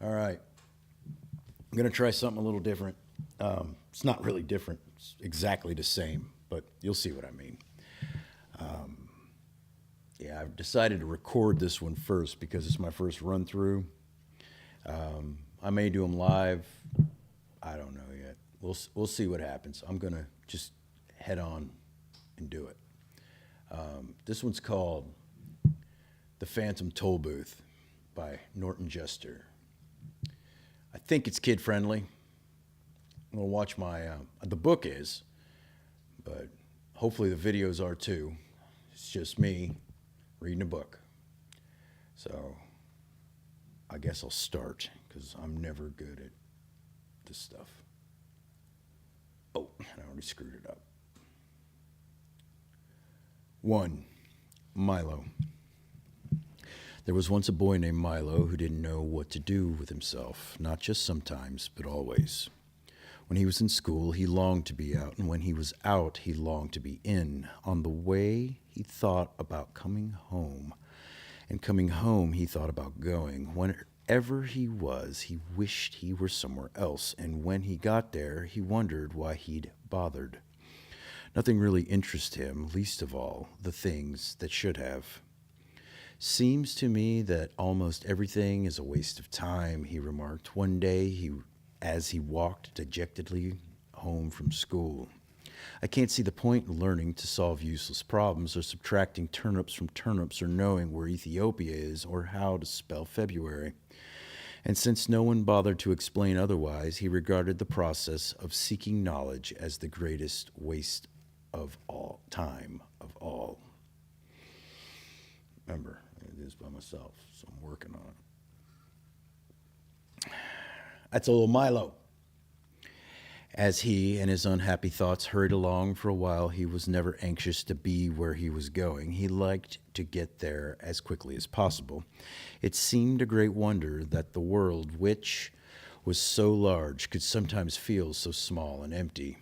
All right. I'm going to try something a little different. It's not really different, it's exactly the same, but you'll see what I mean. Yeah, I've decided to record this one first because it's my first run through. I may do them live. I don't know yet. We'll see what happens. I'm going to just head on and do it. This one's called The Phantom Tollbooth by Norton Jester. I think it's kid friendly. I'm gonna watch the book is, but hopefully the videos are too. It's just me reading a book. So I guess I'll start because I'm never good at this stuff. Oh, I already screwed it up. 1. Milo. There was once a boy named Milo who didn't know what to do with himself, not just sometimes, but always. When he was in school, he longed to be out, and when he was out, he longed to be in. On the way, he thought about coming home, and coming home, he thought about going. Wherever he was, he wished he were somewhere else, and when he got there, he wondered why he'd bothered. Nothing really interested him, least of all the things that should have. Seems to me that almost everything is a waste of time, he remarked one day as he walked dejectedly home from school. I can't see the point in learning to solve useless problems or subtracting turnips from turnips or knowing where Ethiopia is or how to spell February. And since no one bothered to explain otherwise, he regarded the process of seeking knowledge as the greatest waste of all time of all. Remember, it is by myself, so I'm working on it. That's a little Milo. As he and his unhappy thoughts hurried along for a while, he was never anxious to be where he was going. He liked to get there as quickly as possible. It seemed a great wonder that the world, which was so large, could sometimes feel so small and empty.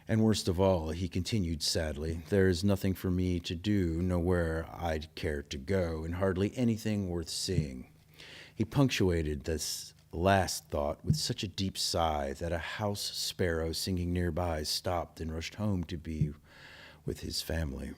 And worst of all, he continued sadly, there is nothing for me to do, nowhere I'd care to go, and hardly anything worth seeing. He punctuated this last thought with such a deep sigh that a house sparrow singing nearby stopped and rushed home to be with his family.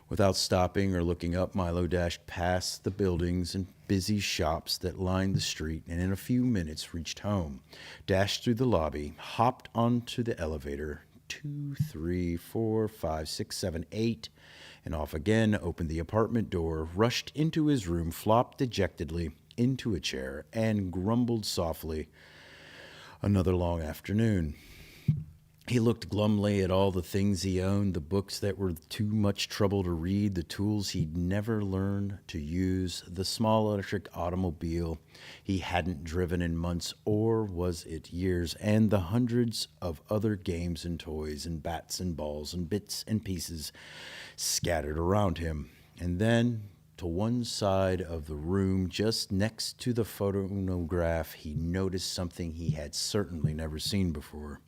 Without stopping or looking up, Milo dashed past the buildings and busy shops that lined the street, and in a few minutes reached home, dashed through the lobby, hopped onto the elevator, 2, 3, 4, 5, 6, 7, 8, and off again, opened the apartment door, rushed into his room, flopped dejectedly into a chair, and grumbled softly, another long afternoon. He looked glumly at all the things he owned, the books that were too much trouble to read, the tools he'd never learned to use, the small electric automobile he hadn't driven in months, or was it years, and the hundreds of other games and toys and bats and balls and bits and pieces scattered around him. And then, to one side of the room, just next to the phonograph, he noticed something he had certainly never seen before.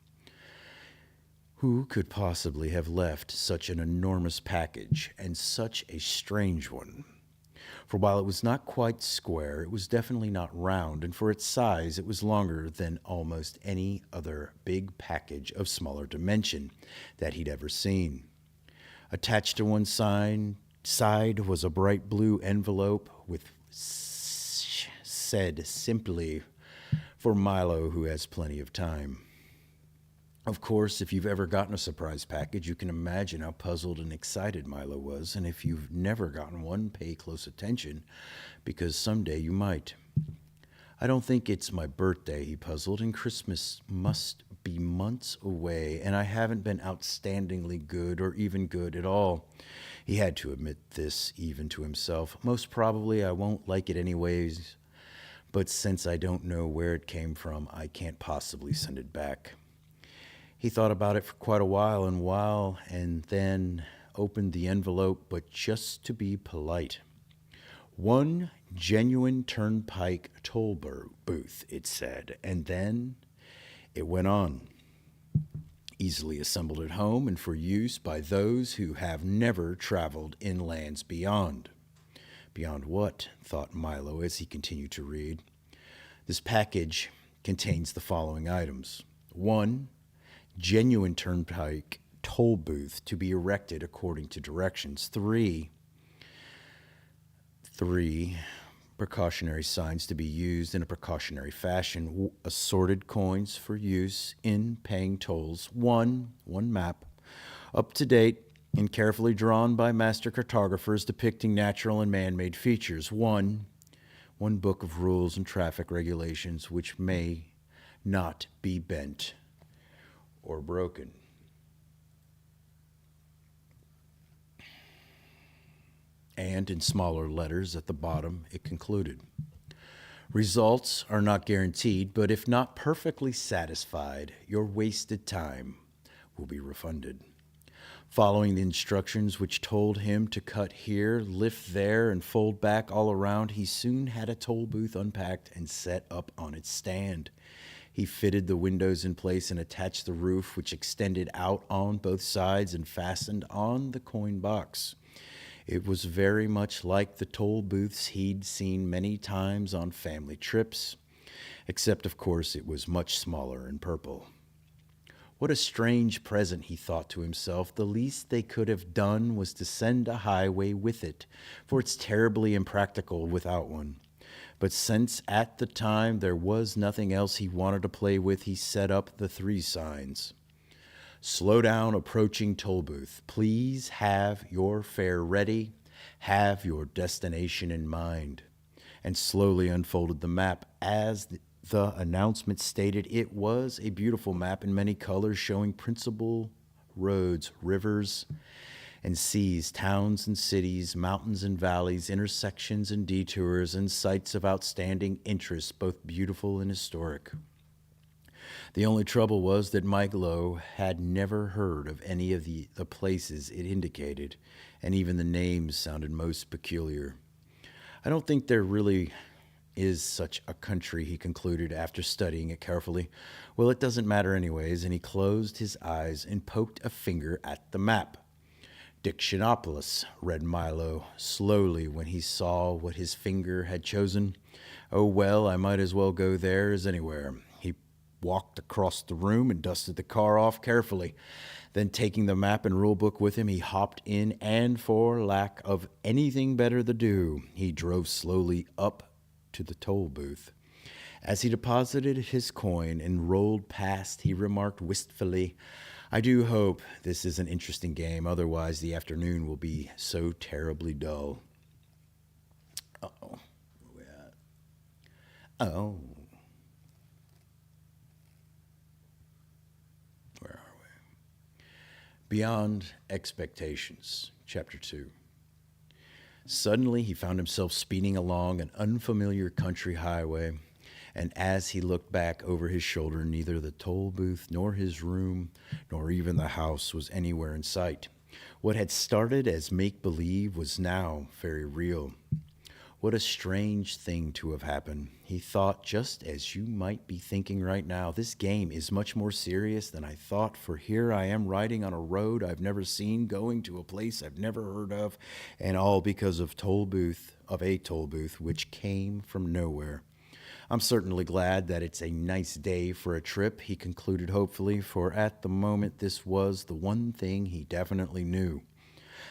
Who could possibly have left such an enormous package, and such a strange one? For while it was not quite square, it was definitely not round, and for its size, it was longer than almost any other big package of smaller dimension that he'd ever seen. Attached to one side was a bright blue envelope with said simply, "For Milo who has plenty of time." Of course, if you've ever gotten a surprise package, you can imagine how puzzled and excited Milo was, and if you've never gotten one, pay close attention, because someday you might. I don't think it's my birthday, he puzzled, and Christmas must be months away, and I haven't been outstandingly good or even good at all. He had to admit this even to himself. Most probably I won't like it anyways, but since I don't know where it came from, I can't possibly send it back. He thought about it for quite a while and then opened the envelope, but just to be polite. One genuine turnpike toll booth, it said, and then it went on. Easily assembled at home and for use by those who have never traveled in lands beyond. Beyond what? Thought Milo as he continued to read. This package contains the following items: 1. Genuine turnpike toll booth to be erected according to directions. 3. Precautionary signs to be used in a precautionary fashion. Assorted coins for use in paying tolls. One map, up to date and carefully drawn by master cartographers depicting natural and man-made features. One book of rules and traffic regulations which may not be bent or broken. And in smaller letters at the bottom, it concluded, results are not guaranteed, but if not perfectly satisfied, your wasted time will be refunded. Following the instructions which told him to cut here, lift there, and fold back all around, he soon had a toll booth unpacked and set up on its stand. He fitted the windows in place and attached the roof, which extended out on both sides and fastened on the coin box. It was very much like the toll booths he'd seen many times on family trips, except, of course, it was much smaller and purple. What a strange present, he thought to himself. The least they could have done was to send a highway with it, for it's terribly impractical without one. But since at the time there was nothing else he wanted to play with, he set up the 3 signs. Slow down approaching toll booth. Please have your fare ready. Have your destination in mind. And slowly unfolded the map. As the announcement stated, it was a beautiful map in many colors showing principal roads, rivers and seas, towns and cities, mountains and valleys, intersections and detours, and sites of outstanding interest, both beautiful and historic. The only trouble was that Mike Lowe had never heard of any of the places it indicated, and even the names sounded most peculiar. I don't think there really is such a country, he concluded after studying it carefully. Well, it doesn't matter anyways, and he closed his eyes and poked a finger at the map. Dictionopolis, read Milo slowly when he saw what his finger had chosen. Oh, well, I might as well go there as anywhere. He walked across the room and dusted the car off carefully. Then, taking the map and rule book with him, he hopped in, and for lack of anything better to do, he drove slowly up to the toll booth. As he deposited his coin and rolled past, he remarked wistfully, I do hope this is an interesting game, otherwise the afternoon will be so terribly dull. Uh-oh. Where we at? Oh. Where are we? Beyond Expectations, Chapter 2. Suddenly he found himself speeding along an unfamiliar country highway, and as he looked back over his shoulder, neither the toll booth nor his room nor even the house was anywhere in sight. What had started as make-believe was now very real. What a strange thing to have happened. He thought, just as you might be thinking right now, this game is much more serious than I thought, for here I am riding on a road I've never seen, going to a place I've never heard of, and all because of a toll booth which came from nowhere. I'm certainly glad that it's a nice day for a trip, he concluded hopefully, for at the moment this was the one thing he definitely knew.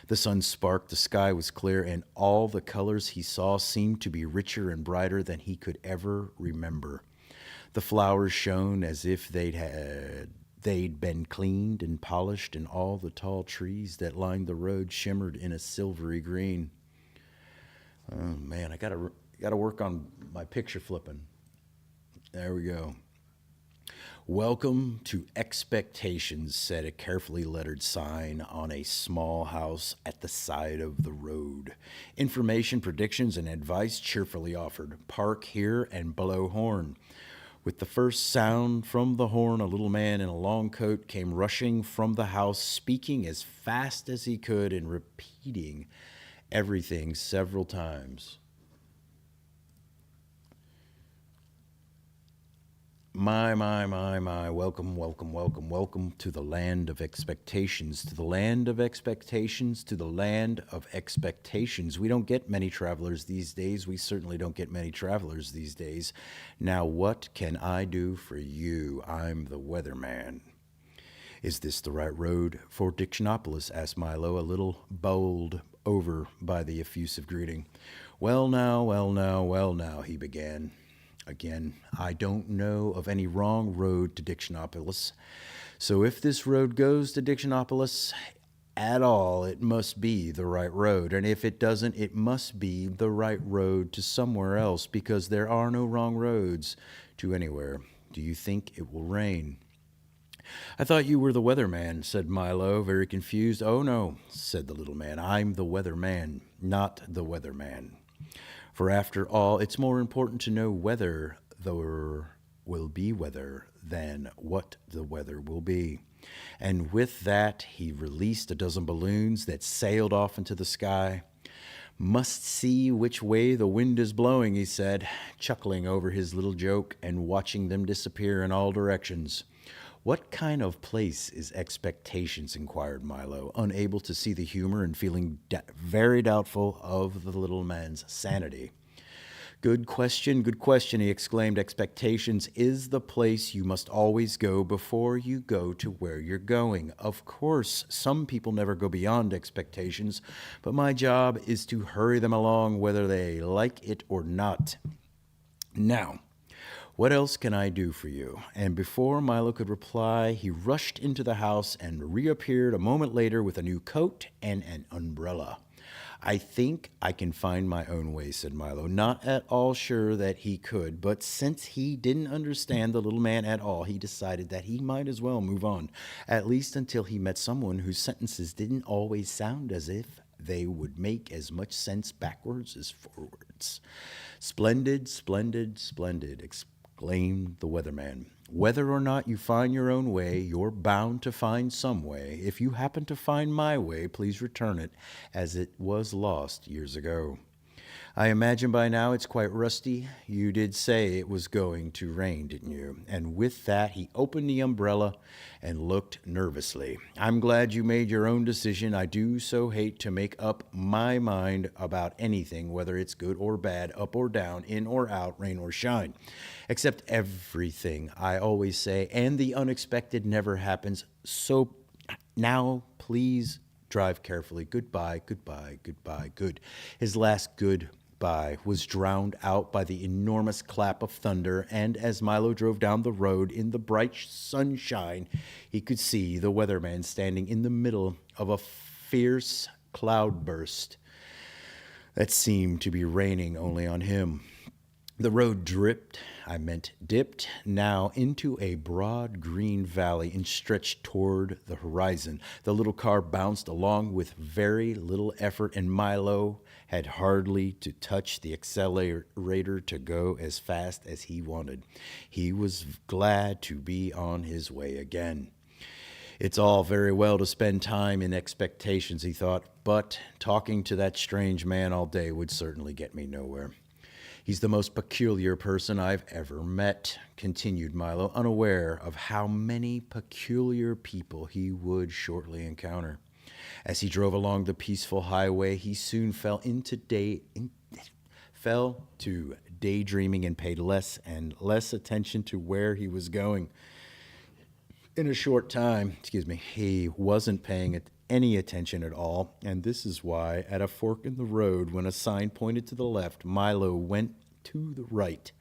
The sun sparkled, the sky was clear, and all the colors he saw seemed to be richer and brighter than he could ever remember. The flowers shone as if they'd been cleaned and polished, and all the tall trees that lined the road shimmered in a silvery green. Oh man, I gotta work on my picture flipping. There we go. Welcome to Expectations, said a carefully lettered sign on a small house at the side of the road. Information, predictions, and advice cheerfully offered. Park here and blow horn. With the first sound from the horn, a little man in a long coat came rushing from the house, speaking as fast as he could and repeating everything several times. My. Welcome, welcome, welcome, welcome to the land of expectations, to the land of expectations, to the land of expectations. We don't get many travelers these days. We certainly don't get many travelers these days. Now, what can I do for you? I'm the weatherman. Is this the right road for Dictionopolis? Asked Milo, a little bowled over by the effusive greeting. Well, now, well, now, well, now, he began. Again, I don't know of any wrong road to Dictionopolis. So if this road goes to Dictionopolis at all, it must be the right road. And if it doesn't, it must be the right road to somewhere else, because there are no wrong roads to anywhere. Do you think it will rain? I thought you were the weatherman, said Milo, very confused. Oh, no, said the little man. I'm the weatherman, not the weatherman. For after all, it's more important to know whether there will be weather than what the weather will be. And with that, he released a dozen balloons that sailed off into the sky. Must see which way the wind is blowing, he said, chuckling over his little joke and watching them disappear in all directions. What kind of place is Expectations? Inquired Milo, unable to see the humor and feeling very doubtful of the little man's sanity. Good question, he exclaimed. Expectations is the place you must always go before you go to where you're going. Of course, some people never go beyond expectations, but my job is to hurry them along whether they like it or not. Now, what else can I do for you? And before Milo could reply, he rushed into the house and reappeared a moment later with a new coat and an umbrella. I think I can find my own way, said Milo, not at all sure that he could, but since he didn't understand the little man at all, he decided that he might as well move on, at least until he met someone whose sentences didn't always sound as if they would make as much sense backwards as forwards. Splendid, splendid, splendid, exclaimed the weatherman. Whether or not you find your own way, you're bound to find some way. If you happen to find my way, please return it as it was lost years ago. I imagine by now it's quite rusty. You did say it was going to rain, didn't you? And with that, he opened the umbrella and looked nervously. I'm glad you made your own decision. I do so hate to make up my mind about anything, whether it's good or bad, up or down, in or out, rain or shine. Except everything, I always say, and the unexpected never happens. So now, please drive carefully. Goodbye, goodbye, goodbye, good. His last goodbye was drowned out by the enormous clap of thunder, and as Milo drove down the road in the bright sunshine, he could see the weatherman standing in the middle of a fierce cloudburst that seemed to be raining only on him. The road dipped now into a broad green valley and stretched toward the horizon. The little car bounced along with very little effort, and Milo had hardly to touch the accelerator to go as fast as he wanted. He was glad to be on his way again. It's all very well to spend time in expectations, he thought, but talking to that strange man all day would certainly get me nowhere. He's the most peculiar person I've ever met, continued Milo, unaware of how many peculiar people he would shortly encounter. As he drove along the peaceful highway, he soon fell to daydreaming and paid less and less attention to where he was going. In a short time, he wasn't paying any attention at all, and this is why, at a fork in the road, when a sign pointed to the left, Milo went to the right,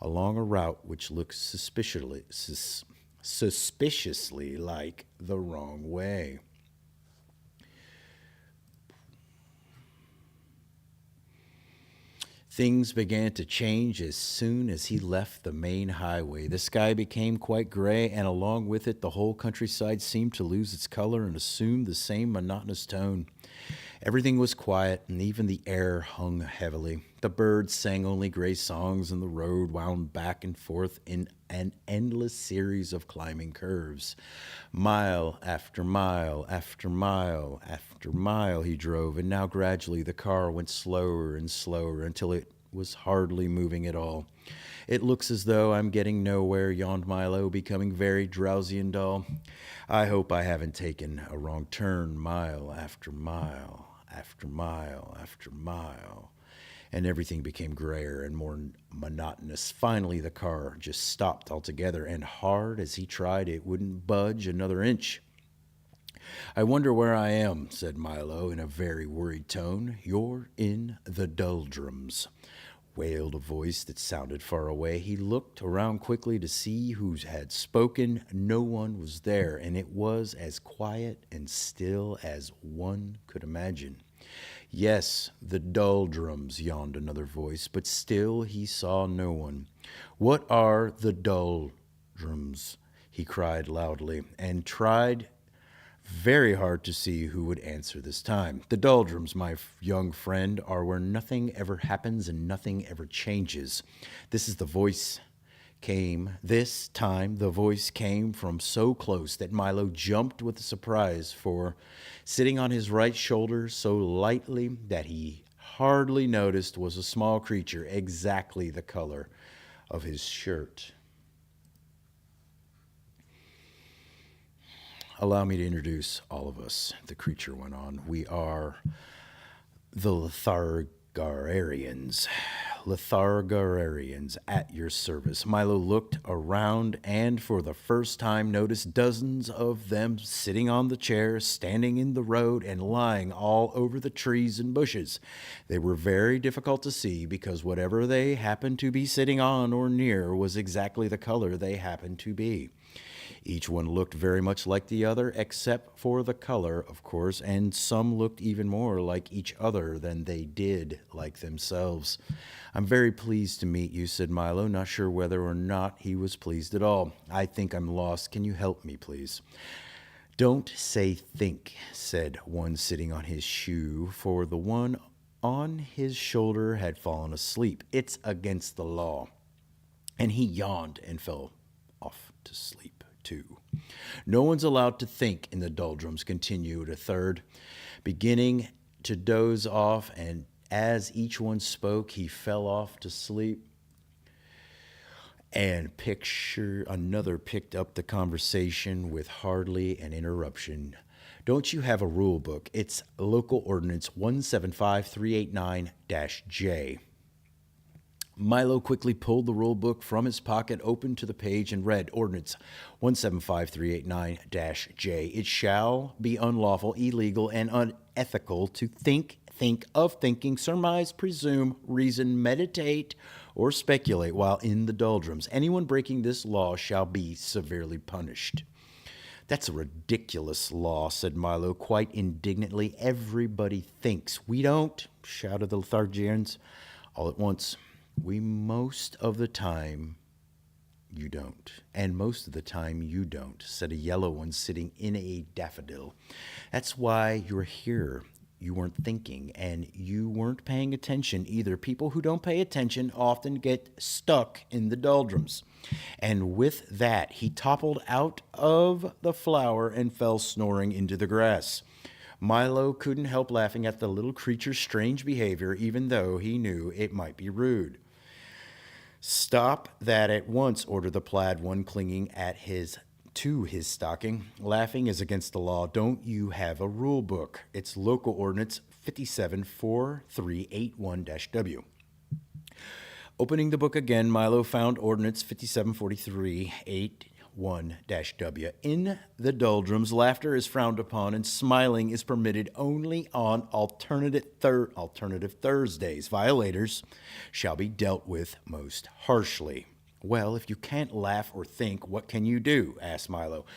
along a route which looked suspiciously like the wrong way. Things began to change as soon as he left the main highway. The sky became quite gray, and along with it, the whole countryside seemed to lose its color and assume the same monotonous tone. Everything was quiet, and even the air hung heavily. The birds sang only gray songs, and the road wound back and forth in an endless series of climbing curves. Mile after mile after mile after mile he drove, and now gradually the car went slower and slower until it was hardly moving at all. It looks as though I'm getting nowhere, yawned Milo, becoming very drowsy and dull. I hope I haven't taken a wrong turn mile after mile after mile after mile. And everything became grayer and more monotonous. Finally, the car just stopped altogether, and hard as he tried, it wouldn't budge another inch. I wonder where I am, said Milo in a very worried tone. You're in the doldrums, wailed a voice that sounded far away. He looked around quickly to see who had spoken. No one was there, and it was as quiet and still as one could imagine. Yes, the doldrums, yawned another voice, but still he saw no one. What are the doldrums? He cried loudly, and tried very hard to see who would answer this time. The doldrums, my young friend, are where nothing ever happens and nothing ever changes. This time the voice came from so close that Milo jumped with surprise, for sitting on his right shoulder so lightly that he hardly noticed was a small creature exactly the color of his shirt. Allow me to introduce all of us, the creature went on. We are the Lethargarians. Lethargarians at your service. Milo looked around and for the first time noticed dozens of them sitting on the chairs, standing in the road, and lying all over the trees and bushes. They were very difficult to see because whatever they happened to be sitting on or near was exactly the color they happened to be. Each one looked very much like the other, except for the color, of course, and some looked even more like each other than they did like themselves. I'm very pleased to meet you, said Milo, not sure whether or not he was pleased at all. I think I'm lost. Can you help me, please? Don't say think, said one sitting on his shoe, for the one on his shoulder had fallen asleep. It's against the law. And he yawned and fell off to sleep. Too. No one's allowed to think in the doldrums, continued a third, beginning to doze off, and as each one spoke, he fell off to sleep. And another picked up the conversation with hardly an interruption. Don't you have a rule book? It's Local Ordinance 175389-J. Milo quickly pulled the rule book from his pocket, opened to the page, and read Ordinance 175389-J. It shall be unlawful, illegal, and unethical to think of thinking, surmise, presume, reason, meditate, or speculate while in the doldrums. Anyone breaking this law shall be severely punished. That's a ridiculous law, said Milo quite indignantly. Everybody thinks. We don't, shouted the Lethargians all at once. We most of the time you don't. And most of the time you don't, said a yellow one sitting in a daffodil. That's why you're here. You weren't thinking, and you weren't paying attention either. People who don't pay attention often get stuck in the doldrums. And with that, he toppled out of the flower and fell snoring into the grass. Milo couldn't help laughing at the little creature's strange behavior, even though he knew it might be rude. Stop that at once, ordered the plaid one, clinging to his stocking. Laughing is against the law. Don't you have a rule book? It's Local Ordinance 574381-W. Opening the book again, Milo found Ordinance 574381-W. In the doldrums, laughter is frowned upon and smiling is permitted only on alternative Thursdays. Violators shall be dealt with most harshly. Well, if you can't laugh or think, what can you do? Asked Milo.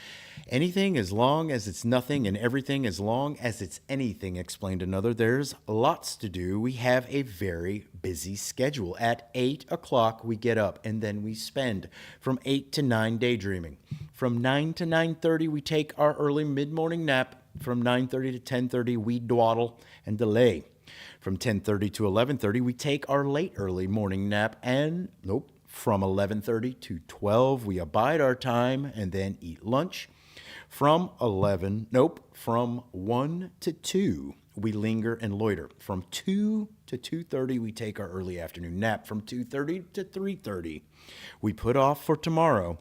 Anything as long as it's nothing, and everything as long as it's anything, explained another. There's lots to do. We have a very busy schedule. At 8 o'clock, we get up, and then we spend from 8 to 9 daydreaming. From 9 to 9:30, we take our early mid-morning nap. From 9:30 to 10:30, we dawdle and delay. From 10:30 to 11:30, we take our late early morning nap, and from 11:30 to 12, we abide our time and then eat lunch. From 1 to 2, we linger and loiter. From 2 to 2:30, we take our early afternoon nap. From 2:30 to 3:30, we put off for tomorrow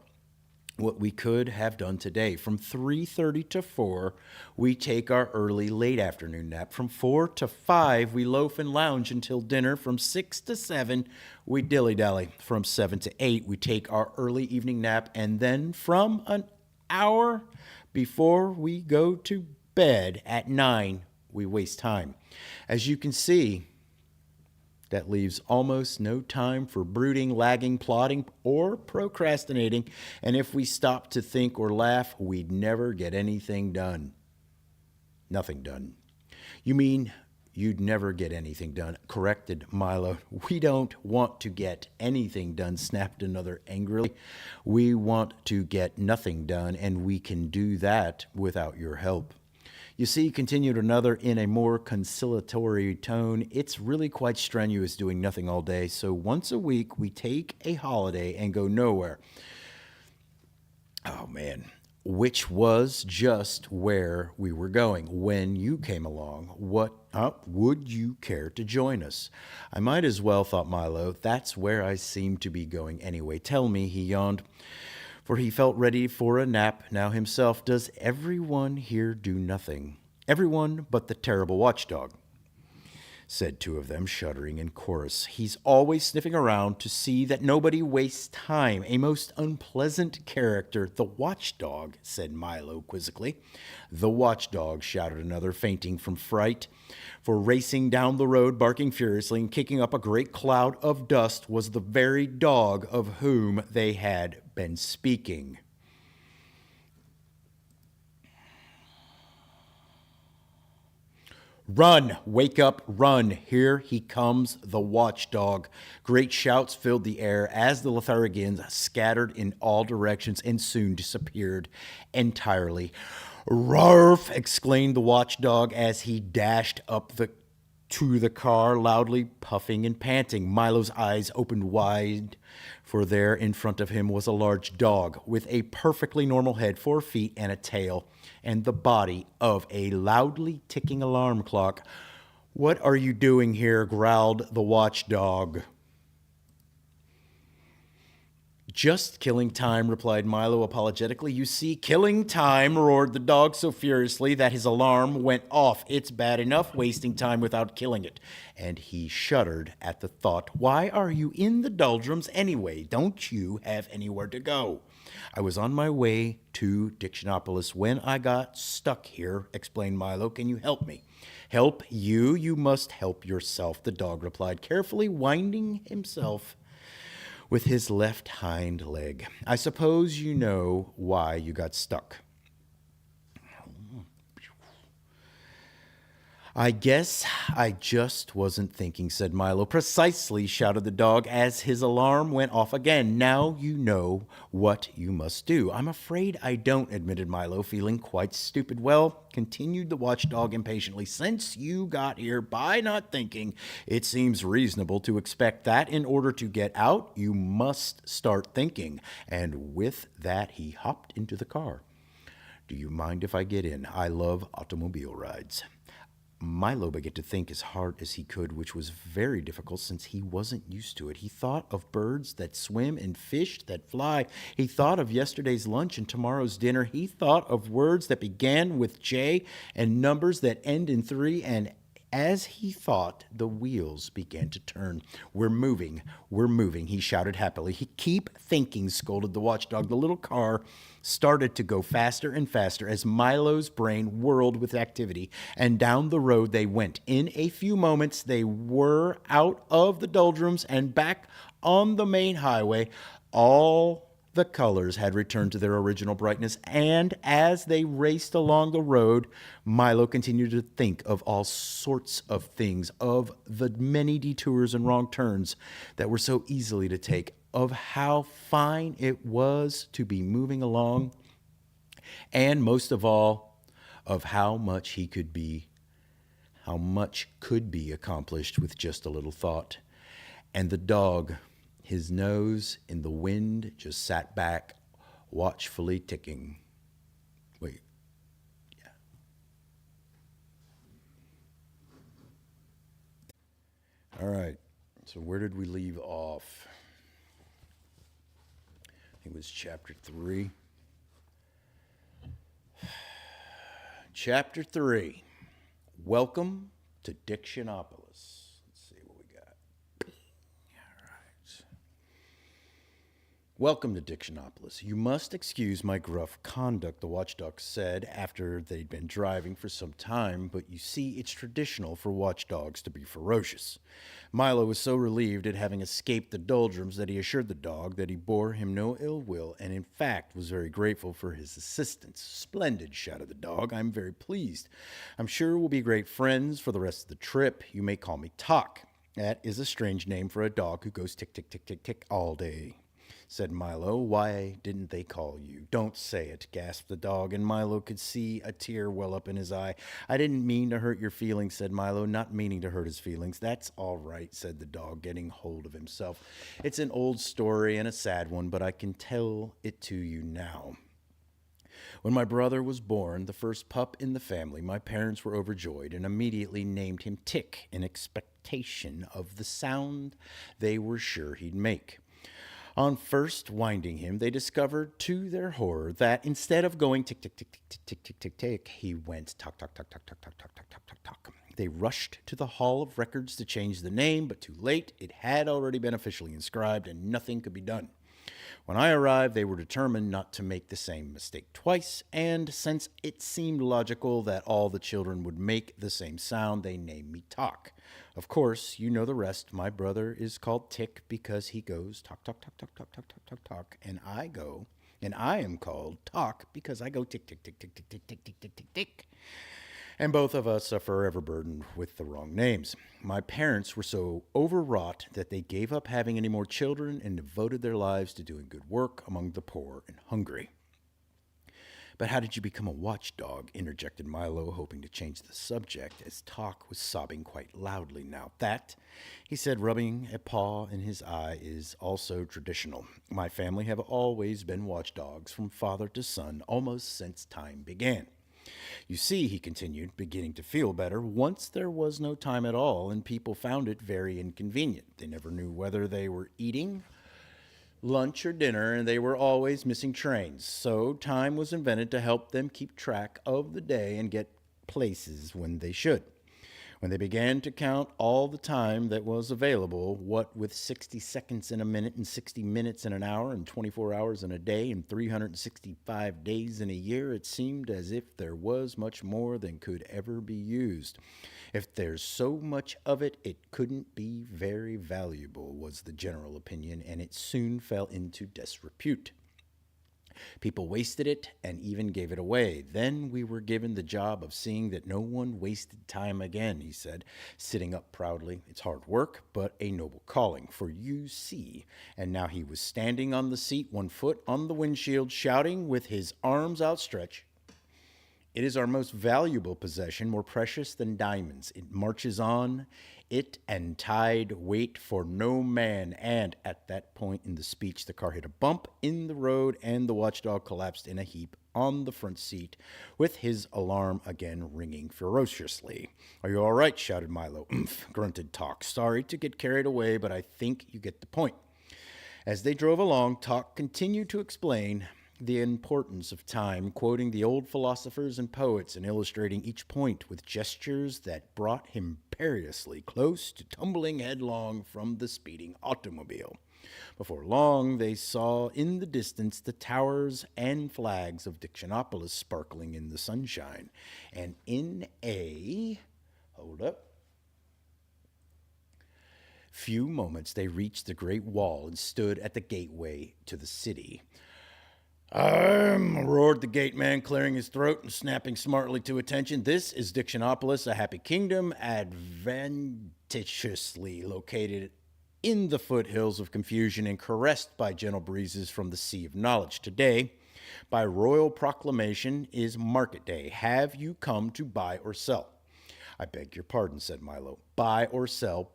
what we could have done today. From 3:30 to 4, we take our early late afternoon nap. From 4 to 5, we loaf and lounge until dinner. From 6 to 7, we dilly-dally. From 7 to 8, we take our early evening nap. And then from an hour before we go to bed at 9, we waste time. As you can see, that leaves almost no time for brooding, lagging, plotting, or procrastinating. And if we stop to think or laugh, we'd never get anything done. Nothing done. You mean you'd never get anything done, corrected Milo. We don't want to get anything done, snapped another angrily. We want to get nothing done, and we can do that without your help. You see, continued another in a more conciliatory tone, it's really quite strenuous doing nothing all day, so once a week we take a holiday and go nowhere. Oh man, which was just where we were going when you came along. Would you care to join us? I might as well, thought Milo. That's where I seem to be going anyway. Tell me, he yawned, for he felt ready for a nap now himself. Does everyone here do nothing? Everyone but the terrible watchdog, said two of them, shuddering in chorus. He's always sniffing around to see that nobody wastes time. A most unpleasant character. The watchdog, said Milo quizzically. The watchdog, shouted another, fainting from fright. For racing down the road, barking furiously and kicking up a great cloud of dust, was the very dog of whom they had been speaking. Run, wake up, run. Here he comes, the watchdog. Great shouts filled the air as the Lotharigans scattered in all directions and soon disappeared entirely. Rarf, exclaimed the watchdog as he dashed up to the car, loudly puffing and panting. Milo's eyes opened wide, for there in front of him was a large dog with a perfectly normal head, 4 feet, and a tail, and the body of a loudly ticking alarm clock. What are you doing here? Growled the watchdog. Just killing time, replied Milo apologetically. You see, killing time, roared the dog so furiously that his alarm went off. It's bad enough wasting time without killing it. And he shuddered at the thought. Why are you in the doldrums anyway? Don't you have anywhere to go? I was on my way to Dictionopolis when I got stuck here, explained Milo. Can you help me? Help you? You must help yourself, the dog replied, carefully winding himself with his left hind leg. I suppose you know why you got stuck. I guess I just wasn't thinking, said Milo. Precisely, shouted the dog as his alarm went off again. Now you know what you must do. I'm afraid I don't, admitted Milo, feeling quite stupid. Well, continued the watchdog impatiently, since you got here by not thinking, it seems reasonable to expect that in order to get out, you must start thinking. And with that, he hopped into the car. Do you mind if I get in? I love automobile rides. Milo began to think as hard as he could, which was very difficult since he wasn't used to it. He thought of birds that swim and fish that fly. He thought of yesterday's lunch and tomorrow's dinner. He thought of words that began with J and numbers that end in 3, and as he thought, the wheels began to turn. We're moving, he shouted happily. Keep thinking, scolded the watchdog. The little car started to go faster and faster as Milo's brain whirled with activity, and down the road they went. In a few moments, they were out of the doldrums and back on the main highway. All the colors had returned to their original brightness, and as they raced along the road, Milo continued to think of all sorts of things, of the many detours and wrong turns that were so easily to take, of how fine it was to be moving along, and most of all, of how much could be accomplished with just a little thought. And the dog, his nose in the wind, just sat back, watchfully ticking. Wait. Yeah. All right. So where did we leave off? I think it was chapter 3. Chapter 3. Welcome to Dictionopolis. Let's see what we got. All right. Welcome to Dictionopolis. You must excuse my gruff conduct, the watchdog said after they'd been driving for some time, but you see, it's traditional for watchdogs to be ferocious. Milo was so relieved at having escaped the doldrums that he assured the dog that he bore him no ill will and, in fact, was very grateful for his assistance. Splendid, shouted the dog. I'm very pleased. I'm sure we'll be great friends for the rest of the trip. You may call me Tock. That is a strange name for a dog who goes tick, tick, tick, tick, tick all day, said Milo. Why didn't they call you? Don't say it, gasped the dog, and Milo could see a tear well up in his eye. I didn't mean to hurt your feelings, said Milo, not meaning to hurt his feelings. That's all right, said the dog, getting hold of himself. It's an old story and a sad one, but I can tell it to you now. When my brother was born, the first pup in the family, my parents were overjoyed and immediately named him Tick in expectation of the sound they were sure he'd make. On first winding him, they discovered to their horror that instead of going tick, tick, tick, tick, tick, tick, tick, tick, tick, he went tock, tock, tock, tock, tock, tock, tock, tock, tock, tock, tock. They rushed to the Hall of Records to change the name, but too late. It had already been officially inscribed, and nothing could be done. When I arrived, they were determined not to make the same mistake twice, and since it seemed logical that all the children would make the same sound, they named me Tock. Of course, you know the rest. My brother is called Tick because he goes tock, tock, tock, tock, tock, tock, tock, tock, tock, and I am called Tock because I go tick, tick, tick, tick, tick, tick, tick, tick, tick, tick, tick. And both of us are forever burdened with the wrong names. My parents were so overwrought that they gave up having any more children and devoted their lives to doing good work among the poor and hungry. But how did you become a watchdog? Interjected Milo, hoping to change the subject, as Tock was sobbing quite loudly now. That, he said, rubbing a paw in his eye, is also traditional. My family have always been watchdogs from father to son almost since time began. You see, he continued, beginning to feel better, once there was no time at all, and people found it very inconvenient. They never knew whether they were eating lunch or dinner, and they were always missing trains. So time was invented to help them keep track of the day and get places when they should. When they began to count all the time that was available, what with 60 seconds in a minute and 60 minutes in an hour and 24 hours in a day and 365 days in a year, it seemed as if there was much more than could ever be used. If there's so much of it, it couldn't be very valuable, was the general opinion, and it soon fell into disrepute. People wasted it and even gave it away. Then we were given the job of seeing that no one wasted time again, he said, sitting up proudly. It's hard work, but a noble calling, for you see. And now he was standing on the seat, one foot on the windshield, shouting with his arms outstretched. It is our most valuable possession, more precious than diamonds. It marches on. It and tide wait for no man. And at that point in the speech, the car hit a bump in the road, and the watchdog collapsed in a heap on the front seat, with his alarm again ringing ferociously. Are you all right? Shouted Milo. Umph, grunted Tock. Sorry to get carried away, but I think you get the point. As they drove along, Tock continued to explain the importance of time, quoting the old philosophers and poets and illustrating each point with gestures that brought him perilously close to tumbling headlong from the speeding automobile. Before long, they saw in the distance the towers and flags of Dictionopolis sparkling in the sunshine. And in a few moments, they reached the great wall and stood at the gateway to the city. Roared the gate man, clearing his throat and snapping smartly to attention. This is Dictionopolis, a happy kingdom, advantageously located in the foothills of confusion and caressed by gentle breezes from the sea of knowledge. Today, by royal proclamation, is market day. Have you come to buy or sell? I beg your pardon, said Milo. Buy or sell,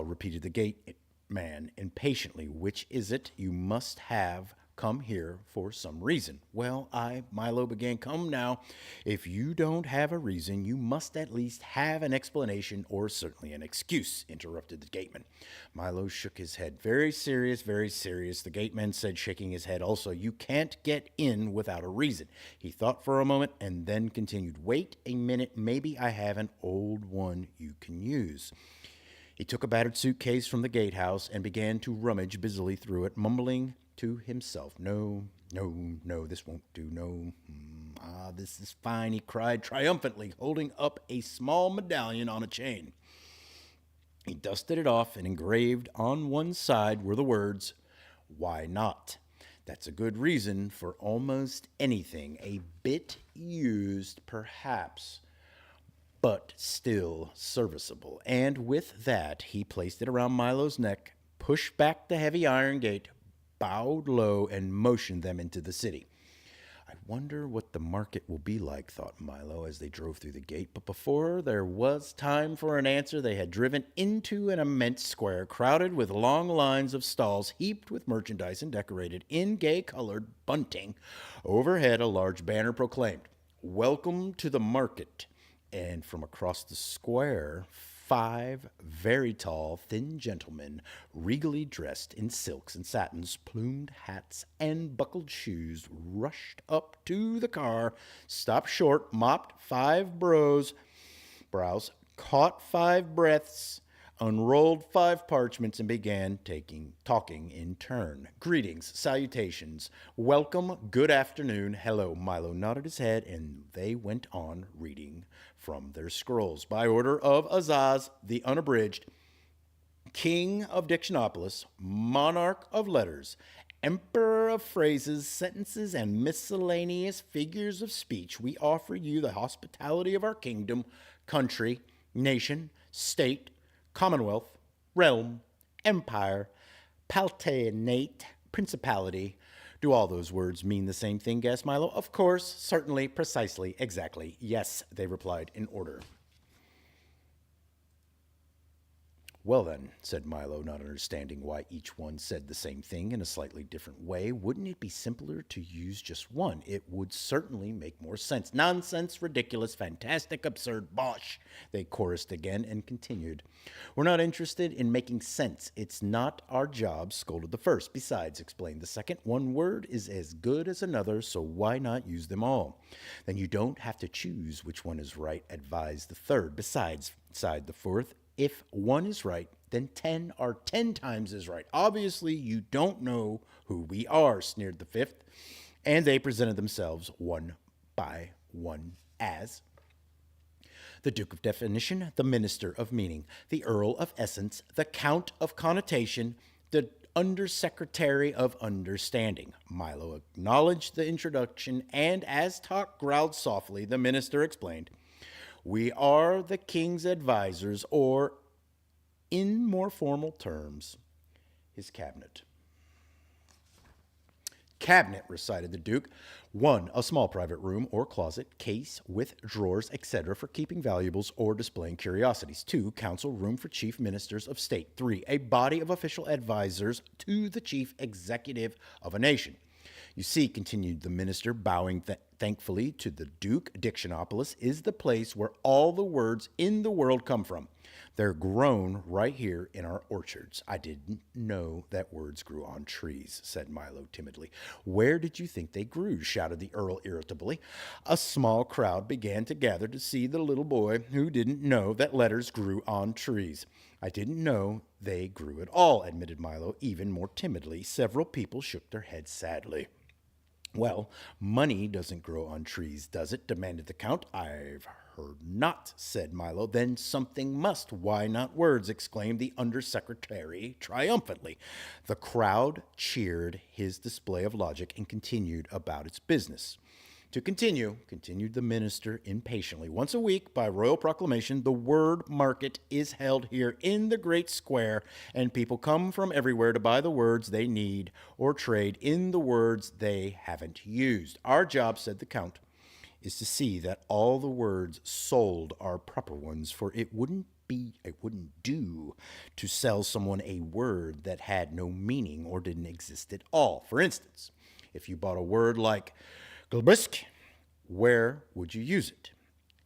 repeated the gate man impatiently. Which is it? You must have come here for some reason. Well, Milo began, come now. If you don't have a reason, you must at least have an explanation or certainly an excuse, interrupted the gateman. Milo shook his head. Very serious, very serious. The gateman said, shaking his head also, you can't get in without a reason. He thought for a moment and then continued, wait a minute, maybe I have an old one you can use. He took a battered suitcase from the gatehouse and began to rummage busily through it, mumbling to himself, no, no, no, this won't do, no. This is fine, he cried triumphantly, holding up a small medallion on a chain. He dusted it off, and engraved on one side were the words, why not? That's a good reason for almost anything. A bit used, perhaps, but still serviceable. And with that, he placed it around Milo's neck, pushed back the heavy iron gate, bowed low, and motioned them into the city. I wonder what the market will be like, thought Milo as they drove through the gate. But before there was time for an answer, they had driven into an immense square, crowded with long lines of stalls heaped with merchandise and decorated in gay-colored bunting. Overhead, a large banner proclaimed, "Welcome to the market." And from across the square, 5 very tall, thin gentlemen, regally dressed in silks and satins, plumed hats, and buckled shoes, rushed up to the car, stopped short, mopped 5 brows, caught 5 breaths, unrolled 5 parchments, and began talking in turn. Greetings, salutations, welcome, good afternoon, hello. Milo nodded his head, and they went on reading from their scrolls. By order of Azaz, the Unabridged, King of Dictionopolis, Monarch of Letters, Emperor of Phrases, Sentences, and Miscellaneous Figures of Speech, we offer you the hospitality of our kingdom, country, nation, state, commonwealth, realm, empire, palatinate, principality. Do all those words mean the same thing? Gasped Milo. Of course, certainly, precisely, exactly. Yes, they replied in order. Well then, said Milo, not understanding why each one said the same thing in a slightly different way, wouldn't it be simpler to use just one? It would certainly make more sense. Nonsense, ridiculous, fantastic, absurd, bosh, they chorused again and continued. We're not interested in making sense. It's not our job, scolded the first. Besides, explained the second, one word is as good as another, so why not use them all? Then you don't have to choose which one is right, advised the third. Besides, sighed the fourth, if one is right, then 10 are 10 times as right. Obviously, you don't know who we are, sneered the fifth. And they presented themselves one by one as the Duke of Definition, the Minister of Meaning, the Earl of Essence, the Count of Connotation, the Undersecretary of Understanding. Milo acknowledged the introduction, and as Talk growled softly, the minister explained, we are the king's advisors, or, in more formal terms, his cabinet. Cabinet, recited the Duke. 1, a small private room or closet, case with drawers, etc., for keeping valuables or displaying curiosities. 2, council room for chief ministers of state. 3, a body of official advisors to the chief executive of a nation. You see, continued the minister, bowing thankfully to the Duke, Dictionopolis is the place where all the words in the world come from. They're grown right here in our orchards. I didn't know that words grew on trees, said Milo timidly. Where did you think they grew? Shouted the Earl irritably. A small crowd began to gather to see the little boy who didn't know that letters grew on trees. I didn't know they grew at all, admitted Milo even more timidly. Several people shook their heads sadly. Well, money doesn't grow on trees, does it? Demanded the Count. I've heard not, said Milo. Then something must. Why not words? Exclaimed the Undersecretary triumphantly. The crowd cheered his display of logic and continued about its business. To continue, continued the minister impatiently, once a week, by royal proclamation, the word market is held here in the great square, and people come from everywhere to buy the words they need or trade in the words they haven't used. Our job, said the Count, is to see that all the words sold are proper ones, for it wouldn't do to sell someone a word that had no meaning or didn't exist at all. For instance, If you bought a word like glbrisk, where would you use it?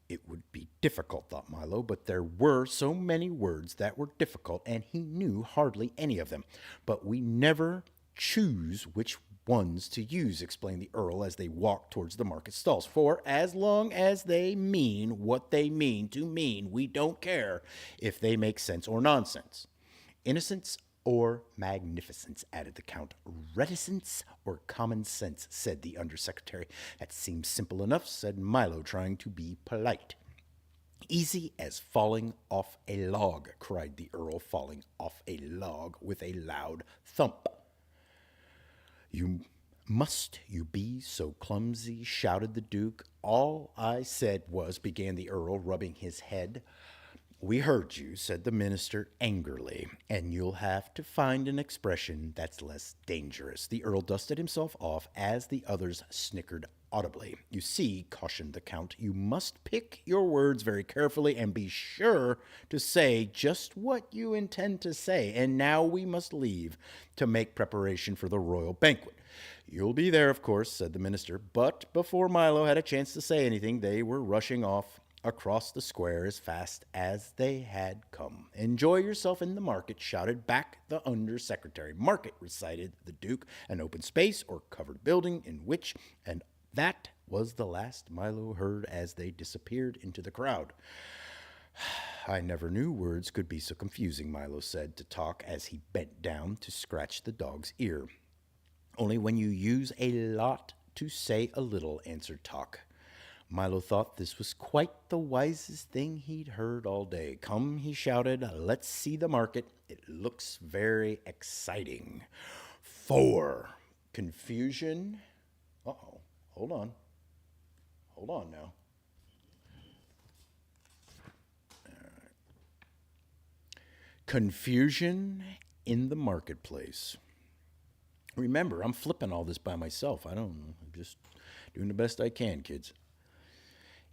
It would be difficult, thought Milo, but there were so many words that were difficult, and he knew hardly any of them. But we never choose which ones to use, explained the Earl as they walked towards the market stalls. For as long as they mean what they mean to mean, we don't care if they make sense or nonsense. Innocence or magnificence, added the Count. Reticence or common sense, said the Undersecretary. That seems simple enough, said Milo, trying to be polite. Easy as falling off a log, cried the Earl, falling off a log with a loud thump. You be so clumsy, shouted the Duke. All I said was, began the Earl, rubbing his head. We heard you, said the minister angrily, and you'll have to find an expression that's less dangerous. The Earl dusted himself off as the others snickered audibly. You see, cautioned the Count, you must pick your words very carefully and be sure to say just what you intend to say. And now we must leave to make preparation for the royal banquet. You'll be there, of course, said the minister, but before Milo had a chance to say anything, they were rushing off across the square as fast as they had come. Enjoy yourself in the market, shouted back the Undersecretary. Market, recited the Duke, an open space or covered building in which, and that was the last Milo heard as they disappeared into the crowd. I never knew words could be so confusing, Milo said to Tock as he bent down to scratch the dog's ear. Only when you use a lot to say a little, answered Tock. Milo thought this was quite the wisest thing he'd heard all day. Come, he shouted, let's see the market. It looks very exciting. 4. Confusion. Uh-oh, hold on. Hold on now. All right. Confusion in the marketplace. Remember, I'm flipping all this by myself. I'm just doing the best I can, kids.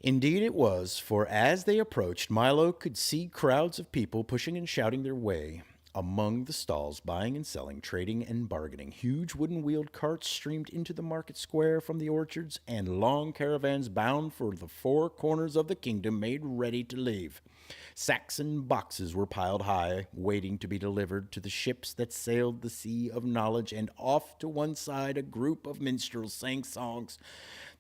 Indeed it was, for as they approached, Milo could see crowds of people pushing and shouting their way among the stalls, buying and selling, trading and bargaining. Huge wooden-wheeled carts streamed into the market square from the orchards, and long caravans bound for the 4 corners of the kingdom made ready to leave. Sacks and boxes were piled high, waiting to be delivered to the ships that sailed the sea of knowledge, and off to one side a group of minstrels sang songs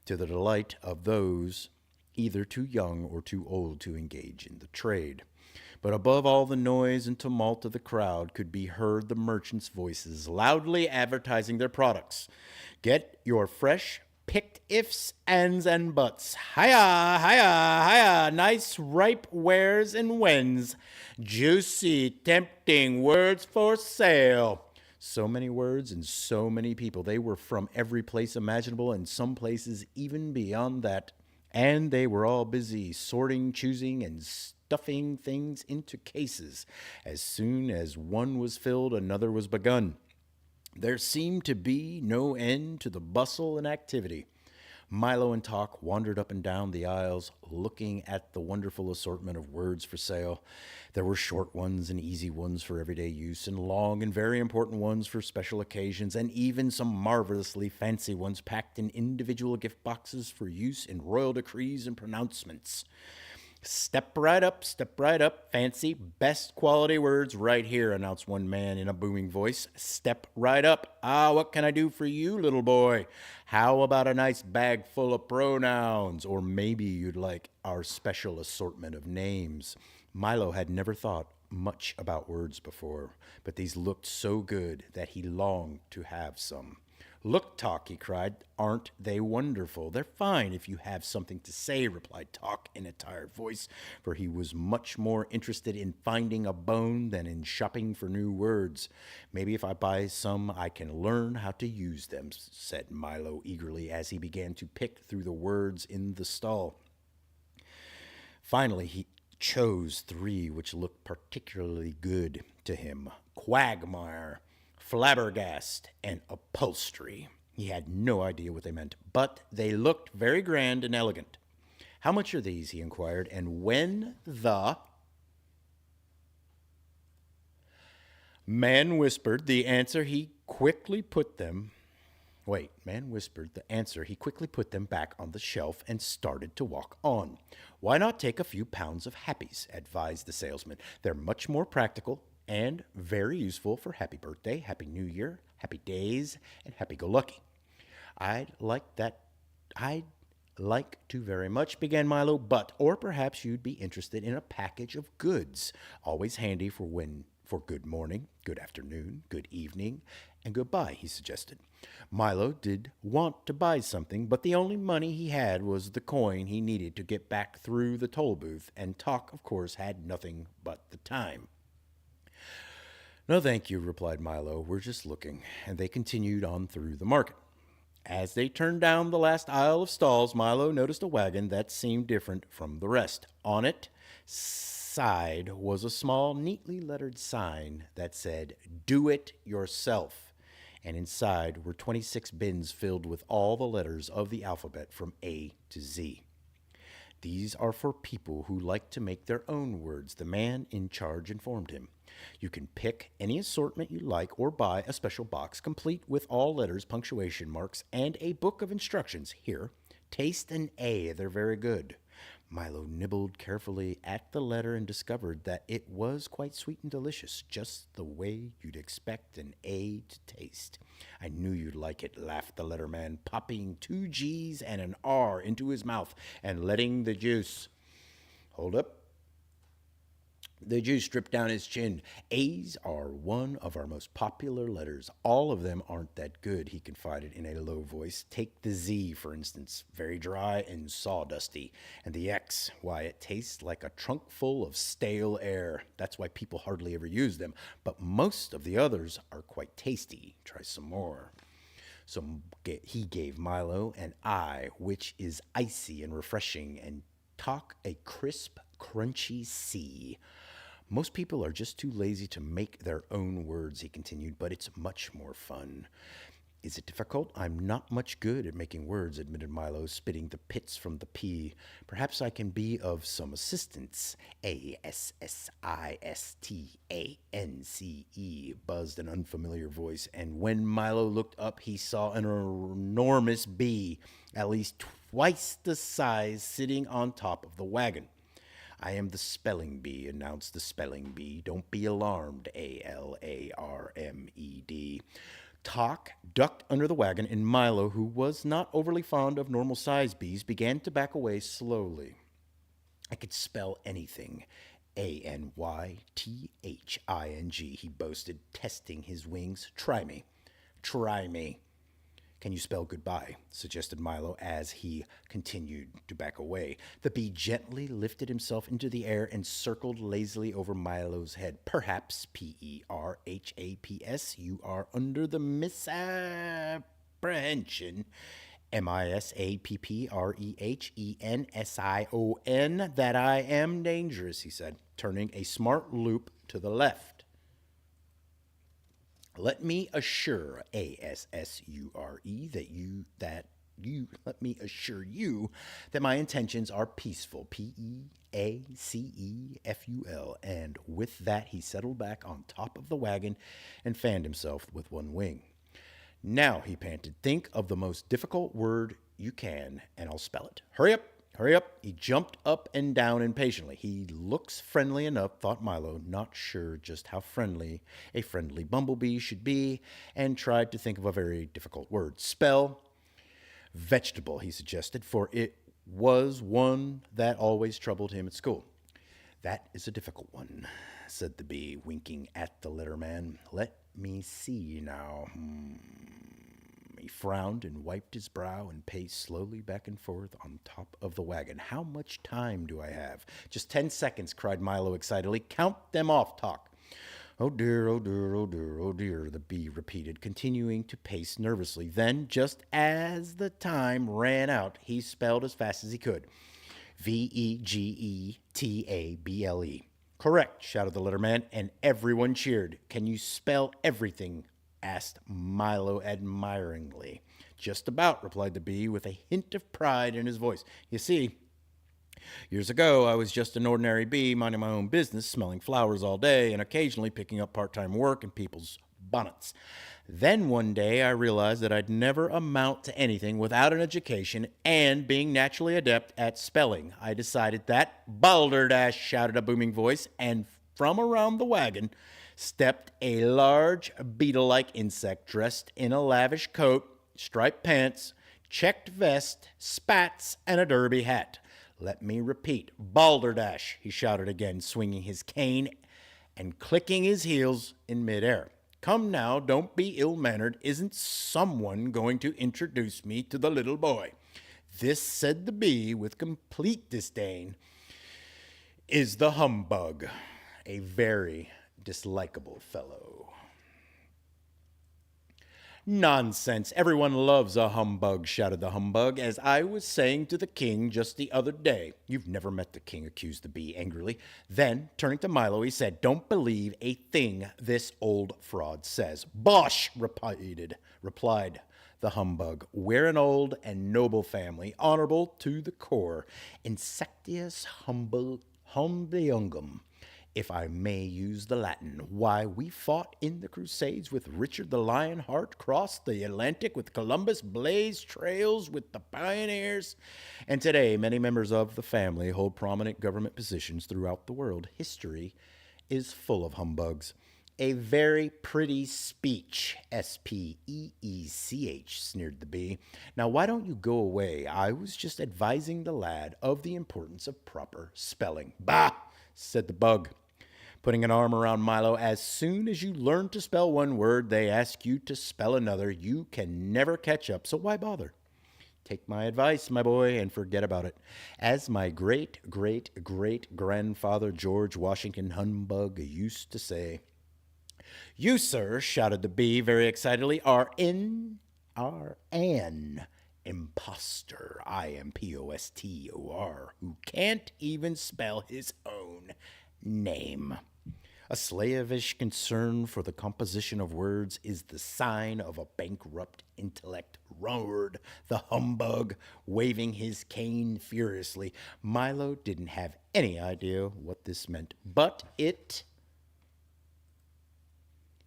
to the delight of those either too young or too old to engage in the trade. But above all the noise and tumult of the crowd could be heard the merchants' voices loudly advertising their products. Get your fresh picked ifs, ands, and buts. Hiya, hiya, hiya, nice ripe wares and whens. Juicy, tempting words for sale. So many words and so many people. They were from every place imaginable, and some places even beyond that. And they were all busy sorting, choosing, and stuffing things into cases. As soon as one was filled, another was begun. There seemed to be no end to the bustle and activity. Milo and Tock wandered up and down the aisles, looking at the wonderful assortment of words for sale. There were short ones and easy ones for everyday use, and long and very important ones for special occasions, and even some marvelously fancy ones packed in individual gift boxes for use in royal decrees and pronouncements. Step right up, fancy, best quality words right here, announced one man in a booming voice. Step right up. What can I do for you, little boy? How about a nice bag full of pronouns? Or maybe you'd like our special assortment of names. Milo had never thought much about words before, but these looked so good that he longed to have some. Look, Tock, he cried, aren't they wonderful? They're fine if you have something to say, replied Tock in a tired voice, for he was much more interested in finding a bone than in shopping for new words. Maybe if I buy some, I can learn how to use them, said Milo eagerly as he began to pick through the words in the stall. Finally, he chose 3 which looked particularly good to him: quagmire, flabbergast, and upholstery. He had no idea what they meant, but they looked very grand and elegant. How much are these? He inquired, and when the man whispered the answer, he quickly put them Wait, man whispered the answer. He quickly put them back on the shelf and started to walk on. Why not take a few pounds of happies, advised the salesman. They're much more practical and very useful for happy birthday, happy new year, happy days, and happy go lucky. I'd like that. I'd like to very much, began Milo, but, or perhaps you'd be interested in a package of goods, always handy for good morning, good afternoon, good evening, and goodbye, he suggested. Milo did want to buy something, but the only money he had was the coin he needed to get back through the toll booth, and Talk, of course, had nothing but the time. No, thank you, replied Milo. We're just looking. And they continued on through the market. As they turned down the last aisle of stalls, Milo noticed a wagon that seemed different from the rest. On its side was a small, neatly lettered sign that said, "Do it yourself." And inside were 26 bins filled with all the letters of the alphabet from A to Z. These are for people who like to make their own words, the man in charge informed him. You can pick any assortment you like or buy a special box complete with all letters, punctuation marks, and a book of instructions. Here, taste an A, they're very good. Milo nibbled carefully at the letter and discovered that it was quite sweet and delicious, just the way you'd expect an A to taste. I knew you'd like it, laughed the letterman, popping 2 G's and an R into his mouth and letting the juice. Hold up. The juice dripped down his chin. A's are one of our most popular letters. All of them aren't that good, he confided in a low voice. Take the Z, for instance. Very dry and sawdusty. And the X, why, it tastes like a trunk full of stale air. That's why people hardly ever use them. But most of the others are quite tasty. Try some more. So he gave Milo an I, which is icy and refreshing, and Talk a crisp, crunchy C. Most people are just too lazy to make their own words, he continued, but it's much more fun. Is it difficult? I'm not much good at making words, admitted Milo, spitting the pits from the P. Perhaps I can be of some assistance. Assistance, buzzed an unfamiliar voice, and when Milo looked up, he saw an enormous bee, at least twice the size, sitting on top of the wagon. I am the spelling bee, announced the spelling bee. Don't be alarmed, Alarmed. Talk ducked under the wagon, and Milo, who was not overly fond of normal-sized bees, began to back away slowly. I could spell anything. Anything, he boasted, testing his wings. Try me. Try me. Can you spell goodbye? Suggested Milo as he continued to back away. The bee gently lifted himself into the air and circled lazily over Milo's head. Perhaps, Perhaps, you are under the misapprehension, Misapprenhension, that I am dangerous, he said, turning a smart loop to the left. Let me assure let me assure you that my intentions are peaceful, Peaceful, and with that he settled back on top of the wagon and fanned himself with one wing. Now, he panted, think of the most difficult word you can, and I'll spell it. Hurry up! Hurry up. He jumped up and down impatiently. He looks friendly enough, thought Milo, not sure just how friendly a friendly bumblebee should be, and tried to think of a very difficult word. Spell vegetable, he suggested, for it was one that always troubled him at school. That is a difficult one, said the bee, winking at the letterman. Let me see now. He frowned and wiped his brow and paced slowly back and forth on top of the wagon. How much time do I have? Just 10 seconds, cried Milo excitedly. Count them off, Talk. Oh dear, oh dear, oh dear, oh dear, the bee repeated, continuing to pace nervously. Then, just as the time ran out, he spelled as fast as he could. Vegetable. Correct, shouted the letterman, and everyone cheered. Can you spell everything? Asked Milo admiringly. Just about, replied the bee with a hint of pride in his voice. You see, years ago, I was just an ordinary bee minding my own business, smelling flowers all day and occasionally picking up part-time work in people's bonnets. Then one day I realized that I'd never amount to anything without an education and being naturally adept at spelling. I decided that balderdash, shouted a booming voice, and from around the wagon stepped a large beetle-like insect dressed in a lavish coat, striped pants, checked vest, spats, and a derby hat. Let me repeat, balderdash, he shouted again, swinging his cane and clicking his heels in midair. Come now, don't be ill-mannered. Isn't someone going to introduce me to the little boy? This, said the bee with complete disdain, is the humbug, a very dislikable fellow. Nonsense. Everyone loves a humbug, shouted the humbug, as I was saying to the king just the other day. You've never met the king, accused the bee angrily. Then, turning to Milo, he said, Don't believe a thing this old fraud says. Bosh, replied the humbug. We're an old and noble family, honorable to the core. Insectius humbiliungum, if I may use the Latin. Why, we fought in the Crusades with Richard the Lionheart, crossed the Atlantic with Columbus, blazed trails with the pioneers, and today many members of the family hold prominent government positions throughout the world. History is full of humbugs. A very pretty speech, S-P-E-E-C-H, sneered the bee. Now, why don't you go away? I was just advising the lad of the importance of proper spelling. Bah, said the bug, putting an arm around Milo. As soon as you learn to spell one word, they ask you to spell another. You can never catch up, so why bother? Take my advice, my boy, and forget about it. As my great-great-great-grandfather George Washington Humbug used to say. You, sir, shouted the bee very excitedly, are an impostor, I-M-P-O-S-T-O-R, who can't even spell his own name. A slavish concern for the composition of words is the sign of a bankrupt intellect, roared the humbug, waving his cane furiously. Milo didn't have any idea what this meant, but it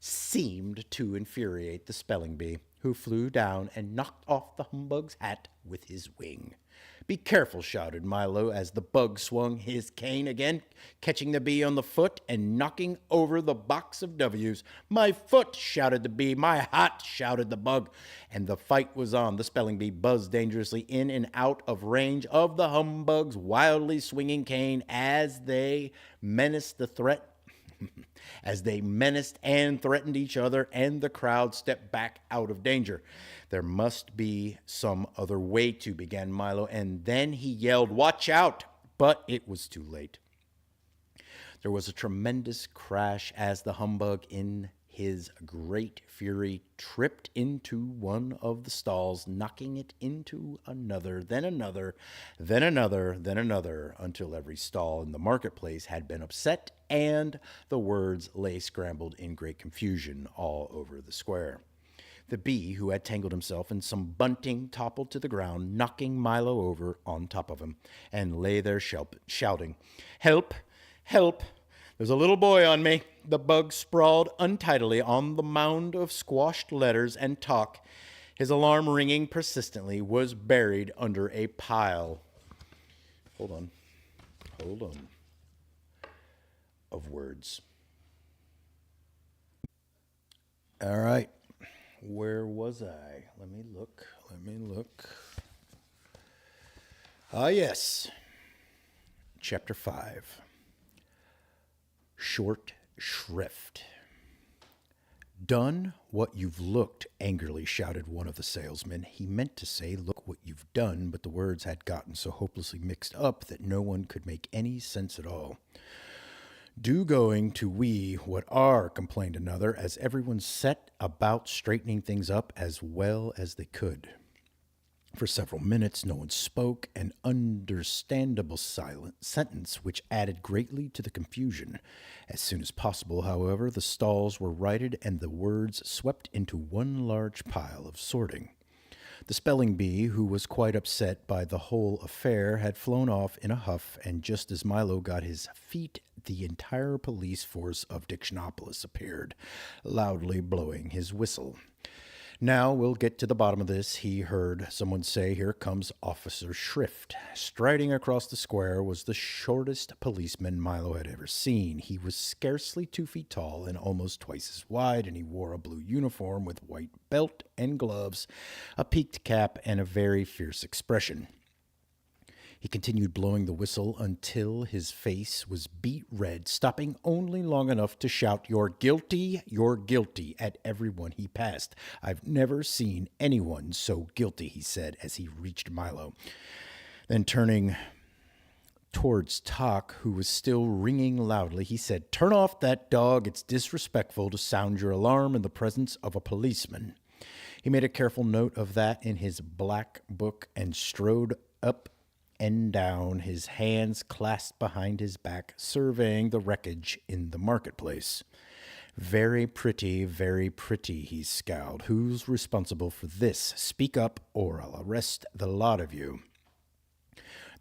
seemed to infuriate the spelling bee, who flew down and knocked off the humbug's hat with his wing. Be careful, shouted Milo as the bug swung his cane again, catching the bee on the foot and knocking over the box of W's. My foot, shouted the bee. My hat, shouted the bug. And the fight was on. The spelling bee buzzed dangerously in and out of range of the humbug's wildly swinging cane as they menaced and threatened each other, and the crowd stepped back out of danger. There must be some other way to, began Milo, and then he yelled, Watch out! But it was too late. There was a tremendous crash as the humbug, in his great fury, tripped into one of the stalls, knocking it into another, then another, then another, then another, until every stall in the marketplace had been upset, and the words lay scrambled in great confusion all over the square. The bee, who had tangled himself in some bunting, toppled to the ground, knocking Milo over on top of him, and lay there shouting, Help! Help! There's a little boy on me. The bug sprawled untidily on the mound of squashed letters and talk. His alarm ringing persistently, was buried under a pile. Hold on. Of words. All right. Where was I? Let me look. Ah, yes. Chapter 5. Short shrift. Done what you've looked, angrily shouted one of the salesmen. He meant to say, look what you've done, but the words had gotten so hopelessly mixed up that no one could make any sense at all. Do going to we what are, complained another, as everyone set about straightening things up as well as they could. For several minutes no one spoke, an understandable silent sentence which added greatly to the confusion. As soon as possible, however, the stalls were righted and the words swept into one large pile of sorting. The spelling bee, who was quite upset by the whole affair, had flown off in a huff, and just as Milo got his feet the entire police force of Dictionopolis appeared, loudly blowing his whistle. Now we'll get to the bottom of this, he heard someone say. Here comes Officer Shrift. Striding across the square was the shortest policeman Milo had ever seen. He was scarcely 2 feet tall and almost twice as wide, and he wore a blue uniform with white belt and gloves, a peaked cap, and a very fierce expression. He continued blowing the whistle until his face was beet red, stopping only long enough to shout, you're guilty, at everyone he passed. I've never seen anyone so guilty, he said as he reached Milo. Then turning towards Tock, who was still ringing loudly, he said, turn off that dog. It's disrespectful to sound your alarm in the presence of a policeman. He made a careful note of that in his black book and strode up and down, his hands clasped behind his back, surveying the wreckage in the marketplace. Very pretty, he scowled. Who's responsible for this? Speak up, or I'll arrest the lot of you.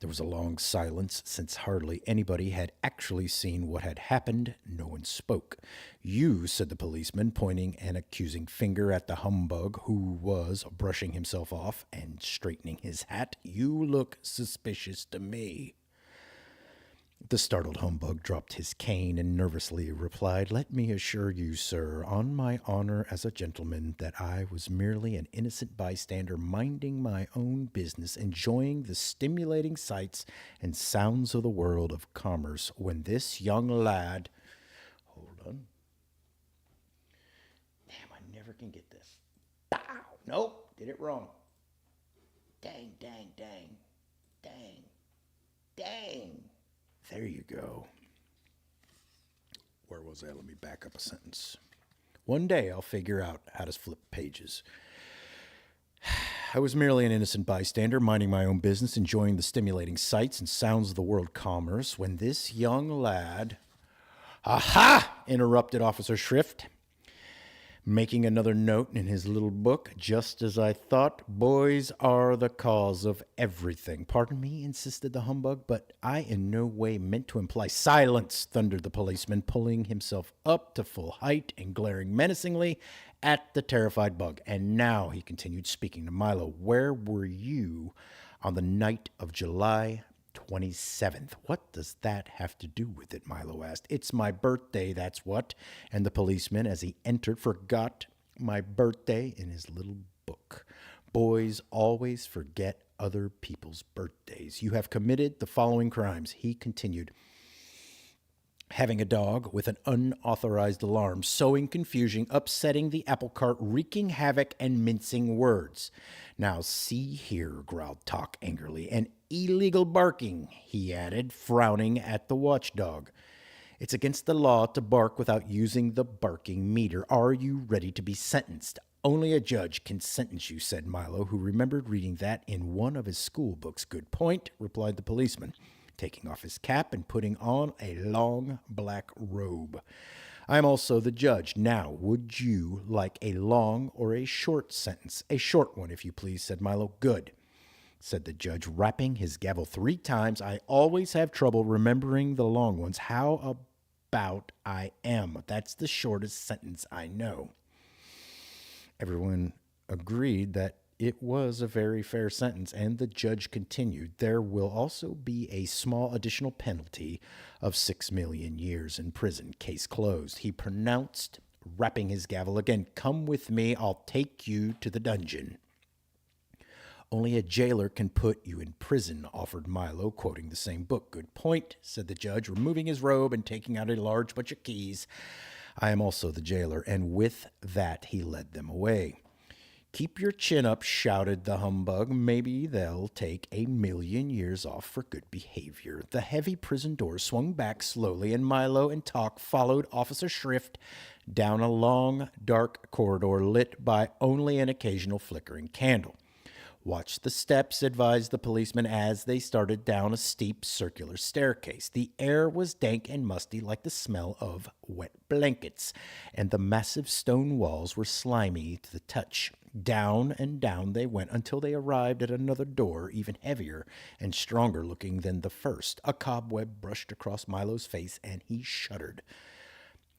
There was a long silence. Since hardly anybody had actually seen what had happened, no one spoke. You, said the policeman, pointing an accusing finger at the humbug who was brushing himself off and straightening his hat, you look suspicious to me. The startled humbug dropped his cane and nervously replied, let me assure you, sir, on my honor as a gentleman, that I was merely an innocent bystander minding my own business, enjoying the stimulating sights and sounds of the world of commerce, when this young lad... Hold on. Damn, I never can get this. Bow! Nope, did it wrong. Dang. There you go. Where was I? Let me back up a sentence. One day I'll figure out how to flip pages. I was merely an innocent bystander, minding my own business, enjoying the stimulating sights and sounds of the world commerce, when this young lad... Aha! Interrupted Officer Shrift, making another note in his little book. Just as I thought, boys are the cause of everything. Pardon me, insisted the humbug, but I in no way meant to imply... Silence, thundered the policeman, pulling himself up to full height and glaring menacingly at the terrified bug. And now, he continued, speaking to Milo, where were you on the night of July 27th. What does that have to do with it? Milo asked. It's my birthday, that's what. And the policeman, as he entered, forgot my birthday in his little book. Boys always forget other people's birthdays. You have committed the following crimes, he continued. Having a dog with an unauthorized alarm, sowing confusion, upsetting the apple cart, wreaking havoc, and mincing words. Now see here, growled Tock angrily, and illegal barking, he added, frowning at the watchdog. It's against the law to bark without using the barking meter. Are you ready to be sentenced? Only a judge can sentence you, said Milo, who remembered reading that in one of his school books. Good point, replied the policeman, taking off his cap and putting on a long black robe. I am also the judge. Now, would you like a long or a short sentence? A short one, if you please, said Milo. Good, said the judge, rapping his gavel 3 times. I always have trouble remembering the long ones. How about I am? That's the shortest sentence I know. Everyone agreed that it was a very fair sentence, and the judge continued, there will also be a small additional penalty of 6 million years in prison. Case closed. He pronounced, rapping his gavel again, come with me, I'll take you to the dungeon. Only a jailer can put you in prison, offered Milo, quoting the same book. Good point, said the judge, removing his robe and taking out a large bunch of keys. I am also the jailer, and with that he led them away. Keep your chin up, shouted the humbug. Maybe they'll take 1 million years off for good behavior. The heavy prison door swung back slowly, and Milo and Tock followed Officer Shrift down a long, dark corridor lit by only an occasional flickering candle. Watch the steps, advised the policeman as they started down a steep circular staircase. The air was dank and musty like the smell of wet blankets, and the massive stone walls were slimy to the touch. Down and down they went until they arrived at another door, even heavier and stronger looking than the first. A cobweb brushed across Milo's face, and he shuddered.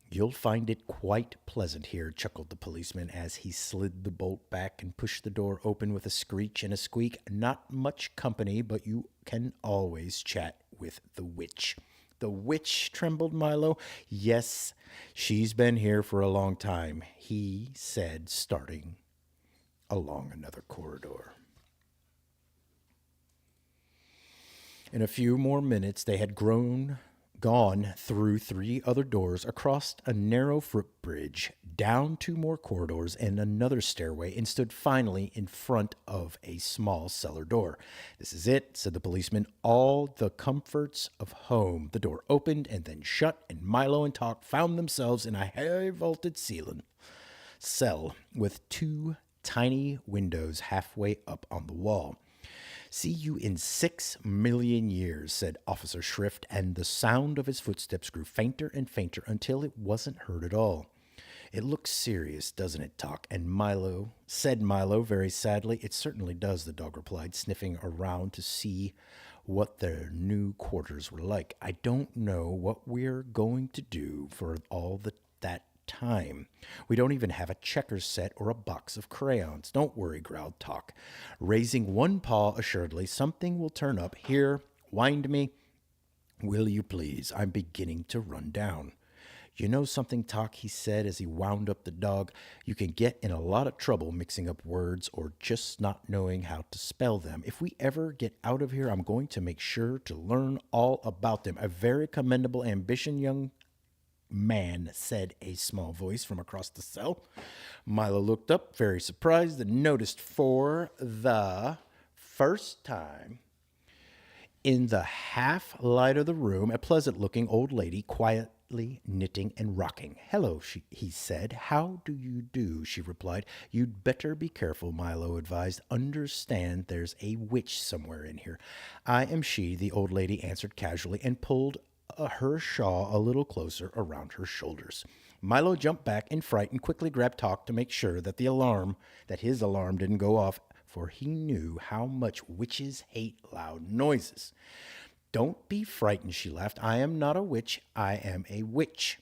"You'll find it quite pleasant here," chuckled the policeman as he slid the bolt back and pushed the door open with a screech and a squeak. "Not much company, but you can always chat with the witch." "The witch?" trembled Milo. "Yes, she's been here for a long time," he said, starting along another corridor. In a few more minutes, they had gone through 3 other doors, across a narrow footbridge, down 2 more corridors and another stairway, and stood finally in front of a small cellar door. "This is it," said the policeman. "All the comforts of home." The door opened and then shut, and Milo and Talk found themselves in a high-vaulted cell with 2 tiny windows halfway up on the wall. "See you in 6 million years," said Officer Shrift, and the sound of his footsteps grew fainter and fainter until it wasn't heard at all. "It looks serious, doesn't it, Talk?" And Milo very sadly. "It certainly does," the dog replied, sniffing around to see what their new quarters were like. "I don't know what we're going to do for all that time. We don't even have a checkers set or a box of crayons." "Don't worry," growled Talk, raising one paw assuredly. "Something will turn up. Here, wind me, will you please? I'm beginning to run down." "You know something, Talk," he said as he wound up the dog. "You can get in a lot of trouble mixing up words or just not knowing how to spell them. If we ever get out of here, I'm going to make sure to learn all about them." "A very commendable ambition, young man," said a small voice from across the cell. Milo looked up, very surprised, and noticed for the first time in the half light of the room a pleasant-looking old lady quietly knitting and rocking. "Hello," he said. "How do you do?" she replied. "You'd better be careful," Milo advised. "Understand there's a witch somewhere in here." "I am she," the old lady answered casually, and pulled her shawl a little closer around her shoulders. Milo jumped back in fright and quickly grabbed Talk to make sure that his alarm didn't go off, for he knew how much witches hate loud noises. "Don't be frightened," she laughed. "I am not a witch. I am a witch."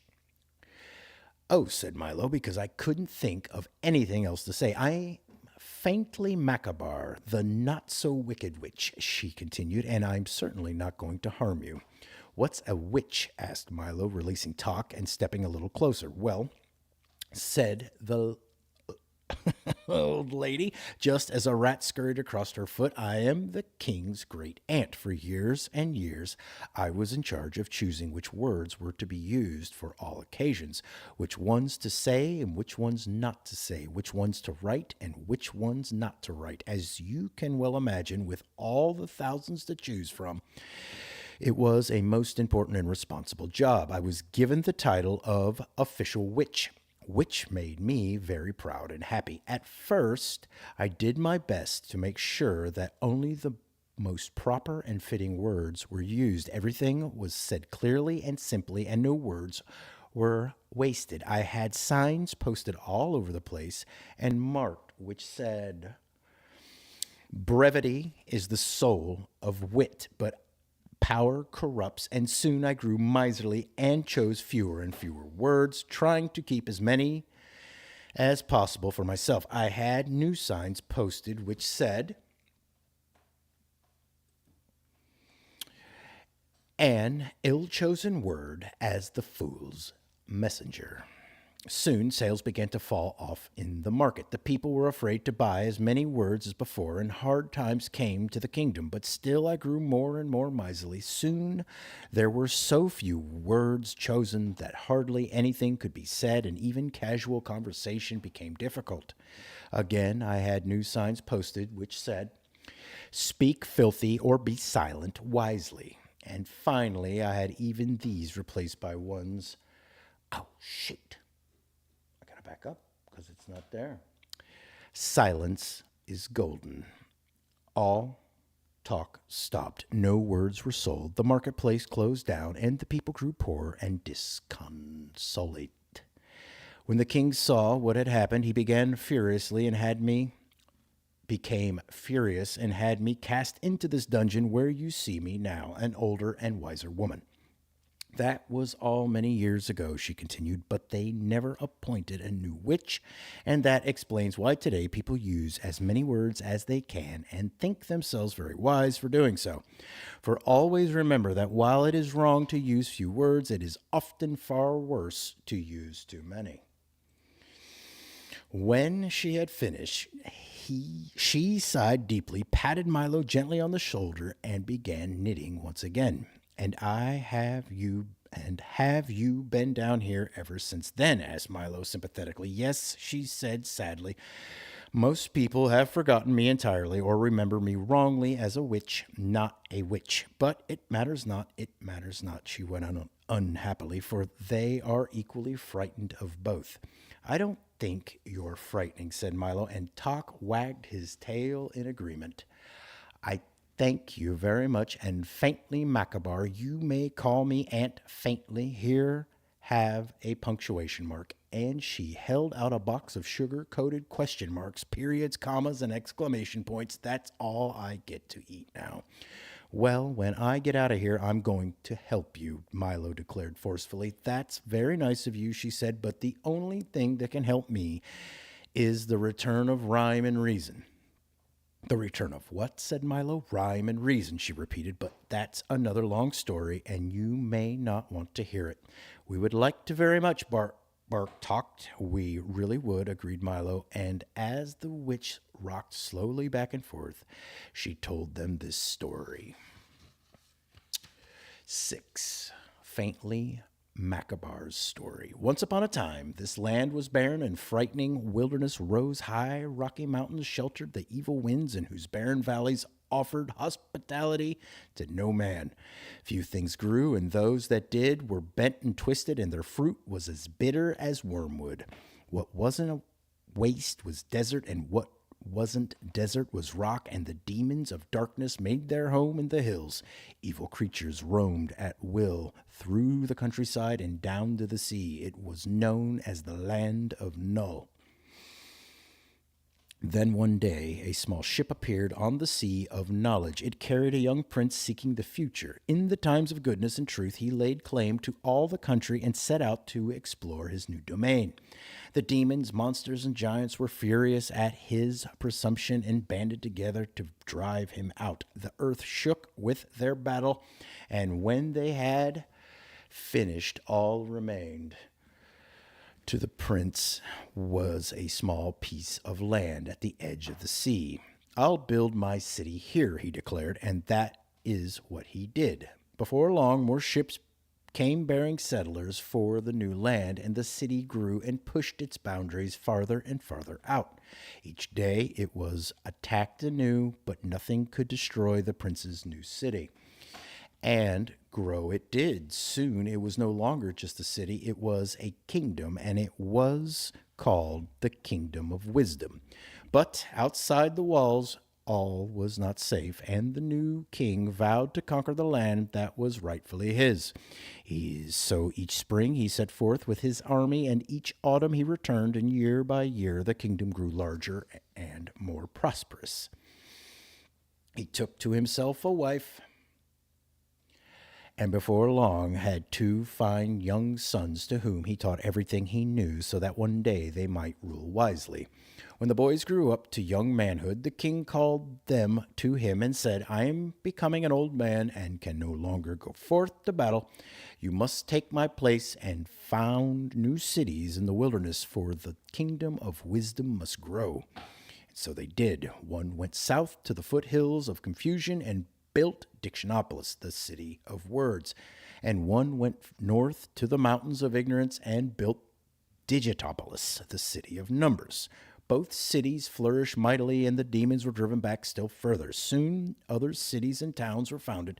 "Oh," said Milo, because I couldn't think of anything else to say. "I faintly macabre, the not-so-wicked witch," she continued, "and I'm certainly not going to harm you." "What's a witch?" asked Milo, releasing Talk and stepping a little closer. "Well," said the old lady, just as a rat scurried across her foot, "I am the king's great aunt. For years and years, I was in charge of choosing which words were to be used for all occasions, which ones to say and which ones not to say, which ones to write and which ones not to write. As you can well imagine, with all the thousands to choose from, it was a most important and responsible job. I was given the title of official witch, which made me very proud and happy. At first, I did my best to make sure that only the most proper and fitting words were used. Everything was said clearly and simply, and no words were wasted. I had signs posted all over the place and marked which said, 'Brevity is the soul of wit, but power corrupts,' and soon I grew miserly and chose fewer and fewer words, trying to keep as many as possible for myself. I had new signs posted which said, 'An ill-chosen word as the fool's messenger.' Soon sales began to fall off in the market. The people were afraid to buy as many words as before, and hard times came to the kingdom. But still I grew more and more miserly. Soon there were so few words chosen that hardly anything could be said, and even casual conversation became difficult. Again, I had new signs posted which said, 'Speak filthy or be silent wisely.' And finally, I had even these replaced by ones, oh, shoot. Back up because it's not there. 'Silence is golden.' All talk stopped. No words were sold. The marketplace closed down, and the people grew poor and disconsolate. When the king saw what had happened, he became furious and had me cast into this dungeon where you see me now, an older and wiser woman. That was all many years ago, she continued, but they never appointed a new witch, and that explains why today people use as many words as they can and think themselves very wise for doing so. For always remember that while it is wrong to use few words, it is often far worse to use too many. When she had finished, she sighed deeply, patted Milo gently on the shoulder, and began knitting once again. Have you been down here ever since then? Asked Milo sympathetically. Yes, she said sadly. Most people have forgotten me entirely or remember me wrongly as a witch, not a witch. But it matters not, she went on unhappily, for they are equally frightened of both. I don't think you're frightening, said Milo, and Tok wagged his tail in agreement. I thank you very much, and Faintly Macabar, you may call me Aunt Faintly. Here have a punctuation mark. And she held out a box of sugar-coated question marks, periods, commas, and exclamation points. That's all I get to eat now. Well, when I get out of here, I'm going to help you, Milo declared forcefully. That's very nice of you, she said, but the only thing that can help me is the return of rhyme and reason. The return of what? Said Milo. Rhyme and reason, she repeated, but that's another long story, and you may not want to hear it. We would like to very much, Bark talked. We really would, agreed Milo, and as the witch rocked slowly back and forth, she told them this story. 6. Faintly Macabar's story. Once upon a time, this land was barren and frightening. Wilderness rose high. Rocky mountains sheltered the evil winds, in whose barren valleys offered hospitality to no man. Few things grew, and those that did were bent and twisted, and their fruit was as bitter as wormwood. What wasn't a waste was desert, and what wasn't desert was rock, and the demons of darkness made their home in the hills. Evil creatures roamed at will through the countryside and down to the sea. It was known as the Land of Null. Then one day, a small ship appeared on the sea of knowledge. It carried a young prince seeking the future. In the times of goodness and truth, he laid claim to all the country and set out to explore his new domain. The demons, monsters, and giants were furious at his presumption and banded together to drive him out. The earth shook with their battle, and when they had finished, all remained. To the prince was a small piece of land at the edge of the sea. I'll build my city here, he declared, and that is what he did. Before long, more ships came bearing settlers for the new land, and the city grew and pushed its boundaries farther and farther out. Each day it was attacked anew, but nothing could destroy the prince's new city. And grow it did. Soon it was no longer just a city, it was a kingdom, and it was called the Kingdom of Wisdom. But outside the walls, all was not safe, and the new king vowed to conquer the land that was rightfully his. So each spring he set forth with his army, and each autumn he returned, and year by year the kingdom grew larger and more prosperous. He took to himself a wife, and before long had 2 fine young sons to whom he taught everything he knew, so that one day they might rule wisely. When the boys grew up to young manhood, the king called them to him and said, I am becoming an old man and can no longer go forth to battle. You must take my place and found new cities in the wilderness, for the kingdom of wisdom must grow. So they did. One went south to the foothills of confusion and built Dictionopolis, the city of words, and one went north to the mountains of ignorance and built Digitopolis, the city of numbers. Both cities flourished mightily, and the demons were driven back still further. Soon other cities and towns were founded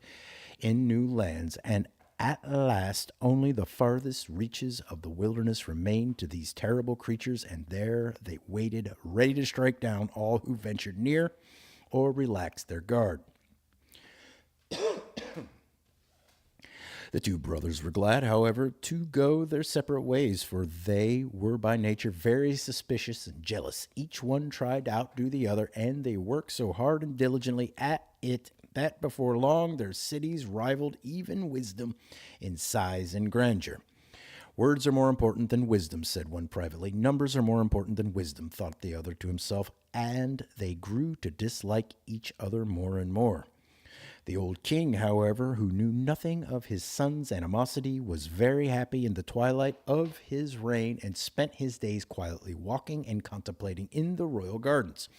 in new lands, and at last only the farthest reaches of the wilderness remained to these terrible creatures, and there they waited, ready to strike down all who ventured near or relax their guard. The two brothers were glad, however, to go their separate ways, for they were by nature very suspicious and jealous. Each one tried to outdo the other, and they worked so hard and diligently at it that before long their cities rivaled even wisdom in size and grandeur. Words are more important than wisdom, said one privately. Numbers are more important than wisdom, thought the other to himself, and they grew to dislike each other more and more. The old king, however, who knew nothing of his son's animosity, was very happy in the twilight of his reign and spent his days quietly walking and contemplating in the royal gardens.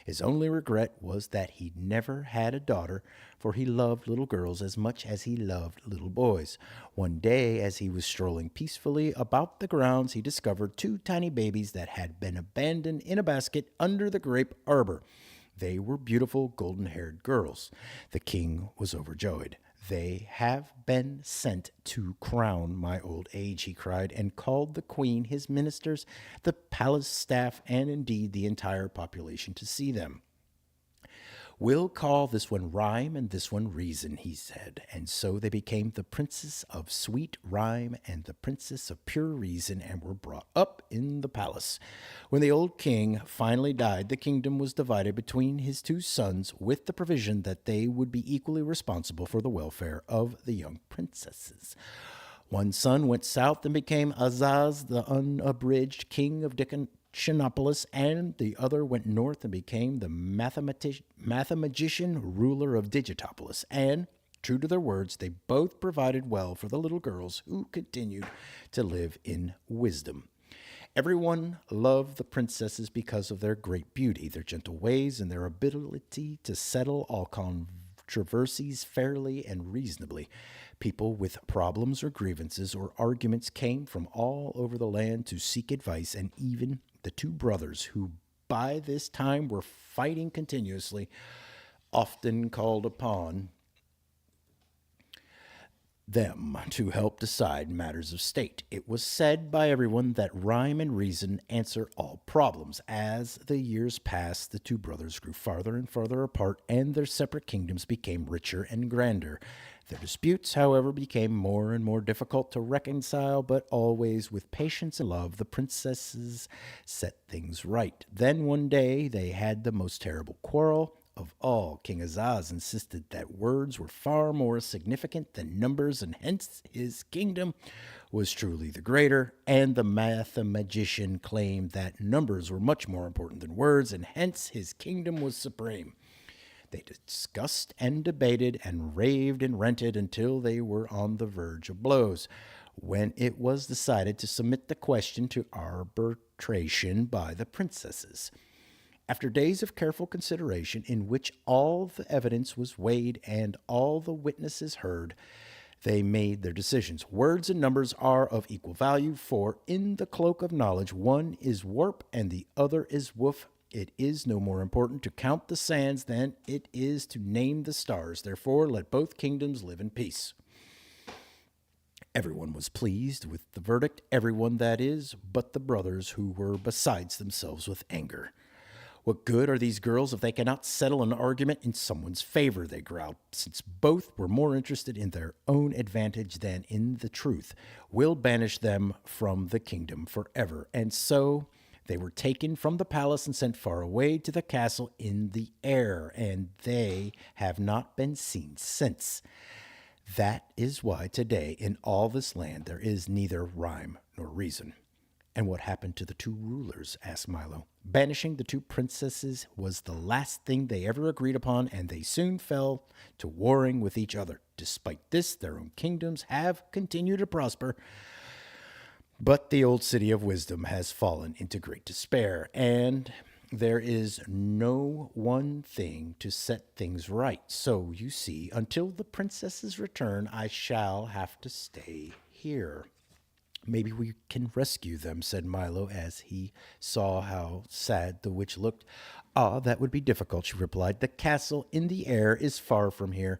His only regret was that he never had a daughter, for he loved little girls as much as he loved little boys. One day, as he was strolling peacefully about the grounds, he discovered two tiny babies that had been abandoned in a basket under the grape arbor. They were beautiful golden-haired girls. The king was overjoyed. They have been sent to crown my old age, he cried, and called the queen, his ministers, the palace staff, and indeed the entire population to see them. We'll call this one Rhyme and this one Reason, he said. And so they became the Princess of Sweet Rhyme and the Princess of Pure Reason and were brought up in the palace. When the old king finally died, the kingdom was divided between his two sons with the provision that they would be equally responsible for the welfare of the young princesses. One son went south and became Azaz, the unabridged king of Dickenopolis, and the other went north and became the mathematician ruler of Digitopolis. And, true to their words, they both provided well for the little girls who continued to live in wisdom. Everyone loved the princesses because of their great beauty, their gentle ways, and their ability to settle all controversies fairly and reasonably. People with problems or grievances or arguments came from all over the land to seek advice, and even the two brothers, who by this time were fighting continuously, often called upon them to help decide matters of state. It was said by everyone that rhyme and reason answer all problems. As the years passed, the two brothers grew farther and farther apart, and their separate kingdoms became richer and grander. Their disputes, however, became more and more difficult to reconcile, but always with patience and love, the princesses set things right. Then one day they had the most terrible quarrel of all. King Azaz insisted that words were far more significant than numbers, and hence his kingdom was truly the greater, and the mathematician claimed that numbers were much more important than words, and hence his kingdom was supreme. They discussed and debated and raved and ranted until they were on the verge of blows, when it was decided to submit the question to arbitration by the princesses. After days of careful consideration, in which all the evidence was weighed and all the witnesses heard, they made their decisions. Words and numbers are of equal value, for in the cloak of knowledge one is warp and the other is woof. It is no more important to count the sands than it is to name the stars. Therefore, let both kingdoms live in peace. Everyone was pleased with the verdict, everyone, that is, but the brothers, who were besides themselves with anger. What good are these girls if they cannot settle an argument in someone's favor, they growled, since both were more interested in their own advantage than in the truth. We'll banish them from the kingdom forever. And so they were taken from the palace and sent far away to the castle in the air, and they have not been seen since. That is why today in all this land there is neither rhyme nor reason. And what happened to the two rulers? Asked Milo. Banishing the two princesses was the last thing they ever agreed upon, and they soon fell to warring with each other. Despite this, their own kingdoms have continued to prosper, but the old city of wisdom has fallen into great despair, and there is no one thing to set things right. So, you see, until the princess's return, I shall have to stay here. Maybe we can rescue them, said Milo, as he saw how sad the witch looked. Ah, that would be difficult, she replied. The castle in the air is far from here,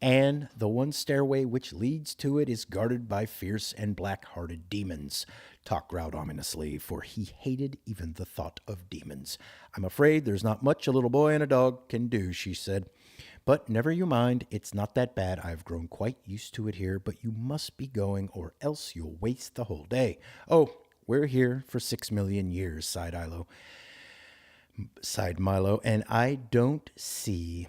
and the one stairway which leads to it is guarded by fierce and black-hearted demons. Talk growled ominously, for he hated even the thought of demons. I'm afraid there's not much a little boy and a dog can do, she said. But never you mind, it's not that bad. I've grown quite used to it here, but you must be going, or else you'll waste the whole day. Oh, we're here for 6 million years, sighed Milo, and I don't see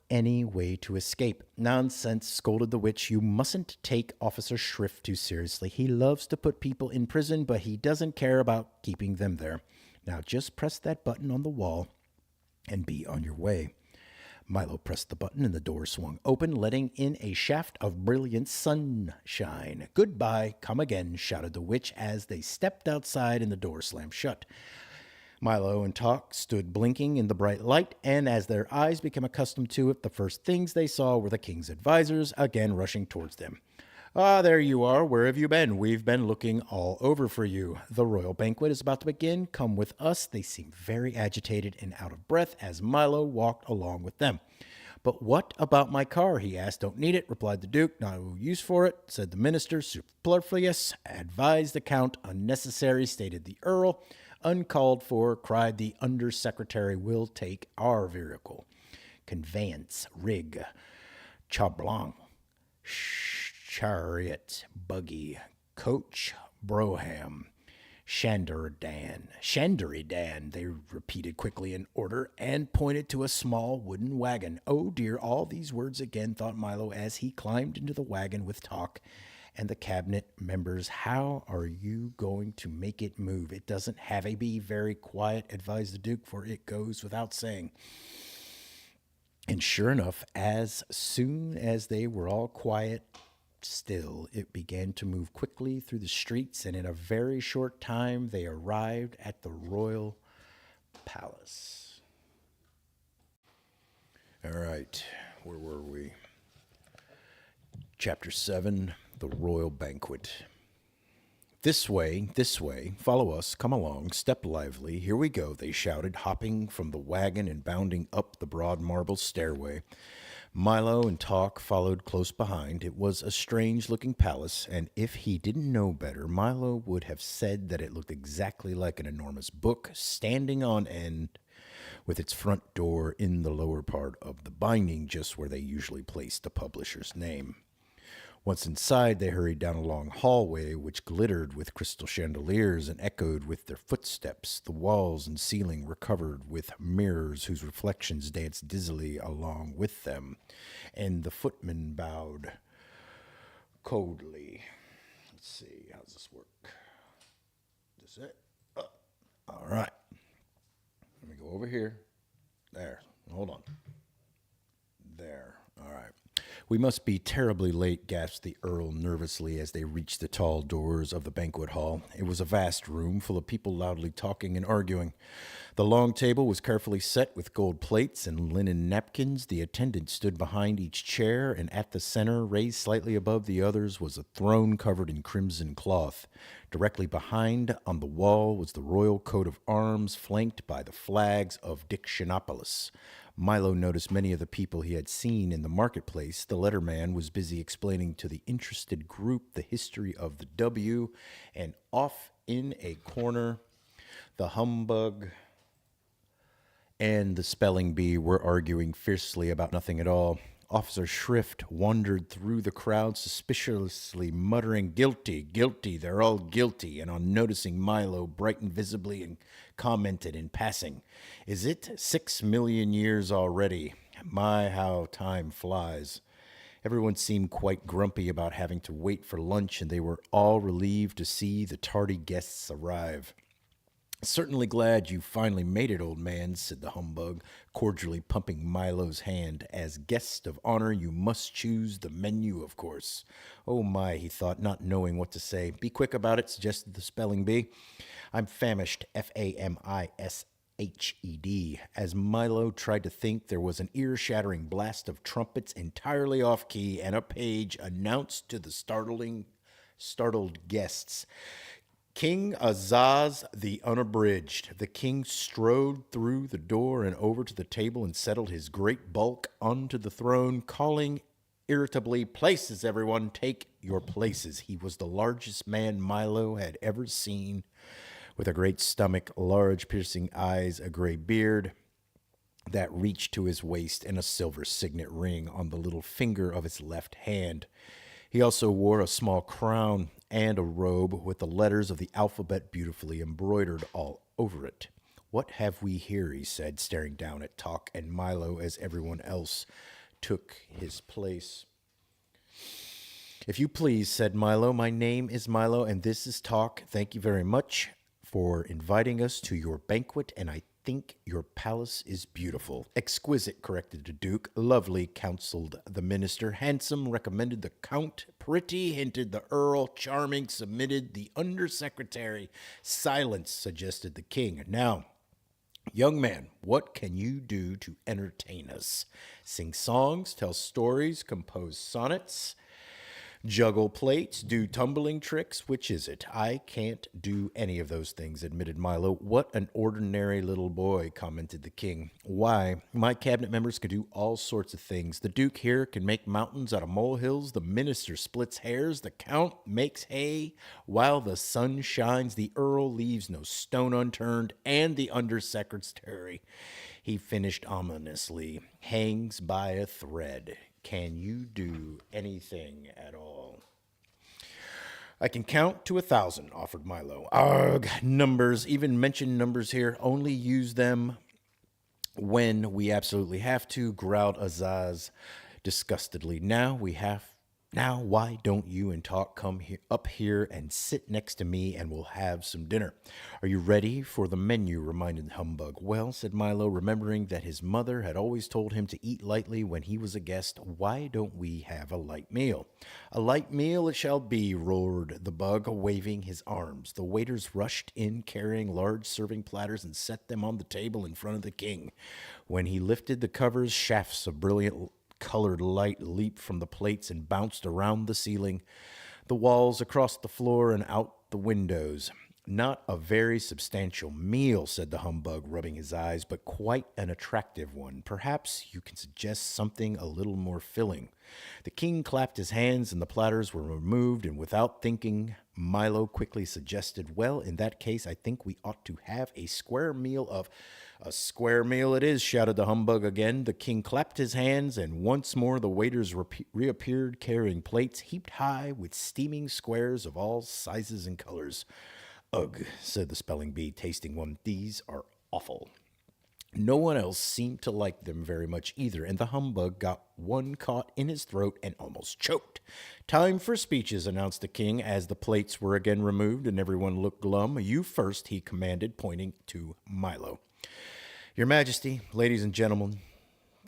any way to escape. Nonsense, scolded the witch. You mustn't take Officer Shrift too seriously. He loves to put people in prison, but he doesn't care about keeping them there. Now just press that button on the wall and be on your way. Milo pressed the button and the door swung open, letting in a shaft of brilliant sunshine. Goodbye, come again, shouted the witch as they stepped outside and the door slammed shut. Milo and Talk stood blinking in the bright light, and as their eyes became accustomed to it, the first things they saw were the king's advisors again rushing towards them. Ah, there you are. Where have you been? We've been looking all over for you. The royal banquet is about to begin. Come with us. They seemed very agitated and out of breath as Milo walked along with them. But what about my car? He asked. Don't need it, replied the Duke. No use for it, said the minister. Superfluous, advised the Count. Unnecessary, stated the Earl. Uncalled for, cried the Undersecretary. Will take our vehicle. Conveyance, rig, chablanc, chariot, buggy, coach, brougham, Shanderidan, they repeated quickly in order, and pointed to a small wooden wagon. Oh dear, all these words again, thought Milo as he climbed into the wagon with Talk and the cabinet members. How are you going to make it move? It doesn't have to be very quiet, advised the Duke, for it goes without saying. And sure enough, as soon as they were all quiet, still, it began to move quickly through the streets, and in a very short time they arrived at the royal palace. All right, where were we? Chapter 7, The Royal Banquet. This way, follow us, come along, step lively, here we go, they shouted, hopping from the wagon and bounding up the broad marble stairway. Milo and Talk followed close behind. It was a strange-looking palace, and if he didn't know better, Milo would have said that it looked exactly like an enormous book standing on end with its front door in the lower part of the binding, just where they usually placed the publisher's name. Once inside, they hurried down a long hallway which glittered with crystal chandeliers and echoed with their footsteps. The walls and ceiling were covered with mirrors whose reflections danced dizzily along with them, and the footman bowed coldly. Let's see, how's this work? Is this it? All right. Let me go over here. There. Hold on. There. All right. We must be terribly late, gasped the Earl nervously as they reached the tall doors of the banquet hall. It was a vast room full of people loudly talking and arguing. The long table was carefully set with gold plates and linen napkins. The attendant stood behind each chair, and at the center, raised slightly above the others, was a throne covered in crimson cloth. Directly behind, on the wall, was the royal coat of arms, flanked by the flags of Dictionopolis. Milo noticed many of the people he had seen in the marketplace. The letterman was busy explaining to the interested group the history of the W, and off in a corner, the humbug and the spelling bee were arguing fiercely about nothing at all. Officer Shrift wandered through the crowd suspiciously, muttering, "Guilty, guilty, they're all guilty," and on noticing Milo, brightened visibly and commented in passing, "Is it 6 million years already? My, how time flies." Everyone seemed quite grumpy about having to wait for lunch, and they were all relieved to see the tardy guests arrive. "Certainly glad you finally made it, old man," said the humbug, cordially pumping Milo's hand. "As guest of honor, you must choose the menu, of course." "Oh my," he thought, not knowing what to say. "Be quick about it," suggested the spelling bee. "I'm famished, Famished. As Milo tried to think, there was an ear-shattering blast of trumpets entirely off-key, and a page announced to the startled guests, "King Azaz the Unabridged." The king strode through the door and over to the table and settled his great bulk onto the throne, calling irritably, "Places, everyone, take your places." He was the largest man Milo had ever seen, with a great stomach, large piercing eyes, a gray beard that reached to his waist, and a silver signet ring on the little finger of his left hand. He also wore a small crown and a robe with the letters of the alphabet beautifully embroidered all over it. "What have we here?" he said, staring down at Talk and Milo as everyone else took his place. "If you please," said Milo, "my name is Milo, and this is Talk. Thank you very much for inviting us to your banquet, and I think your palace is beautiful." "Exquisite," corrected the Duke. "Lovely," counseled the minister. "Handsome," recommended the Count. "Pretty," hinted the Earl. "Charming," submitted the Undersecretary. "Silence," suggested the King. "Now, young man, what can you do to entertain us?" "Sing songs, tell stories, compose sonnets, juggle plates, do tumbling tricks. Which is it?" "I can't do any of those things," admitted Milo. "What an ordinary little boy," commented the King. "Why, my cabinet members can do all sorts of things. The Duke here can make mountains out of molehills. The minister splits hairs. The Count makes hay while the sun shines. The Earl leaves no stone unturned. And the Undersecretary," he finished ominously, "hangs by a thread. Can you do anything at all?" "I can count to 1,000, offered Milo. "Ugh, numbers. Even mention numbers here. Only use them when we absolutely have to," growled Azaz disgustedly. Now, why don't you and Talk come up here and sit next to me, and we'll have some dinner." "Are you ready for the menu?" reminded Humbug. "Well," said Milo, remembering that his mother had always told him to eat lightly when he was a guest, "why don't we have a light meal?" "A light meal it shall be," roared the Bug, waving his arms. The waiters rushed in carrying large serving platters and set them on the table in front of the King. When he lifted the covers, shafts of brilliant colored light leaped from the plates and bounced around the ceiling, the walls, across the floor, and out the windows. "Not a very substantial meal," said the Humbug, rubbing his eyes, "but quite an attractive one. Perhaps you can suggest something a little more filling." The King clapped his hands, and the platters were removed, and without thinking, Milo quickly suggested, "Well, in that case, I think we ought to have a square meal of—" "A square meal it is," shouted the Humbug again. The King clapped his hands, and once more the waiters reappeared carrying plates heaped high with steaming squares of all sizes and colors. "Ugh," said the spelling bee, tasting one. "These are awful." No one else seemed to like them very much either, and the Humbug got one caught in his throat and almost choked. "Time for speeches," announced the King as the plates were again removed and everyone looked glum. "You first," he commanded, pointing to Milo. "Your Majesty, ladies and gentlemen,"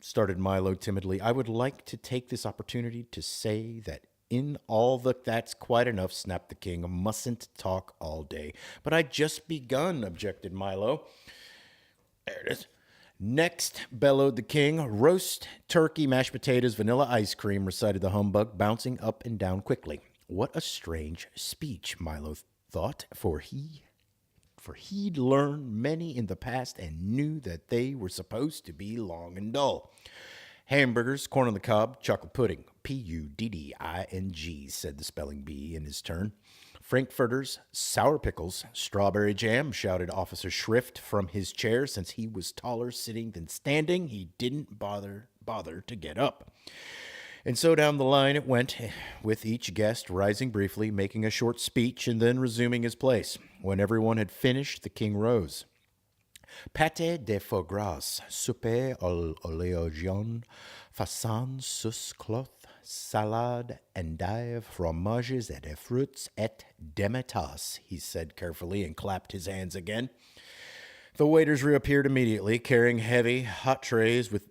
started Milo timidly, "I would like to take this opportunity to say that in all that's quite enough," snapped the King. "Mustn't talk all day." "But I just begun," objected Milo. "There it is." "Next," bellowed the King. "Roast turkey, mashed potatoes, vanilla ice cream," recited the Humbug, bouncing up and down quickly. What a strange speech, Milo thought, for he'd learned many in the past and knew that they were supposed to be long and dull. "Hamburgers, corn on the cob, chocolate pudding." "Pudding," said the spelling bee in his turn. "Frankfurters, sour pickles, strawberry jam," shouted Officer Shrift from his chair. Since he was taller sitting than standing, he didn't bother to get up. And so down the line it went, with each guest rising briefly, making a short speech, and then resuming his place. When everyone had finished, the King rose. "Pâté de foie gras, soupe à l'oléogion, façon sus cloth, salade, endive, fromages et des fruits et demitasse," he said carefully, and clapped his hands again. The waiters reappeared immediately, carrying heavy, hot trays which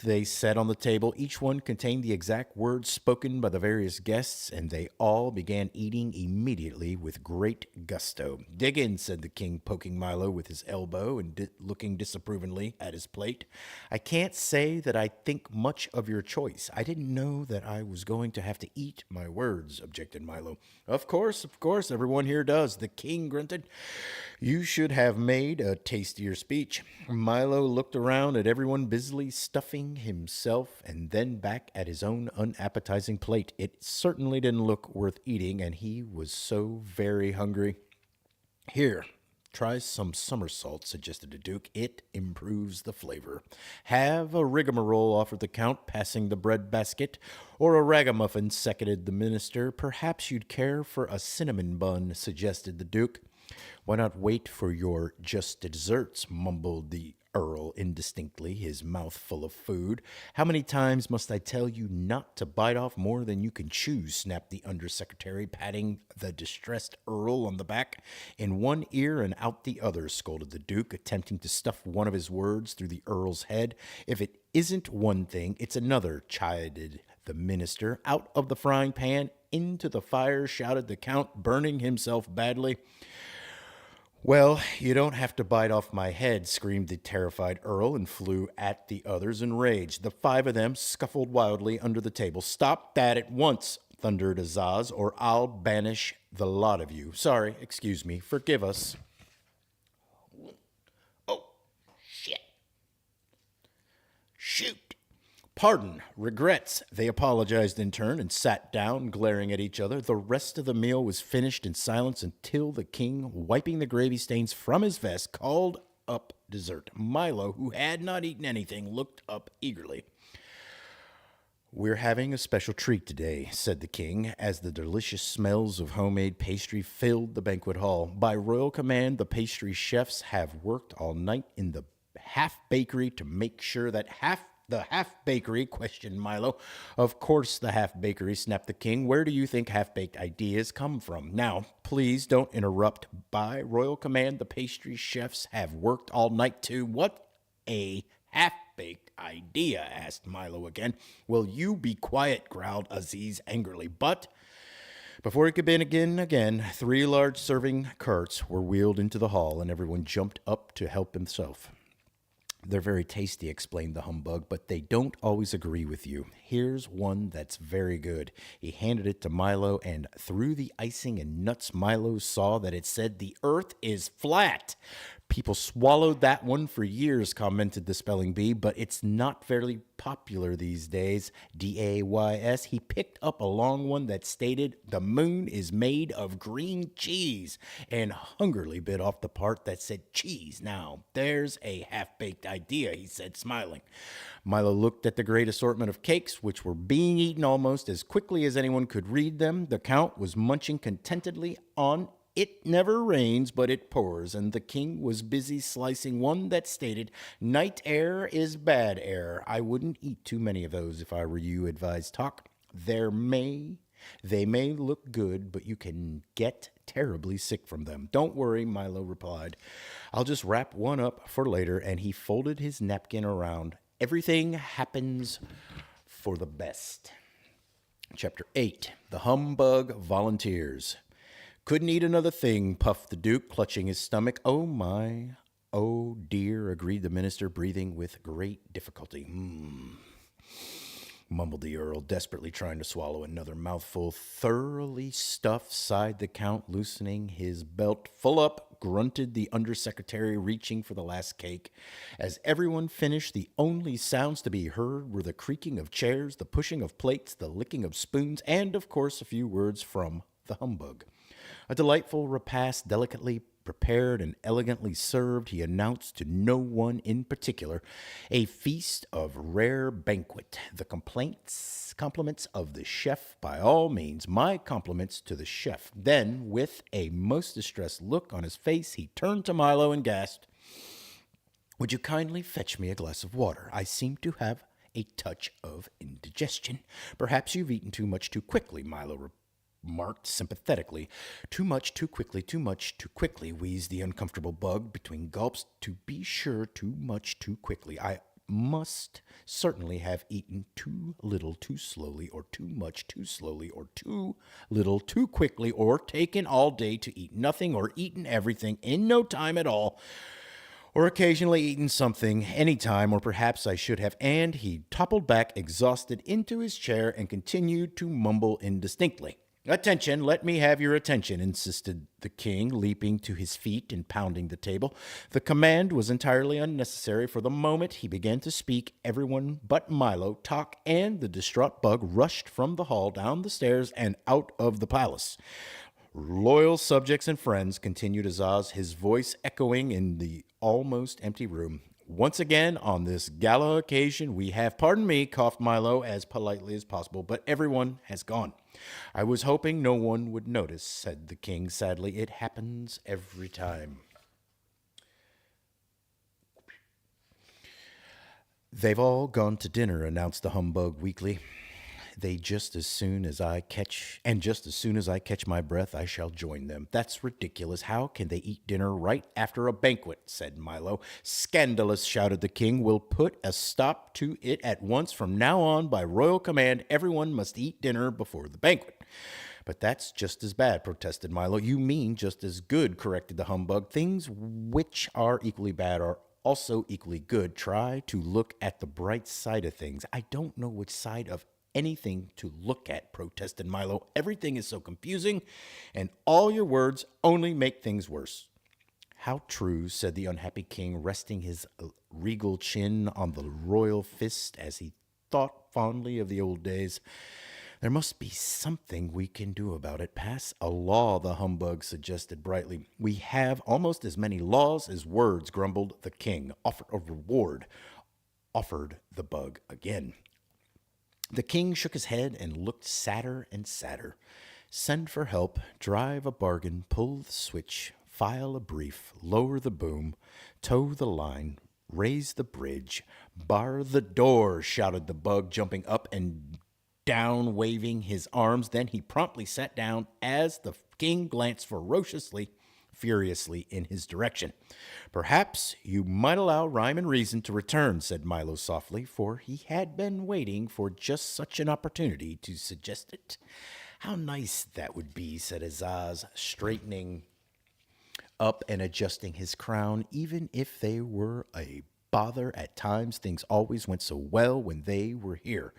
they set on the table. Each one contained the exact words spoken by the various guests, and they all began eating immediately with great gusto. "Dig in," said the King, poking Milo with his elbow and looking disapprovingly at his plate. "I can't say that I think much of your choice. I didn't know that I was going to have to eat my words," objected Milo. Of course, everyone here does," the King grunted. "You should have made a tastier speech." Milo looked around at everyone busily stuffing himself and then back at his own unappetizing plate. It certainly didn't look worth eating, and he was so very hungry. Here, try some somersault, suggested the Duke. It improves the flavor. Have a rigmarole, offered the Count, passing the bread basket. Or a ragamuffin, seconded the minister. Perhaps you'd care for a cinnamon bun, suggested the Duke. Why not wait for your just desserts, mumbled the Earl indistinctly, his mouth full of food. How many times must I tell you not to bite off more than you can chew, snapped the undersecretary, patting the distressed Earl on the back. In one ear and out the other, scolded the Duke, attempting to stuff one of his words through the Earl's head. If it isn't one thing, it's another, chided the minister. Out of the frying pan, into the fire, shouted the Count, burning himself badly. Well, you don't have to bite off my head, screamed the terrified Earl, and flew at the others in rage. The five of them scuffled wildly under the table. Stop that at once, thundered Azaz, or I'll banish the lot of you. Sorry, excuse me, forgive us. Oh, shit. Shoot. Pardon, regrets. They apologized in turn and sat down, glaring at each other. The rest of the meal was finished in silence until the king, wiping the gravy stains from his vest, called up dessert. Milo, who had not eaten anything, looked up eagerly. We're having a special treat today, said the king, as the delicious smells of homemade pastry filled the banquet hall. By royal command, the pastry chefs have worked all night in the half-bakery to make sure that the half-bakery, questioned Milo. Of course the half-bakery, snapped the king. Where do you think half-baked ideas come from? Now, please don't interrupt. By royal command, the pastry chefs have worked all night to... What a half-baked idea, asked Milo again. Will you be quiet, growled Aziz angrily. But... before he could begin again, 3 large serving carts were wheeled into the hall, and everyone jumped up to help himself. They're very tasty, explained the humbug, but they don't always agree with you. Here's one that's very good. He handed it to Milo, and through the icing and nuts, Milo saw that it said, "The earth is flat." People swallowed that one for years, commented the spelling bee, but it's not very popular these days. DAYS. He picked up a long one that stated, "The moon is made of green cheese," and hungrily bit off the part that said cheese. Now, there's a half-baked idea, he said, smiling. Milo looked at the great assortment of cakes, which were being eaten almost as quickly as anyone could read them. The Count was munching contentedly on "It never rains, but it pours," and the king was busy slicing one that stated, "Night air is bad air." I wouldn't eat too many of those if I were you, advised Talk. They may look good, but you can get terribly sick from them. Don't worry, Milo replied. I'll just wrap one up for later, and he folded his napkin around. Everything happens for the best. Chapter 8. The Humbug Volunteers. Couldn't eat another thing, puffed the Duke, clutching his stomach. Oh, my. Oh, dear, agreed the minister, breathing with great difficulty. Mumbled the Earl, desperately trying to swallow another mouthful. Thoroughly stuffed, sighed the Count, loosening his belt. Full up, grunted the undersecretary, reaching for the last cake. As everyone finished, the only sounds to be heard were the creaking of chairs, the pushing of plates, the licking of spoons, and, of course, a few words from the humbug. A delightful repast, delicately prepared and elegantly served, he announced to no one in particular, a feast of rare banquet. The compliments of the chef, by all means, my compliments to the chef. Then, with a most distressed look on his face, he turned to Milo and gasped, "Would you kindly fetch me a glass of water? I seem to have a touch of indigestion. Perhaps you've eaten too much too quickly," Milo remarked sympathetically. "Too much too quickly," wheezed the uncomfortable bug between gulps. "To be sure, too much too quickly. I must certainly have eaten too little too slowly, or too much too slowly, or too little too quickly, or taken all day to eat nothing, or eaten everything in no time at all, or occasionally eaten something any time, or perhaps I should have," and he toppled back exhausted into his chair and continued to mumble indistinctly. Attention, let me have your attention, insisted the king, leaping to his feet and pounding the table. The command was entirely unnecessary, for the moment he began to speak, everyone but Milo, Tock, and the distraught Bug rushed from the hall, down the stairs, and out of the palace. Loyal subjects and friends, continued Azaz, his voice echoing in the almost empty room. Once again, on this gala occasion, we have, pardon me, coughed Milo as politely as possible, but everyone has gone. I was hoping no one would notice, said the king sadly. It happens every time. They've all gone to dinner, announced the humbug weakly. Just as soon as I catch my breath, I shall join them. That's ridiculous. How can they eat dinner right after a banquet? Said Milo. Scandalous, shouted the king. We'll put a stop to it at once. From now on, by royal command, everyone must eat dinner before the banquet. But that's just as bad, protested Milo. You mean just as good, corrected the humbug. Things which are equally bad are also equally good. Try to look at the bright side of things. I don't know which side of anything to look at, protested Milo. Everything is so confusing, and all your words only make things worse. How true, said the unhappy king, resting his regal chin on the royal fist as he thought fondly of the old days. There must be something we can do about it. Pass a law, the humbug suggested brightly. We have almost as many laws as words, grumbled the king. Offer a reward, offered the bug again. The king shook his head and looked sadder and sadder. Send for help, drive a bargain, pull the switch, file a brief, lower the boom, tow the line, raise the bridge, bar the door, shouted the bug, jumping up and down, waving his arms. Then he promptly sat down as the king glanced furiously in his direction. Perhaps you might allow rhyme and reason to return, said Milo softly, for he had been waiting for just such an opportunity to suggest it. How nice that would be, said Azaz, straightening up and adjusting his crown. Even if they were a bother at times, things always went so well when they were here.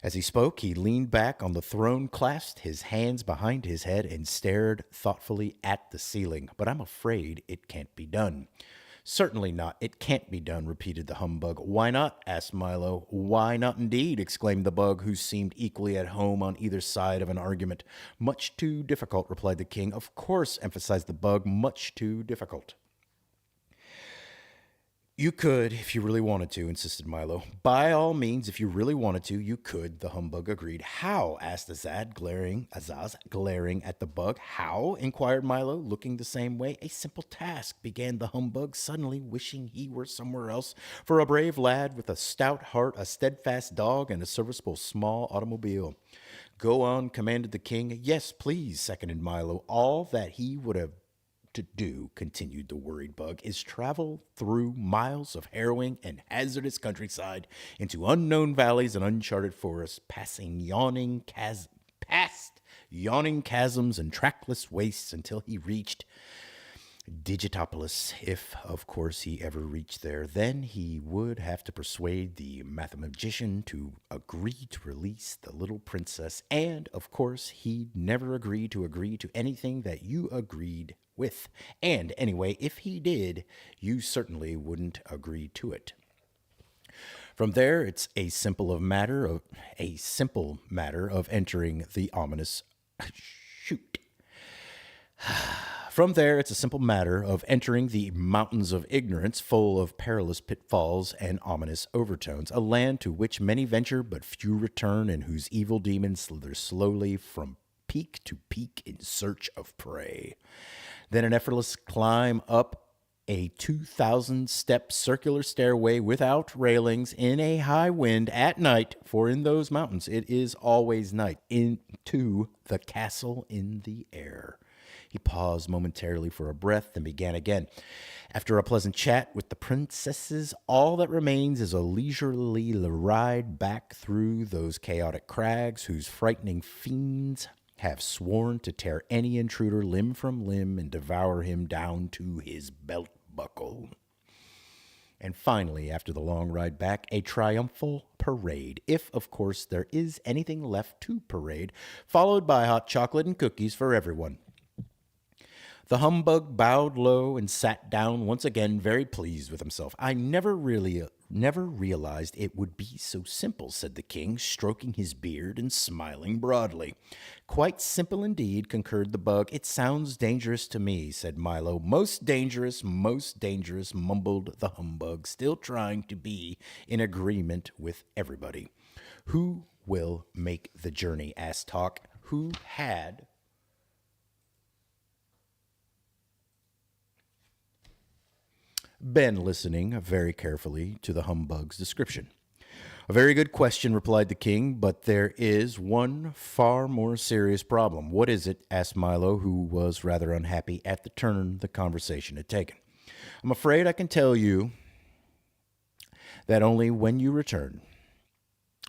As he spoke, he leaned back on the throne, clasped his hands behind his head, and stared thoughtfully at the ceiling. But I'm afraid it can't be done. Certainly not. It can't be done, repeated the humbug. Why not? Asked Milo. Why not indeed? Exclaimed the bug, who seemed equally at home on either side of an argument. Much too difficult, replied the king. Of course, emphasized the bug, much too difficult. You could, if you really wanted to, insisted Milo. By all means, if you really wanted to, you could, the humbug agreed. How? Asked Azaz, glaring at the bug. How? Inquired Milo, looking the same way. A simple task, began the humbug, suddenly wishing he were somewhere else. For a brave lad with a stout heart, a steadfast dog, and a serviceable small automobile. Go on, commanded the king. Yes, please, seconded Milo. All that he would have to do, continued the worried bug, is travel through miles of harrowing and hazardous countryside into unknown valleys and uncharted forests, past yawning chasms and trackless wastes until he reached Digitopolis. If, of course, he ever reached there, then he would have to persuade the mathematician to agree to release the little princess, and, of course, he'd never agree to anything that you agreed with. And, anyway, if he did, you certainly wouldn't agree to it. From there, it's a simple matter of entering the ominous From there, it's a simple matter of entering the mountains of ignorance, full of perilous pitfalls and ominous overtones, a land to which many venture but few return, and whose evil demons slither slowly from peak to peak in search of prey. Then an effortless climb up a 2,000-step circular stairway without railings in a high wind at night, for in those mountains it is always night, into the castle in the air. He paused momentarily for a breath, then began again. After a pleasant chat with the princesses, all that remains is a leisurely ride back through those chaotic crags whose frightening fiends have sworn to tear any intruder limb from limb and devour him down to his belt buckle. And finally, after the long ride back, a triumphal parade, if, of course, there is anything left to parade, followed by hot chocolate and cookies for everyone. The humbug bowed low and sat down once again, very pleased with himself. I never realized it would be so simple, said the king, stroking his beard and smiling broadly. Quite simple indeed, concurred the bug. It sounds dangerous to me, said Milo. Most dangerous, mumbled the humbug, still trying to be in agreement with everybody. Who will make the journey? Asked Talk, who had been listening very carefully to the humbug's description. A very good question, replied the king, but there is one far more serious problem. What is it? Asked Milo, who was rather unhappy at the turn the conversation had taken. I'm afraid I can tell you that only when you return.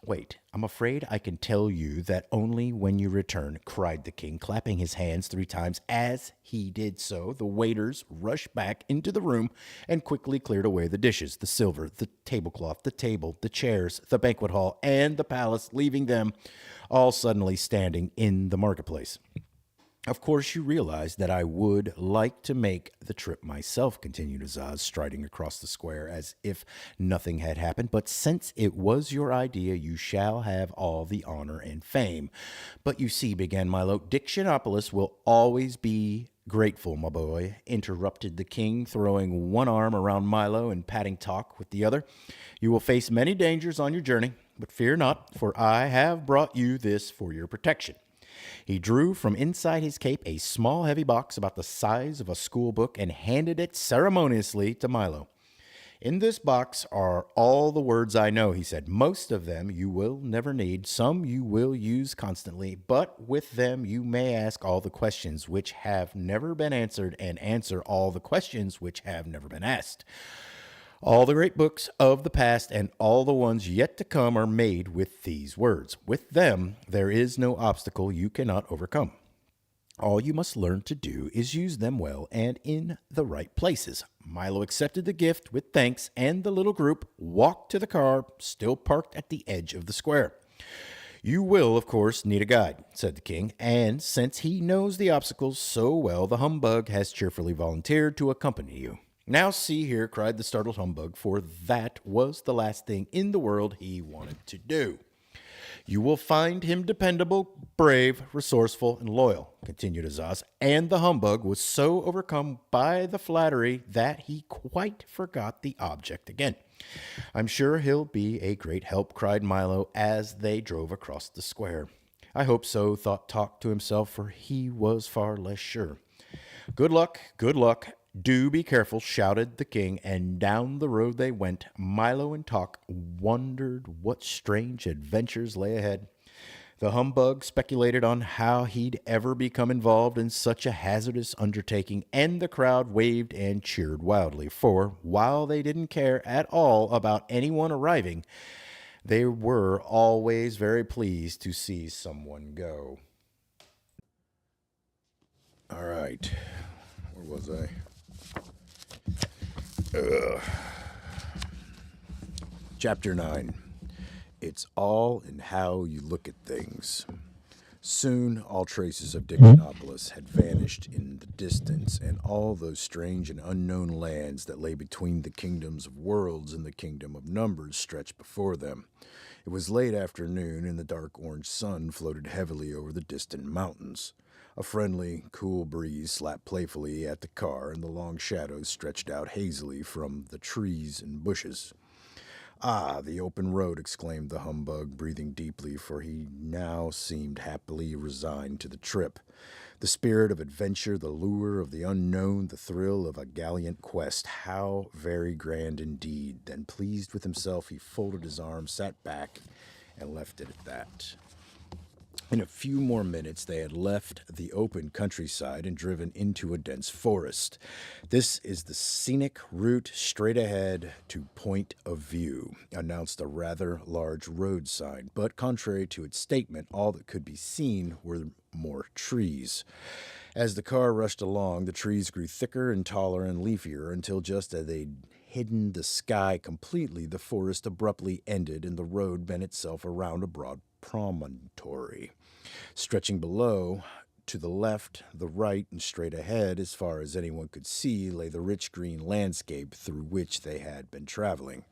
Wait, I'm afraid I can tell you that only when you return, cried the king, clapping his hands 3 times. As he did so, the waiters rushed back into the room and quickly cleared away the dishes, the silver, the tablecloth, the table, the chairs, the banquet hall, and the palace, leaving them all suddenly standing in the marketplace. Of course, you realize that I would like to make the trip myself, continued Azaz, striding across the square as if nothing had happened. But since it was your idea, you shall have all the honor and fame. But you see, began Milo, Dictionopolis will always be grateful, my boy, interrupted the king, throwing one arm around Milo and patting Talk with the other. You will face many dangers on your journey, but fear not, for I have brought you this for your protection. He drew from inside his cape a small heavy box about the size of a school book and handed it ceremoniously to Milo. In this box are all the words I know, he said. Most of them you will never need. Some you will use constantly, but with them you may ask all the questions which have never been answered and answer all the questions which have never been asked. All the great books of the past and all the ones yet to come are made with these words. With them, there is no obstacle you cannot overcome. All you must learn to do is use them well and in the right places. Milo accepted the gift with thanks, and the little group walked to the car, still parked at the edge of the square. You will, of course, need a guide, said the king, and since he knows the obstacles so well, the humbug has cheerfully volunteered to accompany you. Now see here, cried the startled humbug, for that was the last thing in the world he wanted to do. You will find him dependable, brave, resourceful, and loyal, continued Azaz, and the humbug was so overcome by the flattery that he quite forgot the object again. I'm sure he'll be a great help, cried Milo as they drove across the square. I hope so, thought Talk to himself, for he was far less sure. Good luck, good luck. Do be careful, shouted the king, and down the road they went. Milo and Talk wondered what strange adventures lay ahead. The humbug speculated on how he'd ever become involved in such a hazardous undertaking, and the crowd waved and cheered wildly, for while they didn't care at all about anyone arriving, they were always very pleased to see someone go. All right, where was I? Chapter 9. It's all in how you look at things. Soon all traces of Dictionopolis had vanished in the distance, and all those strange and unknown lands that lay between the kingdoms of worlds and the kingdom of numbers stretched before them. It was late afternoon, and the dark orange sun floated heavily over the distant mountains. A friendly, cool breeze slapped playfully at the car, and the long shadows stretched out hazily from the trees and bushes. Ah, the open road, exclaimed the humbug, breathing deeply, for he now seemed happily resigned to the trip. The spirit of adventure, the lure of the unknown, the thrill of a gallant quest. How very grand indeed. Then, pleased with himself, he folded his arms, sat back, and left it at that. In a few more minutes, they had left the open countryside and driven into a dense forest. This is the scenic route straight ahead to Point of View, announced a rather large road sign. But contrary to its statement, all that could be seen were more trees. As the car rushed along, the trees grew thicker and taller and leafier until just as they hidden the sky completely, the forest abruptly ended and the road bent itself around a broad promontory. Stretching below, to the left, the right, and straight ahead, as far as anyone could see, lay the rich green landscape through which they had been traveling.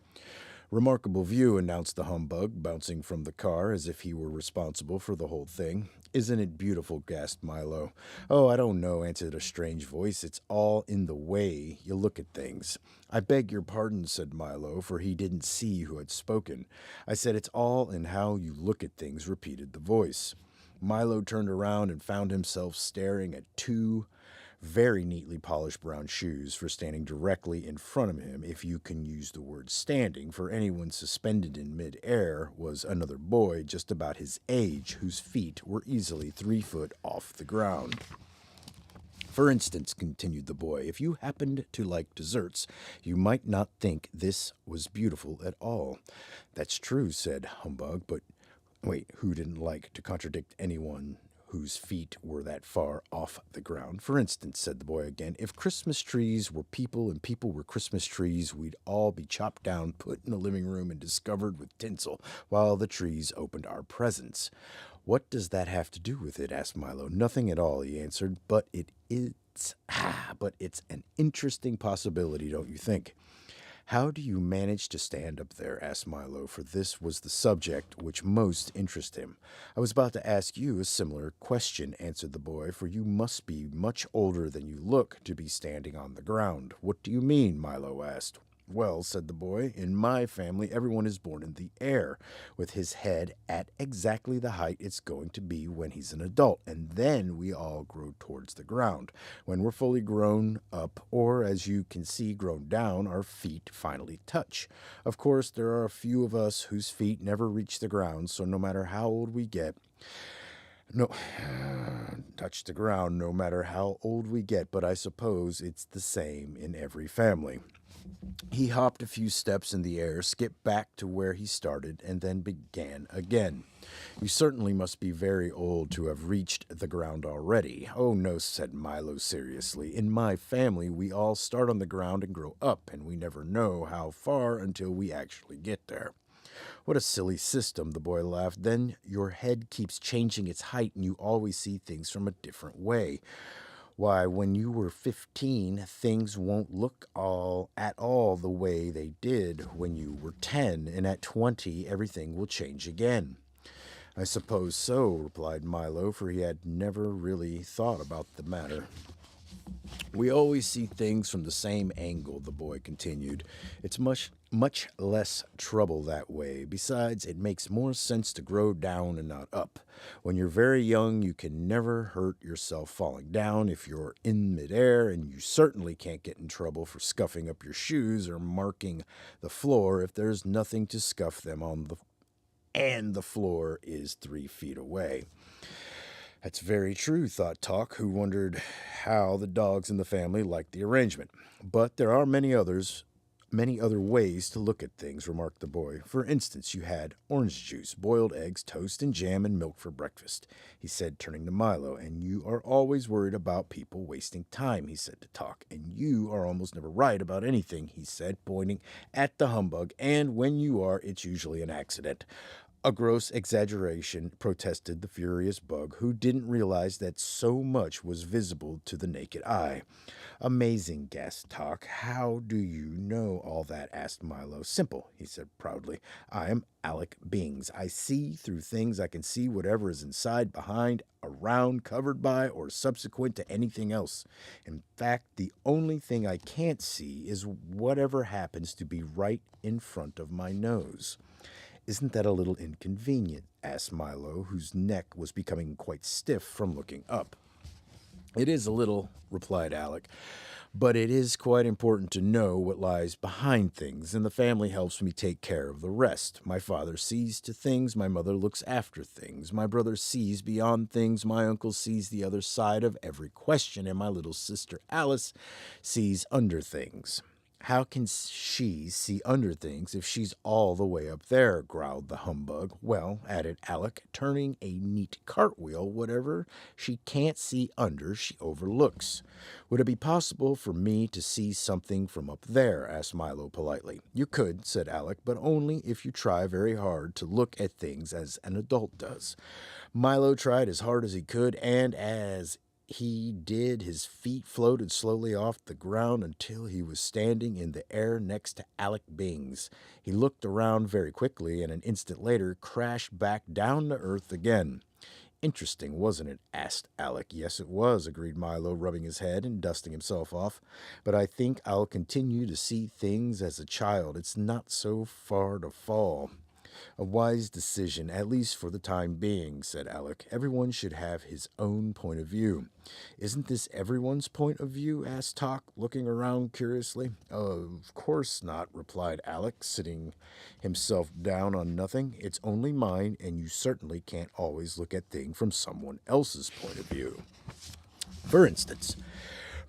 "Remarkable view," announced the humbug, bouncing from the car as if he were responsible for the whole thing. "Isn't it beautiful?" gasped Milo. "Oh, I don't know," answered a strange voice. "It's all in the way you look at things." "I beg your pardon," said Milo, for he didn't see who had spoken. "I said it's all in how you look at things," repeated the voice. Milo turned around and found himself staring at two very neatly polished brown shoes for standing directly in front of him, if you can use the word standing, for anyone suspended in mid-air was another boy just about his age, whose feet were easily 3 foot off the ground. "For instance," continued the boy, "if you happened to like desserts, you might not think this was beautiful at all." "That's true," said Humbug, but wait, who didn't like to contradict anyone whose feet were that far off the ground? "For instance," said the boy again, "if Christmas trees were people and people were Christmas trees, we'd all be chopped down, put in the living room, and discovered with tinsel, while the trees opened our presents." "What does that have to do with it?" asked Milo. "Nothing at all," he answered, but it's an interesting possibility, don't you think?" "How do you manage to stand up there?" asked Milo, for this was the subject which most interested him. "I was about to ask you a similar question," answered the boy, "for you must be much older than you look to be standing on the ground." "What do you mean?" Milo asked. "Well," said the boy, "in my family everyone is born in the air, with his head at exactly the height it's going to be when he's an adult, and then we all grow towards the ground. When we're fully grown up, or as you can see grown down, our feet finally touch. Of course, there are a few of us whose feet never reach the ground, so no matter how old we get, no, touch the ground no matter how old we get, but I suppose it's the same in every family." He hopped a few steps in the air, skipped back to where he started, and then began again. "You certainly must be very old to have reached the ground already." "Oh, no," said Milo seriously. "In my family, we all start on the ground and grow up, and we never know how far until we actually get there." "What a silly system," the boy laughed. "Then your head keeps changing its height, and you always see things from a different way. Why, when you were 15, things won't look at all the way they did when you were 10, and at 20, everything will change again." "I suppose so," replied Milo, for he had never really thought about the matter. "We always see things from the same angle," the boy continued. "It's much less trouble that way. Besides, it makes more sense to grow down and not up. When you're very young, you can never hurt yourself falling down if you're in midair, and you certainly can't get in trouble for scuffing up your shoes or marking the floor if there's nothing to scuff them on and the floor is 3 feet away." "That's very true," thought Talk, who wondered how the dogs in the family liked the arrangement. "But there are many other ways to look at things," remarked the boy. "For instance, you had orange juice, boiled eggs, toast, and jam, and milk for breakfast," he said, turning to Milo. "And you are always worried about people wasting time," he said to Talk. "And you are almost never right about anything," he said, pointing at the humbug. "And when you are, it's usually an accident." "A gross exaggeration," protested the furious bug, who didn't realize that so much was visible to the naked eye. "Amazing," gasped Talk. "How do you know all that?" asked Milo. "Simple," he said proudly. "I am Alec Bings. I see through things. I can see whatever is inside, behind, around, covered by, or subsequent to anything else. In fact, the only thing I can't see is whatever happens to be right in front of my nose." "Isn't that a little inconvenient?" asked Milo, whose neck was becoming quite stiff from looking up. "It is a little," replied Alec, "but it is quite important to know what lies behind things, and the family helps me take care of the rest. My father sees to things, my mother looks after things, my brother sees beyond things, my uncle sees the other side of every question, and my little sister Alice sees under things." How can she see under things if she's all the way up there? Growled the humbug. Well, added Alec, turning a neat cartwheel, whatever she can't see under, she overlooks. Would it be possible for me to see something from up there? Asked Milo politely. You could, said Alec, but only if you try very hard to look at things as an adult does. Milo tried as hard as he could, and as he did, his feet floated slowly off the ground until he was standing in the air next to Alec Bings. He looked around very quickly and an instant later crashed back down to earth again. Interesting, wasn't it? Asked Alec. Yes, it was, agreed Milo, rubbing his head and dusting himself off. But I think I'll continue to see things as a child. It's not so far to fall. A wise decision, at least for the time being, said Alec. Everyone should have his own point of view. Isn't this everyone's point of view? Asked Tock, looking around curiously. Of course not, replied Alec, sitting himself down on nothing. It's only mine, and you certainly can't always look at things from someone else's point of view. For instance,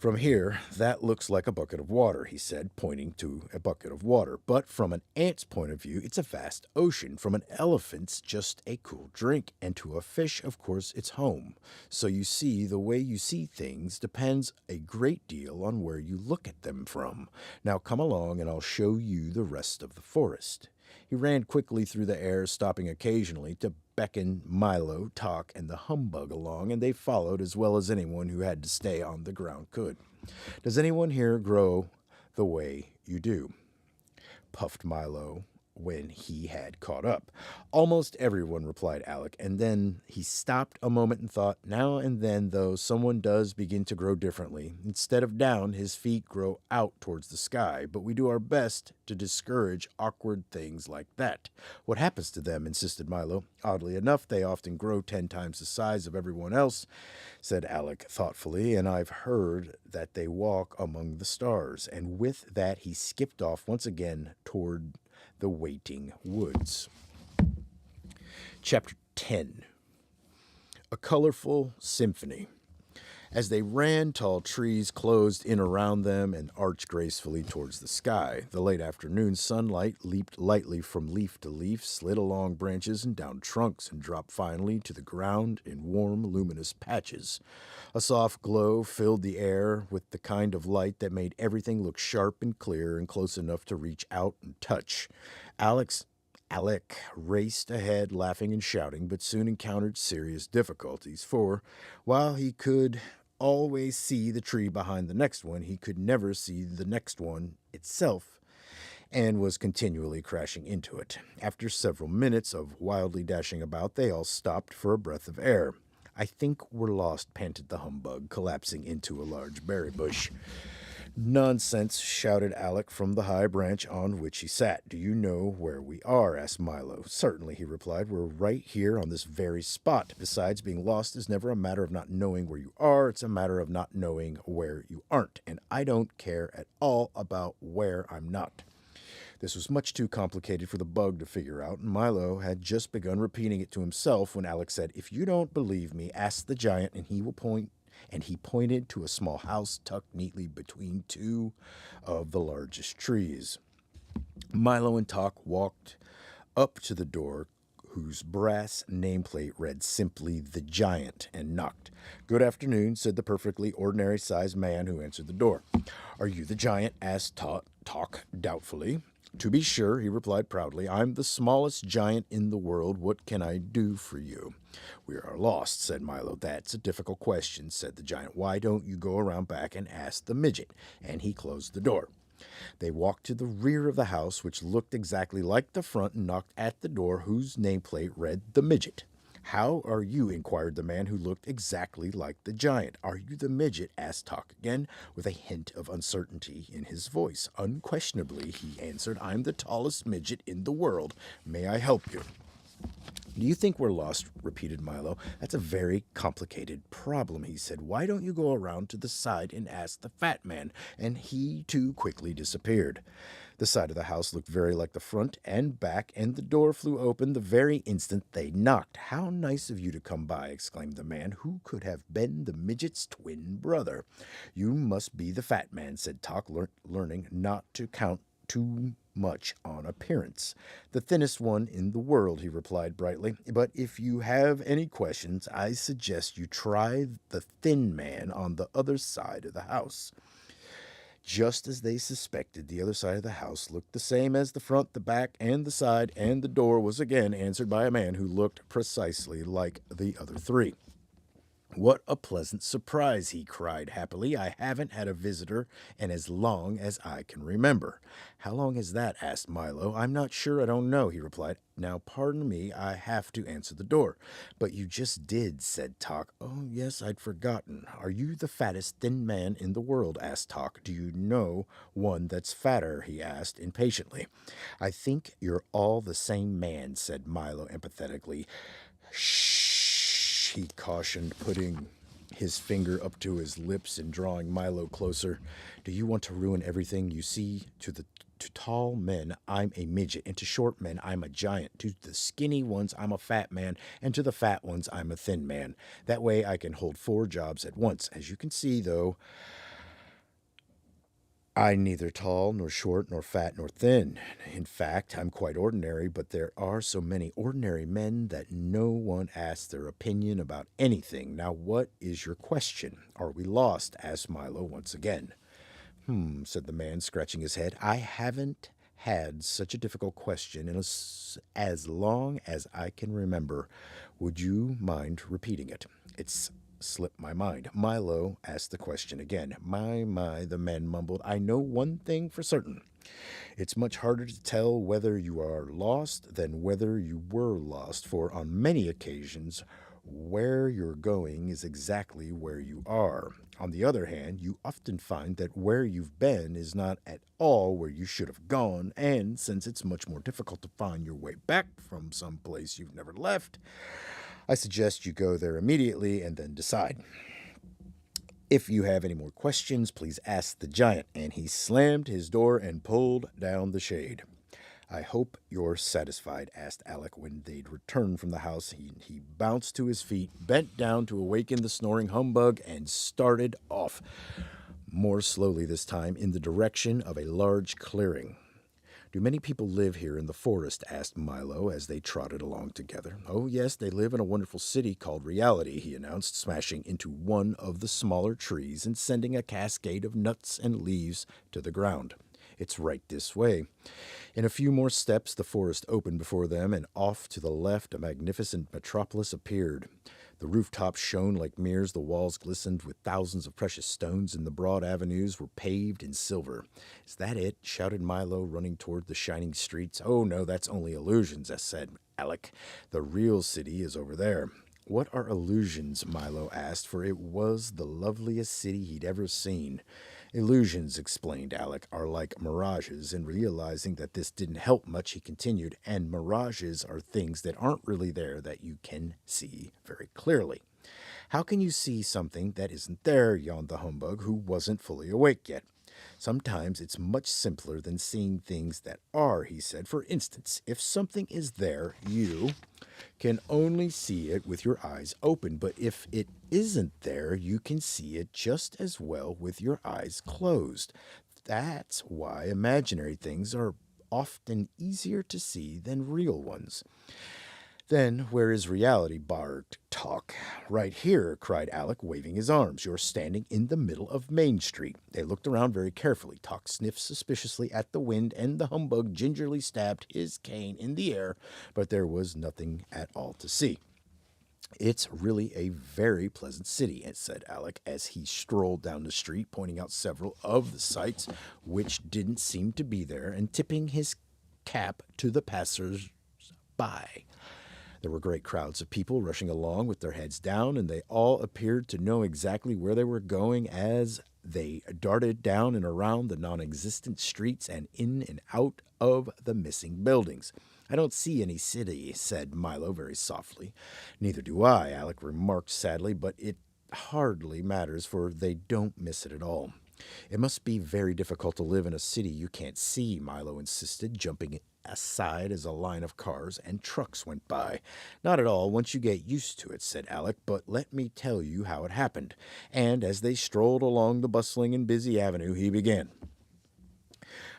from here, that looks like a bucket of water, he said, pointing to a bucket of water. But from an ant's point of view, it's a vast ocean. From an elephant's, just a cool drink. And to a fish, of course, it's home. So you see, the way you see things depends a great deal on where you look at them from. Now come along and I'll show you the rest of the forest. He ran quickly through the air, stopping occasionally to beckon Milo, Tock, and the humbug along, and they followed as well as anyone who had to stay on the ground could. Does anyone here grow the way you do? Puffed Milo when he had caught up. Almost everyone, replied Alec, and then he stopped a moment and thought, now and then, though, someone does begin to grow differently. Instead of down, his feet grow out towards the sky, but we do our best to discourage awkward things like that. What happens to them? Insisted Milo. Oddly enough, they often grow 10 times the size of everyone else, said Alec thoughtfully, and I've heard that they walk among the stars. And with that, he skipped off once again toward the waiting woods. Chapter 10. A Colorful Symphony. As they ran, tall trees closed in around them and arched gracefully towards the sky. The late afternoon sunlight leaped lightly from leaf to leaf, slid along branches and down trunks, and dropped finally to the ground in warm, luminous patches. A soft glow filled the air with the kind of light that made everything look sharp and clear and close enough to reach out and touch. Alec raced ahead, laughing and shouting, but soon encountered serious difficulties, for while he could always see the tree behind the next one, he could never see the next one itself, and was continually crashing into it. After several minutes of wildly dashing about, they all stopped for a breath of air. I think we're lost, panted the humbug, collapsing into a large berry bush. Nonsense, shouted Alec from the high branch on which he sat. Do you know where we are? Asked Milo. Certainly, he replied. We're right here on this very spot. Besides, being lost is never a matter of not knowing where you are. It's a matter of not knowing where you aren't. And I don't care at all about where I'm not. This was much too complicated for the bug to figure out, and Milo had just begun repeating it to himself when Alec said, If you don't believe me, ask the giant and he will point. And he pointed to a small house tucked neatly between two of the largest trees. Milo and Tock walked up to the door, whose brass nameplate read simply The Giant, and knocked. Good afternoon, said the perfectly ordinary-sized man who answered the door. Are you the giant? Asked Tock doubtfully. To be sure, he replied proudly. I'm the smallest giant in the world. What can I do for you? We are lost, said Milo. That's a difficult question, said the giant. Why don't you go around back and ask the midget? And he closed the door. They walked to the rear of the house, which looked exactly like the front, and knocked at the door, whose nameplate read The Midget. How are you? Inquired the man who looked exactly like the giant. Are you the midget? Asked Tock again, with a hint of uncertainty in his voice. Unquestionably, he answered. I'm the tallest midget in the world. May I help you? Do you think we're lost? Repeated Milo. That's a very complicated problem, he said. Why don't you go around to the side and ask the fat man? And he, too, quickly disappeared. The side of the house looked very like the front and back, and the door flew open the very instant they knocked. "How nice of you to come by," exclaimed the man. "Who could have been the midget's twin brother?" "You must be the fat man," said Tock, learning not to count too much on appearance. "The thinnest one in the world," he replied brightly. "But if you have any questions, I suggest you try the thin man on the other side of the house." Just as they suspected, the other side of the house looked the same as the front, the back, and the side, and the door was again answered by a man who looked precisely like the other three. "What a pleasant surprise," he cried happily. "I haven't had a visitor in as long as I can remember." "How long is that?" asked Milo. "I'm not sure. I don't know," he replied. "Now, pardon me, I have to answer the door." "But you just did," said Tock. "Oh, yes, I'd forgotten. Are you the fattest thin man in the world?" asked Tock. "Do you know one that's fatter?" he asked impatiently. "I think you're all the same man," said Milo empathetically. "Shh," he cautioned, putting his finger up to his lips and drawing Milo closer. "Do you want to ruin everything? You see, to tall men, I'm a midget, and to short men, I'm a giant. To the skinny ones, I'm a fat man, and to the fat ones, I'm a thin man. That way I can hold 4 jobs at once. As you can see, though, I'm neither tall, nor short, nor fat, nor thin. In fact, I'm quite ordinary, but there are so many ordinary men that no one asks their opinion about anything. Now, what is your question? Are we lost?" asked Milo once again. Said the man, scratching his head. "I haven't had such a difficult question in as long as I can remember. Would you mind repeating it? It's slipped my mind." Milo asked the question again. My, the man mumbled. "I know one thing for certain. It's much harder to tell whether you are lost than whether you were lost, for on many occasions where you're going is exactly where you are. On the other hand, you often find that where you've been is not at all where you should have gone, and since it's much more difficult to find your way back from some place you've never left, I suggest you go there immediately and then decide. If you have any more questions, please ask the giant." And he slammed his door and pulled down the shade. "I hope you're satisfied," asked Alec when they'd returned from the house. He bounced to his feet, bent down to awaken the snoring humbug, and started off, more slowly this time, in the direction of a large clearing. "Do many people live here in the forest?" asked Milo as they trotted along together. "Oh, yes, they live in a wonderful city called Reality," he announced, smashing into one of the smaller trees and sending a cascade of nuts and leaves to the ground. "It's right this way." In a few more steps, the forest opened before them, and off to the left, a magnificent metropolis appeared. The rooftops shone like mirrors, the walls glistened with thousands of precious stones, and the broad avenues were paved in silver. "Is that it?" shouted Milo, running toward the shining streets. "Oh, no, that's only illusions," said Alec. "The real city is over there." "What are illusions?" Milo asked, for it was the loveliest city he'd ever seen. "Illusions," explained Alec, "are like mirages," and realizing that this didn't help much, he continued, "and mirages are things that aren't really there that you can see very clearly." "How can you see something that isn't there?" yawned the humbug, who wasn't fully awake yet. "Sometimes it's much simpler than seeing things that are," he said. "For instance, if something is there, you can only see it with your eyes open, but if it isn't there, you can see it just as well with your eyes closed. That's why imaginary things are often easier to see than real ones." "Then where is reality?" barked Tock. "Right here," cried Alec, waving his arms. "You're standing in the middle of Main Street." They looked around very carefully. Tock sniffed suspiciously at the wind, and the humbug gingerly stabbed his cane in the air, but there was nothing at all to see. "It's really a very pleasant city," said Alec as he strolled down the street, pointing out several of the sights which didn't seem to be there, and tipping his cap to the passers-by. There were great crowds of people rushing along with their heads down, and they all appeared to know exactly where they were going as they darted down and around the non-existent streets and in and out of the missing buildings. "I don't see any city," said Milo very softly. "Neither do I," Alec remarked sadly, "but it hardly matters, for they don't miss it at all." It must be very difficult to live in a city you can't see, Milo insisted, jumping aside as a line of cars and trucks went by. Not at all, once you get used to it, said Alec, but let me tell you how it happened. And as they strolled along the bustling and busy avenue, he began.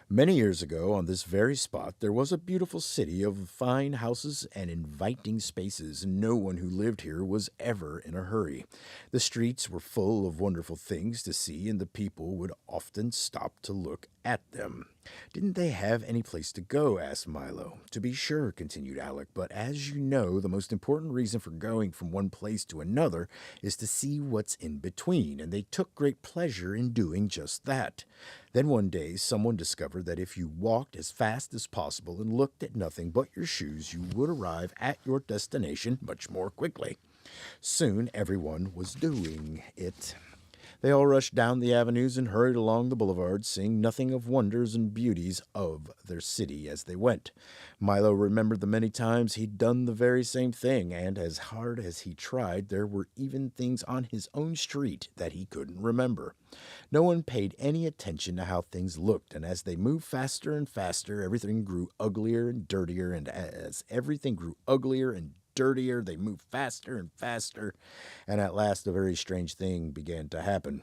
Many years ago, on this very spot, there was a beautiful city of fine houses and inviting spaces. No one who lived here was ever in a hurry. The streets were full of wonderful things to see, and the people would often stop to look at them. Didn't they have any place to go? Asked Milo. To be sure, continued Alec, but as you know, the most important reason for going from one place to another is to see what's in between, and they took great pleasure in doing just that. Then one day, someone discovered that if you walked as fast as possible and looked at nothing but your shoes, you would arrive at your destination much more quickly. Soon, everyone was doing it. They all rushed down the avenues and hurried along the boulevards, seeing nothing of wonders and beauties of their city as they went. Milo remembered the many times he'd done the very same thing, and as hard as he tried, there were even things on his own street that he couldn't remember. No one paid any attention to how things looked, and as they moved faster and faster, everything grew uglier and dirtier, and as everything grew uglier and dirtier, they moved faster and faster, and at last a very strange thing began to happen.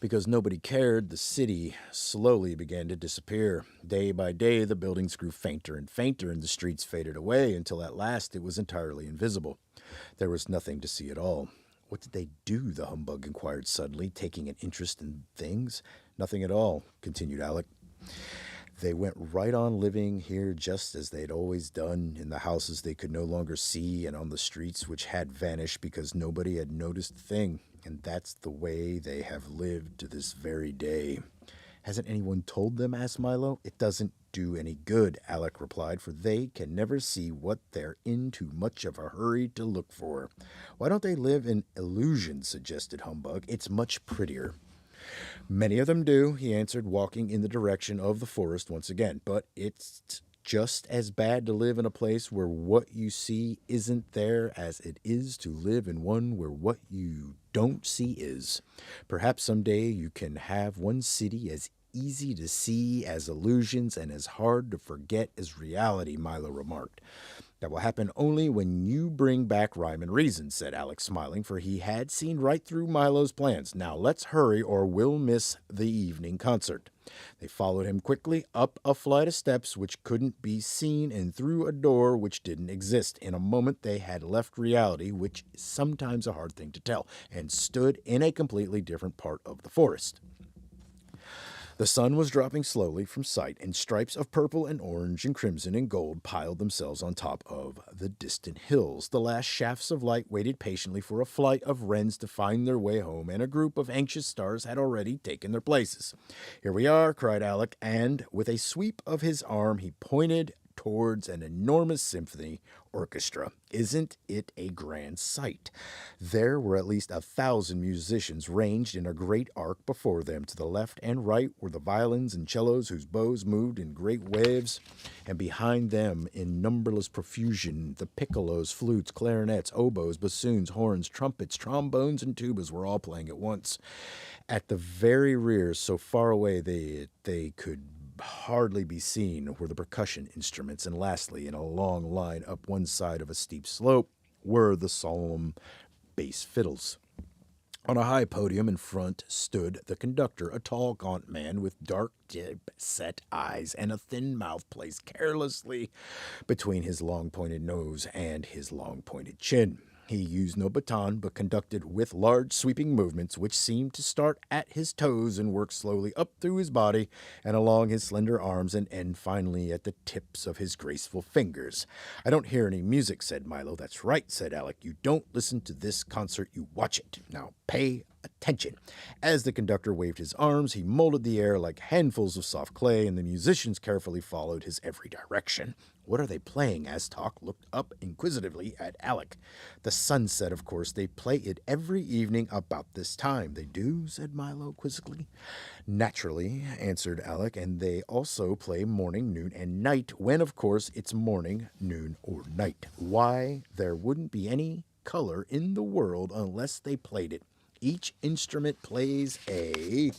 Because nobody cared, the city slowly began to disappear. Day by day, the buildings grew fainter and fainter, and the streets faded away until at last it was entirely invisible. There was nothing to see at all. What did they do? The humbug inquired suddenly, taking an interest in things. Nothing at all, continued Alec. They went right on living here just as they'd always done, in the houses they could no longer see and on the streets which had vanished because nobody had noticed a thing. And that's the way they have lived to this very day. Hasn't anyone told them? Asked Milo. It doesn't do any good, Alec replied, for they can never see what they're in too much of a hurry to look for. Why don't they live in illusion? Suggested Humbug. It's much prettier. Many of them do, he answered, walking in the direction of the forest once again. But it's just as bad to live in a place where what you see isn't there as it is to live in one where what you don't see is. Perhaps someday you can have one city as easy to see as illusions and as hard to forget as reality, Milo remarked. That will happen only when you bring back rhyme and reason, said Alex, smiling, for he had seen right through Milo's plans. Now let's hurry or we'll miss the evening concert. They followed him quickly up a flight of steps which couldn't be seen and through a door which didn't exist. In a moment they had left reality, which is sometimes a hard thing to tell, and stood in a completely different part of the forest. The sun was dropping slowly from sight, and stripes of purple and orange and crimson and gold piled themselves on top of the distant hills. The last shafts of light waited patiently for a flight of wrens to find their way home, and a group of anxious stars had already taken their places. Here we are, cried Alec, and with a sweep of his arm he pointed towards an enormous symphony orchestra. Isn't it a grand sight? There were at least 1,000 musicians ranged in a great arc before them. To the left and right were the violins and cellos whose bows moved in great waves, and behind them in numberless profusion the piccolos, flutes, clarinets, oboes, bassoons, horns, trumpets, trombones, and tubas were all playing at once. At the very rear, so far away they could hardly be seen, were the percussion instruments, and lastly, in a long line up one side of a steep slope, were the solemn bass fiddles. On a high podium in front stood the conductor, a tall, gaunt man with dark, deep-set eyes and a thin mouth placed carelessly between his long-pointed nose and his long-pointed chin. He used no baton, but conducted with large sweeping movements which seemed to start at his toes and work slowly up through his body and along his slender arms and end finally at the tips of his graceful fingers. I don't hear any music, said Milo. That's right, said Alec. You don't listen to this concert, you watch it. Now pay attention. As the conductor waved his arms, he molded the air like handfuls of soft clay, and the musicians carefully followed his every direction. What are they playing? asked Hawk, looked up inquisitively at Alec. The sunset, of course. They play it every evening about this time. They do? said Milo quizzically. Naturally, answered Alec, and they also play morning, noon, and night, when, of course, it's morning, noon, or night. Why, there wouldn't be any color in the world unless they played it. Each instrument plays a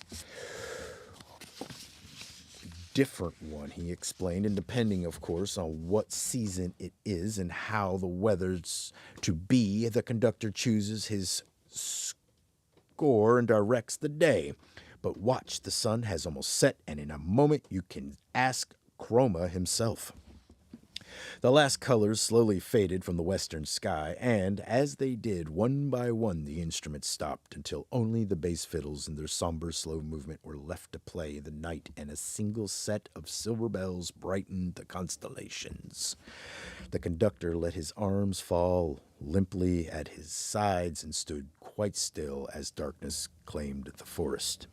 different one, he explained, and depending, of course, on what season it is and how the weather's to be, the conductor chooses his score and directs the day. But watch, the sun has almost set, and in a moment you can ask Chroma himself. The last colors slowly faded from the western sky, and as they did, one by one the instruments stopped until only the bass fiddles in their somber, slow movement were left to play the night, and a single set of silver bells brightened the constellations. The conductor let his arms fall limply at his sides and stood quite still as darkness claimed the forest.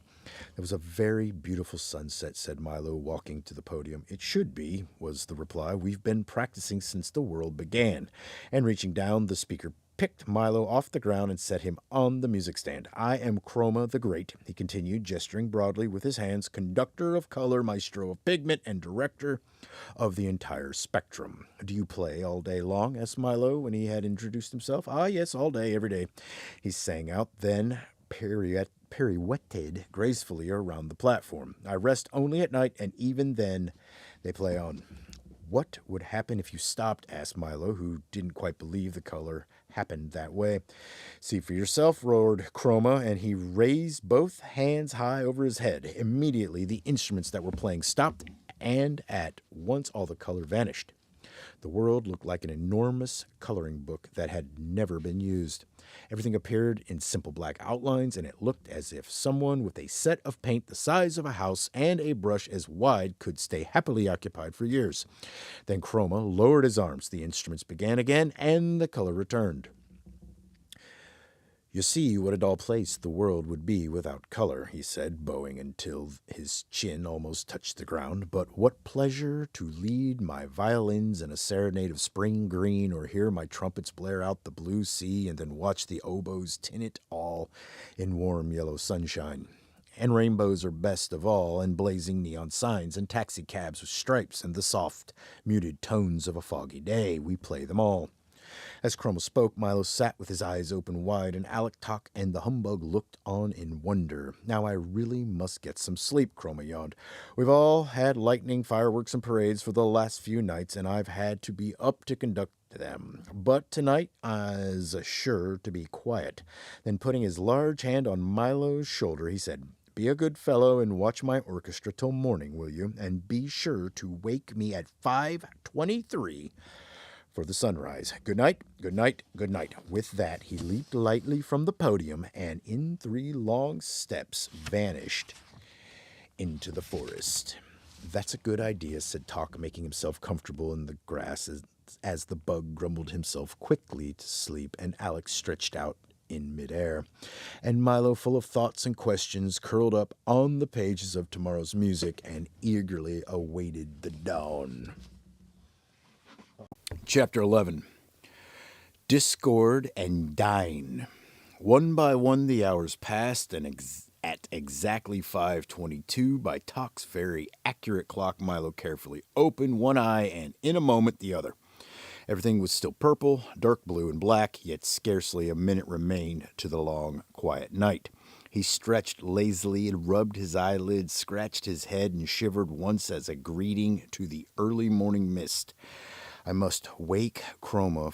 It was a very beautiful sunset, said Milo, walking to the podium. It should be, was the reply. We've been practicing since the world began. And reaching down, the speaker picked Milo off the ground and set him on the music stand. I am Chroma the Great, he continued, gesturing broadly with his hands, conductor of color, maestro of pigment, and director of the entire spectrum. Do you play all day long? Asked Milo when he had introduced himself. Ah, yes, all day, every day, he sang out, then pirouetted gracefully around the platform. I rest only at night, and even then they play on. What would happen if you stopped? Asked Milo, who didn't quite believe the color happened that way. See for yourself, roared Chroma, and he raised both hands high over his head. Immediately the instruments that were playing stopped, and at once all the color vanished. The world looked like an enormous coloring book that had never been used. Everything appeared in simple black outlines, and it looked as if someone with a set of paint the size of a house and a brush as wide could stay happily occupied for years. Then Chroma lowered his arms. The instruments began again, and the color returned. You see what a dull place the world would be without color, he said, bowing until his chin almost touched the ground. But what pleasure to lead my violins in a serenade of spring green, or hear my trumpets blare out the blue sea, and then watch the oboes tin it all in warm yellow sunshine. And rainbows are best of all, and blazing neon signs, and taxicabs with stripes, and the soft, muted tones of a foggy day. We play them all. As Chroma spoke, Milo sat with his eyes open wide, and Alec and the humbug looked on in wonder. Now I really must get some sleep, Chroma yawned. We've all had lightning, fireworks, and parades for the last few nights, and I've had to be up to conduct them. But tonight is sure to be quiet. Then putting his large hand on Milo's shoulder, he said, Be a good fellow and watch my orchestra till morning, will you? And be sure to wake me at 5:23 for the sunrise. Good night, good night, good night. With that, he leaped lightly from the podium and in 3 long steps vanished into the forest. That's a good idea, said Talk, making himself comfortable in the grass as the bug grumbled himself quickly to sleep and Alex stretched out in midair. And Milo, full of thoughts and questions, curled up on the pages of tomorrow's music and eagerly awaited the dawn. Chapter 11. Discord and Dine. One by one the hours passed, and at exactly 5:22 by Talk's very accurate clock, Milo carefully opened one eye and in a moment the other. Everything was still purple, dark blue, and black, yet scarcely a minute remained to the long, quiet night. He stretched lazily and rubbed his eyelids, scratched his head, and shivered once as a greeting to the early morning mist. I must wake Chroma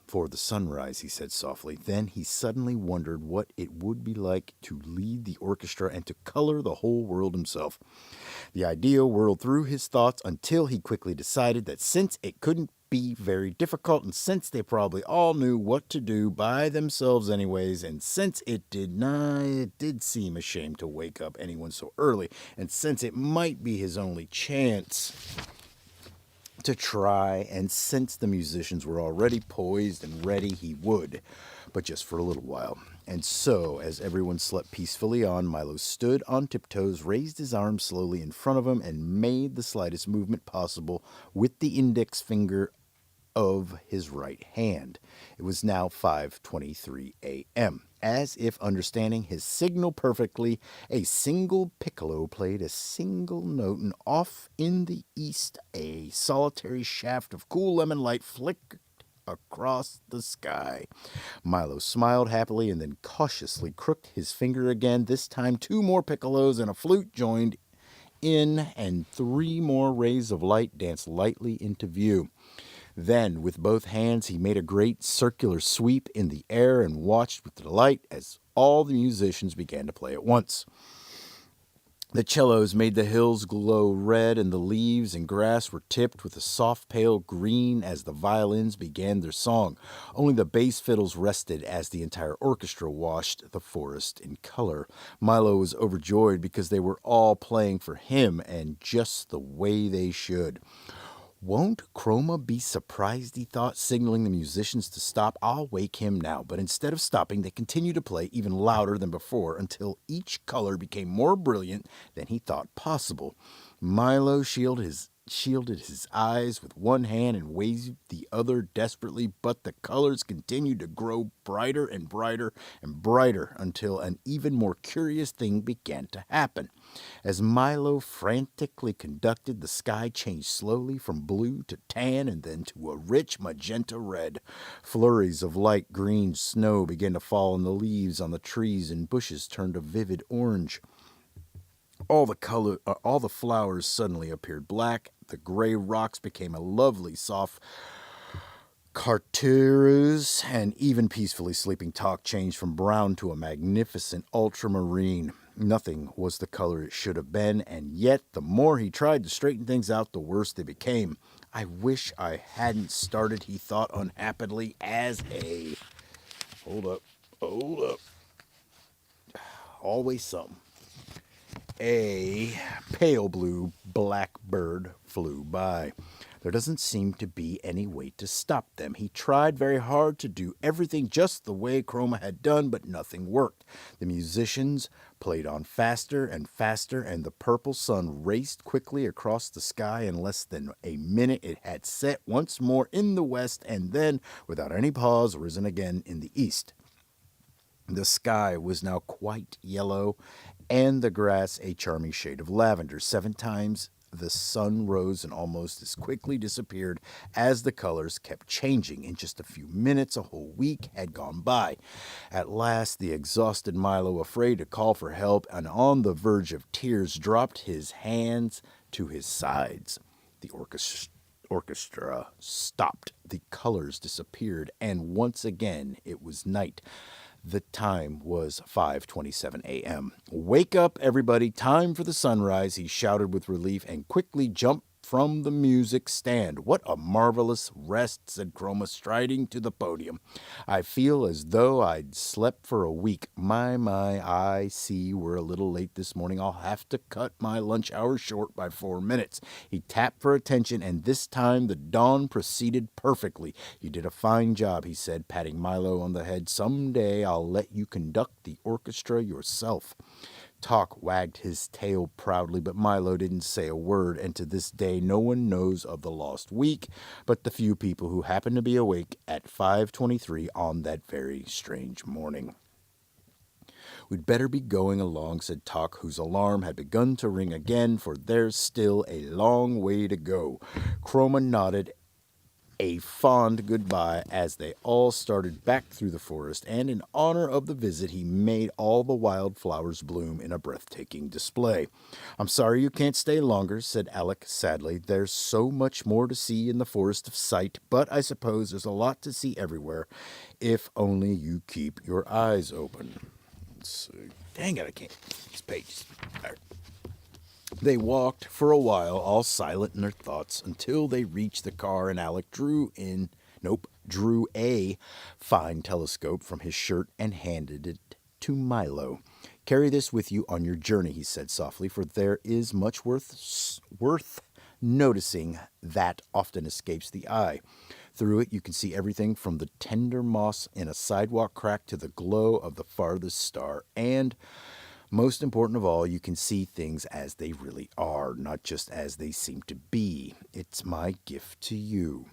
for the sunrise, he said softly. Then he suddenly wondered what it would be like to lead the orchestra and to color the whole world himself. The idea whirled through his thoughts until he quickly decided that since it couldn't be very difficult, and since they probably all knew what to do by themselves anyways, and since it did seem a shame to wake up anyone so early, and since it might be his only chance to try, and since the musicians were already poised and ready, he would, but just for a little while. And so, as everyone slept peacefully on, Milo stood on tiptoes, raised his arms slowly in front of him, and made the slightest movement possible with the index finger of his right hand. It was now 5:23 a.m. As if understanding his signal perfectly, a single piccolo played a single note, and off in the east a solitary shaft of cool lemon light flickered across the sky. Milo smiled happily and then cautiously crooked his finger again. This time 2 more piccolos and a flute joined in, and 3 more rays of light danced lightly into view. Then, with both hands, he made a great circular sweep in the air and watched with delight as all the musicians began to play at once. The cellos made the hills glow red, and the leaves and grass were tipped with a soft pale green as the violins began their song. Only the bass fiddles rested as the entire orchestra washed the forest in color. Milo was overjoyed because they were all playing for him, and just the way they should. Won't Chroma be surprised, he thought, signaling the musicians to stop. I'll wake him now. But instead of stopping, they continued to play even louder than before until each color became more brilliant than he thought possible. Milo shielded his eyes with one hand and waved the other desperately, but the colors continued to grow brighter and brighter and brighter until an even more curious thing began to happen. As Milo frantically conducted, the sky changed slowly from blue to tan and then to a rich magenta red. Flurries of light green snow began to fall, and the leaves on the trees and bushes turned a vivid orange. All the flowers suddenly appeared black. The gray rocks became a lovely soft chartreuse, and even peacefully sleeping Talk changed from brown to a magnificent ultramarine. Nothing was the color it should have been, and yet the more he tried to straighten things out, the worse they became. I wish I hadn't started, he thought unhappily, as a... Hold up. Always something. A pale blue blackbird flew by. There doesn't seem to be any way to stop them. He tried very hard to do everything just the way Chroma had done, but nothing worked. The musicians played on faster and faster, and the purple sun raced quickly across the sky. In less than a minute, it had set once more in the west, and then, without any pause, risen again in the east. The sky was now quite yellow, and the grass a charming shade of lavender. 7 times the sun rose and almost as quickly disappeared as the colors kept changing. In just a few minutes, a whole week had gone by. At last, the exhausted Milo, afraid to call for help and on the verge of tears, dropped his hands to his sides. The orchestra stopped. The colors disappeared, and once again it was night. The time was 5:27 a.m. Wake up, everybody. Time for the sunrise, he shouted with relief and quickly jumped from the music stand. What a marvelous rest, said Chroma, striding to the podium. I feel as though I'd slept for a week. My, I see we're a little late this morning. I'll have to cut my lunch hour short by 4 minutes. He tapped for attention, and this time the dawn proceeded perfectly. You did a fine job, he said, patting Milo on the head. Someday I'll let you conduct the orchestra yourself. Talk wagged his tail proudly, but Milo didn't say a word, and to this day no one knows of the lost week but the few people who happened to be awake at 5:23 on that very strange morning. We'd better be going along, said Talk, whose alarm had begun to ring again, for there's still a long way to go. Chroma nodded a fond goodbye as they all started back through the forest, and in honor of the visit he made all the wild flowers bloom in a breathtaking display. I'm sorry you can't stay longer, said Alec sadly. There's so much more to see in the Forest of Sight, but I suppose there's a lot to see everywhere, if only you keep your eyes open. Let's see. Dang it, I can't. These pages. There. They walked for a while, all silent in their thoughts, until they reached the car, and Alec drew a fine telescope from his shirt and handed it to Milo. Carry this with you on your journey, he said softly, for there is much worth noticing that often escapes the eye. Through it you can see everything from the tender moss in a sidewalk crack to the glow of the farthest star, and most important of all, you can see things as they really are, not just as they seem to be. It's my gift to you.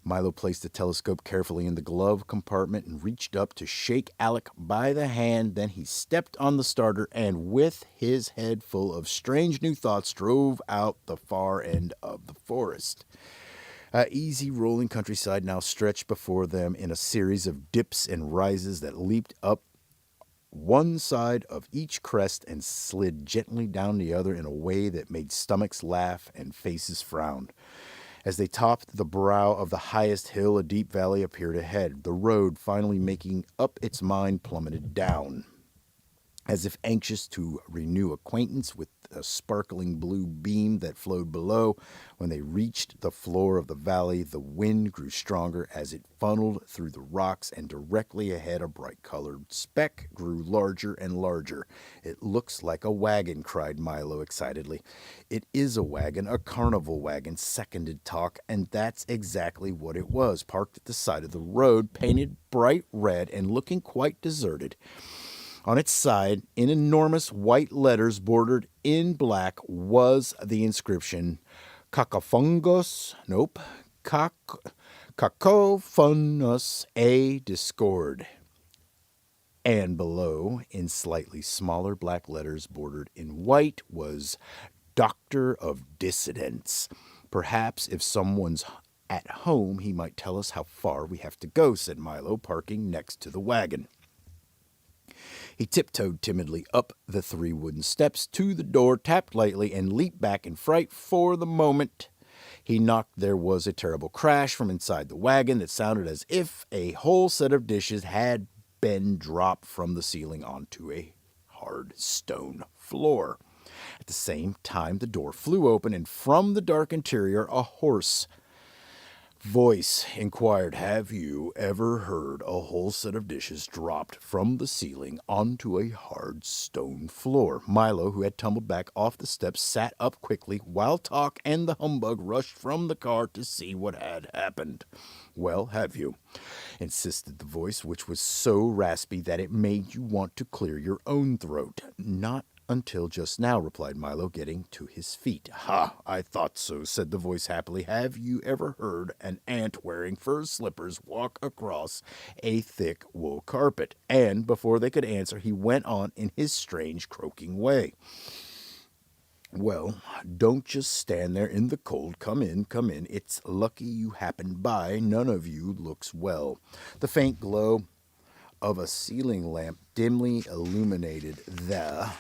Milo placed the telescope carefully in the glove compartment and reached up to shake Alec by the hand. Then he stepped on the starter and, with his head full of strange new thoughts, drove out the far end of the forest. Easy rolling countryside now stretched before them in a series of dips and rises that leaped up one side of each crest and slid gently down the other in a way that made stomachs laugh and faces frown. As they topped the brow of the highest hill, a deep valley appeared ahead. The road, finally making up its mind, plummeted down. As if anxious to renew acquaintance with the sparkling blue beam that flowed below, when they reached the floor of the valley, the wind grew stronger as it funneled through the rocks, and directly ahead a bright-colored speck grew larger and larger. "It looks like a wagon," cried Milo excitedly. "It is a wagon, a carnival wagon," seconded Talk, and that's exactly what it was, parked at the side of the road, painted bright red and looking quite deserted. On its side, in enormous white letters bordered in black, was the inscription, Cacophongus, Cacophonus a Discord. And below, in slightly smaller black letters bordered in white, was Doctor of Dissidence. "Perhaps if someone's at home, he might tell us how far we have to go," said Milo, parking next to the wagon. He tiptoed timidly up the 3 wooden steps to the door, tapped lightly, and leaped back in fright. For the moment he knocked, there was a terrible crash from inside the wagon that sounded as if a whole set of dishes had been dropped from the ceiling onto a hard stone floor. At the same time, the door flew open, and from the dark interior, a hoarse voice inquired, "Have you ever heard a whole set of dishes dropped from the ceiling onto a hard stone floor?" Milo, who had tumbled back off the steps, sat up quickly, while Talk and the humbug rushed from the car to see what had happened. "Well, have you?" insisted the voice, which was so raspy that it made you want to clear your own throat. "Not until just now," replied Milo, getting to his feet. "Ha, I thought so," said the voice happily. "Have you ever heard an ant wearing fur slippers walk across a thick wool carpet?" And before they could answer, he went on in his strange, croaking way. "Well, don't just stand there in the cold. Come in, come in. It's lucky you happened by. None of you looks well." The faint glow of a ceiling lamp dimly illuminated the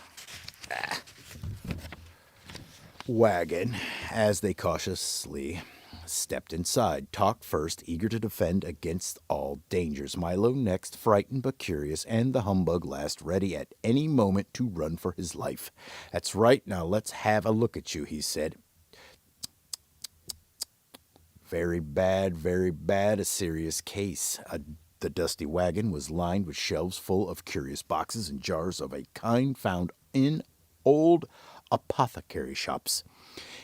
wagon as they cautiously stepped inside. Talk first, eager to defend against all dangers. Milo next, frightened but curious, and the humbug last, ready at any moment to run for his life. "That's right, now let's have a look at you," he said. Very bad, a serious case." The dusty wagon was lined with shelves full of curious boxes and jars of a kind found in old apothecary shops.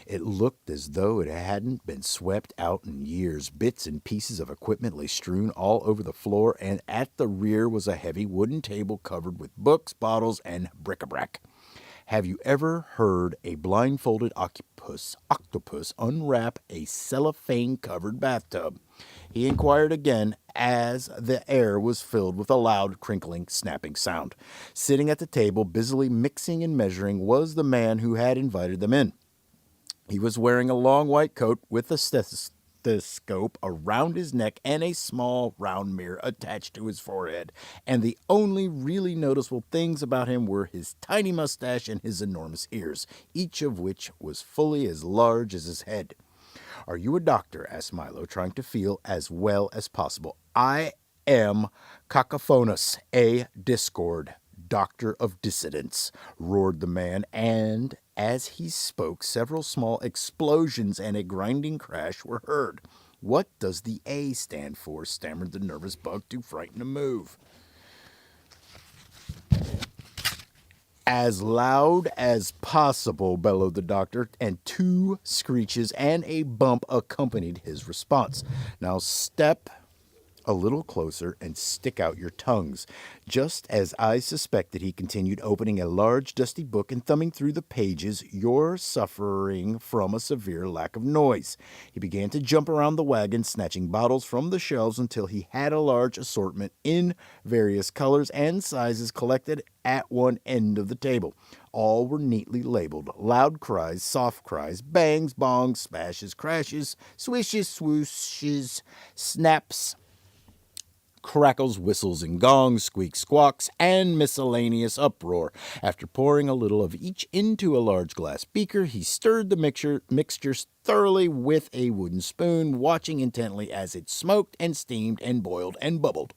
It looked as though it hadn't been swept out in years. Bits and pieces of equipment lay strewn all over the floor, and at the rear was a heavy wooden table covered with books, bottles, and bric-a-brac. "Have you ever heard a blindfolded octopus unwrap a cellophane-covered bathtub?" he inquired again, as the air was filled with a loud, crinkling, snapping sound. Sitting at the table, busily mixing and measuring, was the man who had invited them in. He was wearing a long white coat with a stethoscope around his neck and a small round mirror attached to his forehead, and the only really noticeable things about him were his tiny mustache and his enormous ears, each of which was fully as large as his head. "Are you a doctor?" asked Milo, trying to feel as well as possible. "I am Cacophonus a Discord, Doctor of Dissidence," roared the man, and as he spoke, several small explosions and a grinding crash were heard. "What does the A stand for?" stammered the nervous bug, too frightened to move. "As loud as possible," bellowed the doctor, and 2 screeches and a bump accompanied his response. "Now step a little closer and stick out your tongues. Just as I suspected, he continued, opening a large dusty book and thumbing through the pages, you're suffering from a severe lack of noise. He began to jump around the wagon, snatching bottles from the shelves until he had a large assortment in various colors and sizes collected at one end of the table. All were neatly labeled. Loud cries, soft cries, bangs, bongs, smashes, crashes, swishes, swooshes, snaps, crackles, whistles, and gongs, squeaks, squawks, and miscellaneous uproar. After pouring a little of each into a large glass beaker, he stirred the mixtures thoroughly with a wooden spoon, watching intently as it smoked and steamed and boiled and bubbled.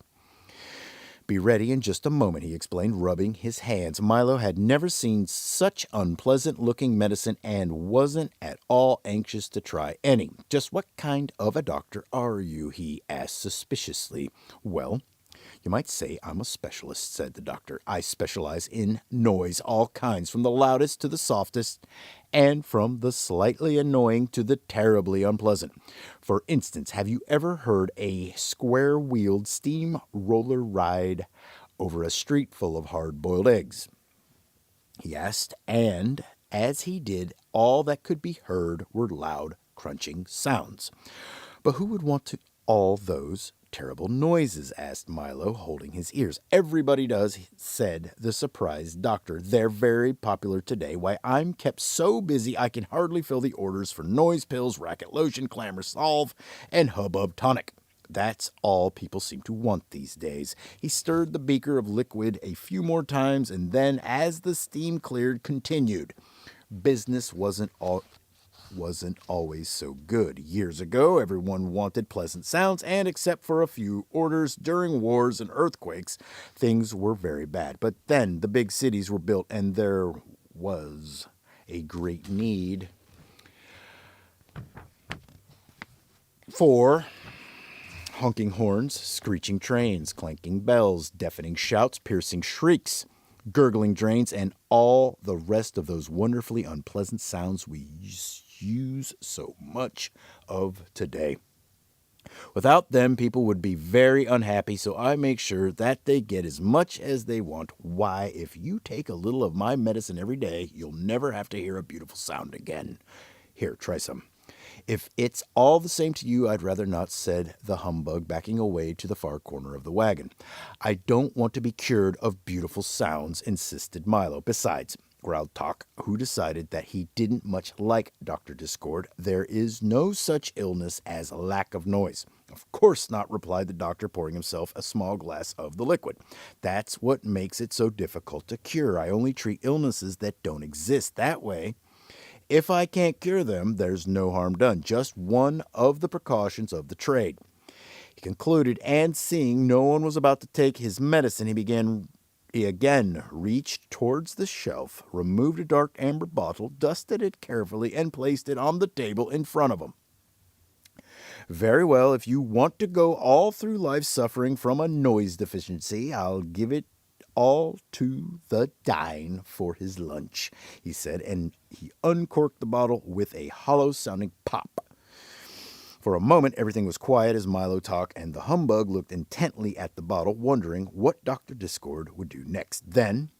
Be ready in just a moment, he explained, rubbing his hands. Milo had never seen such unpleasant-looking medicine and wasn't at all anxious to try any. Just what kind of a doctor are you? He asked suspiciously. Well, you might say I'm a specialist, said the doctor. I specialize in noise, all kinds, from the loudest to the softest, and from the slightly annoying to the terribly unpleasant. For instance, have you ever heard a square-wheeled steam roller ride over a street full of hard-boiled eggs? He asked, and as he did, all that could be heard were loud, crunching sounds. But who would want to all those terrible noises? Asked Milo, holding his ears. Everybody does, said the surprised doctor. They're very popular today. Why, I'm kept so busy I can hardly fill the orders for noise pills, racket lotion, clamor salve, and hubbub tonic. That's all people seem to want these days. He stirred the beaker of liquid a few more times, and then, as the steam cleared, continued. Business wasn't always so good. Years ago, everyone wanted pleasant sounds, and except for a few orders during wars and earthquakes, things were very bad. But then the big cities were built, and there was a great need for honking horns, screeching trains, clanking bells, deafening shouts, piercing shrieks, gurgling drains, and all the rest of those wonderfully unpleasant sounds we use so much of today. Without them, people would be very unhappy, so I make sure that they get as much as they want. Why, if you take a little of my medicine every day, you'll never have to hear a beautiful sound again. Here, try some. If it's all the same to you, I'd rather not, said the humbug, backing away to the far corner of the wagon. I don't want to be cured of beautiful sounds, insisted Milo. Besides, growled Talk, who decided that he didn't much like Dr. Discord, there is no such illness as lack of noise. Of course not, replied the doctor, pouring himself a small glass of the liquid. That's what makes it so difficult to cure. I only treat illnesses that don't exist. That way, if I can't cure them, there's no harm done. Just one of the precautions of the trade. He concluded, and seeing no one was about to take his medicine, he again reached towards the shelf, removed a dark amber bottle, dusted it carefully, and placed it on the table in front of him. Very well, if you want to go all through life suffering from a noise deficiency, I'll give it all to the dying for his lunch, he said, and he uncorked the bottle with a hollow-sounding pop. For a moment, everything was quiet as Milo talked, and the humbug looked intently at the bottle, wondering what Dr. Discord would do next. Then,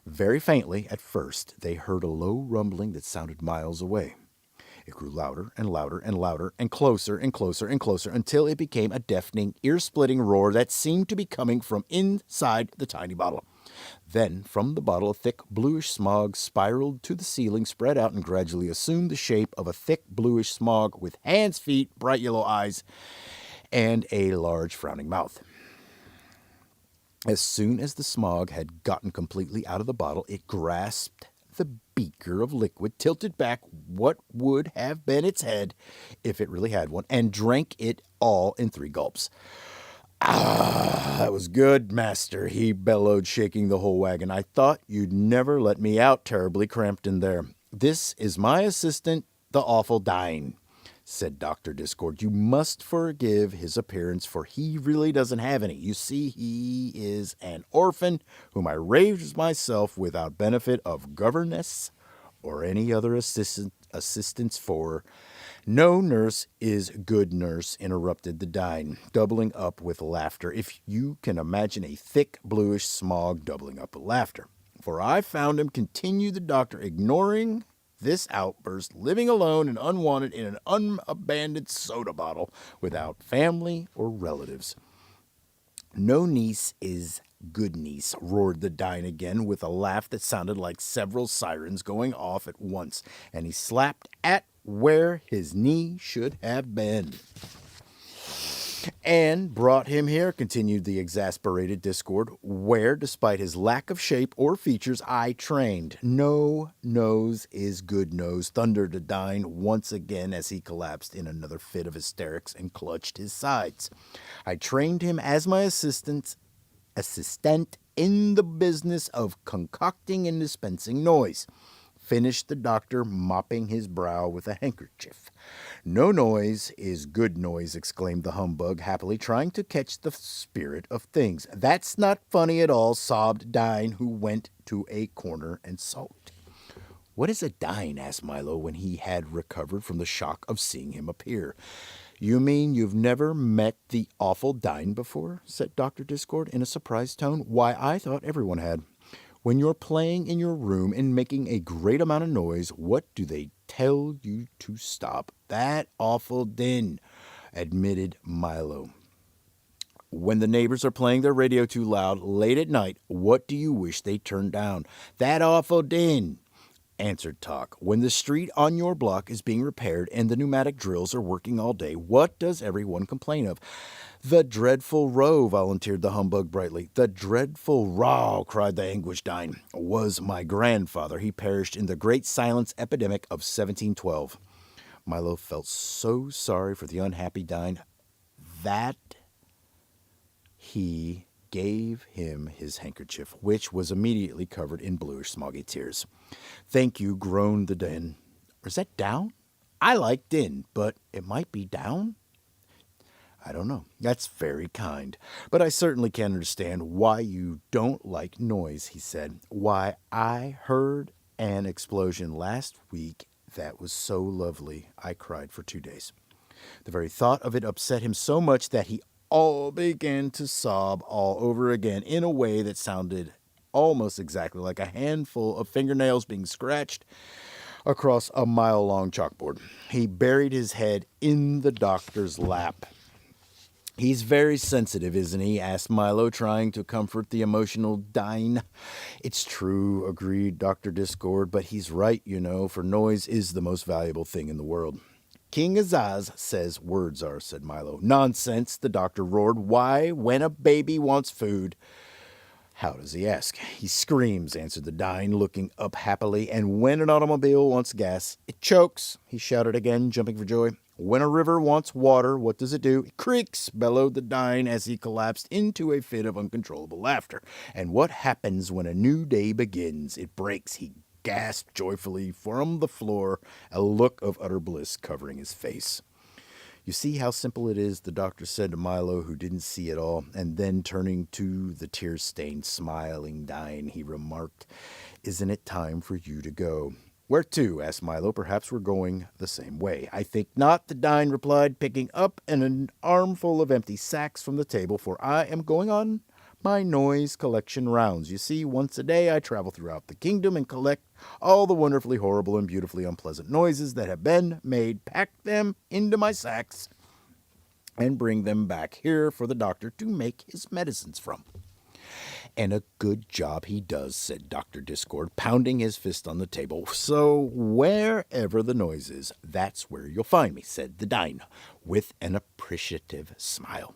very faintly at first, they heard a low rumbling that sounded miles away. It grew louder and louder and louder, and closer and closer and closer, until it became a deafening, ear-splitting roar that seemed to be coming from inside the tiny bottle. Then, from the bottle, a thick bluish smog spiraled to the ceiling, spread out, and gradually assumed the shape of a thick bluish smog with hands, feet, bright yellow eyes, and a large frowning mouth. As soon as the smog had gotten completely out of the bottle, it grasped the beaker of liquid, tilted back what would have been its head, if it really had one, and drank it all in 3 gulps. Ah, that was good, master, he bellowed, shaking the whole wagon. I thought you'd never let me out, terribly cramped in there. This is my assistant, the awful Dine, said Dr. Discord. You must forgive his appearance, for he really doesn't have any. You see, he is an orphan whom I raised myself without benefit of governess or any other assistance for No nurse is good nurse, interrupted the Dine, doubling up with laughter, if you can imagine a thick bluish smog doubling up with laughter. For I found him, continued the doctor, ignoring this outburst, living alone and unwanted in an unabandoned soda bottle, without family or relatives. No niece is good niece, roared the Dine again, with a laugh that sounded like several sirens going off at once, and he slapped at where his knee should have been. And brought him here, continued the exasperated Discord, where, despite his lack of shape or features, I trained. No nose is good nose, thundered the Dine once again as he collapsed in another fit of hysterics and clutched his sides. I trained him as my assistant in the business of concocting and dispensing noise, finished the doctor, mopping his brow with a handkerchief. No noise is good noise, exclaimed the humbug, happily trying to catch the spirit of things. That's not funny at all, sobbed Dine, who went to a corner and sulked. What is a Dine? Asked Milo when he had recovered from the shock of seeing him appear. You mean you've never met the awful Dine before? Said Dr. Discord in a surprised tone. Why, I thought everyone had. When you're playing in your room and making a great amount of noise, what do they tell you to stop? That awful din, admitted Milo. When the neighbors are playing their radio too loud late at night, what do you wish they turned down? That awful din, answered Talk. When the street on your block is being repaired and the pneumatic drills are working all day, what does everyone complain of? The dreadful row, volunteered the humbug brightly. The dreadful row, cried the anguished Dine, was my grandfather. He perished in the great silence epidemic of 1712. Milo felt so sorry for the unhappy Dine that he gave him his handkerchief, which was immediately covered in bluish smoggy tears. Thank you, groaned the Din. Is that down? I like din, but it might be down? I don't know. That's very kind. But I certainly can't understand why you don't like noise, he said. Why, I heard an explosion last week that was so lovely, I cried for 2 days. The very thought of it upset him so much that he all began to sob all over again in a way that sounded almost exactly like a handful of fingernails being scratched across a mile-long chalkboard. He buried his head in the doctor's lap. He's very sensitive, isn't he? Asked Milo, trying to comfort the emotional Dine. It's true, agreed Dr. Discord, but he's right, you know, for noise is the most valuable thing in the world. King Azaz says words are, said Milo. Nonsense, the doctor roared. Why, when a baby wants food? How does he ask? He screams, answered the Dine, looking up happily. And when an automobile wants gas, it chokes, he shouted again, jumping for joy. When a river wants water, what does it do? It creaks, bellowed the Dine as he collapsed into a fit of uncontrollable laughter. And what happens when a new day begins? It breaks, he gasped joyfully from the floor, a look of utter bliss covering his face. You see how simple it is, the doctor said to Milo, who didn't see it all, and then turning to the tear-stained, smiling Dine, he remarked, Isn't it time for you to go? Where to? Asked Milo. Perhaps we're going the same way. I think not, the Dine replied, picking up an armful of empty sacks from the table, for I am going on my noise collection rounds. You see, once a day I travel throughout the kingdom and collect all the wonderfully horrible and beautifully unpleasant noises that have been made, pack them into my sacks, and bring them back here for the doctor to make his medicines from. And a good job he does, said Dr. Discord, pounding his fist on the table. So wherever the noise is, that's where you'll find me, said the Dine, with an appreciative smile.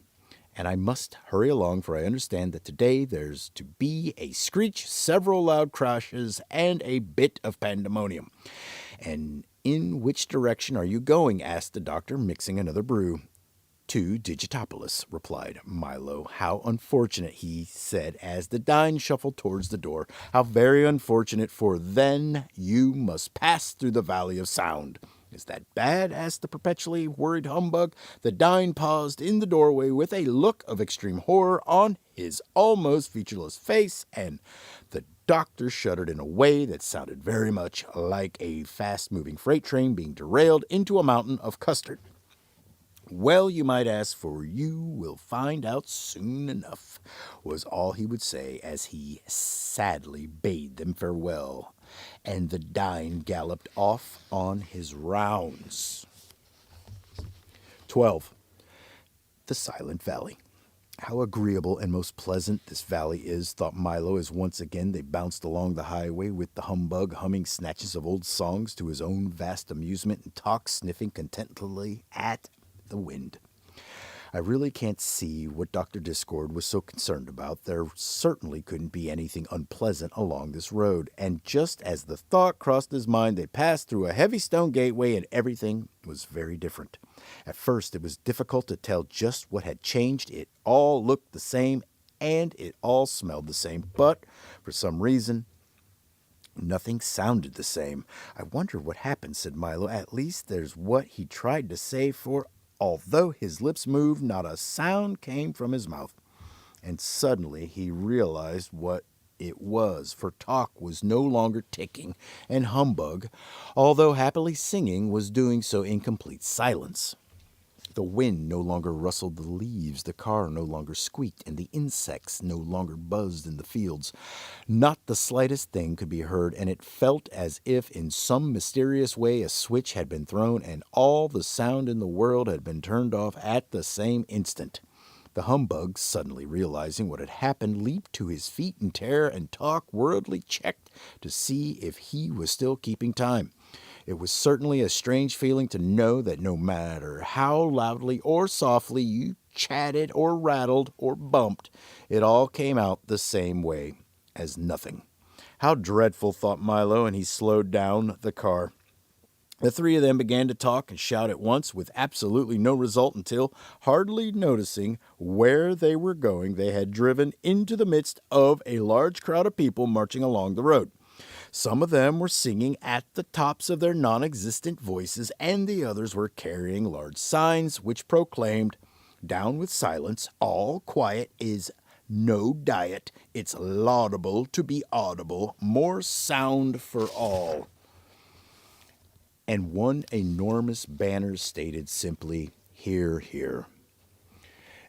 And I must hurry along, for I understand that today there's to be a screech, several loud crashes, and a bit of pandemonium. And in which direction are you going? Asked the doctor, mixing another brew. To Digitopolis, replied Milo. How unfortunate, he said, as the Dine shuffled towards the door. How very unfortunate, for then you must pass through the Valley of Sound. Is that bad? Asked the perpetually worried humbug. The Dine paused in the doorway with a look of extreme horror on his almost featureless face, and the doctor shuddered in a way that sounded very much like a fast-moving freight train being derailed into a mountain of custard. Well, you might ask, for you will find out soon enough, was all he would say as he sadly bade them farewell, and the Dine galloped off on his rounds. 12. The Silent Valley. How agreeable and most pleasant this valley is, thought Milo, as once again they bounced along the highway with the humbug humming snatches of old songs to his own vast amusement and Talk sniffing contentedly at the wind. I really can't see what Dr. Discord was so concerned about. There certainly couldn't be anything unpleasant along this road, and just as the thought crossed his mind, they passed through a heavy stone gateway, and everything was very different. At first, it was difficult to tell just what had changed. It all looked the same, and it all smelled the same, but for some reason, nothing sounded the same. I wonder what happened, said Milo. At least there's what he tried to say, for although his lips moved, not a sound came from his mouth. And suddenly he realized what it was, for Talk was no longer ticking, and Humbug, although happily singing, was doing so in complete silence. The wind no longer rustled the leaves, the car no longer squeaked, and the insects no longer buzzed in the fields. Not the slightest thing could be heard, and it felt as if in some mysterious way a switch had been thrown, and all the sound in the world had been turned off at the same instant. The humbug, suddenly realizing what had happened, leaped to his feet in terror, and Talk worriedly checked to see if he was still keeping time. It was certainly a strange feeling to know that no matter how loudly or softly you chatted or rattled or bumped, it all came out the same way, as nothing. How dreadful, thought Milo, and he slowed down the car. The three of them began to talk and shout at once, with absolutely no result until, hardly noticing where they were going, they had driven into the midst of a large crowd of people marching along the road. Some of them were singing at the tops of their non-existent voices, and the others were carrying large signs which proclaimed, "Down with silence, all quiet is no diet, it's laudable to be audible, more sound for all." And one enormous banner stated simply, "Hear, hear."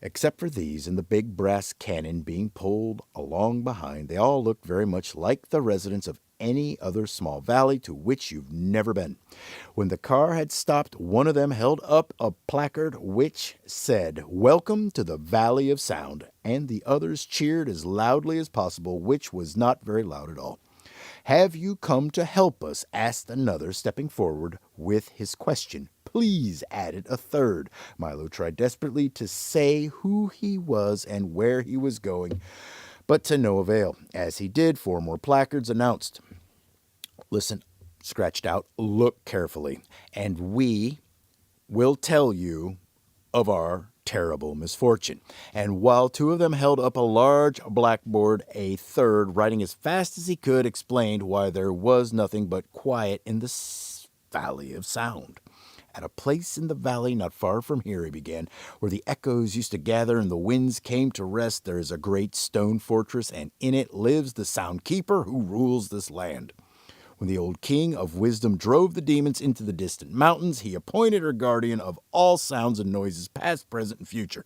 Except for these and the big brass cannon being pulled along behind, they all looked very much like the residents of any other small valley to which you've never been. When the car had stopped, one of them held up a placard which said, "Welcome to the Valley of Sound," and the others cheered as loudly as possible, which was not very loud at all. "Have you come to help us?" asked another, stepping forward with his question. "Please," added a third. Milo tried desperately to say who he was and where he was going, but to no avail. As he did, 4 more placards announced, "Listen," scratched out, "look carefully, and we will tell you of our terrible misfortune." And while 2 of them held up a large blackboard, a third, writing as fast as he could, explained why there was nothing but quiet in the Valley of Sound. "At a place in the valley not far from here," he began, "where the echoes used to gather and the winds came to rest, there is a great stone fortress, and in it lives the Sound Keeper who rules this land. When the old king of wisdom drove the demons into the distant mountains, he appointed her guardian of all sounds and noises, past, present, and future.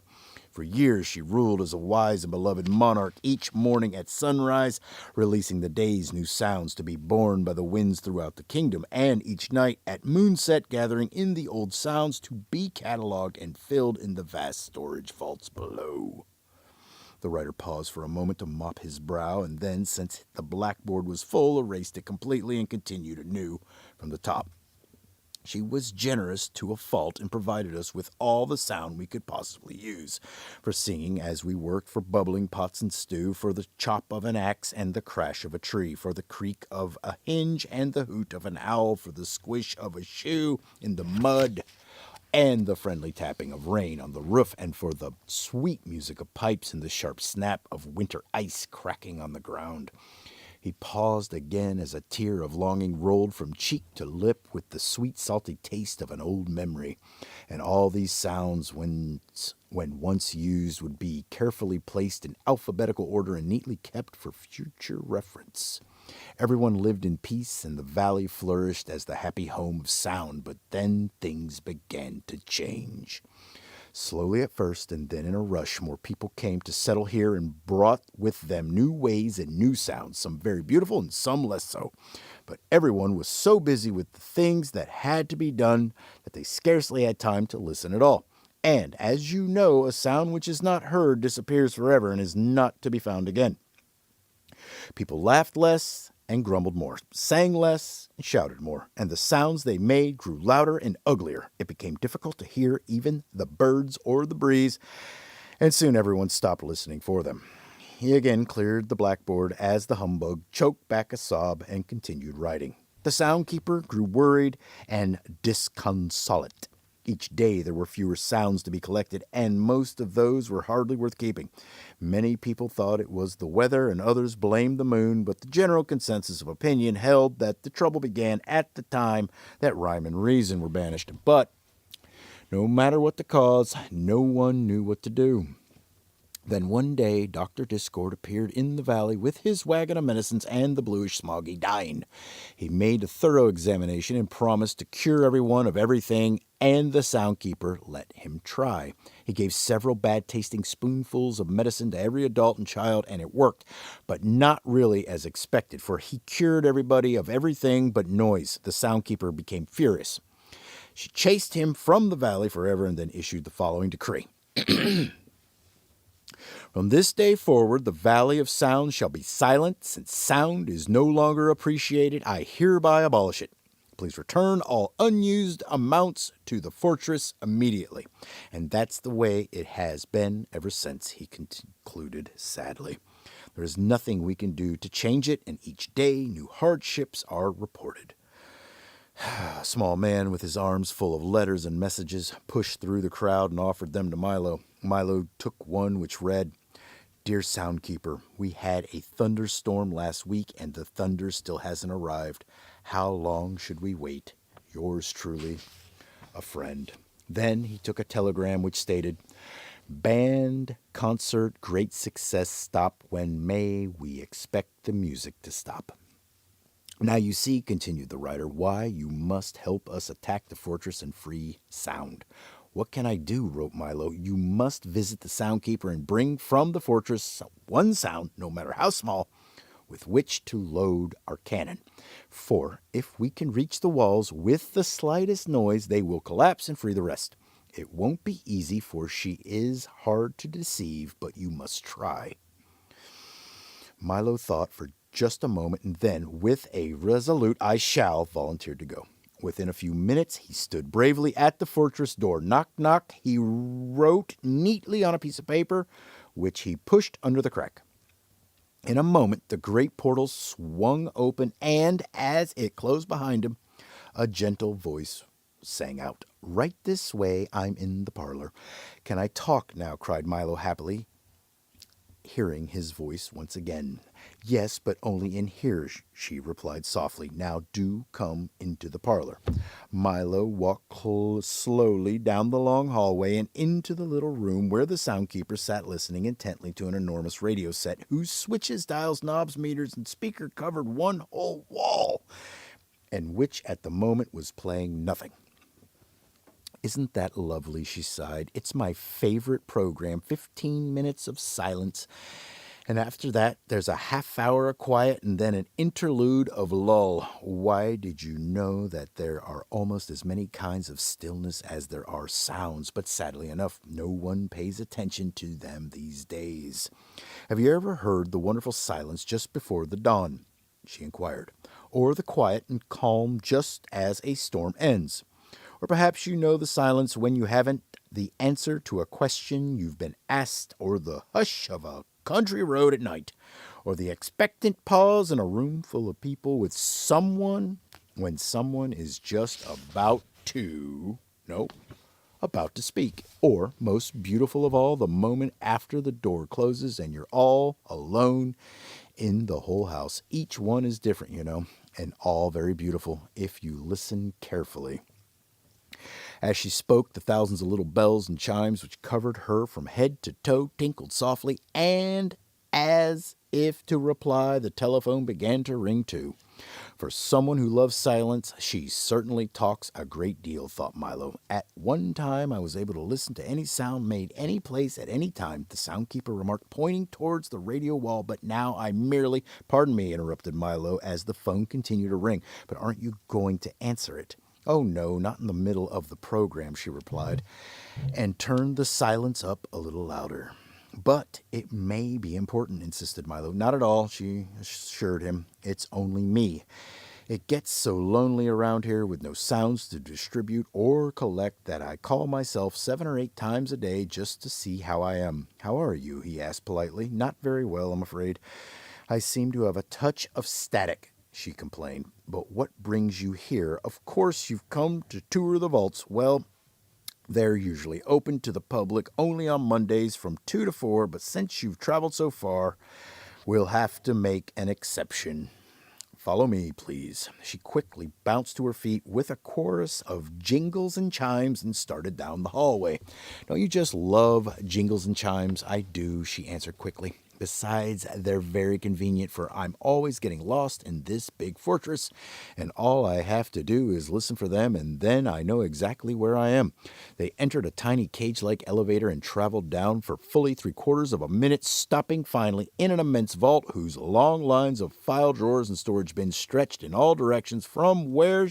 For years she ruled as a wise and beloved monarch, each morning at sunrise, releasing the day's new sounds to be borne by the winds throughout the kingdom, and each night at moonset gathering in the old sounds to be catalogued and filled in the vast storage vaults below." The writer paused for a moment to mop his brow, and then, since the blackboard was full, erased it completely and continued anew from the top. "She was generous to a fault and provided us with all the sound we could possibly use, for singing as we worked, for bubbling pots and stew, for the chop of an axe and the crash of a tree, for the creak of a hinge and the hoot of an owl, for the squish of a shoe in the mud and the friendly tapping of rain on the roof, and for the sweet music of pipes and the sharp snap of winter ice cracking on the ground." He paused again as a tear of longing rolled from cheek to lip with the sweet, salty taste of an old memory. And all these sounds, when once used, would be carefully placed in alphabetical order and neatly kept for future reference. Everyone lived in peace, and the valley flourished as the happy home of sound. But then things began to change. Slowly at first, and then in a rush, more people came to settle here and brought with them new ways and new sounds, some very beautiful and some less so. But everyone was so busy with the things that had to be done that they scarcely had time to listen at all. And, as you know, a sound which is not heard disappears forever and is not to be found again. People laughed less and grumbled more, sang less and shouted more, and the sounds they made grew louder and uglier. It became difficult to hear even the birds or the breeze, and soon everyone stopped listening for them. He again cleared the blackboard as the humbug choked back a sob and continued writing. The soundkeeper grew worried and disconsolate. Each day there were fewer sounds to be collected, and most of those were hardly worth keeping. Many people thought it was the weather, and others blamed the moon, but the general consensus of opinion held that the trouble began at the time that rhyme and reason were banished. But no matter what the cause, no one knew what to do. Then one day Dr. Discord appeared in the valley with his wagon of medicines and the bluish smoggy dine. He made a thorough examination and promised to cure everyone of everything, and the soundkeeper let him try. He gave several bad-tasting spoonfuls of medicine to every adult and child, and it worked, but not really as expected, for he cured everybody of everything but noise. The soundkeeper became furious. She chased him from the valley forever and then issued the following decree. From this day forward, the Valley of Sound shall be silent. Since sound is no longer appreciated, I hereby abolish it. Please return all unused amounts to the fortress immediately. And that's the way it has been ever since, he concluded sadly. There is nothing we can do to change it, and each day new hardships are reported. A small man with his arms full of letters and messages pushed through the crowd and offered them to Milo. Milo took one which read, "Dear Soundkeeper, we had a thunderstorm last week and the thunder still hasn't arrived. How long should we wait? Yours truly, a friend." Then he took a telegram which stated, "Band concert, great success, stop when may. We expect the music to stop." Now you see, continued the writer, why you must help us attack the fortress and free sound. "What can I do?" wrote Milo. "You must visit the soundkeeper and bring from the fortress one sound, no matter how small, with which to load our cannon. For if we can reach the walls with the slightest noise, they will collapse and free the rest. It won't be easy, for she is hard to deceive, but you must try." Milo thought for just a moment, and then, with a resolute "I shall," volunteered to go. Within a few minutes, he stood bravely at the fortress door. Knock, knock, he wrote neatly on a piece of paper, which he pushed under the crack. In a moment, the great portal swung open, and as it closed behind him, a gentle voice sang out, "Right this way, I'm in the parlor." "Can I talk now?" cried Milo happily, hearing his voice once again. "Yes, but only in here," she replied softly. "Now do come into the parlor." Milo walked slowly down the long hallway and into the little room where the soundkeeper sat listening intently to an enormous radio set whose switches, dials, knobs, meters, and speaker covered one whole wall, and which at the moment was playing nothing. "Isn't that lovely?" she sighed. "It's my favorite program, 15 minutes of silence. And after that, there's a half-hour of quiet and then an interlude of lull. Why, did you know that there are almost as many kinds of stillness as there are sounds? But sadly enough, no one pays attention to them these days. Have you ever heard the wonderful silence just before the dawn?" she inquired. "Or the quiet and calm just as a storm ends? Or perhaps you know the silence when you haven't the answer to a question you've been asked, or the hush of a country road at night, or the expectant pause in a room full of people with someone when someone is just about to speak, or, most beautiful of all, the moment after the door closes and you're all alone in the whole house. Each one is different, and all very beautiful if you listen carefully. As she spoke, the thousands of little bells and chimes which covered her from head to toe tinkled softly, and as if to reply, the telephone began to ring too. For someone who loves silence, she certainly talks a great deal, thought Milo. At one time, I was able to listen to any sound made any place at any time, the soundkeeper remarked, pointing towards the radio wall, but now I merely— Pardon me, interrupted Milo as the phone continued to ring, but aren't you going to answer it? Oh, no, not in the middle of the program, she replied, and turned the silence up a little louder. But it may be important, insisted Milo. Not at all, she assured him. It's only me. It gets so lonely around here with no sounds to distribute or collect that I call myself 7 or 8 times a day just to see how I am. How are you? He asked politely. Not very well, I'm afraid. I seem to have a touch of static, she complained. But what brings you here? Of course you've come to tour the vaults. Well, they're usually open to the public only on Mondays from 2 to 4, but since you've traveled so far, we'll have to make an exception. Follow me, please. She quickly bounced to her feet with a chorus of jingles and chimes and started down the hallway. Don't you just love jingles and chimes? I do, she answered quickly. Besides, they're very convenient, for I'm always getting lost in this big fortress, and all I have to do is listen for them, and then I know exactly where I am. They entered a tiny cage-like elevator and traveled down for fully 3/4 of a minute, stopping finally in an immense vault whose long lines of file drawers and storage bins stretched in all directions from where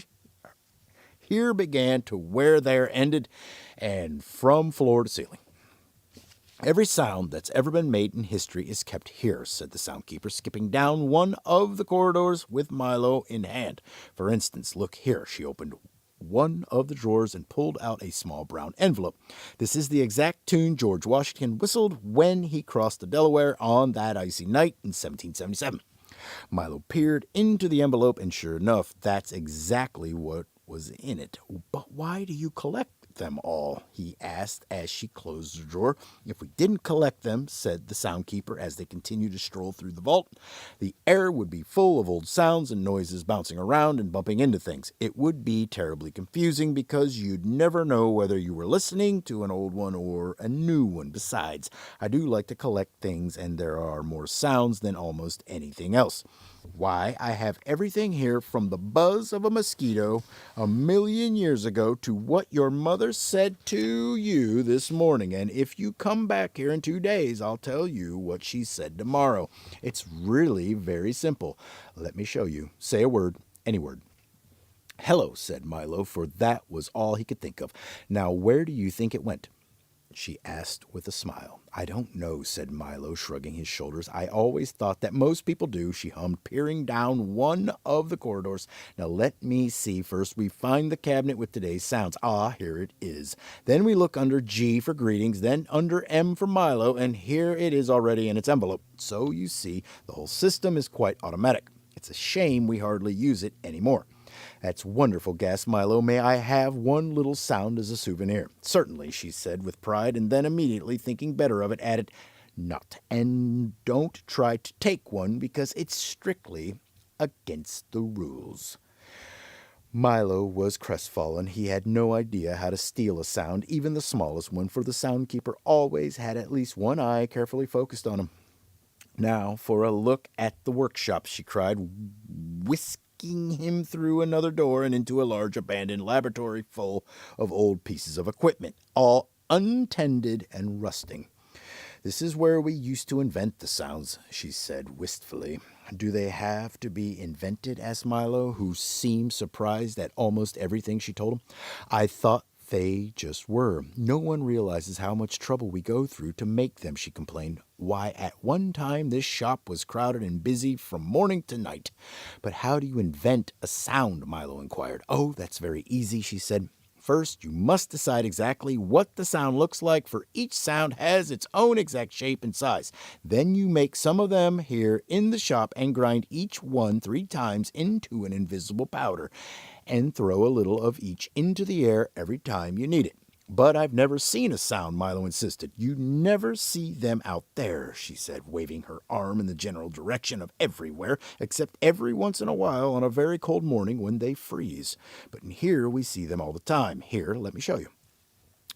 here began to where there ended, and from floor to ceiling. Every sound that's ever been made in history is kept here, said the soundkeeper, skipping down one of the corridors with Milo in hand. For instance, look here. She opened one of the drawers and pulled out a small brown envelope. This is the exact tune George Washington whistled when he crossed the Delaware on that icy night in 1777. Milo peered into the envelope, and sure enough, that's exactly what was in it. But why do you collect them all? He asked as she closed the drawer. If we didn't collect them, said the soundkeeper as they continued to stroll through the vault, the air would be full of old sounds and noises bouncing around and bumping into things. It would be terribly confusing because you'd never know whether you were listening to an old one or a new one. Besides, I do like to collect things, and there are more sounds than almost anything else. Why, I have everything here from the buzz of a mosquito 1,000,000 years ago to what your mother said to you this morning. And if you come back here in 2 days, I'll tell you what she said tomorrow. It's really very simple. Let me show you. Say a word, any word. Hello, said Milo, for that was all he could think of. Now, where do you think it went? She asked with a smile. I don't know, said Milo, shrugging his shoulders. I always thought that most people do, she hummed, peering down one of the corridors. Now let me see. First we find the cabinet with today's sounds. Ah, here it is. Then we look under G for greetings, then under M for Milo, and here it is already in its envelope. So you see, the whole system is quite automatic. It's a shame we hardly use it anymore. That's wonderful, gasped Milo. May I have one little sound as a souvenir? Certainly, she said with pride, and then immediately, thinking better of it, added, not. And don't try to take one, because it's strictly against the rules. Milo was crestfallen. He had no idea how to steal a sound, even the smallest one, for the soundkeeper always had at least one eye carefully focused on him. Now for a look at the workshop, she cried, whisking him through another door and into a large abandoned laboratory full of old pieces of equipment, all untended and rusting. This is where we used to invent the sounds, she said wistfully. Do they have to be invented? Asked Milo, who seemed surprised at almost everything she told him. I thought they just were. No one realizes how much trouble we go through to make them, she complained. Why, at one time this shop was crowded and busy from morning to night. But how do you invent a sound? Milo inquired. Oh, that's very easy, she said. First, you must decide exactly what the sound looks like, for each sound has its own exact shape and size. Then you make some of them here in the shop and grind each one 3 times into an invisible powder, and throw a little of each into the air every time you need it. But I've never seen a sound, Milo insisted. You never see them out there, she said, waving her arm in the general direction of everywhere, except every once in a while on a very cold morning when they freeze. But in here we see them all the time. Here, let me show you.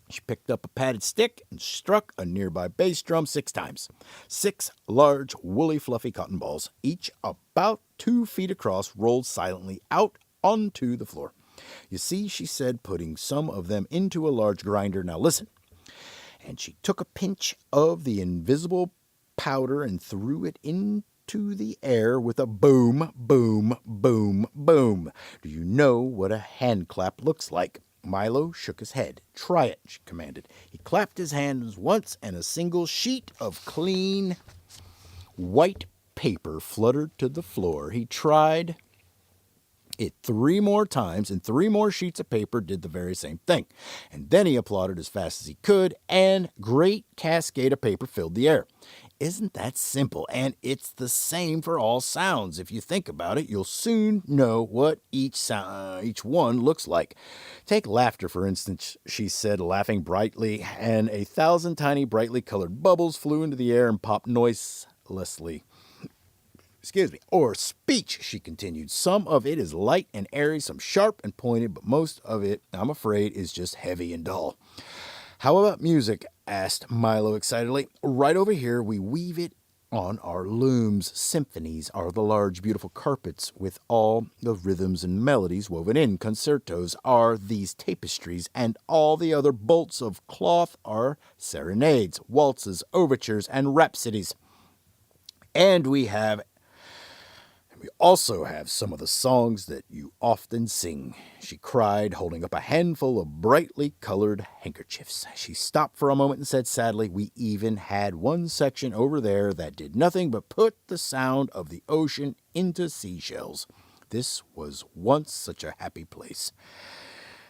She picked up a padded stick and struck a nearby bass drum 6 times. 6 large, woolly, fluffy cotton balls, each about 2 feet across, rolled silently out onto the floor. You see, she said, putting some of them into a large grinder. Now listen. And she took a pinch of the invisible powder and threw it into the air with a boom, boom, boom, boom. Do you know what a hand clap looks like? Milo shook his head. Try it, she commanded. He clapped his hands once, and a single sheet of clean white paper fluttered to the floor. He tried it 3 more times, and 3 more sheets of paper did the very same thing. And then he applauded as fast as he could, and great cascade of paper filled the air. Isn't that simple? And it's the same for all sounds. If you think about it, you'll soon know what each one looks like. Take laughter, for instance, she said, laughing brightly, and 1,000 tiny brightly colored bubbles flew into the air and popped noiselessly. Or speech, she continued. Some of it is light and airy, some sharp and pointed, but most of it, I'm afraid, is just heavy and dull. How about music? Asked Milo excitedly. Right over here, we weave it on our looms. Symphonies are the large, beautiful carpets with all the rhythms and melodies woven in. Concertos are these tapestries, and all the other bolts of cloth are serenades, waltzes, overtures, and rhapsodies. And we also have some of the songs that you often sing, she cried, holding up a handful of brightly colored handkerchiefs. She stopped for a moment and said sadly, we even had one section over there that did nothing but put the sound of the ocean into seashells. This was once such a happy place.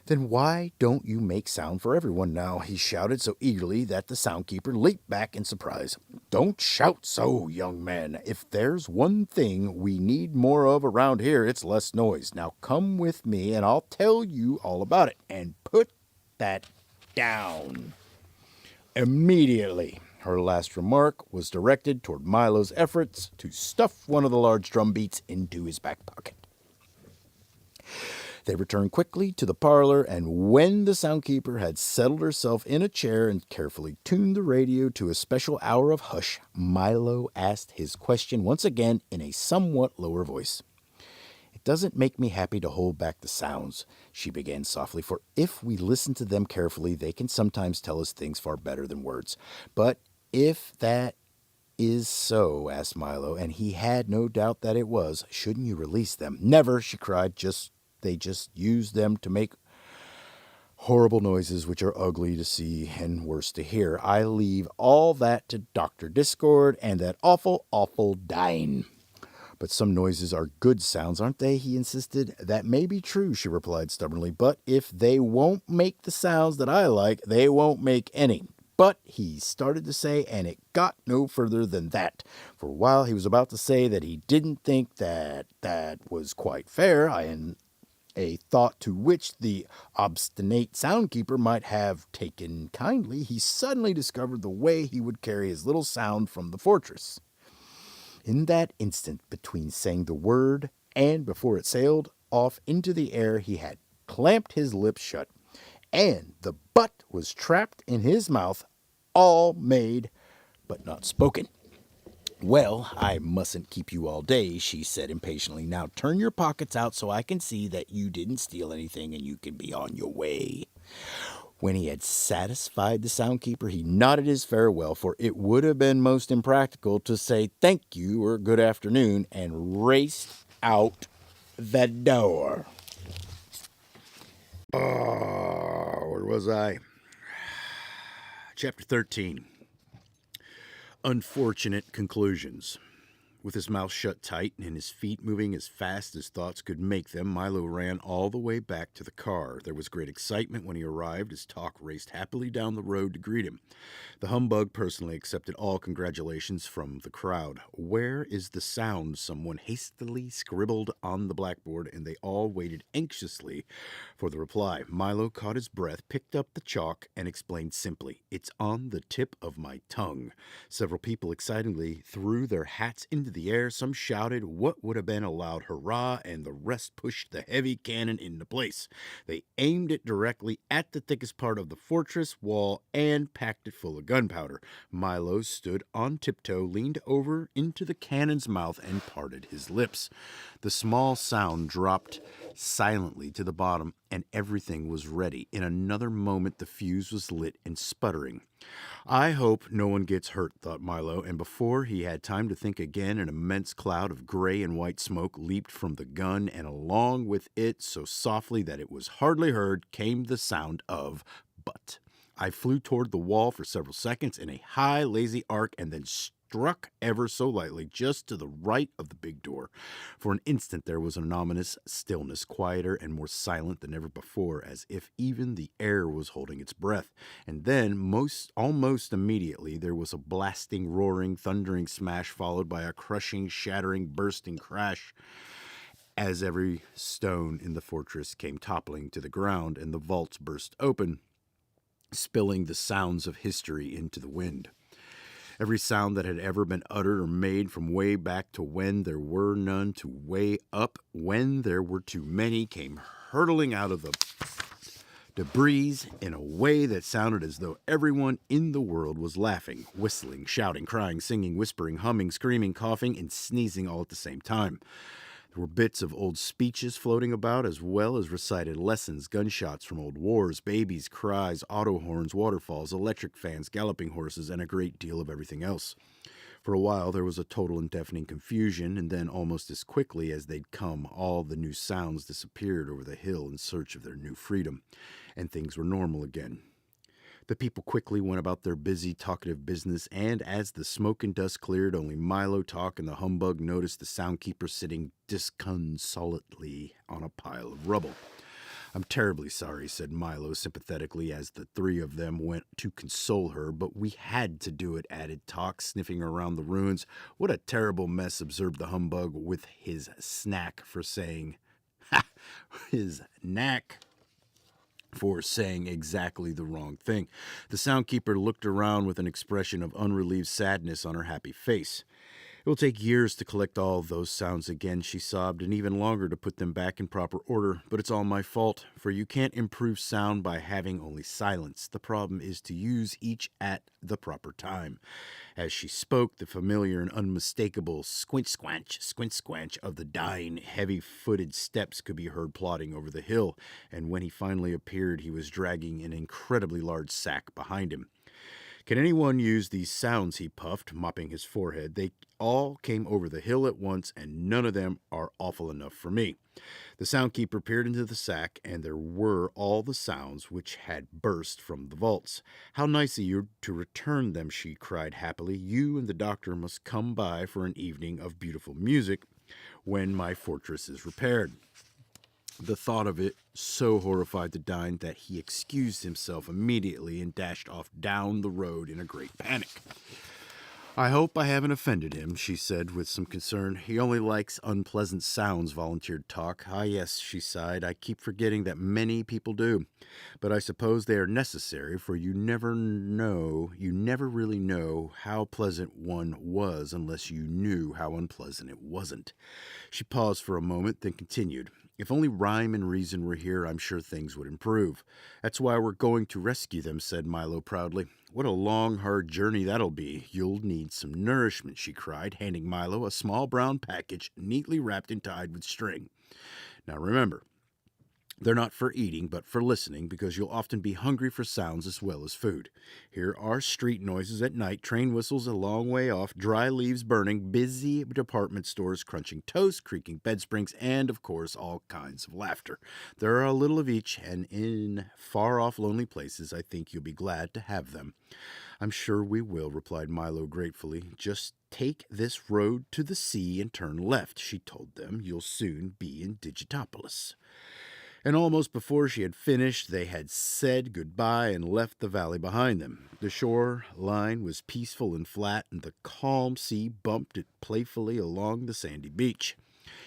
Then why don't you make sound for everyone now? He shouted so eagerly that the soundkeeper leaped back in surprise. Don't shout so, young man. If there's one thing we need more of around here, it's less noise. Now come with me and I'll tell you all about it. And put that down immediately. Her last remark was directed toward Milo's efforts to stuff one of the large drum beats into his back pocket. They returned quickly to the parlor, and when the soundkeeper had settled herself in a chair and carefully tuned the radio to a special hour of hush, Milo asked his question once again in a somewhat lower voice. It doesn't make me happy to hold back the sounds, she began softly, for if we listen to them carefully, they can sometimes tell us things far better than words. But if that is so, asked Milo, and he had no doubt that it was, shouldn't you release them? Never, she cried, they just use them to make horrible noises which are ugly to see and worse to hear. I leave all that to Dr. Discord and that awful, awful dying. But some noises are good sounds, aren't they? He insisted. That may be true, she replied stubbornly, but if they won't make the sounds that I like, they won't make any. But he started to say, and it got no further than that. For while he was about to say that he didn't think that was quite fair, a thought to which the obstinate soundkeeper might have taken kindly, he suddenly discovered the way he would carry his little sound from the fortress. In that instant, between saying the word and before it sailed off into the air, he had clamped his lips shut, and the butt was trapped in his mouth, all made but not spoken. Well, I mustn't keep you all day, she said impatiently. Now turn your pockets out so I can see that you didn't steal anything and you can be on your way. When he had satisfied the soundkeeper, he nodded his farewell, for it would have been most impractical to say thank you or good afternoon, and raced out the door. Where was I? Chapter 13. Unfortunate conclusions. With his mouth shut tight and his feet moving as fast as thoughts could make them, Milo ran all the way back to the car. There was great excitement when he arrived as Talk raced happily down the road to greet him. The humbug personally accepted all congratulations from the crowd. "Where is the sound?" someone hastily scribbled on the blackboard, and they all waited anxiously for the reply. Milo caught his breath, picked up the chalk, and explained simply, "It's on the tip of my tongue." Several people excitedly threw their hats into the air. Some shouted what would have been a loud hurrah, and the rest pushed the heavy cannon into place. They aimed it directly at the thickest part of the fortress wall and packed it full of gunpowder. Milo stood on tiptoe, leaned over into the cannon's mouth, and parted his lips. The small sound dropped silently to the bottom, and everything was ready. In another moment, the fuse was lit and sputtering. "I hope no one gets hurt," thought Milo, and before he had time to think again, an immense cloud of gray and white smoke leaped from the gun, and along with it, so softly that it was hardly heard, came the sound of butt. I flew toward the wall for several seconds in a high, lazy arc, and then struck ever so lightly just to the right of the big door. For an instant there was an ominous stillness, quieter and more silent than ever before, as if even the air was holding its breath. And then, almost immediately, there was a blasting, roaring, thundering smash, followed by a crushing, shattering, bursting crash, as every stone in the fortress came toppling to the ground, and the vaults burst open, spilling the sounds of history into the wind. Every sound that had ever been uttered or made, from way back to when there were none, to way up when there were too many, came hurtling out of the debris in a way that sounded as though everyone in the world was laughing, whistling, shouting, crying, singing, whispering, humming, screaming, coughing, and sneezing all at the same time. There were bits of old speeches floating about, as well as recited lessons, gunshots from old wars, babies' cries, auto horns, waterfalls, electric fans, galloping horses, and a great deal of everything else. For a while there was a total and deafening confusion, and then almost as quickly as they'd come, all the new sounds disappeared over the hill in search of their new freedom, and things were normal again. The people quickly went about their busy, talkative business, and as the smoke and dust cleared, only Milo, Talk, and the humbug noticed the soundkeeper sitting disconsolately on a pile of rubble. "I'm terribly sorry," said Milo sympathetically as the three of them went to console her, "but we had to do it," added Talk, sniffing around the ruins. "What a terrible mess," observed the humbug with his knack for saying exactly the wrong thing. The soundkeeper looked around with an expression of unrelieved sadness on her happy face. "It will take years to collect all those sounds again," she sobbed, "and even longer to put them back in proper order. But it's all my fault, for you can't improve sound by having only silence. The problem is to use each at the proper time." As she spoke, the familiar and unmistakable squinch-squanch of the dying, heavy-footed steps could be heard plodding over the hill, and when he finally appeared, he was dragging an incredibly large sack behind him. "Can anyone use these sounds?" he puffed, mopping his forehead. "They all came over the hill at once, and none of them are awful enough for me." The soundkeeper peered into the sack, and there were all the sounds which had burst from the vaults. "How nice of you to return them," she cried happily. "You and the doctor must come by for an evening of beautiful music when my fortress is repaired." The thought of it so horrified the Dine that he excused himself immediately and dashed off down the road in a great panic. "I hope I haven't offended him," she said with some concern. "He only likes unpleasant sounds," volunteered Talk. "Ah, yes," she sighed. "I keep forgetting that many people do. But I suppose they are necessary, for you never really know how pleasant one was unless you knew how unpleasant it wasn't." She paused for a moment, then continued. "If only Rhyme and Reason were here, I'm sure things would improve." "That's why we're going to rescue them," said Milo proudly. "What a long, hard journey that'll be. You'll need some nourishment," she cried, handing Milo a small brown package neatly wrapped and tied with string. "Now remember, They're not for eating, but for listening, because you'll often be hungry for sounds as well as food. Here are street noises at night, train whistles a long way off, dry leaves burning, busy department stores crunching toast, creaking bed springs, and, of course, all kinds of laughter. There are a little of each, and in far-off lonely places, I think you'll be glad to have them. I'm sure we will, replied Milo gratefully. Just take this road to the sea and turn left, she told them. You'll soon be in Digitopolis. And almost before she had finished, they had said goodbye and left the valley behind them. The shoreline was peaceful and flat, and the calm sea bumped it playfully along the sandy beach.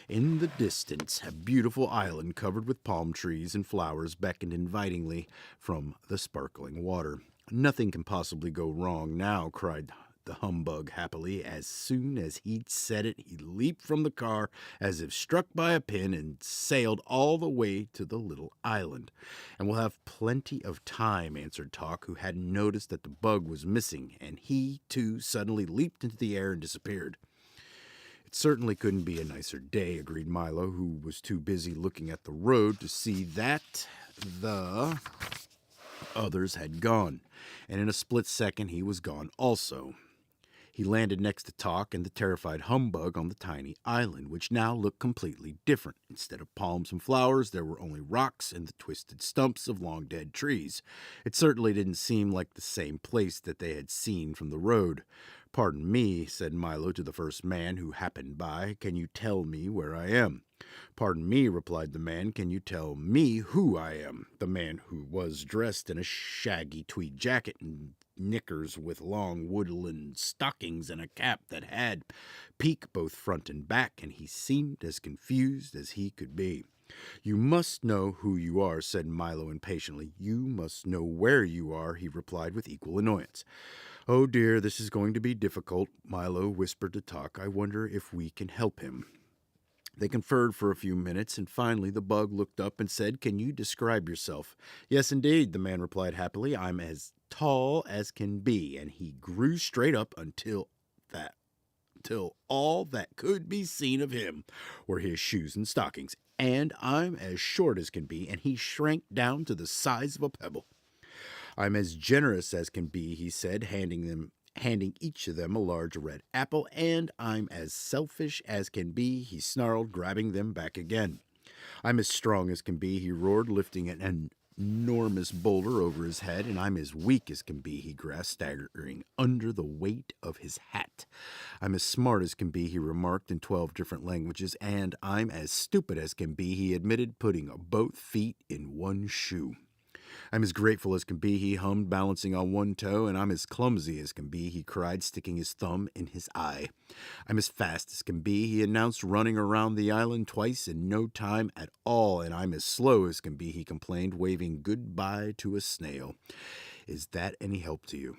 In the distance, a beautiful island covered with palm trees and flowers beckoned invitingly from the sparkling water. Nothing can possibly go wrong now, cried the humbug happily. As soon as he'd said it, he leaped from the car as if struck by a pin and sailed all the way to the little island. And we'll have plenty of time, answered Talk, who hadn't noticed that the bug was missing, and he, too, suddenly leaped into the air and disappeared. It certainly couldn't be a nicer day, agreed Milo, who was too busy looking at the road to see that the others had gone. And in a split second, he was gone also. He landed next to Talk and the terrified humbug on the tiny island, which now looked completely different. Instead of palms and flowers, there were only rocks and the twisted stumps of long-dead trees. It certainly didn't seem like the same place that they had seen from the road. Pardon me, said Milo to the first man who happened by. Can you tell me where I am? Pardon me, replied the man. Can you tell me who I am? The man, who was dressed in a shaggy tweed jacket and knickers with long woodland stockings and a cap that had peak both front and back, and he seemed as confused as he could be. You must know who you are, said Milo impatiently. You must know where you are, he replied with equal annoyance. Oh dear, this is going to be difficult, Milo whispered to Talk. I wonder if we can help him. They conferred for a few minutes, and finally the bug looked up and said, Can you describe yourself? Yes, indeed, the man replied happily. I'm as tall as can be, and he grew straight up until all that could be seen of him were his shoes and stockings. And I'm as short as can be, and he shrank down to the size of a pebble. I'm as generous as can be, he said, handing each of them a large red apple, and I'm as selfish as can be, he snarled, grabbing them back again. I'm as strong as can be, he roared, lifting an enormous boulder over his head, and I'm as weak as can be, he grasped, staggering under the weight of his hat. I'm as smart as can be, he remarked in 12 different languages, and I'm as stupid as can be, he admitted, putting both feet in one shoe. I'm as grateful as can be, he hummed, balancing on one toe, and I'm as clumsy as can be, he cried, sticking his thumb in his eye. I'm as fast as can be, he announced, running around the island twice in no time at all, and I'm as slow as can be, he complained, waving goodbye to a snail. Is that any help to you?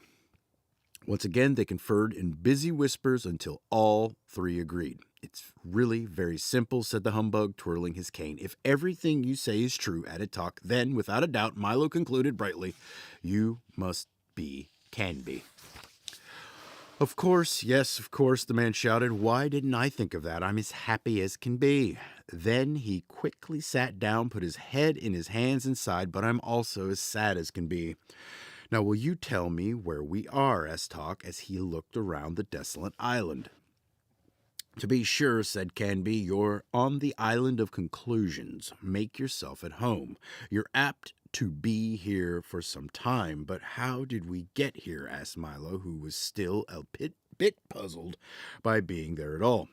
Once again, they conferred in busy whispers until all three agreed. It's really very simple, said the humbug, twirling his cane. If everything you say is true, added Talk, then, without a doubt, Milo concluded brightly, you must be Canby. Of course, yes, of course, the man shouted. Why didn't I think of that? I'm as happy as can be. Then he quickly sat down, put his head in his hands and sighed, but I'm also as sad as can be. Now, will you tell me where we are? Asked Talk as he looked around the desolate island. To be sure, said Canby, you're on the island of conclusions. Make yourself at home. You're apt to be here for some time, but how did we get here? Asked Milo, who was still a bit puzzled by being there at all.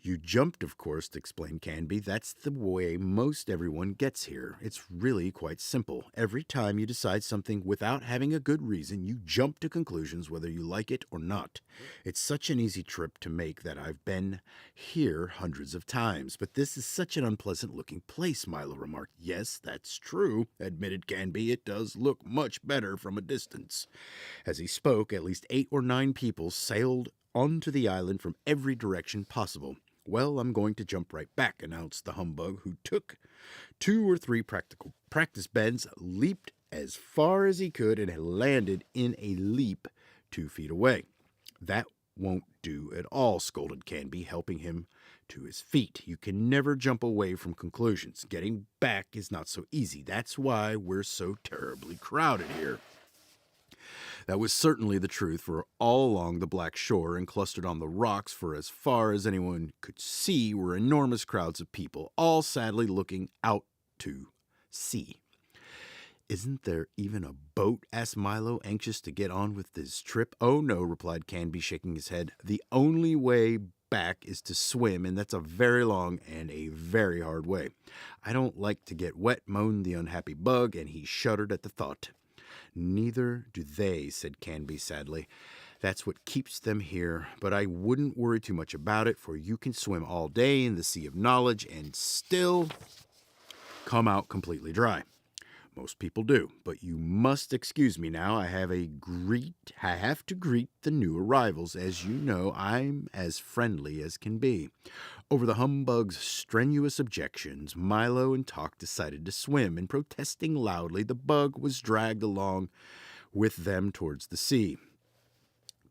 You jumped, of course, explained Canby. That's the way most everyone gets here. It's really quite simple. Every time you decide something without having a good reason, you jump to conclusions whether you like it or not. It's such an easy trip to make that I've been here hundreds of times. But this is such an unpleasant-looking place, Milo remarked. Yes, that's true, admitted Canby. It does look much better from a distance. As he spoke, at least 8 or 9 people sailed onto the island from every direction possible. Well, I'm going to jump right back, announced the humbug, who took 2 or 3 practice bends, leaped as far as he could, and had landed in a leap 2 feet away. That won't do at all, scolded Canby, helping him to his feet. You can never jump away from conclusions. Getting back is not so easy. That's why we're so terribly crowded here. That was certainly the truth, for all along the black shore and clustered on the rocks for as far as anyone could see were enormous crowds of people, all sadly looking out to sea. Isn't there even a boat? Asked Milo, anxious to get on with his trip. Oh, no, replied Canby, shaking his head. The only way back is to swim, and that's a very long and a very hard way. I don't like to get wet, moaned the unhappy bug, and he shuddered at the thought. Neither do they, said Canby sadly. That's what keeps them here, but I wouldn't worry too much about it, for you can swim all day in the sea of knowledge and still come out completely dry. Most people do, but you must excuse me now. I have to greet the new arrivals. As you know, I'm as friendly as can be. Over the humbug's strenuous objections, Milo and Talk decided to swim, and protesting loudly, the bug was dragged along with them towards the sea.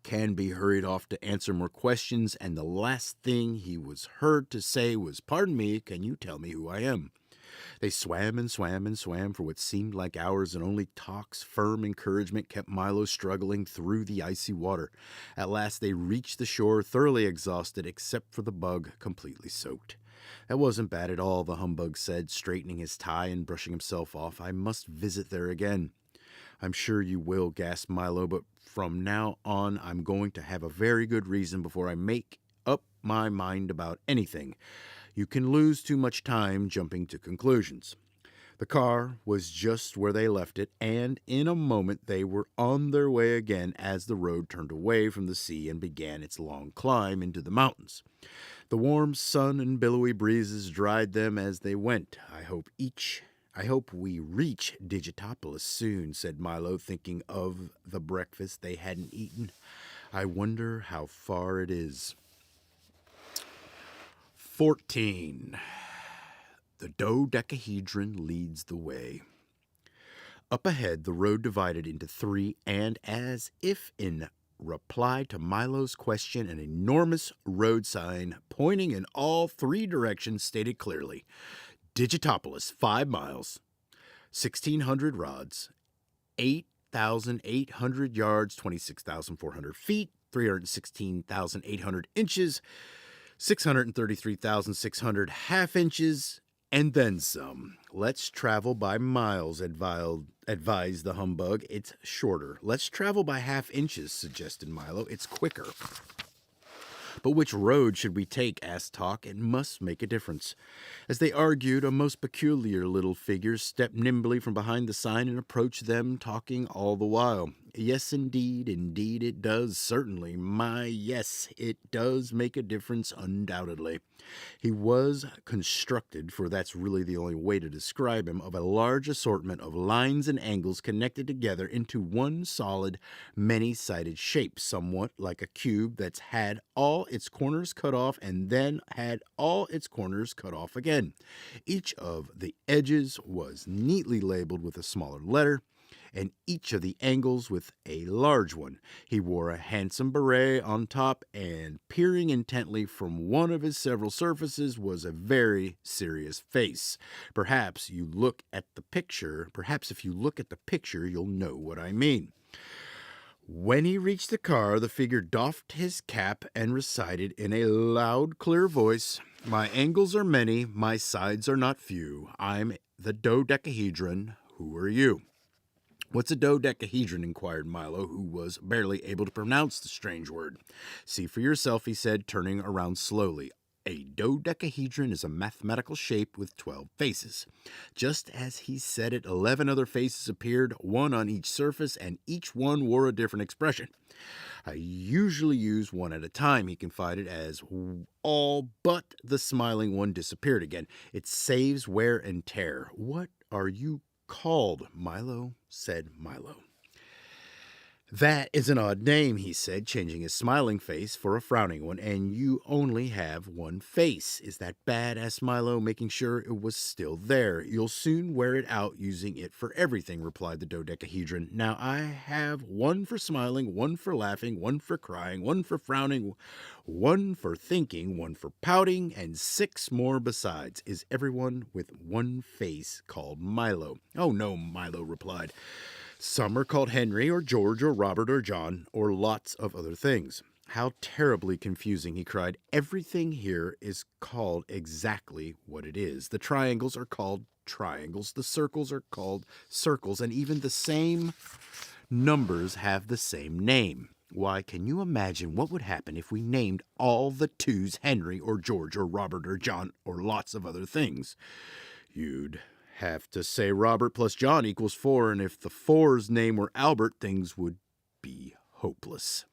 Canby hurried off to answer more questions, and the last thing he was heard to say was, "Pardon me, can you tell me who I am?" They swam and swam and swam for what seemed like hours, and only Talk's firm encouragement kept Milo struggling through the icy water. At last they reached the shore, thoroughly exhausted, except for the bug, completely soaked. That wasn't bad at all, the humbug said, straightening his tie and brushing himself off. I must visit there again. I'm sure you will, gasped Milo, but from now on I'm going to have a very good reason before I make up my mind about anything. You can lose too much time jumping to conclusions. The car was just where they left it, and in a moment they were on their way again as the road turned away from the sea and began its long climb into the mountains. The warm sun and billowy breezes dried them as they went. I hope we reach Digitopolis soon, said Milo, thinking of the breakfast they hadn't eaten. I wonder how far it is. 14. The dodecahedron leads the way. Up ahead, the road divided into three, and as if in reply to Milo's question, an enormous road sign pointing in all three directions stated clearly, Digitopolis, 5 miles, 1,600 rods, 8,800 yards, 26,400 feet, 316,800 inches, 633,600 half inches, and then some. Let's travel by miles, advised the humbug. It's shorter. Let's travel by half inches, suggested Milo. It's quicker. But which road should we take? Asked Talk. It must make a difference. As they argued, a most peculiar little figure stepped nimbly from behind the sign and approached them, talking all the while. Yes, indeed it does, certainly. Yes, it does make a difference, undoubtedly. He was constructed, for that's really the only way to describe him, of a large assortment of lines and angles connected together into one solid, many-sided shape, somewhat like a cube that's had all its corners cut off and then had all its corners cut off again. Each of the edges was neatly labeled with a smaller letter, and each of the angles with a large one. He wore a handsome beret on top, and peering intently from one of his several surfaces was a very serious face. Perhaps if you look at the picture, you'll know what I mean. When he reached the car, the figure doffed his cap and recited in a loud, clear voice, My angles are many, my sides are not few. I'm the dodecahedron. Who are you? What's a dodecahedron? Inquired Milo, who was barely able to pronounce the strange word. See for yourself, he said, turning around slowly. A dodecahedron is a mathematical shape with 12 faces. Just as he said it, 11 other faces appeared, one on each surface, and each one wore a different expression. I usually use one at a time, he confided, as all but the smiling one disappeared again. It saves wear and tear. What are you called, Milo? Said Milo. That is an odd name, he said, changing his smiling face for a frowning one, and you only have one face. Is that bad? Asked Milo, making sure it was still there. You'll soon wear it out using it for everything, replied the dodecahedron. Now I have one for smiling, one for laughing, one for crying, one for frowning, one for thinking, one for pouting, and 6 more besides. Is everyone with one face called Milo? Oh no, Milo replied. Some are called Henry or George or Robert or John or lots of other things. How terribly confusing, he cried. Everything here is called exactly what it is. The triangles are called triangles, the circles are called circles, and even the same numbers have the same name. Why, can you imagine what would happen if we named all the 2s Henry or George or Robert or John or lots of other things? You'd have to say Robert plus John equals 4, and if the 4's name were Albert, things would be hopeless.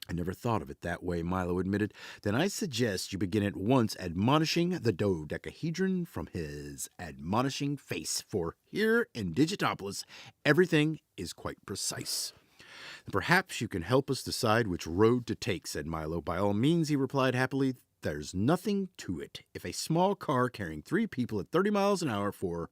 I never thought of it that way, Milo admitted. Then I suggest you begin at once admonishing the dodecahedron from his admonishing face, for here in Digitopolis, everything is quite precise. Perhaps you can help us decide which road to take, said Milo. By all means, he replied happily. There's nothing to it. If a small car carrying 3 people at 30 miles an hour for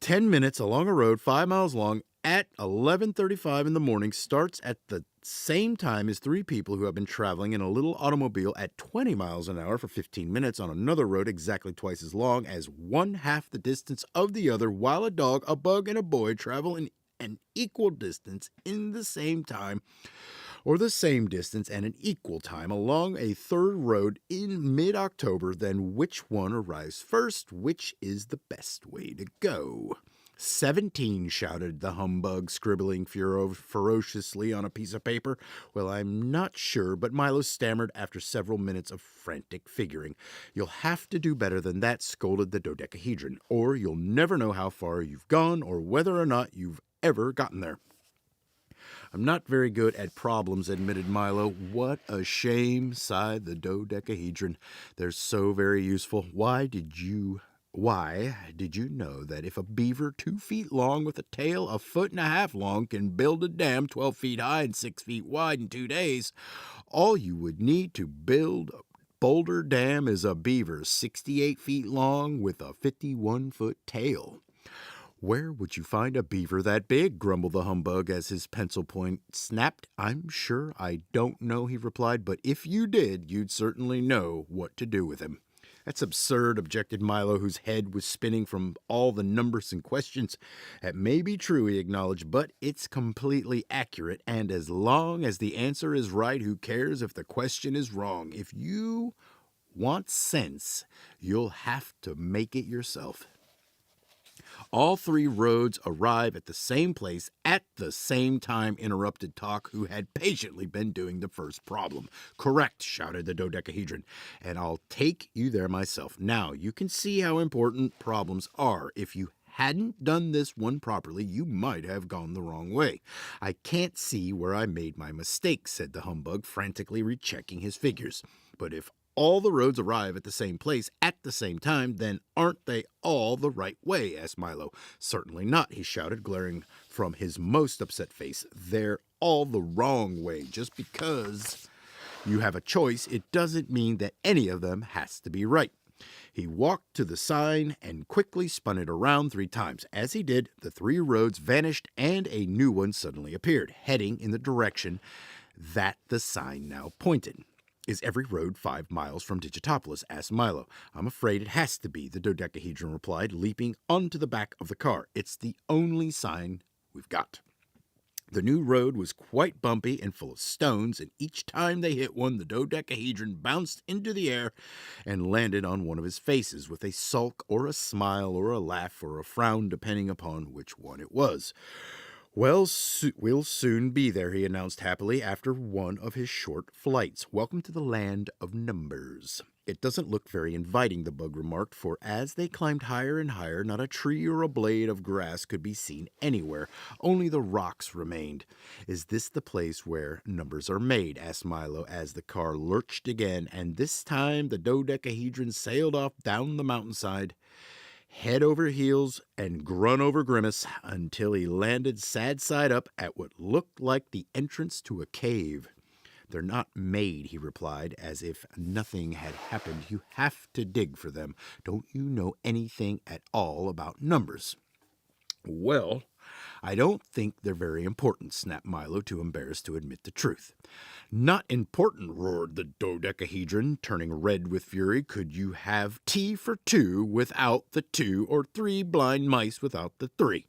10 minutes along a road 5 miles long at 11:35 in the morning starts at the same time as 3 people who have been traveling in a little automobile at 20 miles an hour for 15 minutes on another road exactly twice as long as 1/2 the distance of the other, while a dog, a bug, and a boy travel in an equal distance in the same time, or the same distance and an equal time along a third road in mid-October, then which one arrives first? Which is the best way to go? 17, shouted the humbug, scribbling ferociously on a piece of paper. Well, I'm not sure, but Milo stammered after several minutes of frantic figuring. You'll have to do better than that, scolded the dodecahedron, or you'll never know how far you've gone or whether or not you've ever gotten there. I'm not very good at problems, admitted Milo. What a shame, sighed the dodecahedron. They're so very useful. Why did you know that if a beaver 2 feet long with a tail 1.5 feet long can build a dam 12 feet high and 6 feet wide in 2 days, all you would need to build Boulder Dam is a beaver 68 feet long with a 51-foot tail? Where would you find a beaver that big? Grumbled the humbug as his pencil point snapped. I'm sure I don't know, he replied, but if you did, you'd certainly know what to do with him. That's absurd, objected Milo, whose head was spinning from all the numbers and questions. That may be true, he acknowledged, but it's completely accurate, and as long as the answer is right, who cares if the question is wrong? If you want sense, you'll have to make it yourself. All 3 roads arrive at the same place at the same time, interrupted Talk, who had patiently been doing the first problem. Correct, shouted the dodecahedron, and I'll take you there myself. Now, you can see how important problems are. If you hadn't done this one properly, you might have gone the wrong way. I can't see where I made my mistake, said the humbug, frantically rechecking his figures. But if all the roads arrive at the same place at the same time, then aren't they all the right way? Asked Milo. Certainly not, he shouted, glaring from his most upset face. They're all the wrong way. Just because you have a choice, it doesn't mean that any of them has to be right. He walked to the sign and quickly spun it around 3 times. As he did, the 3 roads vanished and a new one suddenly appeared, heading in the direction that the sign now pointed. Is every road 5 miles from Digitopolis? Asked Milo. I'm afraid it has to be, the dodecahedron replied, leaping onto the back of the car. It's the only sign we've got. The new road was quite bumpy and full of stones, and each time they hit one, the dodecahedron bounced into the air and landed on one of his faces with a sulk or a smile or a laugh or a frown, depending upon which one it was. Well, we'll soon be there, he announced happily after one of his short flights. Welcome to the land of numbers. It doesn't look very inviting, the bug remarked, for as they climbed higher and higher, not a tree or a blade of grass could be seen anywhere. Only the rocks remained. Is this the place where numbers are made? Asked Milo as the car lurched again, and this time the dodecahedron sailed off down the mountainside, head over heels and grunt over grimace until he landed sad side up at what looked like the entrance to a cave. "They're not made," he replied, as if nothing had happened. "You have to dig for them. Don't you know anything at all about numbers?" "Well, I don't think they're very important," snapped Milo, too embarrassed to admit the truth. "Not important," roared the dodecahedron, turning red with fury. "Could you have tea for two without the two, or three blind mice without the three?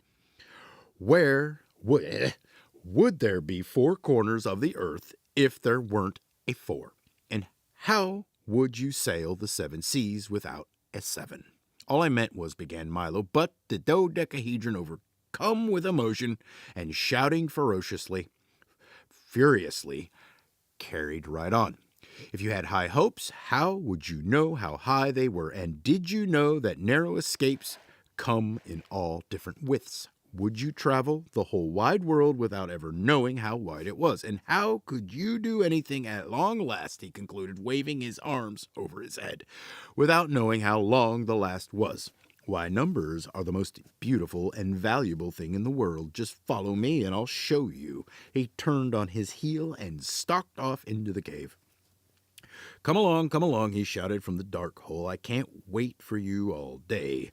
Where would there be four corners of the earth if there weren't a four? And how would you sail the seven seas without a seven?" "All I meant was," began Milo, but the dodecahedron, overcome with emotion and shouting furiously, carried right on. "If you had high hopes, how would you know how high they were? And did you know that narrow escapes come in all different widths? Would you travel the whole wide world without ever knowing how wide it was? And how could you do anything at long last," he concluded, waving his arms over his head, "without knowing how long the last was? Why, numbers are the most beautiful and valuable thing in the world. Just follow me and I'll show you." He turned on his heel and stalked off into the cave. Come along," he shouted from the dark hole. "I can't wait for you all day."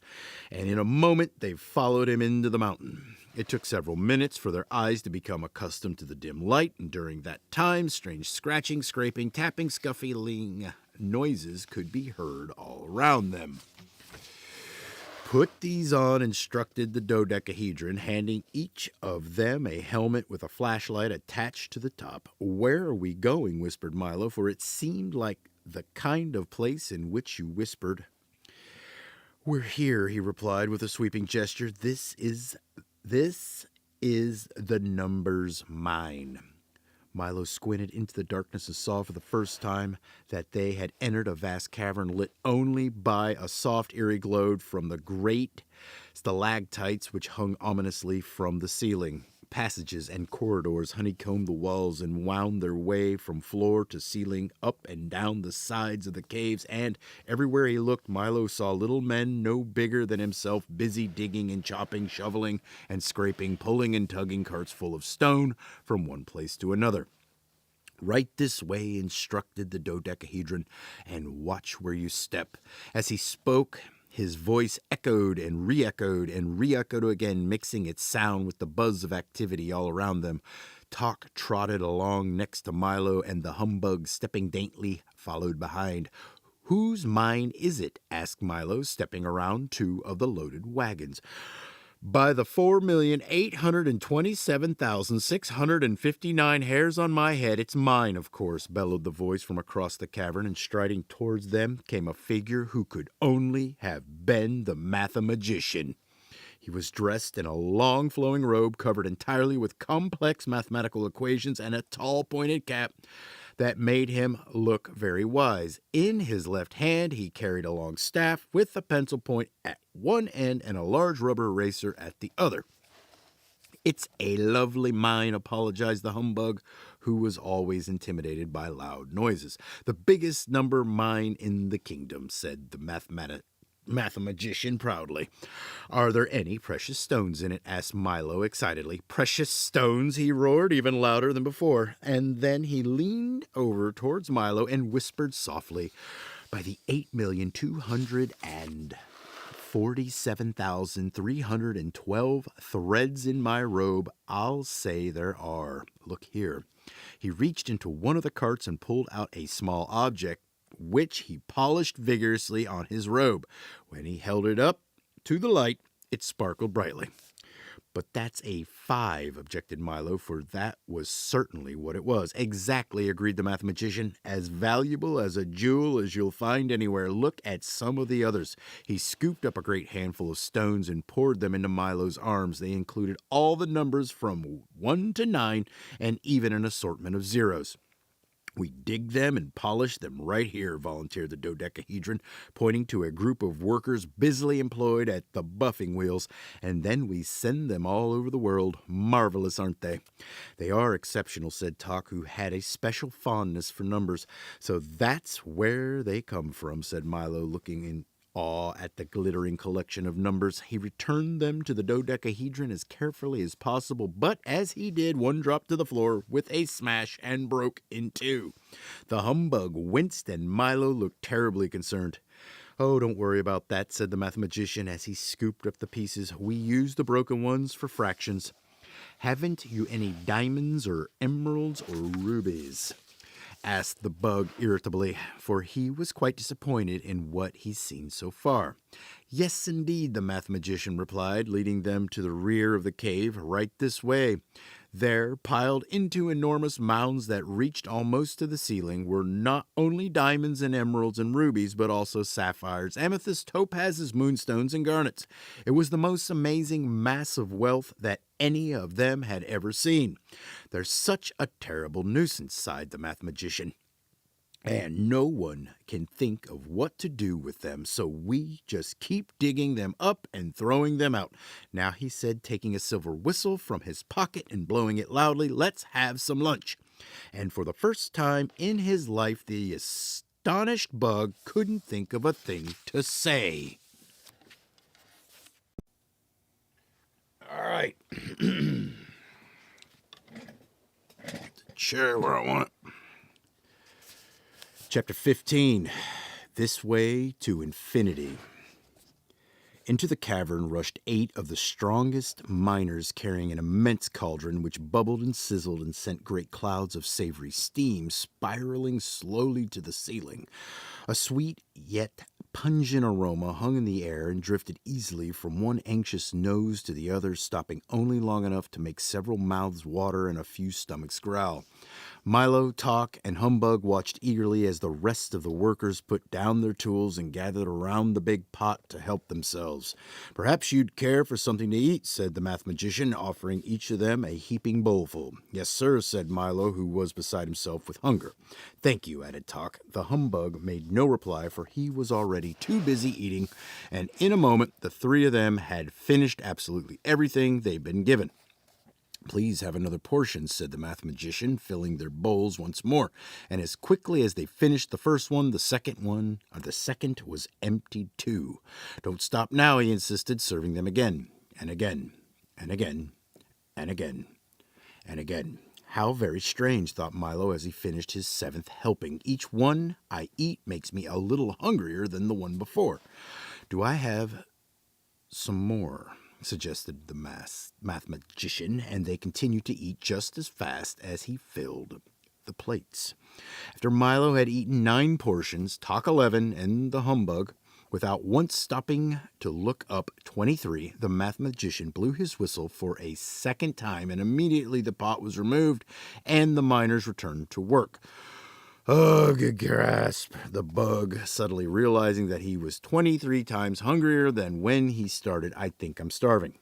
And in a moment they followed him into the mountain. It took several minutes for their eyes to become accustomed to the dim light, and during that time strange scratching, scraping, tapping, scuffling noises could be heard all around them. "Put these on," instructed the dodecahedron, handing each of them a helmet with a flashlight attached to the top. "Where are we going?" whispered Milo, for it seemed like the kind of place in which you whispered. "We're here," he replied with a sweeping gesture. This is the numbers mine." Milo squinted into the darkness and saw for the first time that they had entered a vast cavern lit only by a soft, eerie glow from the great stalactites which hung ominously from the ceiling. Passages and corridors honeycombed the walls and wound their way from floor to ceiling, up and down the sides of the caves, and everywhere he looked, Milo saw little men no bigger than himself, busy digging and chopping, shoveling and scraping, pulling and tugging carts full of stone from one place to another. "Right this way," instructed the dodecahedron, "and watch where you step." As he spoke, his voice echoed and re-echoed again, mixing its sound with the buzz of activity all around them. Talk trotted along next to Milo, and the humbug, stepping daintily, followed behind. "Whose mine is it?" asked Milo, stepping around two of the loaded wagons. "By the 4,827,659 hairs on my head, it's mine, of course," bellowed the voice from across the cavern, and striding towards them came a figure who could only have been the mathemagician. He was dressed in a long flowing robe covered entirely with complex mathematical equations and a tall pointed cap that made him look very wise. In his left hand he carried a long staff with a pencil point at one end and a large rubber eraser at the other. "It's a lovely mine," apologized the humbug, who was always intimidated by loud noises. "The biggest number mine in the kingdom," said the mathemagician proudly. "Are there any precious stones in it?" asked Milo excitedly. "Precious stones?" he roared, even louder than before. And then he leaned over towards Milo and whispered softly, "By the 8,247,312 threads in my robe, I'll say there are. Look here." He reached into one of the carts and pulled out a small object, which he polished vigorously on his robe. When he held it up to the light, it sparkled brightly. "But that's a 5, objected Milo, for that was certainly what it was. "Exactly," agreed the mathematician. "As valuable as a jewel as you'll find anywhere. Look at some of the others." He scooped up a great handful of stones and poured them into Milo's arms. They included all the numbers from 1 to 9 and even an assortment of zeros. "We dig them and polish them right here," volunteered the dodecahedron, pointing to a group of workers busily employed at the buffing wheels, "and then we send them all over the world. Marvelous, aren't they?" "They are exceptional," said Tok, who had a special fondness for numbers. "So that's where they come from," said Milo, looking in awe at the glittering collection of numbers, he returned them to the dodecahedron as carefully as possible, but as he did, one dropped to the floor with a smash and broke in two. The humbug winced, and Milo looked terribly concerned. "Oh, don't worry about that," said the mathematician as he scooped up the pieces. "We use the broken ones for fractions." "Haven't you any diamonds or emeralds or rubies?" asked the bug irritably, for he was quite disappointed in what he'd seen so far. "Yes, indeed," the mathematician replied, leading them to the rear of the cave. "Right this way." There, piled into enormous mounds that reached almost to the ceiling, were not only diamonds and emeralds and rubies, but also sapphires, amethysts, topazes, moonstones, and garnets. It was the most amazing mass of wealth that any of them had ever seen. "They're such a terrible nuisance," sighed the mathematician, "and no one can think of what to do with them, so we just keep digging them up and throwing them out. Now," he said, taking a silver whistle from his pocket and blowing it loudly, "let's have some lunch." And for the first time in his life, the astonished bug couldn't think of a thing to say. All right. Chair where I want it. Chapter 15, This Way to Infinity. Into the cavern rushed 8 of the strongest miners carrying an immense cauldron which bubbled and sizzled and sent great clouds of savory steam spiraling slowly to the ceiling. A sweet yet pungent aroma hung in the air and drifted easily from one anxious nose to the other, stopping only long enough to make several mouths water and a few stomachs growl. Milo, Talk, and Humbug watched eagerly as the rest of the workers put down their tools and gathered around the big pot to help themselves. "Perhaps you'd care for something to eat," said the mathematician, offering each of them a heaping bowlful. "Yes, sir," said Milo, who was beside himself with hunger. "Thank you," added Talk. The Humbug made no reply, for he was already too busy eating, and in a moment the 3 of them had finished absolutely everything they'd been given. "Please have another portion," said the mathematician, filling their bowls once more, and as quickly as they finished the first one, the second was emptied too. "Don't stop now," he insisted, serving them again, and again, and again, and again, and again. "How very strange," thought Milo as he finished his 7th helping. "Each one I eat makes me a little hungrier than the one before. Do I have some more?" suggested the mathematician, and they continued to eat just as fast as he filled the plates. After Milo had eaten 9 portions, Talk 11, and the Humbug, without once stopping to look up 23, the mathematician blew his whistle for a second time, and immediately the pot was removed, and the miners returned to work. "Ugh," gasped the bug, suddenly realizing that he was 23 times hungrier than when he started. "I think I'm starving."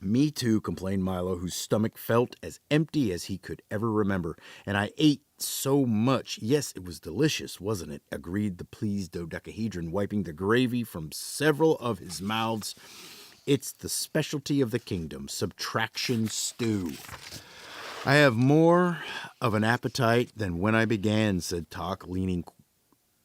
"Me too," complained Milo, whose stomach felt as empty as he could ever remember. "And I ate so much." "Yes, it was delicious, wasn't it?" agreed the pleased dodecahedron, wiping the gravy from several of his mouths. "It's the specialty of the kingdom, subtraction stew." "I have more of an appetite than when I began," said Talk, leaning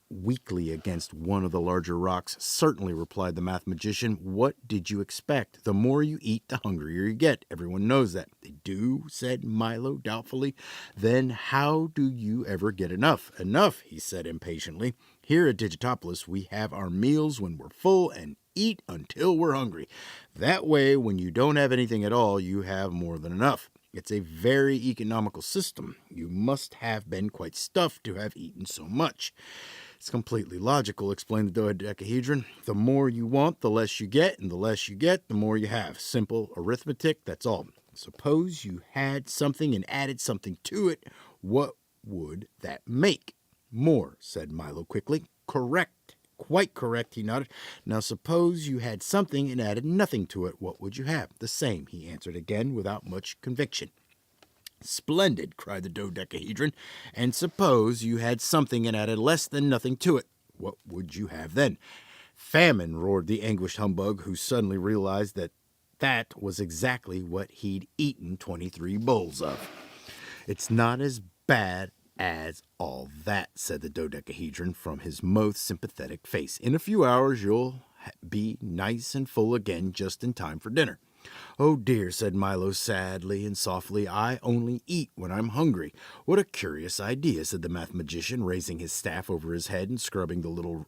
weakly against one of the larger rocks. "Certainly," replied the mathematician. "What did you expect? The more you eat, the hungrier you get. Everyone knows that." "They do?" said Milo doubtfully. "Then how do you ever get enough?" "Enough," he said impatiently. "Here at Digitopolis, we have our meals when we're full and eat until we're hungry. That way, when you don't have anything at all, you have more than enough. It's a very economical system. You must have been quite stuffed to have eaten so much." "It's completely logical," explained the dodecahedron. "The more you want, the less you get, and the less you get, the more you have. Simple arithmetic, that's all. Suppose you had something and added something to it. What would that make?" "More," said Milo quickly. "Correct. Quite correct," he nodded. "Now suppose you had something and added nothing to it. What would you have?" "The same," he answered again without much conviction. "Splendid," cried the dodecahedron. "And suppose you had something and added less than nothing to it. What would you have then?" "Famine," roared the anguished Humbug, who suddenly realized that was exactly what he'd eaten 23 bowls of. "It's not as bad As all that, said the dodecahedron from his most sympathetic face. In a few hours you'll be nice and full again, just in time for dinner. Oh dear, said Milo sadly and softly, I only eat when I'm hungry. What a curious idea, said the mathematician, raising his staff over his head and scrubbing the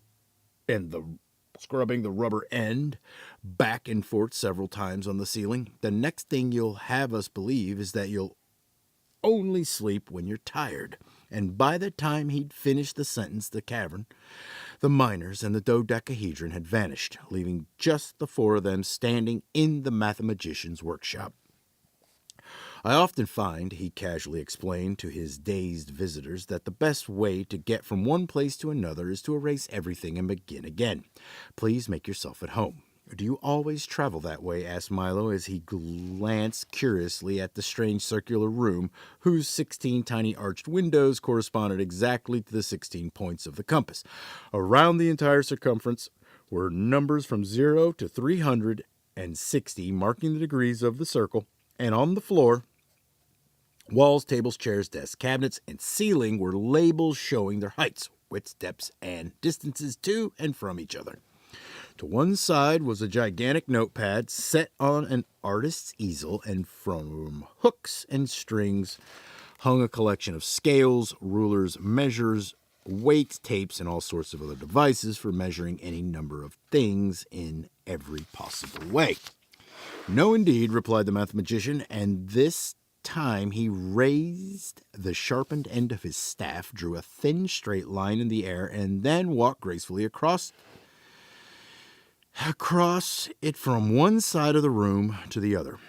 rubber end back and forth several times on the ceiling. The next thing you'll have us believe is that you'll only sleep when you're tired. And by the time he'd finished the sentence, the cavern, the miners, and the dodecahedron had vanished, leaving just the four of them standing in the mathematician's workshop. I often find, he casually explained to his dazed visitors, that the best way to get from one place to another is to erase everything and begin again. Please make yourself at home. Do you always travel that way? Asked Milo as he glanced curiously at the strange circular room whose 16 tiny arched windows corresponded exactly to the 16 points of the compass. Around the entire circumference were numbers from 0 to 360 marking the degrees of the circle, and on the floor, walls, tables, chairs, desks, cabinets, and ceiling were labels showing their heights, widths, depths, and distances to and from each other. To one side was a gigantic notepad set on an artist's easel, and from hooks and strings hung a collection of scales, rulers, measures, weights, tapes, and all sorts of other devices for measuring any number of things in every possible way. No, indeed, replied the mathematician, and this time he raised the sharpened end of his staff, drew a thin straight line in the air, and then walked gracefully across it from one side of the room to the other.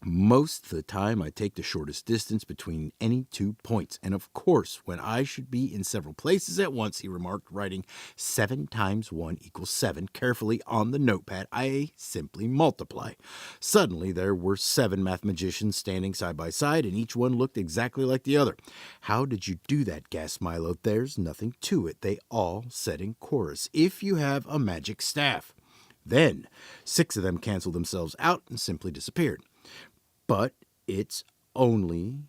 Most of the time I take the shortest distance between any 2 points, and of course when I should be in several places at once, he remarked, writing 7 times 1 equals 7 carefully on the notepad, I simply multiply. Suddenly there were 7 mathematicians standing side by side, and each one looked exactly like the other. How did you do that? Gasped Milo. There's nothing to it, they all said in chorus. If you have a magic staff. Then 6 of them canceled themselves out and simply disappeared. But it's only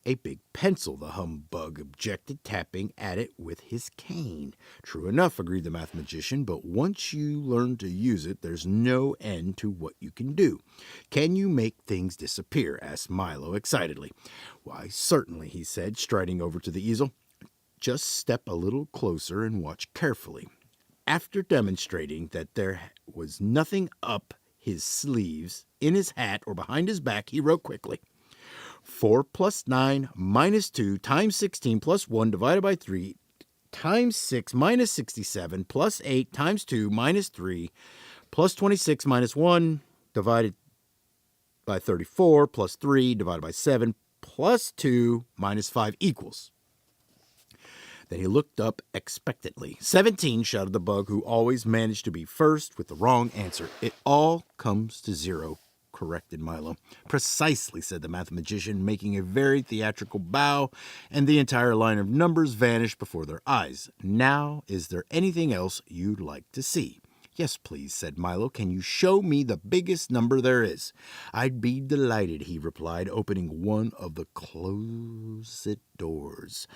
a big pencil, the humbug objected, tapping at it with his cane. True enough, agreed the mathematician, but once you learn to use it, there's no end to what you can do. Can you make things disappear? Asked Milo excitedly. Why, certainly, he said, striding over to the easel. Just step a little closer and watch carefully. After demonstrating that there was nothing up his sleeves, in his hat, or behind his back, he wrote quickly, 4 plus 9 minus 2 times 16 plus 1 divided by 3 times 6 minus 67 plus 8 times 2 minus 3 plus 26 minus 1 divided by 34 plus 3 divided by 7 plus 2 minus 5 equals. Then he looked up expectantly. 17, shouted the bug, who always managed to be first with the wrong answer. It all comes to 0, corrected Milo. Precisely, said the mathematician, making a very theatrical bow, and the entire line of numbers vanished before their eyes. Now, is there anything else you'd like to see? Yes, please, said Milo. Can you show me the biggest number there is? I'd be delighted, he replied, opening one of the closet doors.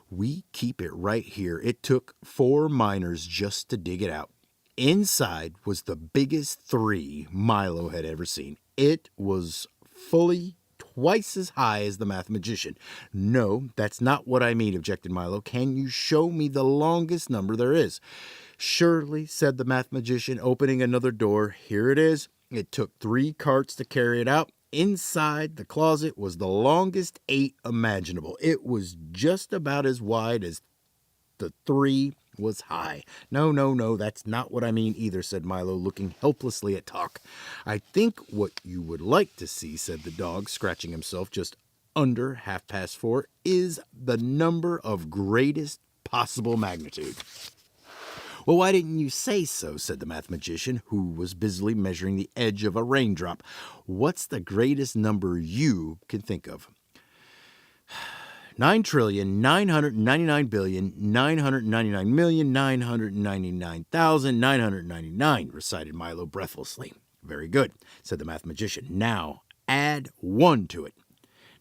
We keep it right here. It took 4 miners just to dig it out. Inside was the biggest 3 Milo had ever seen. It was fully twice as high as the mathematician. No, that's not what I mean, objected Milo. Can you show me the longest number there is? Surely, said the mathematician, opening another door. Here it is. It took 3 carts to carry it out. Inside the closet was the longest 8 imaginable. It was just about as wide as the 3 was high. No, that's not what I mean either, said Milo, looking helplessly at Talk. I think what you would like to see, said the dog, scratching himself just under 4:30, is the number of greatest possible magnitude. Well, why didn't you say so, said the mathematician, who was busily measuring the edge of a raindrop. What's the greatest number you can think of? 9,999,999,999,999, recited Milo breathlessly. Very good, said the mathematician. Now add 1 to it.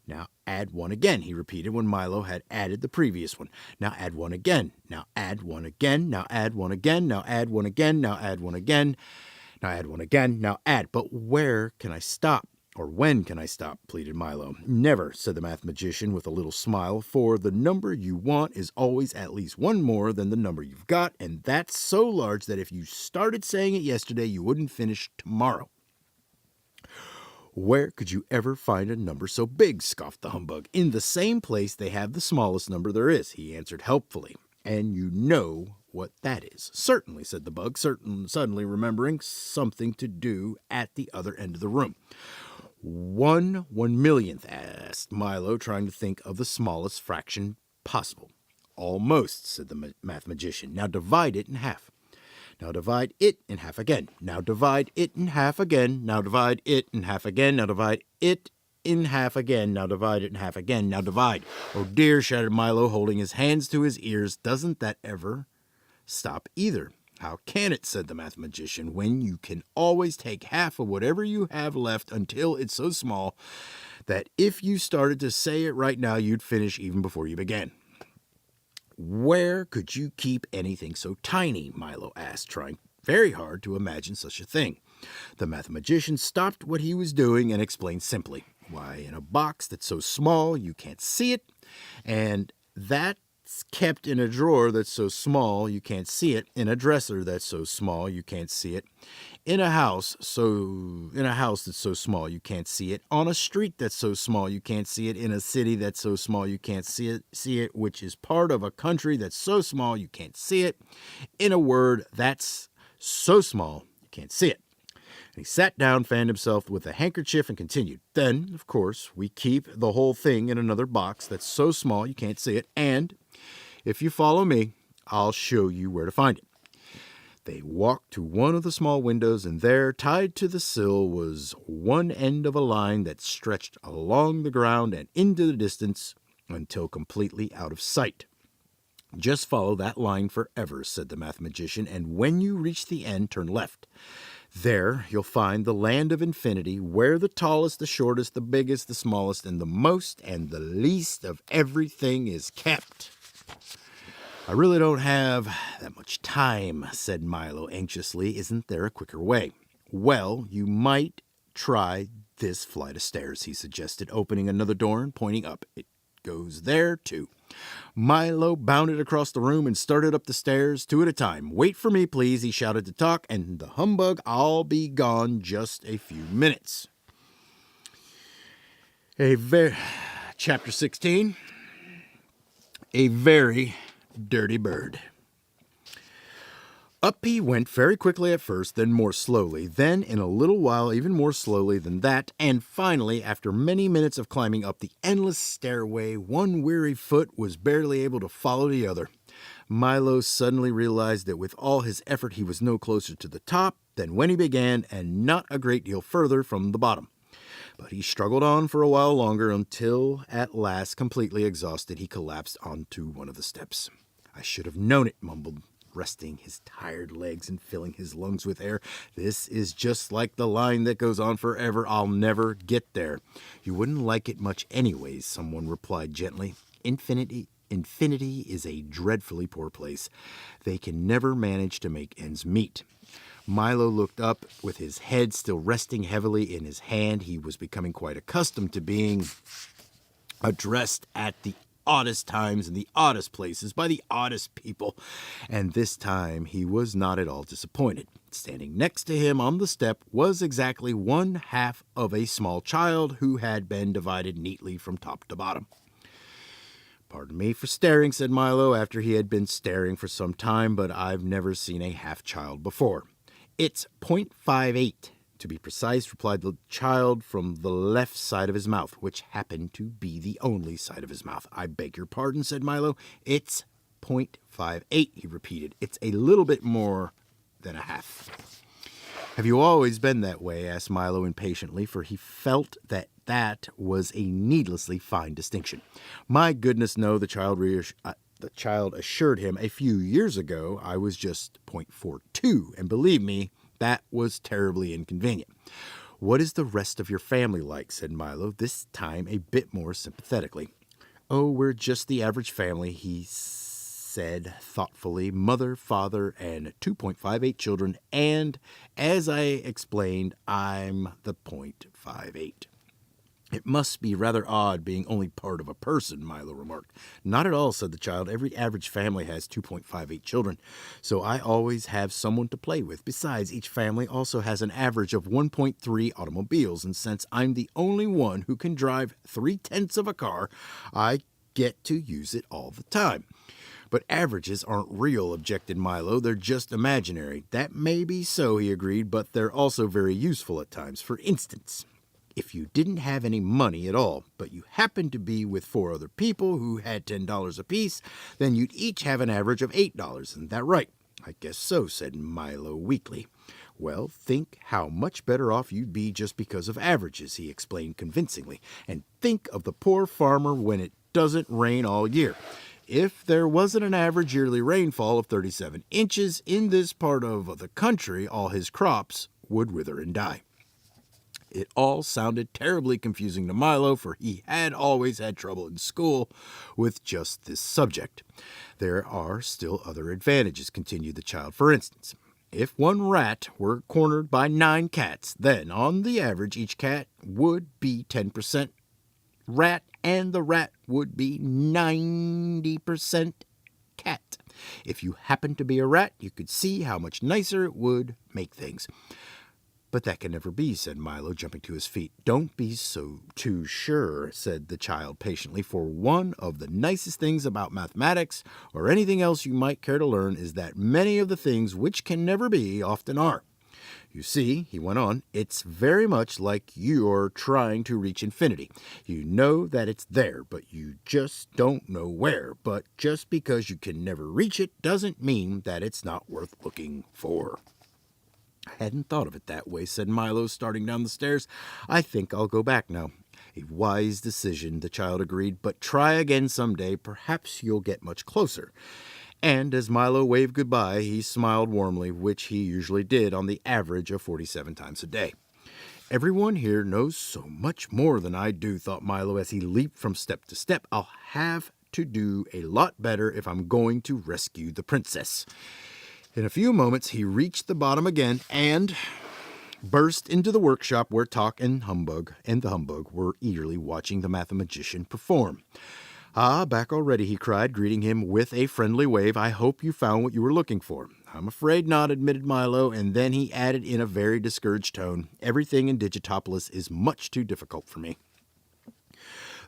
Now add 1 again, he repeated when Milo had added the previous one. Now add 1 again. Now add 1 again. Now add 1 again. Now add 1 again. Now add 1 again. Now add 1 again. Now add. But where can I stop? Or when can I stop? Pleaded Milo. Never, said the math magician with a little smile, for the number you want is always at least 1 more than the number you've got, and that's so large that if you started saying it yesterday, you wouldn't finish tomorrow. Where could you ever find a number so big? Scoffed the humbug. In the same place they have the smallest number there is, he answered helpfully. And you know what that is. Certainly, said the bug, suddenly remembering something to do at the other end of the room. 1/1,000,000th, asked Milo, trying to think of the smallest fraction possible. Almost, said the math magician. Now divide it in half. Now divide it in half again. Now divide it in half again. Now divide it in half again. Now divide it in half again. Now divide it in half again. Now divide. Oh dear, shouted Milo, holding his hands to his ears. Doesn't that ever stop either? How can it, said the math magician, when you can always take half of whatever you have left until it's so small that if you started to say it right now, you'd finish even before you began. Where could you keep anything so tiny? Milo asked, trying very hard to imagine such a thing. The mathematician stopped what he was doing and explained simply. Why, in a box that's so small you can't see it, and that's kept in a drawer that's so small you can't see it, in a dresser that's so small you can't see it, in a house that's so small you can't see it, on a street that's so small you can't see it, in a city that's so small you can't see it, which is part of a country that's so small you can't see it, in a word that's so small you can't see it. And he sat down, fanned himself with a handkerchief, and continued. Then, of course, we keep the whole thing in another box that's so small you can't see it, and if you follow me, I'll show you where to find it. They walked to one of the small windows, and there, tied to the sill, was one end of a line that stretched along the ground and into the distance until completely out of sight. Just follow that line forever, said the math magician, and when you reach the end, turn left. There you'll find the land of infinity, where the tallest, the shortest, the biggest, the smallest, and the most and the least of everything is kept. I really don't have that much time, said Milo anxiously. Isn't there a quicker way? Well, you might try this flight of stairs, he suggested, opening another door and pointing up. It goes there, too. Milo bounded across the room and started up the stairs 2 at a time. Wait for me, please, he shouted to talk, and the humbug, I'll be gone just a few minutes. Chapter 16, A Very Dirty Bird. Up he went very quickly at first, then more slowly, then in a little while even more slowly than that, and finally, after many minutes of climbing up the endless stairway, one weary foot was barely able to follow the other. Milo suddenly realized that with all his effort he was no closer to the top than when he began, and not a great deal further from the bottom. But he struggled on for a while longer until, at last, completely exhausted, he collapsed onto one of the steps. I should have known it, mumbled, resting his tired legs and filling his lungs with air. This is just like the line that goes on forever. I'll never get there. You wouldn't like it much anyways, someone replied gently. Infinity is a dreadfully poor place. They can never manage to make ends meet. Milo looked up with his head still resting heavily in his hand. He was becoming quite accustomed to being addressed at the oddest times in the oddest places by the oddest people, and this time he was not at all disappointed. Standing next to him on the step was exactly 1/2 of a small child who had been divided neatly from top to bottom. Pardon me for staring, said Milo, after he had been staring for some time, but I've never seen a half-child before. It's 0.58. To be precise, replied the child from the left side of his mouth, which happened to be the only side of his mouth. I beg your pardon, said Milo. It's 0.58, he repeated. It's a little bit more than a half. Have you always been that way? Asked Milo impatiently, for he felt that was a needlessly fine distinction. My goodness, no, the child assured him. A few years ago, I was just 0.42, and believe me, that was terribly inconvenient. "What is the rest of your family like?" said Milo, this time a bit more sympathetically. "Oh, we're just the average family," he said thoughtfully. "Mother, father, and 2.58 children, and, as I explained, I'm the .58. "It must be rather odd being only part of a person," Milo remarked. "Not at all," said the child. "Every average family has 2.58 children, so I always have someone to play with. Besides, each family also has an average of 1.3 automobiles, and since I'm the only one who can drive 3/10 of a car, I get to use it all the time." "But averages aren't real," objected Milo. "They're just imaginary." "That may be so," he agreed, "but they're also very useful at times. For instance, if you didn't have any money at all, but you happened to be with 4 other people who had $10 apiece, then you'd each have an average of $8. Isn't that right?" "I guess so," said Milo weakly. "Well, think how much better off you'd be just because of averages," he explained convincingly. "And think of the poor farmer when it doesn't rain all year. If there wasn't an average yearly rainfall of 37 inches in this part of the country, all his crops would wither and die." It all sounded terribly confusing to Milo, for he had always had trouble in school with just this subject. "There are still other advantages," continued the child. "For instance, if one rat were cornered by 9 cats, then on the average each cat would be 10% rat, and the rat would be 90% cat. If you happened to be a rat, you could see how much nicer it would make things." "But that can never be," said Milo, jumping to his feet. "Don't be so too sure," said the child patiently, "for one of the nicest things about mathematics, or anything else you might care to learn, is that many of the things which can never be often are. You see," he went on, "it's very much like you're trying to reach infinity. You know that it's there, but you just don't know where. But just because you can never reach it doesn't mean that it's not worth looking for." "I hadn't thought of it that way," said Milo, starting down the stairs. "I think I'll go back now." "A wise decision," the child agreed, "but try again someday. Perhaps you'll get much closer." And as Milo waved goodbye, he smiled warmly, which he usually did on the average of 47 times a day. "Everyone here knows so much more than I do," thought Milo as he leaped from step to step. "I'll have to do a lot better if I'm going to rescue the princess." In a few moments, he reached the bottom again and burst into the workshop where Talk and the Humbug were eagerly watching the mathematician perform. "Ah, back already," he cried, greeting him with a friendly wave. "I hope you found what you were looking for." "I'm afraid not," admitted Milo, and then he added in a very discouraged tone, "Everything in Digitopolis is much too difficult for me."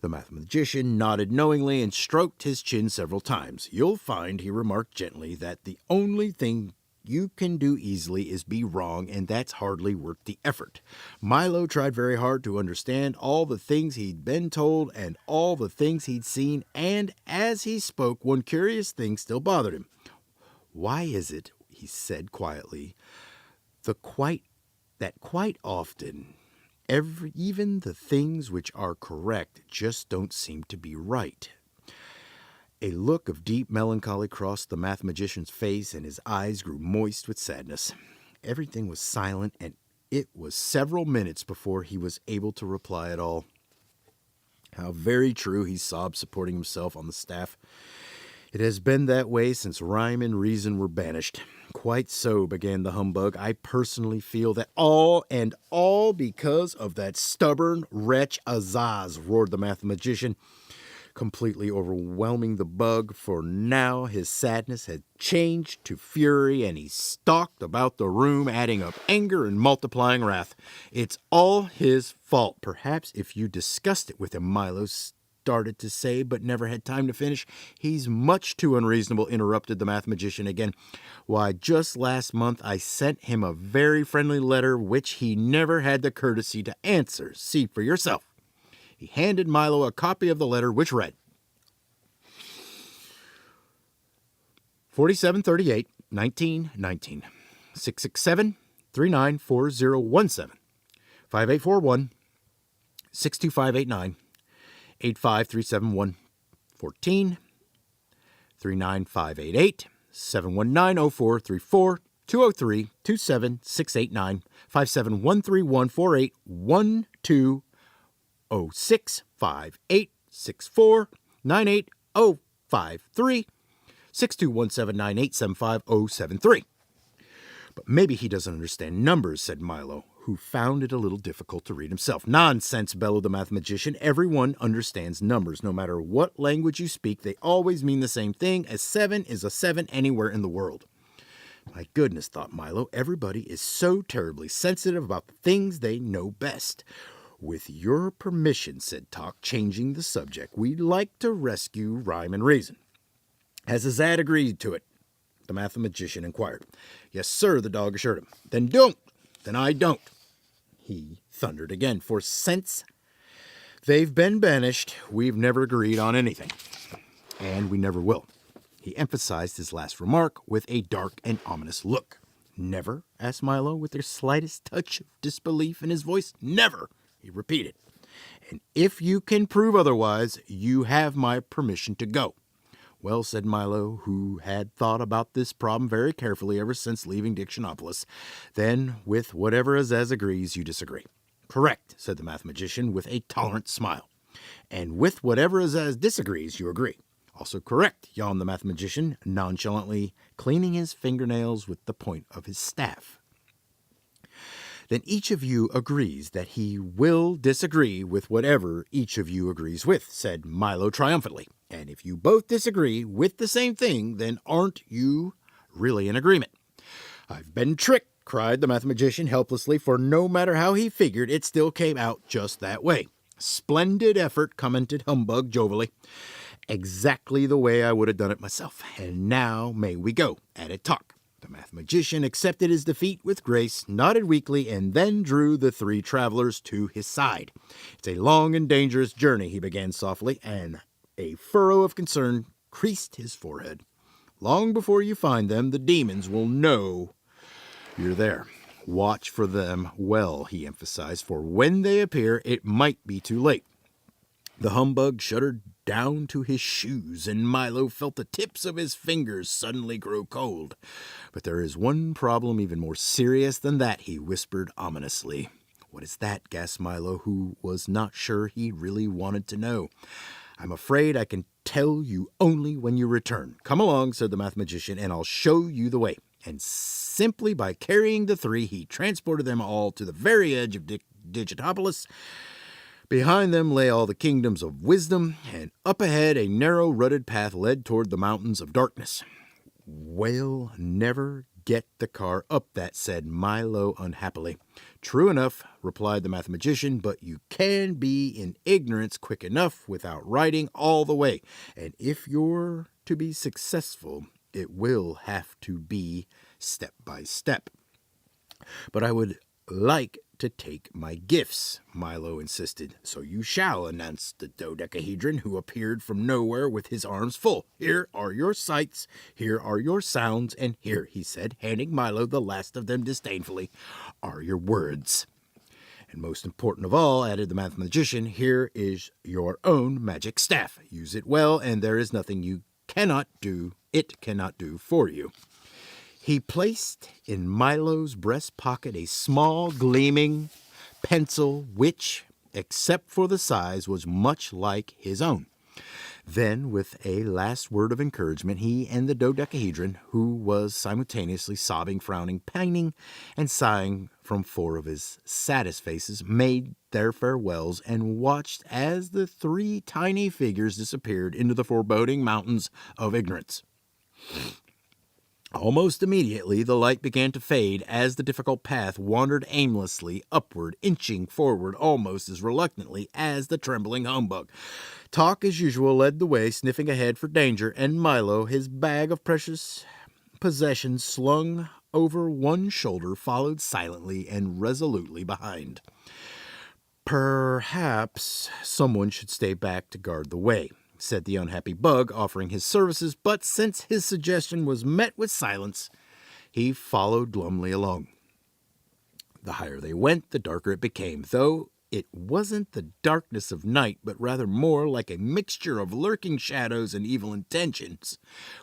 The mathematician nodded knowingly and stroked his chin several times. "You'll find," he remarked gently, "that the only thing you can do easily is be wrong, and that's hardly worth the effort." Milo tried very hard to understand all the things he'd been told and all the things he'd seen, and as he spoke, one curious thing still bothered him. "Why is it," he said quietly, that quite often even the things which are correct just don't seem to be right?" A look of deep melancholy crossed the mathematician's face, and his eyes grew moist with sadness. Everything was silent, and it was several minutes before he was able to reply at all. "How very true," he sobbed, supporting himself on the staff. "It has been that way since rhyme and reason were banished." "Quite so," began the Humbug. "I personally feel that all because of that stubborn wretch Azaz," roared the mathematician, completely overwhelming the bug, for now his sadness had changed to fury, and he stalked about the room, adding up anger and multiplying wrath. "It's all his fault. Perhaps if you discussed it with him," Milo started to say, but never had time to finish. "He's much too unreasonable," interrupted the mathematician again. "Why, just last month I sent him a very friendly letter which he never had the courtesy to answer. See for yourself." He handed Milo a copy of the letter, which read, 4738 1919 667 394017 5841 62589 85371 14 39588 7190434 203-276-89-57131-481-206-58-64-98-053. But maybe he doesn't understand numbers, said Milo, who found it a little difficult to read himself. Nonsense, bellowed the mathematician. Everyone understands numbers. No matter what language you speak, they always mean the same thing. A 7 is a 7 anywhere in the world. My goodness, thought Milo, everybody is so terribly sensitive about the things they know best. With your permission, said Tock, changing the subject, we'd like to rescue Rhyme and Reason. Has Azad agreed to it? The mathematician inquired. Yes, sir, the dog assured him. Then don't. Then I don't. He thundered again. For since they've been banished, we've never agreed on anything. And we never will. He emphasized his last remark with a dark and ominous look. Never? Asked Milo with the slightest touch of disbelief in his voice. Never, he repeated. And if you can prove otherwise, you have my permission to go. Well, said Milo, who had thought about this problem very carefully ever since leaving Dictionopolis, then with whatever Azaz agrees, you disagree. Correct, said the mathematician with a tolerant smile. And with whatever Azaz disagrees, you agree. Also correct, yawned the mathematician, nonchalantly cleaning his fingernails with the point of his staff. Then each of you agrees that he will disagree with whatever each of you agrees with, said Milo triumphantly. And if you both disagree with the same thing, then aren't you really in agreement? I've been tricked, cried the mathematician helplessly, for no matter how he figured, it still came out just that way. Splendid effort, commented Humbug jovially. Exactly the way I would have done it myself. And now may we go, added Tock. The mathematician accepted his defeat with grace, nodded weakly, and then drew the three travelers to his side. It's a long and dangerous journey, he began softly, and a furrow of concern creased his forehead. Long before you find them, the demons will know you're there. Watch for them well, he emphasized, for when they appear, it might be too late. The humbug shuddered down to his shoes, and Milo felt the tips of his fingers suddenly grow cold. But there is one problem even more serious than that, he whispered ominously. What is that? Gasped Milo, who was not sure he really wanted to know. I'm afraid I can tell you only when you return. Come along, said the mathematician, and I'll show you the way. And simply by carrying the three, he transported them all to the very edge of Digitopolis. Behind them lay all the kingdoms of wisdom, and up ahead a narrow rutted path led toward the mountains of darkness. We'll never get the car up that, said Milo unhappily. True enough, replied the mathematician, but you can be in ignorance quick enough without riding all the way, and if you're to be successful, it will have to be step by step. But I would like to take my gifts, Milo insisted. So you shall, announced the dodecahedron, who appeared from nowhere with his arms full. Here are your sights, here are your sounds, and here, he said, handing Milo the last of them disdainfully, are your words. And most important of all, added the mathematician, here is your own magic staff. Use it well, and there is nothing it cannot do for you. He placed in Milo's breast pocket a small, gleaming pencil which, except for the size, was much like his own. Then, with a last word of encouragement, he and the dodecahedron, who was simultaneously sobbing, frowning, pining, and sighing from four of his saddest faces, made their farewells and watched as the three tiny figures disappeared into the foreboding mountains of ignorance. Almost immediately, the light began to fade as the difficult path wandered aimlessly upward, inching forward almost as reluctantly as the trembling humbug. Tock, as usual, led the way, sniffing ahead for danger, and Milo, his bag of precious possessions slung over one shoulder, followed silently and resolutely behind. Perhaps someone should stay back to guard the way, said the unhappy bug, offering his services, but since his suggestion was met with silence, he followed glumly along. The higher they went, the darker it became, though It wasn't the darkness of night, but rather more like a mixture of lurking shadows and evil intentions,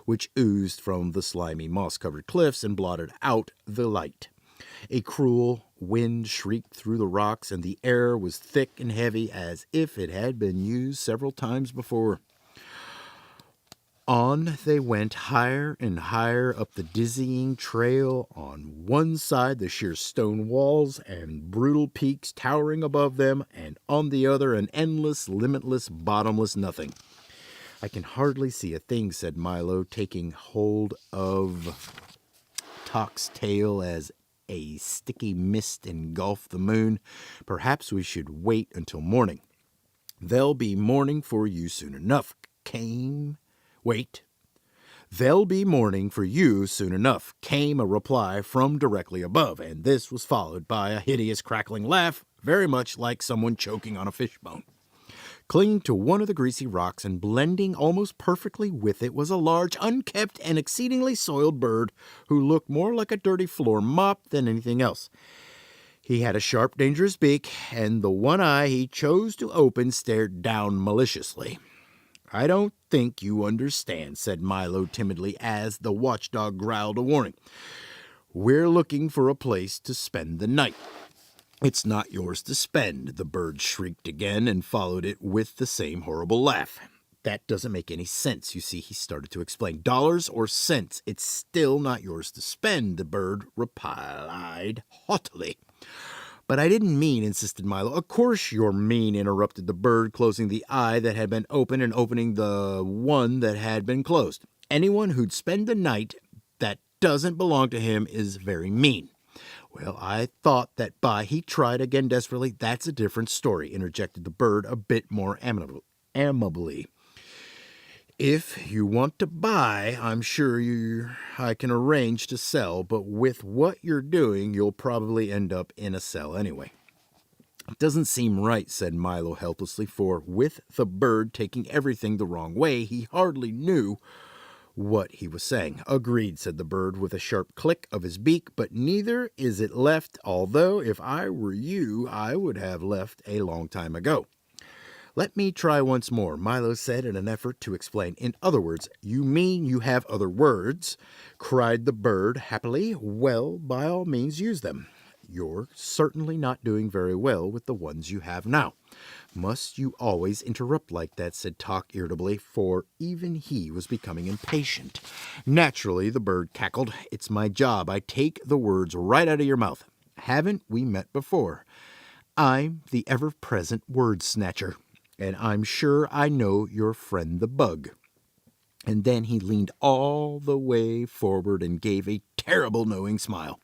which oozed from the slimy moss-covered cliffs and blotted out the light. A cruel wind shrieked through the rocks, and the air was thick and heavy as if it had been used several times before. On they went, higher and higher up the dizzying trail. On one side, the sheer stone walls and brutal peaks towering above them, and on the other, an endless, limitless, bottomless nothing. I can hardly see a thing, said Milo, taking hold of Tock's tail as a sticky mist engulfed the moon. Perhaps we should wait until morning. There'll be morning for you soon enough. Wait. There'll be morning for you soon enough, came a reply from directly above, and this was followed by a hideous crackling laugh, very much like someone choking on a fishbone. Clinging to one of the greasy rocks and blending almost perfectly with it was a large, unkempt, and exceedingly soiled bird who looked more like a dirty floor mop than anything else. He had a sharp, dangerous beak, and the one eye he chose to open stared down maliciously. I don't think you understand, said Milo timidly as the watchdog growled a warning. We're looking for a place to spend the night. It's not yours to spend, the bird shrieked again and followed it with the same horrible laugh. That doesn't make any sense, you see, he started to explain. Dollars or cents, it's still not yours to spend, the bird replied haughtily. But I didn't mean, insisted Milo. Of course you're mean, interrupted the bird, closing the eye that had been open and opening the one that had been closed. Anyone who'd spend the night that doesn't belong to him is very mean. Well, I thought that he tried again desperately. That's a different story, interjected the bird a bit more amicably. If you want to buy, I'm sure I can arrange to sell, but with what you're doing, you'll probably end up in a cell anyway. It doesn't seem right, said Milo helplessly, for with the bird taking everything the wrong way, he hardly knew what he was saying. Agreed, said the bird with a sharp click of his beak, but neither is it left, although if I were you, I would have left a long time ago. Let me try once more, Milo said in an effort to explain. In other words, you mean you have other words? Cried the bird happily. Well, by all means use them. You're certainly not doing very well with the ones you have now. Must you always interrupt like that, said Tock irritably, for even he was becoming impatient. Naturally, the bird cackled. It's my job. I take the words right out of your mouth. Haven't we met before? I'm the ever-present word snatcher. And I'm sure I know your friend the bug. And then he leaned all the way forward and gave a terrible knowing smile.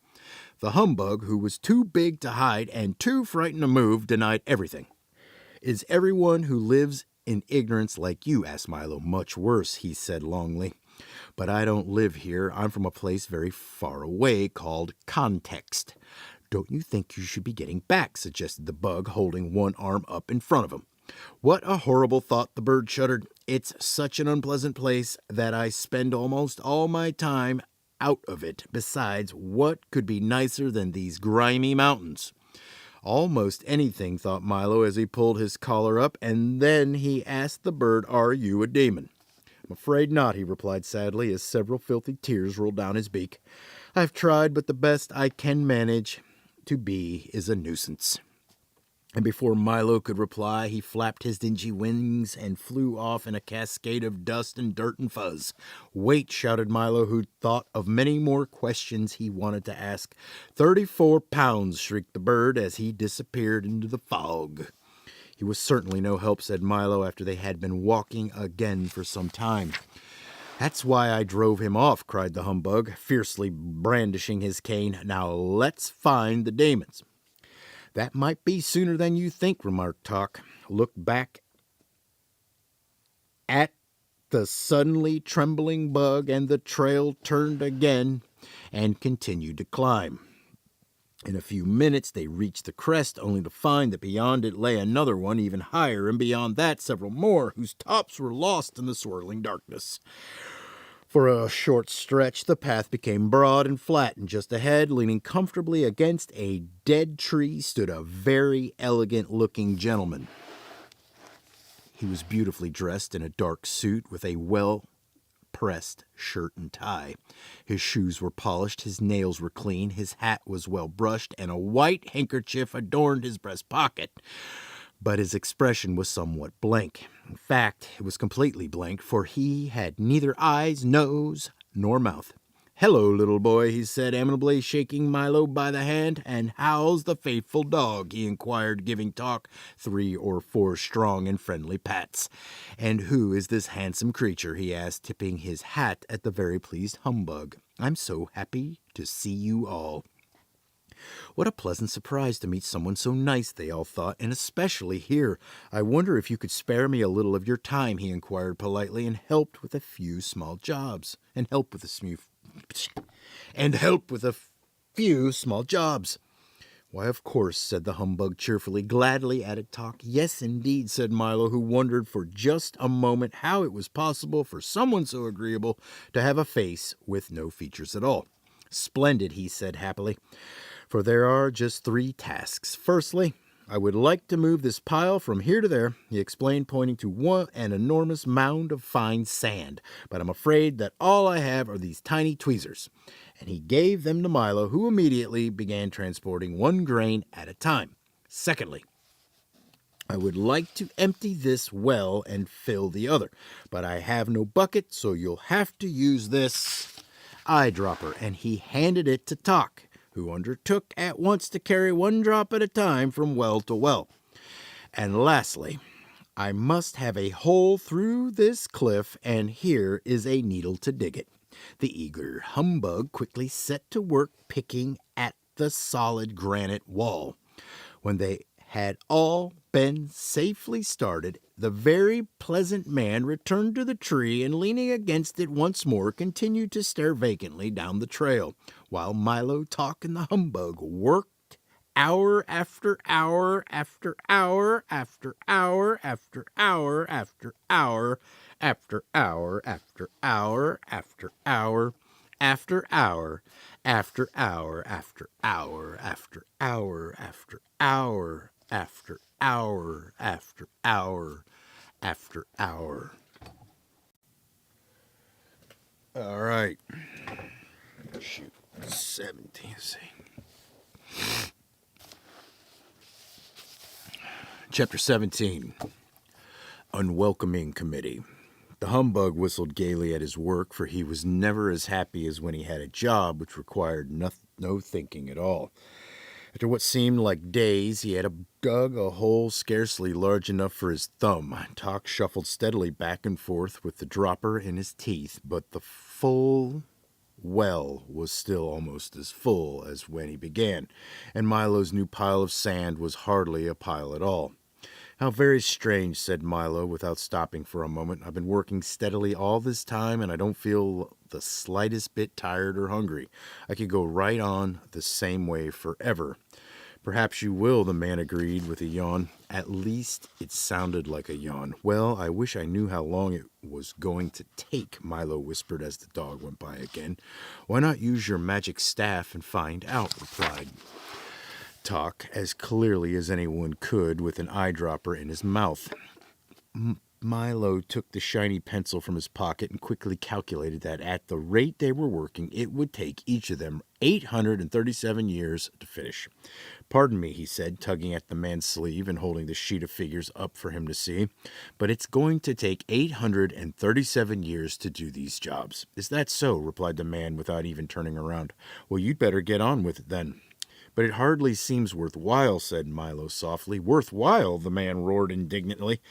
The humbug, who was too big to hide and too frightened to move, denied everything. Is everyone who lives in ignorance like you? Asked Milo. Much worse, he said longly. But I don't live here. I'm from a place very far away called Context. Don't you think you should be getting back? Suggested the bug, holding one arm up in front of him. What a horrible thought, the bird shuddered. It's such an unpleasant place that I spend almost all my time out of it. Besides, what could be nicer than these grimy mountains? Almost anything, thought Milo as he pulled his collar up, and then he asked the bird, Are you a demon? I'm afraid not, he replied sadly as several filthy tears rolled down his beak. I've tried, but the best I can manage to be is a nuisance. And before Milo could reply, he flapped his dingy wings and flew off in a cascade of dust and dirt and fuzz. Wait, shouted Milo, who thought of many more questions he wanted to ask. 34 pounds, shrieked the bird as he disappeared into the fog. He was certainly no help, said Milo, after they had been walking again for some time. That's why I drove him off, cried the humbug, fiercely brandishing his cane. Now let's find the demons. That might be sooner than you think, remarked Tock. Looked back at the suddenly trembling bug, and the trail turned again and continued to climb. In a few minutes they reached the crest, only to find that beyond it lay another one even higher, and beyond that several more, whose tops were lost in the swirling darkness. For a short stretch, the path became broad and flat, and just ahead, leaning comfortably against a dead tree, stood a very elegant-looking gentleman. He was beautifully dressed in a dark suit with a well-pressed shirt and tie. His shoes were polished, his nails were clean, his hat was well brushed, and a white handkerchief adorned his breast pocket. But his expression was somewhat blank. In fact, it was completely blank, for he had neither eyes, nose, nor mouth. "Hello, little boy," he said amiably, shaking Milo by the hand. "And how's the faithful dog?" he inquired, giving Talk 3 or 4 strong and friendly pats. "And who is this handsome creature?" he asked, tipping his hat at the very pleased humbug. "I'm so happy to see you all." What a pleasant surprise to meet someone so nice, they all thought, and especially here. "I wonder if you could spare me a little of your time," he inquired politely, and help with a few small jobs. "Why, of course," said the humbug cheerfully. "Gladly," added Talk. "Yes, indeed," said Milo, who wondered for just a moment how it was possible for someone so agreeable to have a face with no features at all. "Splendid," he said happily. "For there are just 3 tasks. Firstly, I would like to move this pile from here to there," he explained, pointing to an enormous mound of fine sand. "But I'm afraid that all I have are these tiny tweezers." And he gave them to Milo, who immediately began transporting 1 grain at a time. "Secondly, I would like to empty this well and fill the other, but I have no bucket, so you'll have to use this eyedropper." And he handed it to Talk, who undertook at once to carry 1 drop at a time from well to well. "And lastly, I must have a hole through this cliff, and here is a needle to dig it." The eager humbug quickly set to work picking at the solid granite wall. When they had all been safely started, the very pleasant man returned to the tree and, leaning against it once more, continued to stare vacantly down the trail, while Milo, Talk, and the humbug worked hour after hour after hour after hour after hour after hour after hour after hour after hour after hour after hour after hour after hour after hour after hour after hour after hour. All right. Shoot. 17. See. Chapter 17. Unwelcoming Committee. The humbug whistled gaily at his work, for he was never as happy as when he had a job which required no thinking at all. After what seemed like days, he had dug a hole scarcely large enough for his thumb. Talk shuffled steadily back and forth with the dropper in his teeth, but the full well was still almost as full as when he began, and Milo's new pile of sand was hardly a pile at all. "How very strange," said Milo, without stopping for a moment. "I've been working steadily all this time, and I don't feel the slightest bit tired or hungry. I could go right on the same way forever." "Perhaps you will," the man agreed with a yawn. At least it sounded like a yawn. "Well, I wish I knew how long it was going to take," Milo whispered as the dog went by again. "Why not use your magic staff and find out?" replied Talk, as clearly as anyone could, with an eyedropper in his mouth. Milo took the shiny pencil from his pocket and quickly calculated that at the rate they were working, it would take each of them 837 years to finish. "Pardon me," he said, tugging at the man's sleeve and holding the sheet of figures up for him to see, "but it's going to take 837 years to do these jobs." "Is that so?" replied the man without even turning around. "Well, you'd better get on with it then." "But it hardly seems worthwhile," said Milo softly. "Worthwhile?" the man roared indignantly.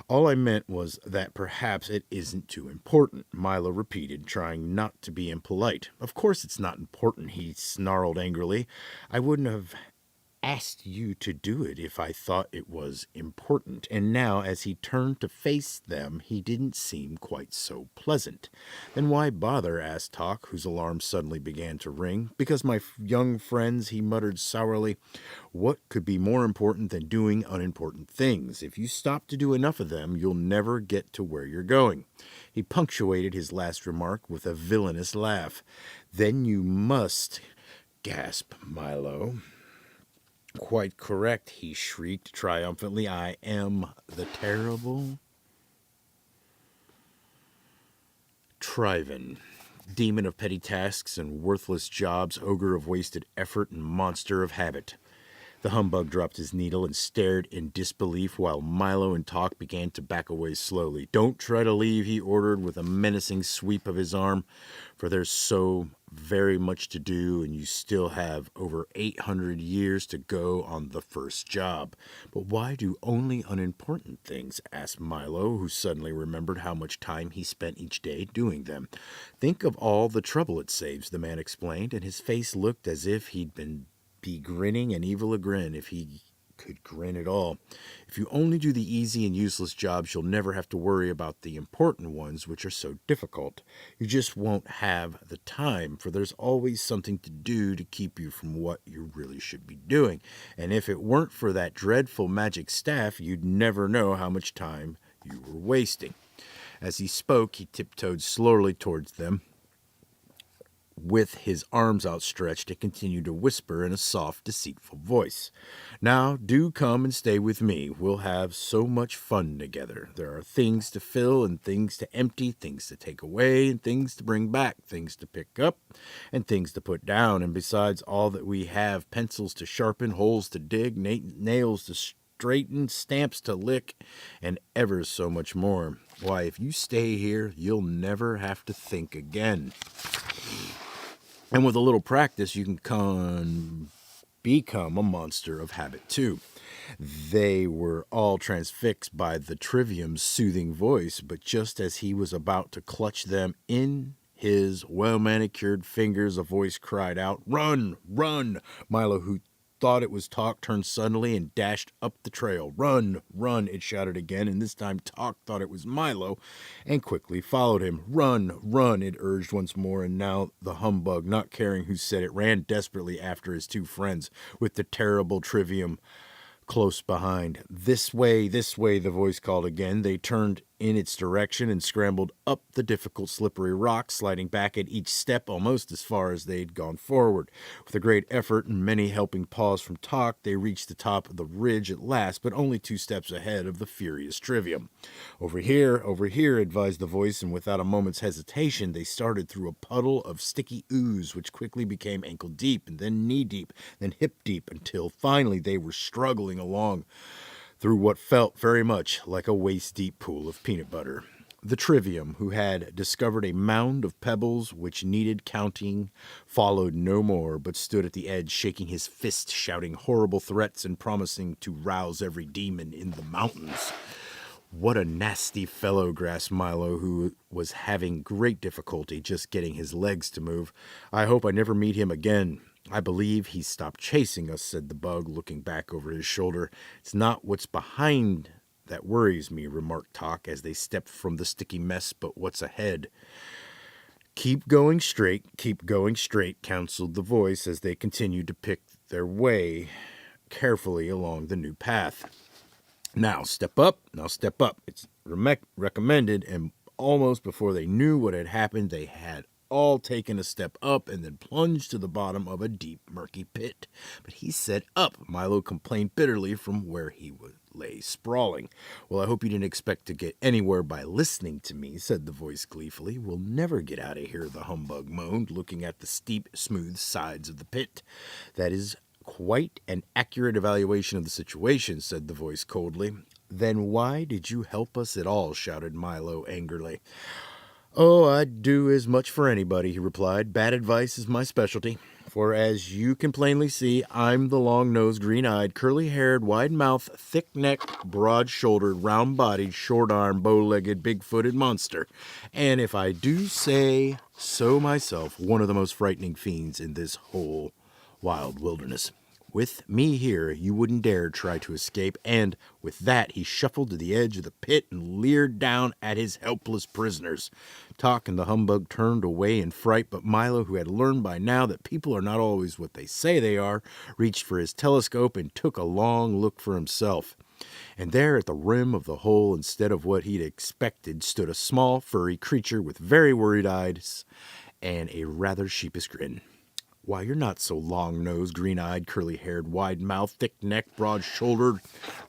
"All I meant was that perhaps it isn't too important," Milo repeated, trying not to be impolite. "Of course it's not important," he snarled angrily. "I wouldn't have asked you to do it if I thought it was important. And now, as he turned to face them, he didn't seem quite so pleasant. Then why bother? Asked Talk, whose alarm suddenly began to ring. Because my young friends, he muttered sourly, what could be more important than doing unimportant things? If you stop to do enough of them, you'll never get to where you're going. He punctuated his last remark with a villainous laugh. Then you must, gasped Milo. Quite correct, he shrieked triumphantly. I am the terrible Triven, demon of petty tasks and worthless jobs, ogre of wasted effort, and monster of habit. The humbug dropped his needle and stared in disbelief while Milo and Talk began to back away slowly. Don't try to leave, he ordered with a menacing sweep of his arm, for there's so very much to do and you still have over 800 years to go on the first job. But why do only unimportant things? Asked Milo, who suddenly remembered how much time he spent each day doing them. Think of all the trouble it saves, the man explained, and his face looked as if he'd be grinning an evil a grin if he could grin at all. If you only do the easy and useless jobs, you'll never have to worry about the important ones, which are so difficult. You just won't have the time, for there's always something to do to keep you from what you really should be doing. And if it weren't for that dreadful magic staff, you'd never know how much time you were wasting. As he spoke, he tiptoed slowly towards them. With his arms outstretched, and continued to whisper in a soft, deceitful voice. Now, do come and stay with me. We'll have so much fun together. There are things to fill and things to empty, things to take away and things to bring back, things to pick up and things to put down. And besides all that we have, pencils to sharpen, holes to dig, nails to straighten, stamps to lick, and ever so much more. Why, if you stay here, you'll never have to think again. And with a little practice, you can become a monster of habit too. They were all transfixed by the Trivium's soothing voice, but just as he was about to clutch them in his well-manicured fingers, a voice cried out, "Run! Run!" Milo, who thought it was Talk, turned suddenly and dashed up the trail. "Run! Run!" it shouted again, and this time Talk thought it was Milo and quickly followed him. "Run! Run!" it urged once more, and now the humbug, not caring who said it, ran desperately after his two friends, with the terrible Trivium close behind. This way, the voice called again. They turned in its direction and scrambled up the difficult slippery rock, sliding back at each step almost as far as they'd gone forward. With a great effort and many helping paws from Talk, they reached the top of the ridge at last, but only 2 steps ahead of the furious Trivium. Over here, advised the voice, and without a moment's hesitation, they started through a puddle of sticky ooze, which quickly became ankle-deep, and then knee-deep, then hip-deep, until finally they were struggling along through what felt very much like a waist-deep pool of peanut butter. The Trivium, who had discovered a mound of pebbles which needed counting, followed no more, but stood at the edge, shaking his fist, shouting horrible threats, and promising to rouse every demon in the mountains. What a nasty fellow, gasped Milo, who was having great difficulty just getting his legs to move. I hope I never meet him again. I believe he stopped chasing us, said the bug, looking back over his shoulder. It's not what's behind that worries me, remarked Talk as they stepped from the sticky mess, but what's ahead. Keep going straight, counseled the voice as they continued to pick their way carefully along the new path. Now step up. It's recommended, and almost before they knew what had happened, they had all taken a step up and then plunged to the bottom of a deep, murky pit. But he said up, Milo complained bitterly from where he lay sprawling. Well, I hope you didn't expect to get anywhere by listening to me, said the voice gleefully. We'll never get out of here, the humbug moaned, looking at the steep, smooth sides of the pit. That is quite an accurate evaluation of the situation, said the voice coldly. Then why did you help us at all? Shouted Milo angrily. Oh, I'd do as much for anybody, he replied. Bad advice is my specialty. For as you can plainly see, I'm the long-nosed, green-eyed, curly-haired, wide-mouthed, thick-necked, broad-shouldered, round-bodied, short-armed, bow-legged, big-footed monster. And if I do say so myself, one of the most frightening fiends in this whole wild wilderness. With me here, you wouldn't dare try to escape, and with that he shuffled to the edge of the pit and leered down at his helpless prisoners. Tock and the humbug turned away in fright, but Milo, who had learned by now that people are not always what they say they are, reached for his telescope and took a long look for himself. And there at the rim of the hole, instead of what he'd expected, stood a small, furry creature with very worried eyes and a rather sheepish grin. Why, you're not so long-nosed, green-eyed, curly-haired, wide-mouthed, thick-necked, broad-shouldered,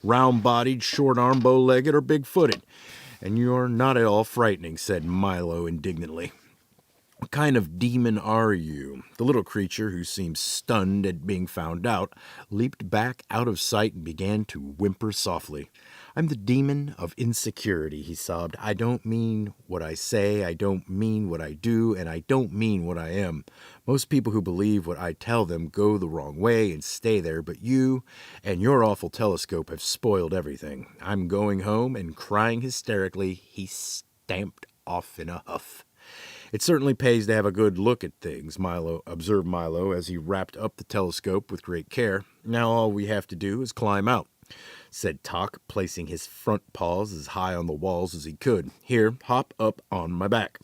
round-bodied, short-armed, bow-legged, or big-footed. And you're not at all frightening, said Milo indignantly. What kind of demon are you? The little creature, who seemed stunned at being found out, leaped back out of sight and began to whimper softly. I'm the demon of insecurity, he sobbed. I don't mean what I say, I don't mean what I do, and I don't mean what I am. Most people who believe what I tell them go the wrong way and stay there, but you and your awful telescope have spoiled everything. I'm going home, and crying hysterically, he stamped off in a huff. It certainly pays to have a good look at things, observed Milo as he wrapped up the telescope with great care. Now all we have to do is climb out, said Tock, placing his front paws as high on the walls as he could. Here, hop up on my back.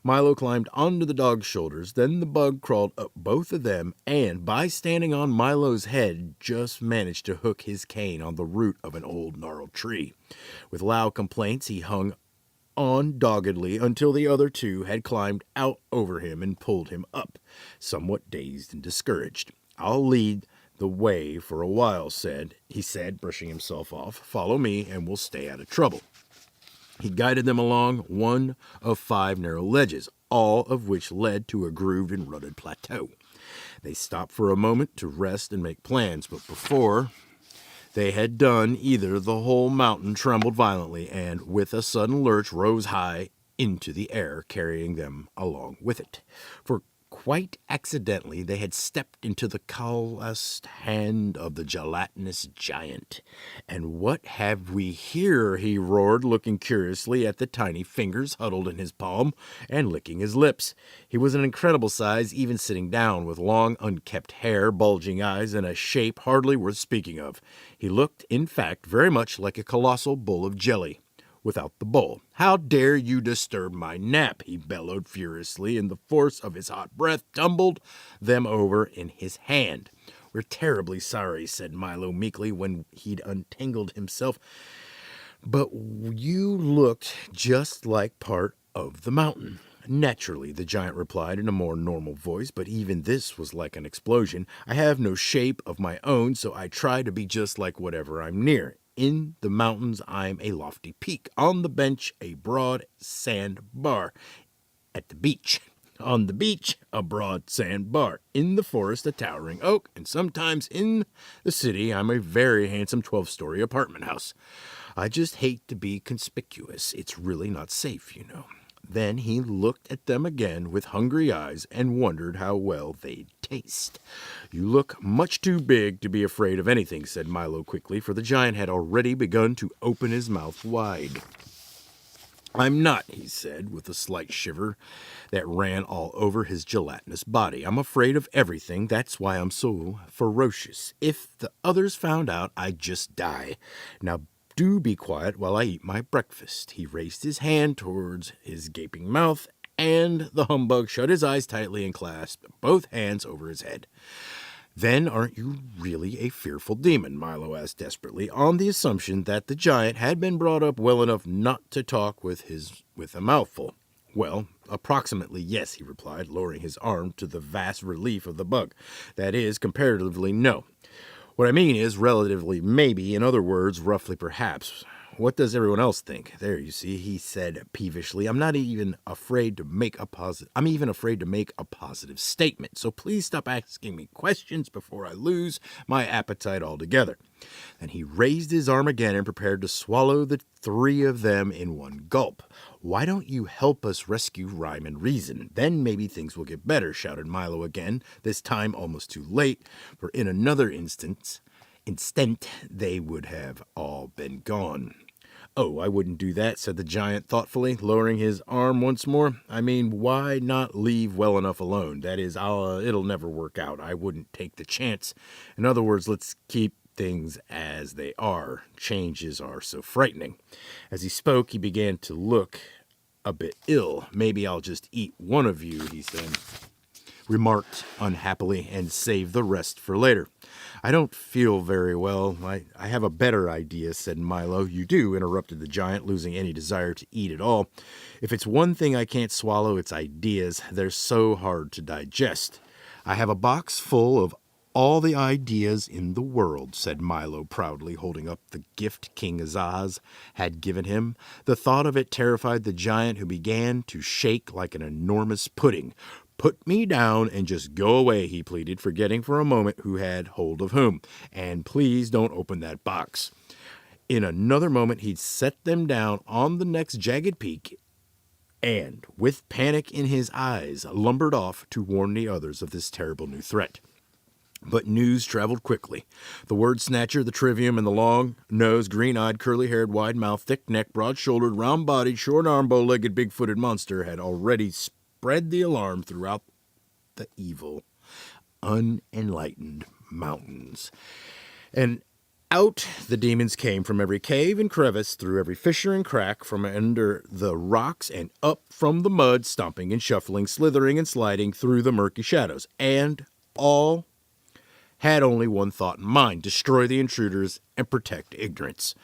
Milo climbed onto the dog's shoulders, then the bug crawled up both of them, and by standing on Milo's head, just managed to hook his cane on the root of an old gnarled tree. With loud complaints, he hung on doggedly until the other two had climbed out over him and pulled him up, somewhat dazed and discouraged. I'll lead the way for a while, he said, brushing himself off. Follow me and we'll stay out of trouble. He guided them along one of 5 narrow ledges, all of which led to a grooved and rutted plateau. They stopped for a moment to rest and make plans, but before they had done either, the whole mountain trembled violently and, with a sudden lurch, rose high into the air, carrying them along with it. For quite accidentally, they had stepped into the calloused hand of the gelatinous giant. And what have we here? He roared, looking curiously at the tiny fingers huddled in his palm and licking his lips. He was an incredible size, even sitting down, with long, unkempt hair, bulging eyes, and a shape hardly worth speaking of. He looked, in fact, very much like a colossal bowl of jelly, without the bowl. How dare you disturb my nap? He bellowed furiously, and the force of his hot breath tumbled them over in his hand. We're terribly sorry, said Milo meekly when he'd untangled himself, but you looked just like part of the mountain. Naturally, the giant replied in a more normal voice, but even this was like an explosion. I have no shape of my own, so I try to be just like whatever I'm near. In the mountains, I'm a lofty peak. On the bench, a broad sand bar. At the beach. On the beach, a broad sand bar. In the forest, a towering oak. And sometimes in the city, I'm a very handsome 12-story apartment house. I just hate to be conspicuous. It's really not safe, you know. Then he looked at them again with hungry eyes and wondered how well they'd taste. You look much too big to be afraid of anything, said Milo quickly, for the giant had already begun to open his mouth wide. I'm not, he said, with a slight shiver that ran all over his gelatinous body. I'm afraid of everything. That's why I'm so ferocious. If the others found out, I'd just die. Now, do be quiet while I eat my breakfast. He raised his hand towards his gaping mouth, and the humbug shut his eyes tightly and clasped both hands over his head. Then aren't you really a fearful demon? Milo asked desperately, on the assumption that the giant had been brought up well enough not to talk with a mouthful. Well, approximately yes, he replied, lowering his arm to the vast relief of the bug. That is, comparatively, no. What I mean is, relatively, maybe, in other words, roughly, perhaps. What does everyone else think? There, you see, he said peevishly. I'm even afraid to make a positive statement, so please stop asking me questions before I lose my appetite altogether. Then he raised his arm again and prepared to swallow the 3 of them in one gulp. Why don't you help us rescue Rhyme and Reason? Then maybe things will get better, shouted Milo again, this time almost too late, for in another instant, they would have all been gone. "Oh, I wouldn't do that," said the giant thoughtfully, lowering his arm once more. "I mean, why not leave well enough alone? That is, it'll never work out. I wouldn't take the chance. In other words, let's keep things as they are. Changes are so frightening." As he spoke, he began to look a bit ill. "Maybe I'll just eat one of you," he said, remarked unhappily, "and save the rest for later." "I don't feel very well. I have a better idea," said Milo. "You do," interrupted the giant, losing any desire to eat at all. "If it's one thing I can't swallow, it's ideas. They're so hard to digest." "I have a box full of all the ideas in the world," said Milo proudly, holding up the gift King Azaz had given him. The thought of it terrified the giant, who began to shake like an enormous pudding. "Put me down and just go away," he pleaded, forgetting for a moment who had hold of whom. "And please don't open that box." In another moment he'd set them down on the next jagged peak and, with panic in his eyes, lumbered off to warn the others of this terrible new threat. But news traveled quickly. The word snatcher, the trivium, and the long-nosed, green-eyed, curly-haired, wide-mouthed, thick-necked, broad-shouldered, round-bodied, short-armed, bow-legged, big-footed monster had already spread the alarm throughout the evil, unenlightened mountains. And out the demons came from every cave and crevice, through every fissure and crack, from under the rocks and up from the mud, stomping and shuffling, slithering and sliding through the murky shadows. And all had only one thought in mind: destroy the intruders and protect ignorance.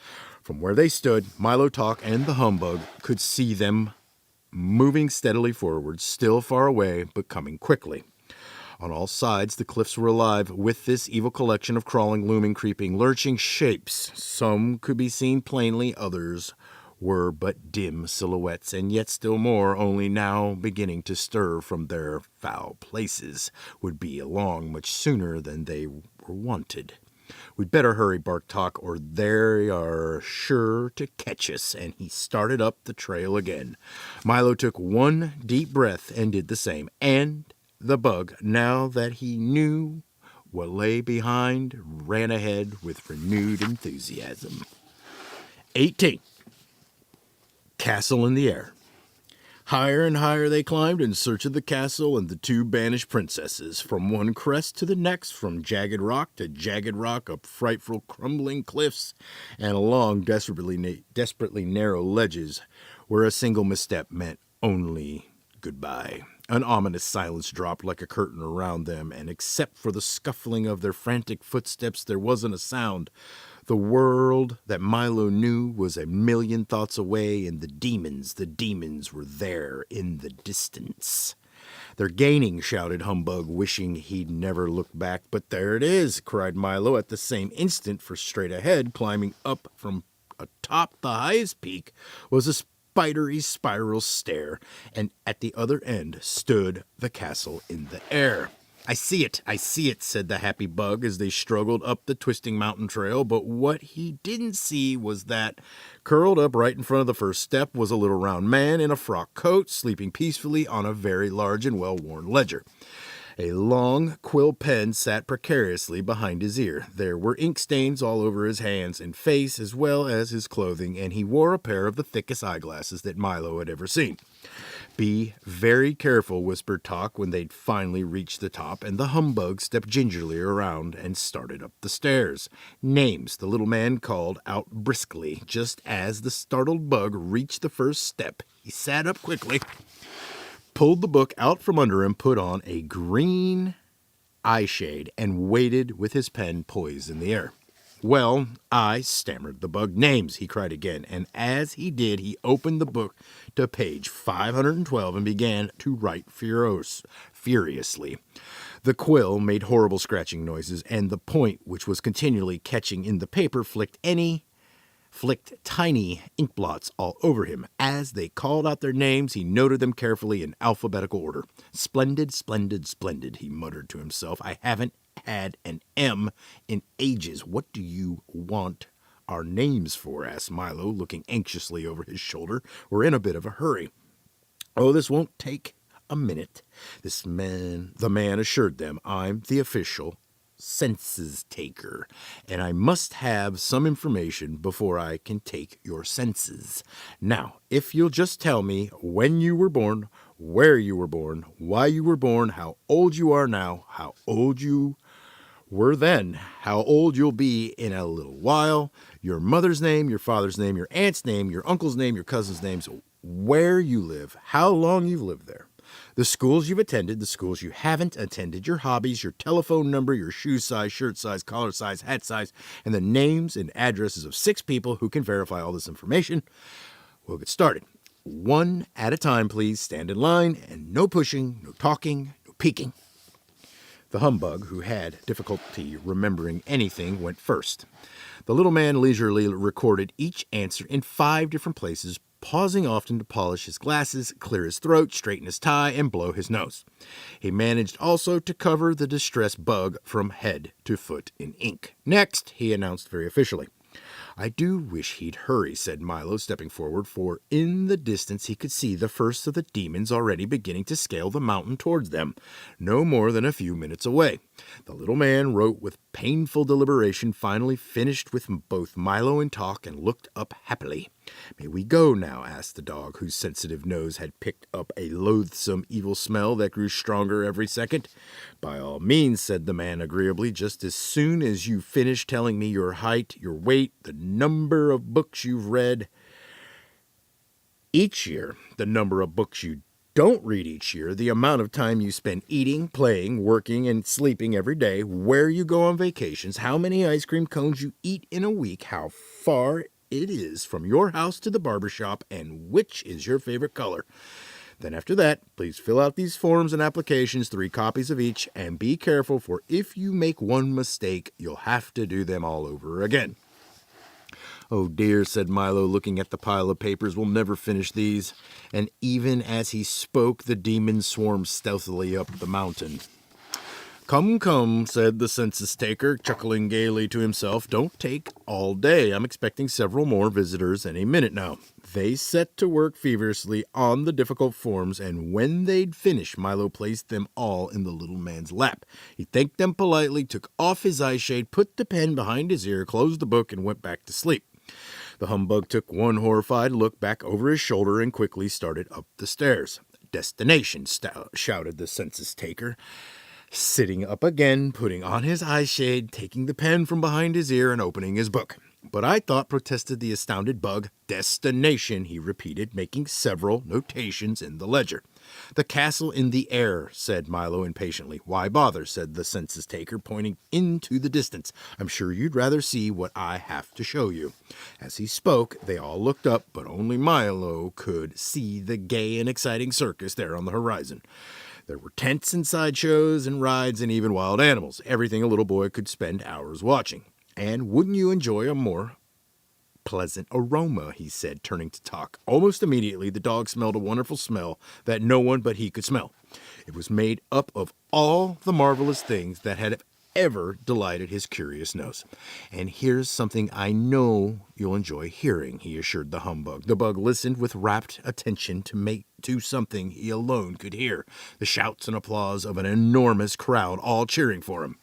From where they stood, Milo Talk and the humbug could see them moving steadily forward, still far away, but coming quickly. On all sides, the cliffs were alive with this evil collection of crawling, looming, creeping, lurching shapes. Some could be seen plainly, others were but dim silhouettes, and yet still more, only now beginning to stir from their foul places, would be along much sooner than they were wanted. "We'd better hurry," barked Talk, "or they are sure to catch us," and he started up the trail again. Milo took one deep breath and did the same, and the bug, now that he knew what lay behind, ran ahead with renewed enthusiasm. 18. Castle in the Air. Higher and higher they climbed in search of the castle and the two banished princesses, from one crest to the next, from jagged rock to jagged rock, up frightful crumbling cliffs, and along desperately narrow ledges where a single misstep meant only goodbye. An ominous silence dropped like a curtain around them, and except for the scuffling of their frantic footsteps, there wasn't a sound. The world that Milo knew was a million thoughts away, and the demons were there in the distance. "They're gaining," shouted Humbug, wishing he'd never looked back. "But there it is," cried Milo at the same instant, for straight ahead, climbing up from atop the highest peak, was a spidery spiral stair, and at the other end stood the castle in the air. I see it," said the happy bug as they struggled up the twisting mountain trail, but what he didn't see was that, curled up right in front of the first step, was a little round man in a frock coat, sleeping peacefully on a very large and well-worn ledger. A long quill pen sat precariously behind his ear. There were ink stains all over his hands and face, as well as his clothing, and he wore a pair of the thickest eyeglasses that Milo had ever seen. "Be very careful," whispered Talk when they'd finally reached the top, and the humbug stepped gingerly around and started up the stairs. "Names," the little man called out briskly. Just as the startled bug reached the first step, he sat up quickly, pulled the book out from under him, put on a green eye shade, and waited with his pen poised in the air. "Well, stammered the bug. "Names," he cried again, and as he did, he opened the book to page 512 and began to write furiously. The quill made horrible scratching noises, and the point, which was continually catching in the paper, flicked tiny ink blots all over him. As they called out their names, he noted them carefully in alphabetical order. "Splendid, splendid, splendid," he muttered to himself. "I haven't had an M in ages. What do you want our names for?" asked Milo, looking anxiously over his shoulder. "We're in a bit of a hurry." "Oh, this won't take a minute," the man assured them. "I'm the official census taker, and I must have some information before I can take your senses. Now, if you'll just tell me when you were born, where you were born, why you were born, how old you are now, how old you were then, how old you'll be in a little while, your mother's name, your father's name, your aunt's name, your uncle's name, your cousin's names, where you live, how long you've lived there, the schools you've attended, the schools you haven't attended, your hobbies, your telephone number, your shoe size, shirt size, collar size, hat size, and the names and addresses of 6 people who can verify all this information. We'll get started. One at a time, please. Stand in line, and no pushing, no talking, no peeking. The humbug, who had difficulty remembering anything, went first. The little man leisurely recorded each answer in 5 different places, pausing often to polish his glasses, clear his throat, straighten his tie, and blow his nose. He managed also to cover the distressed bug from head to foot in ink. Next, he announced very officially. I do wish he'd hurry, said Milo, stepping forward, for in the distance he could see the first of the demons already beginning to scale the mountain towards them, no more than a few minutes away. The little man wrote with painful deliberation, finally finished with both Milo and talk, and looked up happily. May we go now? Asked the dog, whose sensitive nose had picked up a loathsome evil smell that grew stronger every second. By all means, said the man agreeably, just as soon as you finish telling me your height, your weight, the number of books you've read each year, the number of books you don't read each year, the amount of time you spend eating, playing, working, and sleeping every day, where you go on vacations, how many ice cream cones you eat in a week, how far it is from your house to the barber shop, and which is your favorite color. Then after that, please fill out these forms and applications, 3 copies of each, and be careful, for if you make one mistake, you'll have to do them all over again. Oh dear, said Milo, looking at the pile of papers, we'll never finish these. And even as he spoke, the demons swarmed stealthily up the mountain. Come, come, said the census taker, chuckling gaily to himself. Don't take all day. I'm expecting several more visitors any minute now. They set to work feverishly on the difficult forms, and when they'd finished, Milo placed them all in the little man's lap. He thanked them politely, took off his eye shade, put the pen behind his ear, closed the book, and went back to sleep. The humbug took one horrified look back over his shoulder and quickly started up the stairs. Destination, shouted the census taker, sitting up again, putting on his eye shade, taking the pen from behind his ear, and opening his book. But I thought, protested the astounded bug. Destination, he repeated, making several notations in the ledger. The castle in the air, said Milo impatiently. Why bother, said the census taker, pointing into the distance. I'm sure you'd rather see what I have to show you. As he spoke, they all looked up, but only Milo could see the gay and exciting circus there on the horizon. There were tents and sideshows and rides and even wild animals, everything a little boy could spend hours watching. And wouldn't you enjoy a more pleasant aroma, he said, turning to talk. Almost immediately, the dog smelled a wonderful smell that no one but he could smell. It was made up of all the marvelous things that had ever delighted his curious nose. And here's something I know you'll enjoy hearing, he assured the humbug. The bug listened with rapt attention to something he alone could hear, the shouts and applause of an enormous crowd all cheering for him.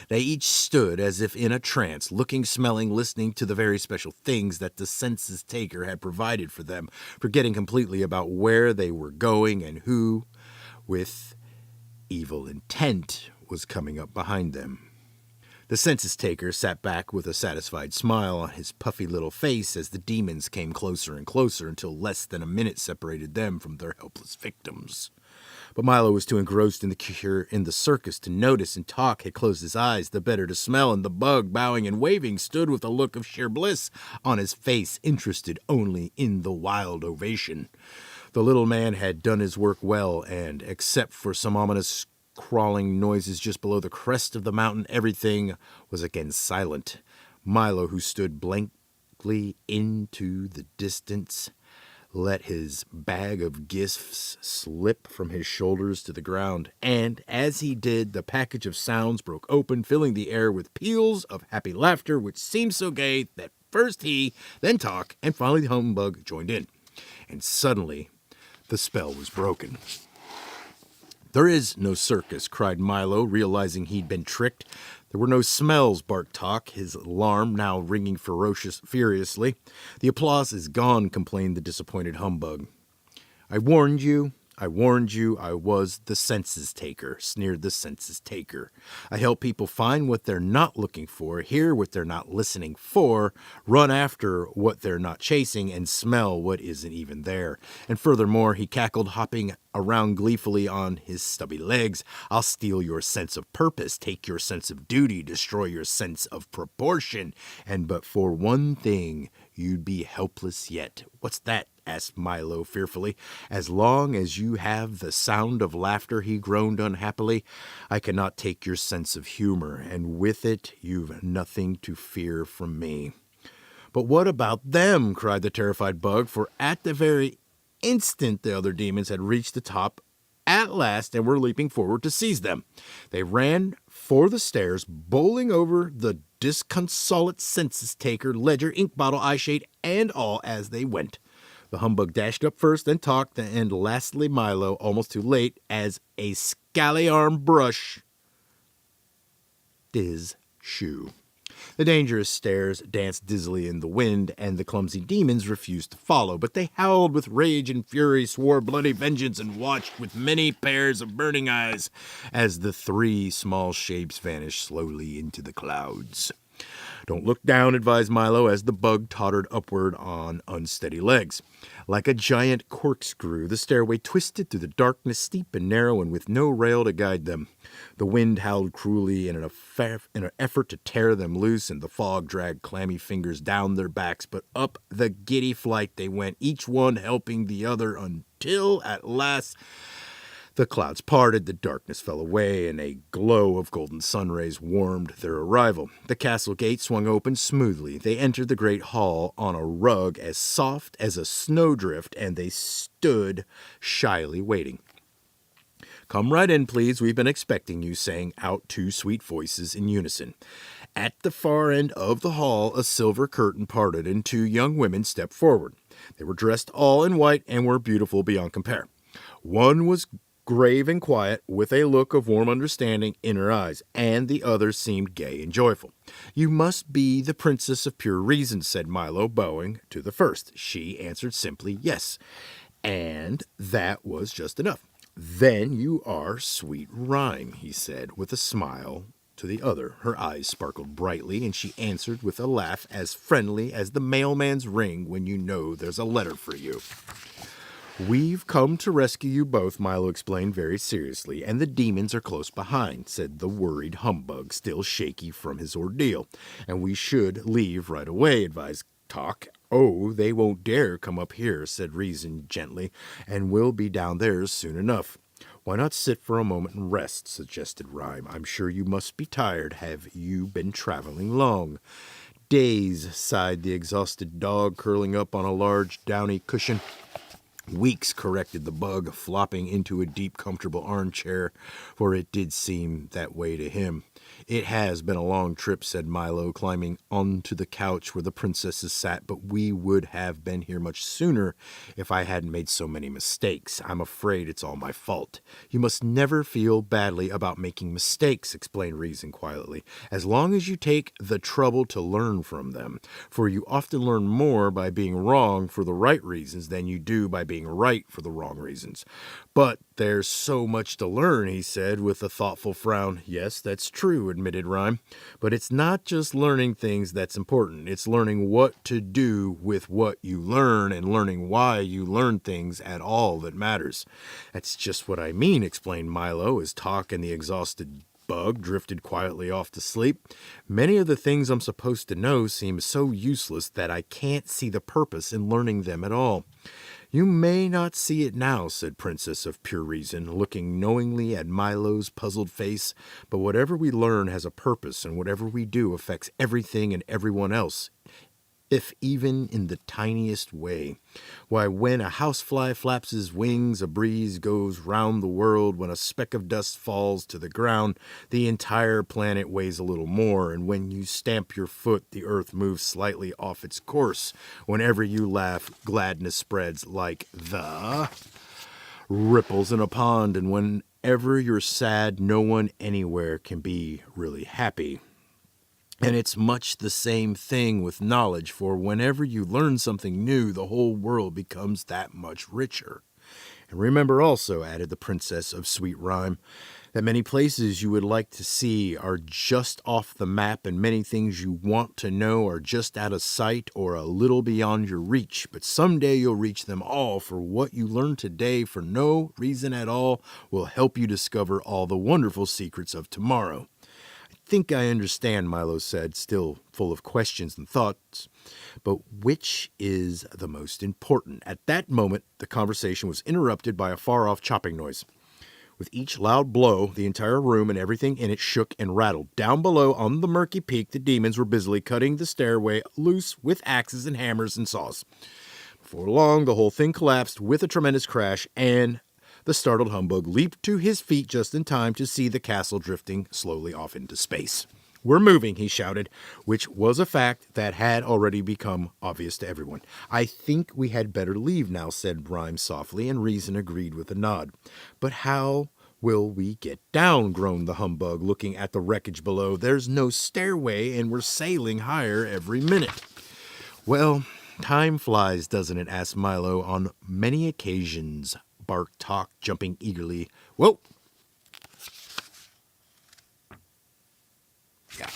They each stood as if in a trance, looking, smelling, listening to the very special things that the census taker had provided for them, forgetting completely about where they were going and who, with evil intent, was coming up behind them. The census taker sat back with a satisfied smile on his puffy little face as the demons came closer and closer until less than a minute separated them from their helpless victims. But Milo was too engrossed in the circus to notice, and talk had closed his eyes the better to smell, and the bug, bowing and waving, stood with a look of sheer bliss on his face, interested only in the wild ovation. The little man had done his work well, and, except for some ominous crawling noises just below the crest of the mountain, everything was again silent. Milo, who stood blankly into the distance, let his bag of gifts slip from his shoulders to the ground, and as he did, the package of sounds broke open, filling the air with peals of happy laughter, which seemed so gay that first he, then talk, and finally the humbug joined in. And suddenly, the spell was broken. There is no circus, cried Milo, realizing he'd been tricked. There were no smells, barked Talk, his alarm now ringing furiously. The applause is gone, complained the disappointed humbug. I warned you, I was the census taker, sneered the census taker. I help people find what they're not looking for, hear what they're not listening for, run after what they're not chasing, and smell what isn't even there. And furthermore, he cackled, hopping around gleefully on his stubby legs. I'll steal your sense of purpose, take your sense of duty, destroy your sense of proportion, and but for one thing, you'd be helpless yet. What's that? Asked Milo fearfully. As long as you have the sound of laughter, he groaned unhappily. I cannot take your sense of humor, and with it you've nothing to fear from me. But what about them? Cried the terrified bug, for at the very instant the other demons had reached the top at last and were leaping forward to seize them. They ran for the stairs, bowling over the disconsolate census taker, ledger, ink bottle, eye shade, and all as they went. The humbug dashed up first, then Talked, and lastly Milo, almost too late, as a scally-armed brush his shoe. The dangerous stairs danced dizzily in the wind, and the clumsy demons refused to follow, but they howled with rage and fury, swore bloody vengeance, and watched with many pairs of burning eyes as the three small shapes vanished slowly into the clouds. Don't look down, advised Milo, as the bug tottered upward on unsteady legs. Like a giant corkscrew, the stairway twisted through the darkness, steep and narrow, and with no rail to guide them. The wind howled cruelly in an effort to tear them loose, and the fog dragged clammy fingers down their backs, but up the giddy flight they went, each one helping the other, until at last the clouds parted, the darkness fell away, and a glow of golden sun rays warmed their arrival. The castle gate swung open smoothly. They entered the great hall on a rug as soft as a snowdrift, and they stood shyly waiting. Come right in, please. We've been expecting you, sang out two sweet voices in unison. At the far end of the hall, a silver curtain parted, and two young women stepped forward. They were dressed all in white and were beautiful beyond compare. One was grave and quiet, with a look of warm understanding in her eyes, and the other seemed gay and joyful. You must be the Princess of Pure Reason, said Milo, bowing to the first. She answered simply yes, and that was just enough. Then you are Sweet Rhyme, he said, with a smile to the other. Her eyes sparkled brightly, and she answered with a laugh as friendly as the mailman's ring when you know there's a letter for you. We've come to rescue you both, Milo explained very seriously, and the demons are close behind, said the worried humbug, still shaky from his ordeal. And we should leave right away, advised Talk. Oh, they won't dare come up here, said Reason gently, and we'll be down there soon enough. Why not sit for a moment and rest, suggested Rhyme. I'm sure you must be tired. Have you been traveling long? Days, sighed the exhausted dog, curling up on a large downy cushion. Weeks, corrected the bug, flopping into a deep, comfortable armchair, for it did seem that way to him. It has been a long trip, said Milo, climbing onto the couch where the princesses sat, but we would have been here much sooner if I hadn't made so many mistakes. I'm afraid it's all my fault. You must never feel badly about making mistakes, explained Reason quietly, as long as you take the trouble to learn from them, for you often learn more by being wrong for the right reasons than you do by being right for the wrong reasons. But there's so much to learn, he said with a thoughtful frown. Yes, that's true, admitted Rhyme. But it's not just learning things that's important. It's learning what to do with what you learn and learning why you learn things at all that matters. That's just what I mean, explained Milo as Talk and the exhausted bug drifted quietly off to sleep. Many of the things I'm supposed to know seem so useless that I can't see the purpose in learning them at all. You may not see it now, said Princess of Pure Reason, looking knowingly at Milo's puzzled face, but whatever we learn has a purpose, and whatever we do affects everything and everyone else, if even in the tiniest way. Why, when a housefly flaps his wings, a breeze goes round the world. When a speck of dust falls to the ground, the entire planet weighs a little more. And when you stamp your foot, the earth moves slightly off its course. Whenever you laugh, gladness spreads like the ripples in a pond, and whenever you're sad, no one anywhere can be really happy. And it's much the same thing with knowledge, for whenever you learn something new, the whole world becomes that much richer. And remember also, added the Princess of Sweet Rhyme, that many places you would like to see are just off the map, and many things you want to know are just out of sight or a little beyond your reach. But someday you'll reach them all, for what you learn today for no reason at all will help you discover all the wonderful secrets of tomorrow. I think I understand, Milo said, still full of questions and thoughts. But which is the most important? At that moment, the conversation was interrupted by a far-off chopping noise. With each loud blow, the entire room and everything in it shook and rattled. Down below, on the murky peak, the demons were busily cutting the stairway loose with axes and hammers and saws. Before long, the whole thing collapsed with a tremendous crash, and the startled humbug leaped to his feet just in time to see the castle drifting slowly off into space. "We're moving," he shouted, which was a fact that had already become obvious to everyone. "I think we had better leave now," said Rhyme softly, and Reason agreed with a nod. "But how will we get down?" groaned the humbug, looking at the wreckage below. "There's no stairway, and we're sailing higher every minute." "Well, time flies, doesn't it?" asked Milo. "On many occasions," barked Talk, jumping eagerly. Whoa! Yeah.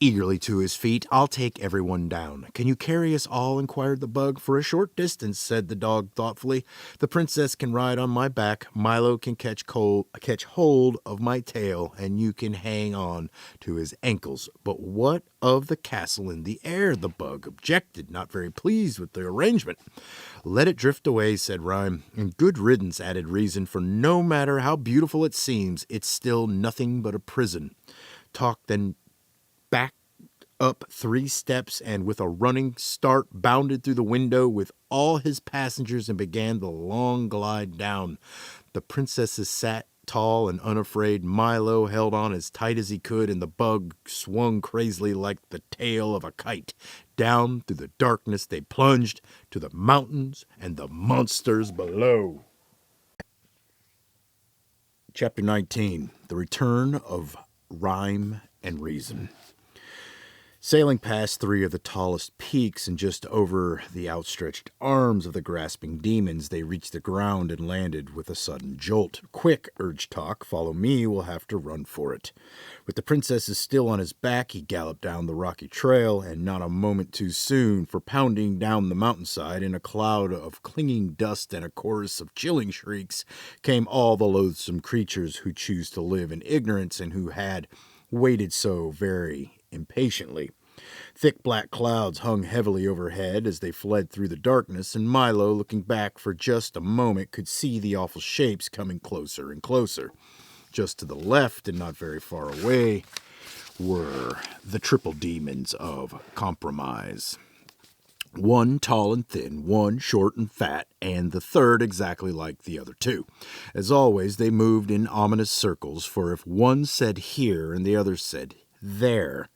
Eagerly to his feet. "I'll take everyone down." "Can you carry us all?" inquired the bug. "For a short distance," said the dog thoughtfully. "The princess can ride on my back, Milo can catch hold of my tail, and you can hang on to his ankles." "But what of the castle in the air?" the bug objected, not very pleased with the arrangement. "Let it drift away," said Rhyme. "And good riddance," added Reason, "for no matter how beautiful it seems, it's still nothing but a prison." Talk then backed up 3 steps and with a running start bounded through the window with all his passengers and began the long glide down. The princesses sat tall and unafraid. Milo held on as tight as he could, and the bug swung crazily like the tail of a kite. Down through the darkness they plunged to the mountains and the monsters below. Chapter 19. The Return of Rhyme and Reason. Sailing past 3 of the tallest peaks and just over the outstretched arms of the grasping demons, they reached the ground and landed with a sudden jolt. "Quick," urged Talk, "follow me, we'll have to run for it." With the princesses still on his back, he galloped down the rocky trail, and not a moment too soon, for pounding down the mountainside in a cloud of clinging dust and a chorus of chilling shrieks came all the loathsome creatures who choose to live in ignorance and who had waited so very impatiently. Thick black clouds hung heavily overhead as they fled through the darkness, and Milo, looking back for just a moment, could see the awful shapes coming closer and closer. Just to the left, and not very far away, were the triple demons of compromise. One tall and thin, one short and fat, and the third exactly like the other 2. As always, they moved in ominous circles, for if one said here and the other said there,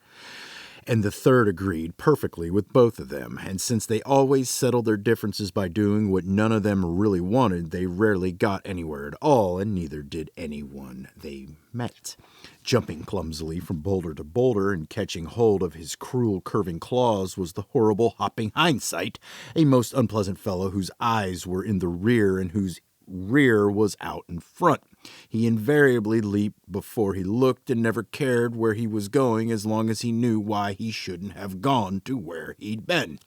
and the third agreed perfectly with both of them, and since they always settled their differences by doing what none of them really wanted, they rarely got anywhere at all, and neither did anyone they met. Jumping clumsily from boulder to boulder and catching hold of his cruel curving claws was the horrible Hopping Hindsight, a most unpleasant fellow whose eyes were in the rear and whose rear was out in front. He invariably leaped before he looked and never cared where he was going as long as he knew why he shouldn't have gone to where he'd been.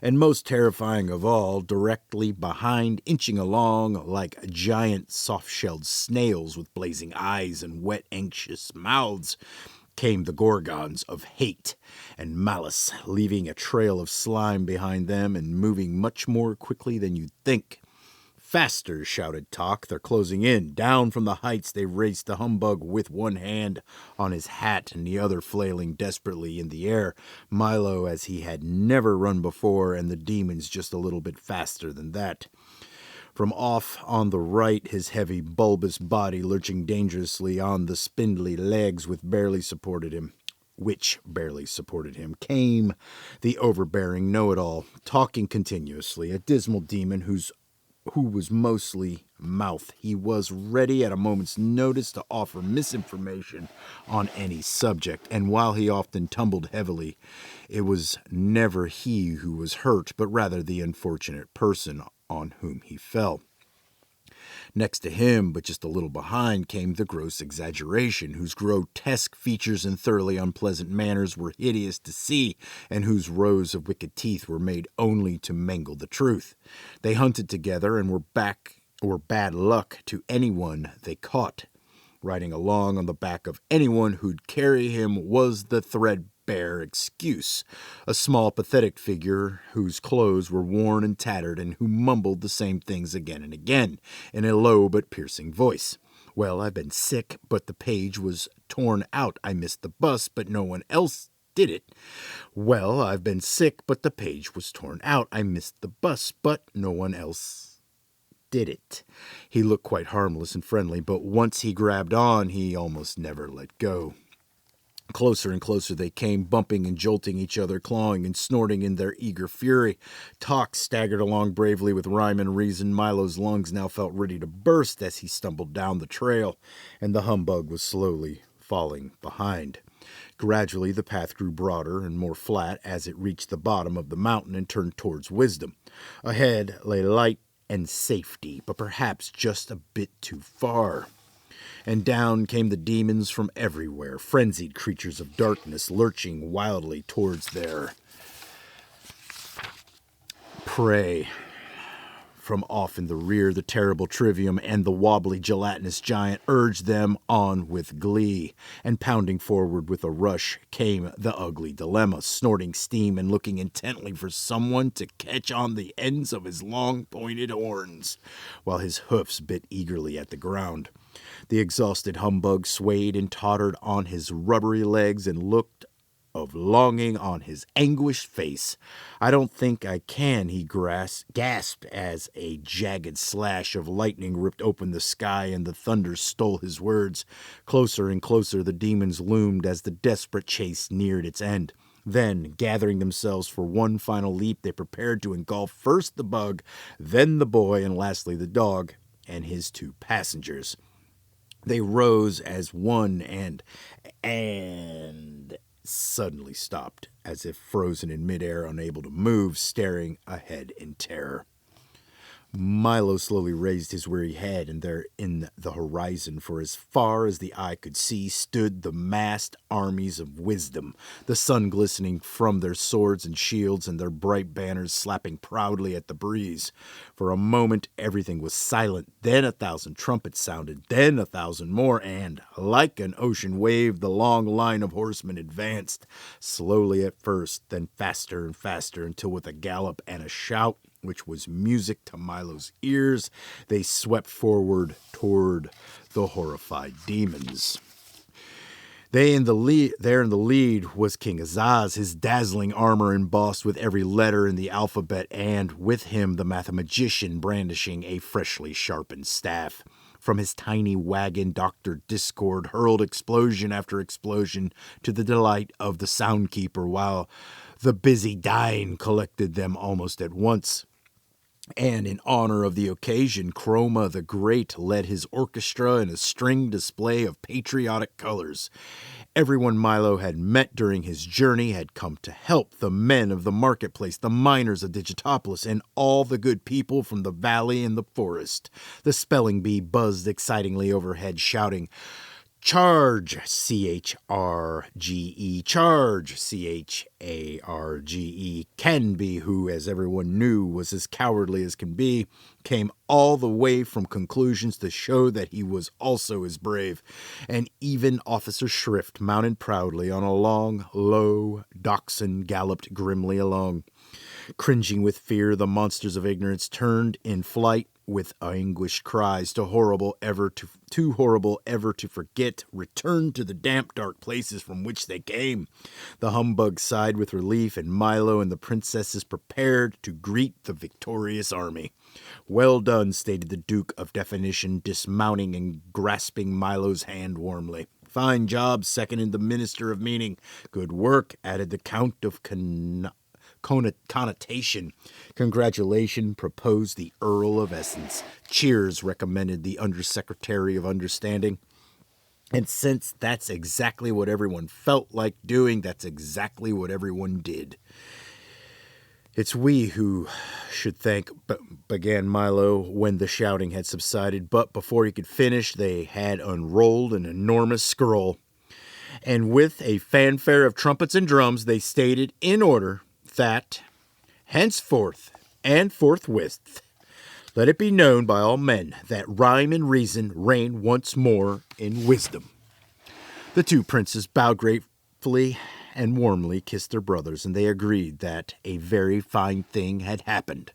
And most terrifying of all, directly behind, inching along like giant soft-shelled snails with blazing eyes and wet, anxious mouths, came the Gorgons of hate and malice, leaving a trail of slime behind them and moving much more quickly than you'd think. "Faster," shouted Talk. "They're closing in." Down from the heights they raced, the humbug with one hand on his hat and the other flailing desperately in the air, Milo as he had never run before, and the demons just a little bit faster than that. From off on the right, his heavy, bulbous body lurching dangerously on the spindly legs which barely supported him, came the overbearing know-it-all, talking continuously, a dismal demon whose who was mostly mouth. He was ready at a moment's notice to offer misinformation on any subject, and while he often tumbled heavily, it was never he who was hurt, but rather the unfortunate person on whom he fell. Next to him, but just a little behind, came the gross exaggeration, whose grotesque features and thoroughly unpleasant manners were hideous to see, and whose rows of wicked teeth were made only to mangle the truth. They hunted together and were bad luck to anyone they caught. Riding along on the back of anyone who'd carry him was the threadbare excuse, a small, pathetic figure whose clothes were worn and tattered and who mumbled the same things again and again in a low but piercing voice. Well, I've been sick, but the page was torn out. I missed the bus, but no one else did it. Well, I've been sick, but the page was torn out. I missed the bus, but no one else did it. He looked quite harmless and friendly, but once he grabbed on, he almost never let go. Closer and closer they came, bumping and jolting each other, clawing and snorting in their eager fury. Talk staggered along bravely with rhyme and reason. Milo's lungs now felt ready to burst as he stumbled down the trail, and the humbug was slowly falling behind. Gradually the path grew broader and more flat as it reached the bottom of the mountain and turned towards wisdom. Ahead lay light and safety, but perhaps just a bit too far. And down came the demons from everywhere, frenzied creatures of darkness lurching wildly towards their prey. From off in the rear, the terrible Trivium and the wobbly gelatinous giant urged them on with glee, and pounding forward with a rush came the ugly Dilemma, snorting steam and looking intently for someone to catch on the ends of his long pointed horns, while his hoofs bit eagerly at the ground. The exhausted humbug swayed and tottered on his rubbery legs and looked of longing on his anguished face. I don't think I can, he gasped as a jagged slash of lightning ripped open the sky and the thunder stole his words. Closer and closer the demons loomed as the desperate chase neared its end. Then, gathering themselves for one final leap, they prepared to engulf first the bug, then the boy, and lastly the dog and his two passengers. They rose as one and suddenly stopped, as if frozen in midair, unable to move, staring ahead in terror. Milo slowly raised his weary head, and there in the horizon, for as far as the eye could see, stood the massed armies of wisdom, the sun glistening from their swords and shields, and their bright banners slapping proudly at the breeze. For a moment everything was silent, then 1,000 trumpets sounded, then 1,000 more, and, like an ocean wave, the long line of horsemen advanced, slowly at first, then faster and faster, until with a gallop and a shout, which was music to Milo's ears, they swept forward toward the horrified demons. There in the lead was King Azaz, his dazzling armor embossed with every letter in the alphabet, and with him the mathematician brandishing a freshly sharpened staff. From his tiny wagon, Dr. Discord hurled explosion after explosion to the delight of the soundkeeper, while the busy Dine collected them almost at once. And in honor of the occasion, Chroma the Great led his orchestra in a string display of patriotic colors. Everyone Milo had met during his journey had come to help, the men of the marketplace, the miners of Digitopolis, and all the good people from the valley and the forest. The spelling bee buzzed excitingly overhead, shouting, "Charge, C-H-R-G-E, charge, C-H-A-R-G-E. Canby, who, as everyone knew, was as cowardly as can be, came all the way from Conclusions to show that he was also as brave, and even Officer Shrift, mounted proudly on a long, low dachshund, galloped grimly along. Cringing with fear, the monsters of ignorance turned in flight with anguished cries, too horrible ever to forget, returned to the damp, dark places from which they came. The humbug sighed with relief, and Milo and the princesses prepared to greet the victorious army. "Well done," stated the Duke of Definition, dismounting and grasping Milo's hand warmly. "Fine job," seconded the Minister of Meaning. "Good work," added the Count of connotation. Congratulation proposed the Earl of Essex. Cheers recommended the Undersecretary of Understanding. And since that's exactly what everyone felt like doing, that's exactly what everyone did. It's we who should thank, began Milo when the shouting had subsided, but before he could finish, they had unrolled an enormous scroll. And with a fanfare of trumpets and drums, they stated in order that, henceforth and forthwith, let it be known by all men that rhyme and reason reign once more in wisdom. The two princes bowed gratefully and warmly kissed their brothers, and they agreed that a very fine thing had happened.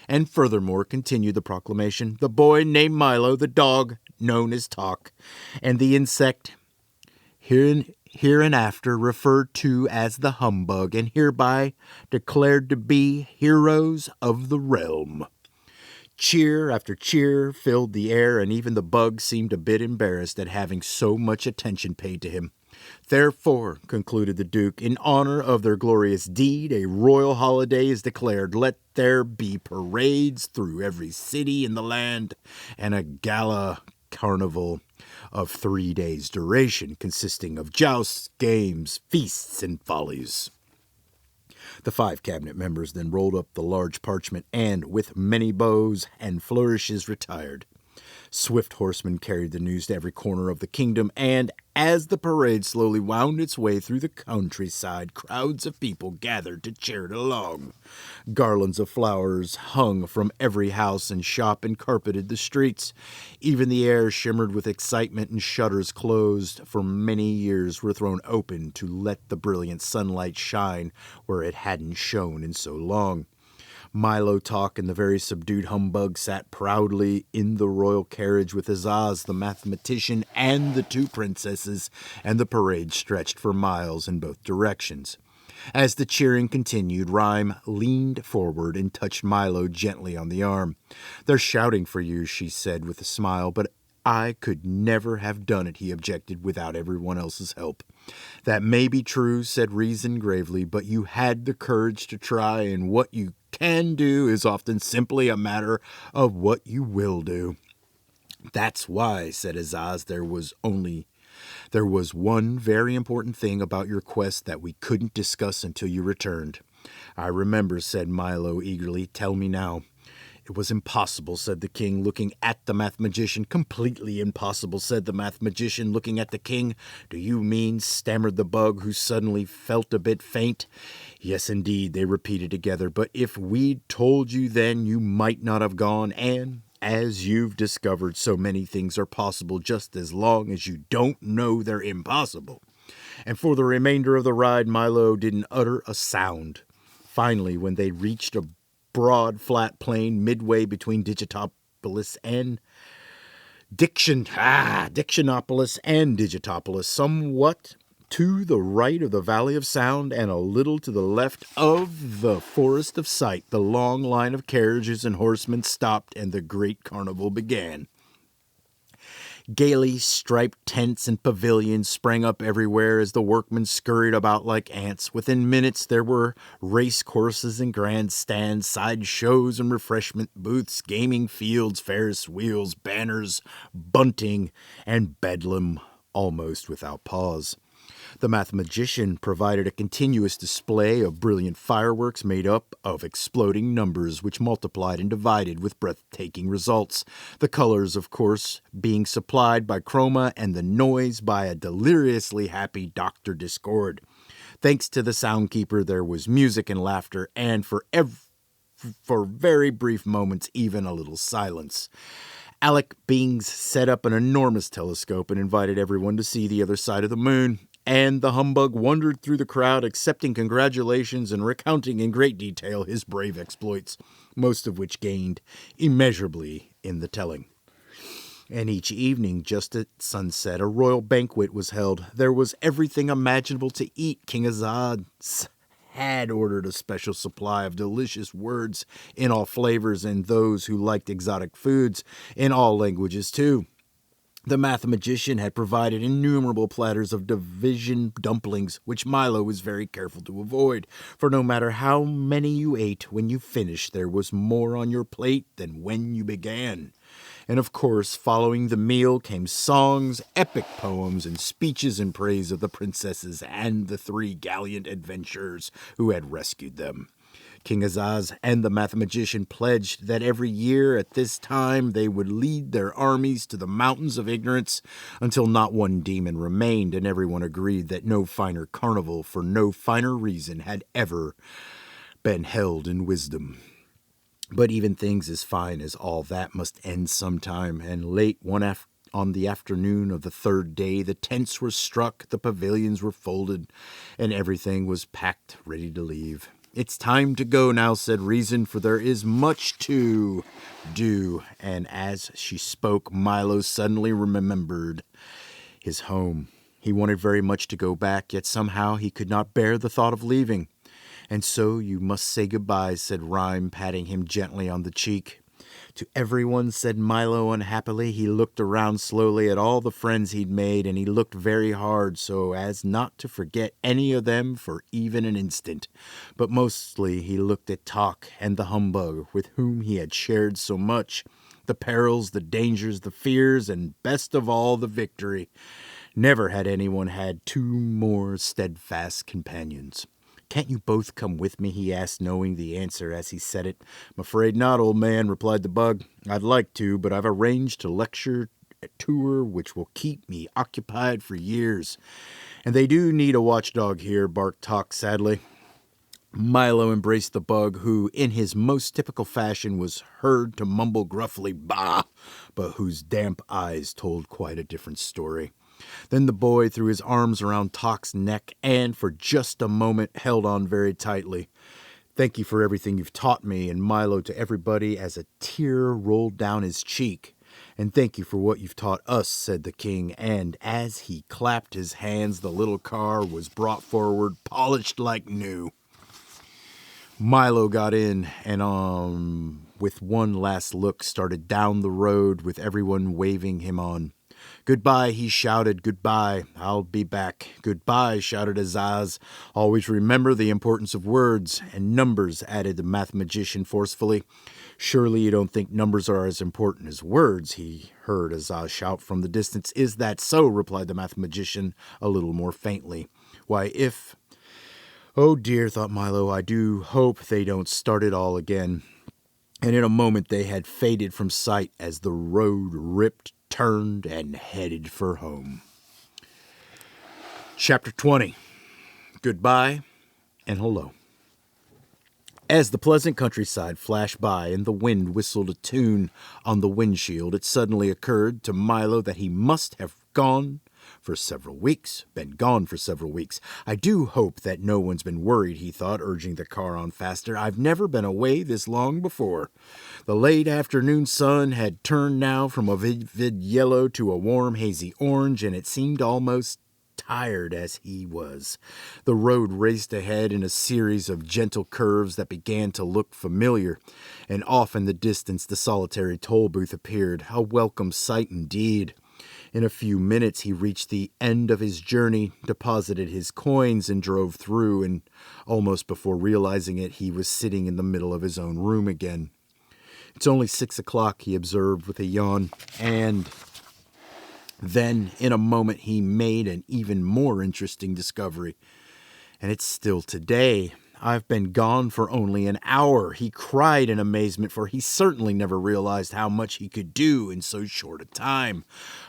And furthermore, continued the proclamation, the boy named Milo, the dog known as Talk, and the insect hereinafter referred to as the Humbug, and hereby declared to be heroes of the realm. Cheer after cheer filled the air, and even the bug seemed a bit embarrassed at having so much attention paid to him. Therefore, concluded the Duke, in honor of their glorious deed, a royal holiday is declared. Let there be parades through every city in the land, and a gala carnival of 3 days' duration, consisting of jousts, games, feasts, and follies. The 5 cabinet members then rolled up the large parchment and, with many bows and flourishes, retired. Swift horsemen carried the news to every corner of the kingdom, and as the parade slowly wound its way through the countryside, crowds of people gathered to cheer it along. Garlands of flowers hung from every house and shop and carpeted the streets. Even the air shimmered with excitement, and shutters closed for many years were thrown open to let the brilliant sunlight shine where it hadn't shone in so long. Milo Talk and the very subdued Humbug sat proudly in the royal carriage with Azaz, the mathematician, and the 2 princesses, and the parade stretched for miles in both directions. As the cheering continued, Rhyme leaned forward and touched Milo gently on the arm. They're shouting for you, she said with a smile, but I could never have done it, he objected, without everyone else's help. That may be true, said Reason gravely, but you had the courage to try, and what you can do is often simply a matter of what you will do. That's why, said Azaz, there was one very important thing about your quest that we couldn't discuss until you returned. I remember, said Milo eagerly. Tell me now. It was impossible, said the king, looking at the mathematician. Completely impossible, said the mathematician, looking at the king. Do you mean, stammered the bug, who suddenly felt a bit faint. Yes, indeed, they repeated together. But if we'd told you then, you might not have gone, and as you've discovered, so many things are possible just as long as you don't know they're impossible. And for the remainder of the ride, Milo didn't utter a sound. Finally, when they reached a broad, flat plain midway between Digitopolis and Dictionopolis and Digitopolis, somewhat to the right of the Valley of Sound and a little to the left of the Forest of Sight, the long line of carriages and horsemen stopped, and the great carnival began. Gaily striped tents and pavilions sprang up everywhere as the workmen scurried about like ants. Within minutes there were race courses and grandstands, side shows and refreshment booths, gaming fields, Ferris wheels, banners, bunting, and bedlam almost without pause. The mathematician provided a continuous display of brilliant fireworks made up of exploding numbers which multiplied and divided with breathtaking results. The colors, of course, being supplied by Chroma and the noise by a deliriously happy Dr. Discord. Thanks to the soundkeeper, there was music and laughter, and for very brief moments, even a little silence. Alec Bings set up an enormous telescope and invited everyone to see the other side of the moon. And the Humbug wandered through the crowd, accepting congratulations and recounting in great detail his brave exploits, most of which gained immeasurably in the telling. And each evening, just at sunset, a royal banquet was held. There was everything imaginable to eat. King Azaz had ordered a special supply of delicious words in all flavors, and those who liked exotic foods in all languages too. The mathematician had provided innumerable platters of division dumplings, which Milo was very careful to avoid, for no matter how many you ate, when you finished there was more on your plate than when you began. And of course, following the meal came songs, epic poems, and speeches in praise of the princesses and the 3 gallant adventurers who had rescued them. King Azaz and the mathematician pledged that every year at this time they would lead their armies to the mountains of ignorance until not one demon remained, and everyone agreed that no finer carnival for no finer reason had ever been held in wisdom. But even things as fine as all that must end sometime, and late on the afternoon of the 3rd day, the tents were struck, the pavilions were folded, and everything was packed, ready to leave. "It's time to go now," said Reason, "for there is much to do." And as she spoke, Milo suddenly remembered his home. He wanted very much to go back, yet somehow he could not bear the thought of leaving. "And so you must say goodbye," said Rhyme, patting him gently on the cheek. "To everyone," said Milo unhappily. He looked around slowly at all the friends he'd made, and he looked very hard so as not to forget any of them for even an instant. But mostly he looked at Talk and the humbug with whom he had shared so much, the perils, the dangers, the fears, and best of all, the victory. Never had anyone had 2 more steadfast companions. "Can't you both come with me?" he asked, knowing the answer as he said it. "I'm afraid not, old man," replied the bug. "I'd like to, but I've arranged a lecture tour which will keep me occupied for years. And they do need a watchdog here," barked Talk sadly. Milo embraced the bug, who, in his most typical fashion, was heard to mumble gruffly, "Bah!" but whose damp eyes told quite a different story. Then the boy threw his arms around Talk's neck and, for just a moment, held on very tightly. "Thank you for everything you've taught me," and Milo to everybody as a tear rolled down his cheek. "And thank you for what you've taught us," said the king, and as he clapped his hands, the little car was brought forward, polished like new. Milo got in and, with one last look, started down the road with everyone waving him on. "Goodbye," he shouted. "Goodbye. I'll be back." "Goodbye," shouted Azaz. "Always remember the importance of words and numbers," added the mathematician forcefully. "Surely you don't think numbers are as important as words," he heard Azaz shout from the distance. "Is that so?" replied the mathematician a little more faintly. "Why, if—" "Oh dear," thought Milo, "I do hope they don't start it all again." And in a moment they had faded from sight as the road ripped, turned, and headed for home. Chapter 20. Goodbye and Hello. As the pleasant countryside flashed by and the wind whistled a tune on the windshield, it suddenly occurred to Milo that he must have been gone for several weeks. "I do hope that no one's been worried," he thought, urging the car on faster. "I've never been away this long before." The late afternoon sun had turned now from a vivid yellow to a warm, hazy orange, and it seemed almost tired as he was. The road raced ahead in a series of gentle curves that began to look familiar, and off in the distance the solitary Tollbooth appeared, a welcome sight indeed. In a few minutes he reached the end of his journey, deposited his coins, and drove through, and almost before realizing it, he was sitting in the middle of his own room again. "It's only 6 o'clock, he observed with a yawn, and then, in a moment, he made an even more interesting discovery. "And it's still today. I've been gone for only an hour," he cried in amazement, for he certainly never realized how much he could do in so short a time.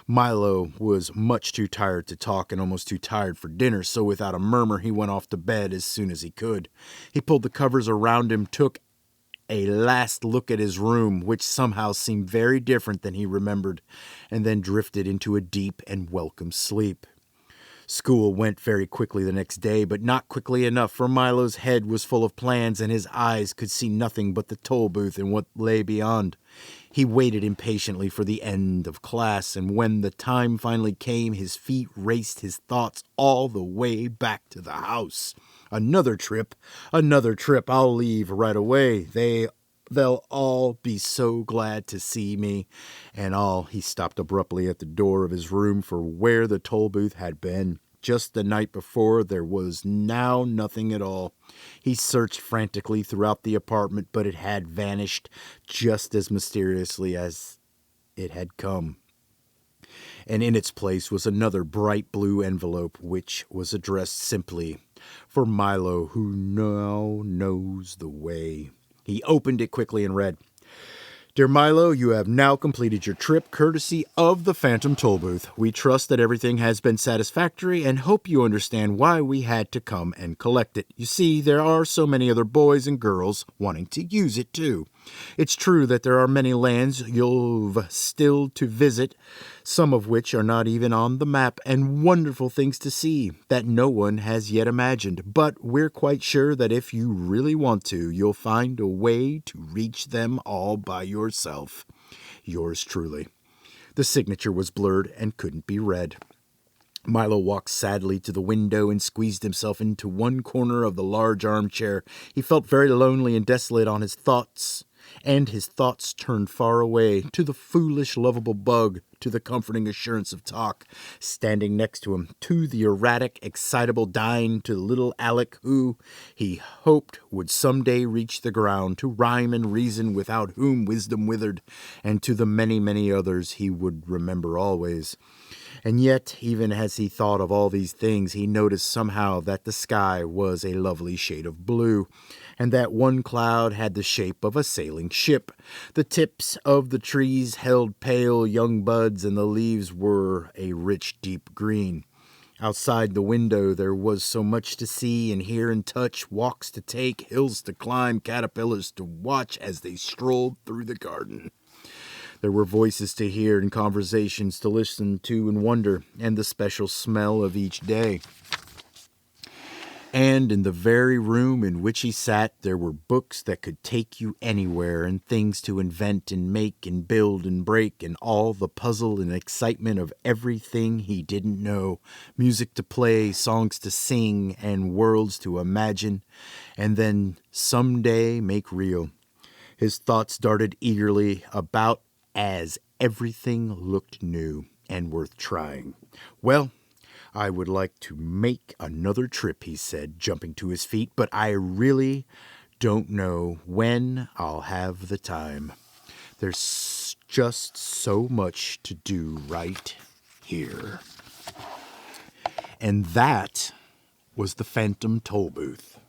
Milo was much too tired to talk and almost too tired for dinner, so without a murmur he went off to bed as soon as he could. He pulled the covers around him, took a last look at his room, which somehow seemed very different than he remembered, and then drifted into a deep and welcome sleep. School went very quickly the next day, but not quickly enough, for Milo's head was full of plans and his eyes could see nothing but the Tollbooth and what lay beyond. He waited impatiently for the end of class, and when the time finally came, his feet raced his thoughts all the way back to the house. Another trip. I'll leave right away. They'll all be so glad to see me. And all, he stopped abruptly at the door of his room, for where the toll booth had been just the night before, there was now nothing at all. He searched frantically throughout the apartment, but it had vanished just as mysteriously as it had come. And in its place was another bright blue envelope, which was addressed simply, "For Milo, who now knows the way." He opened it quickly and read, "Dear Milo, you have now completed your trip courtesy of the Phantom Tollbooth. We trust that everything has been satisfactory and hope you understand why we had to come and collect it. You see, there are so many other boys and girls wanting to use it too. It's true that there are many lands you've still to visit, some of which are not even on the map, and wonderful things to see that no one has yet imagined. But we're quite sure that if you really want to, you'll find a way to reach them all by yourself. Yours truly." The signature was blurred and couldn't be read. Milo walked sadly to the window and squeezed himself into one corner of the large armchair. He felt very lonely and desolate on his thoughts, and his thoughts turned far away, to the foolish, lovable bug, to the comforting assurance of Talk, standing next to him, to the erratic, excitable Dine, to little Alec, who, he hoped, would someday reach the ground, to Rhyme and Reason, without whom wisdom withered, and to the many, many others he would remember always. And yet, even as he thought of all these things, he noticed somehow that the sky was a lovely shade of blue, and that one cloud had the shape of a sailing ship. The tips of the trees held pale young buds, and the leaves were a rich deep green. Outside the window there was so much to see and hear and touch, walks to take, hills to climb, caterpillars to watch as they strolled through the garden. There were voices to hear and conversations to listen to and wonder, and the special smell of each day. And in the very room in which he sat, there were books that could take you anywhere, and things to invent and make and build and break, and all the puzzle and excitement of everything he didn't know, music to play, songs to sing, and worlds to imagine, and then someday make real. His thoughts darted eagerly about as everything looked new and worth trying. "Well, I would like to make another trip," he said, jumping to his feet, "but I really don't know when I'll have the time. There's just so much to do right here." And that was the Phantom Tollbooth.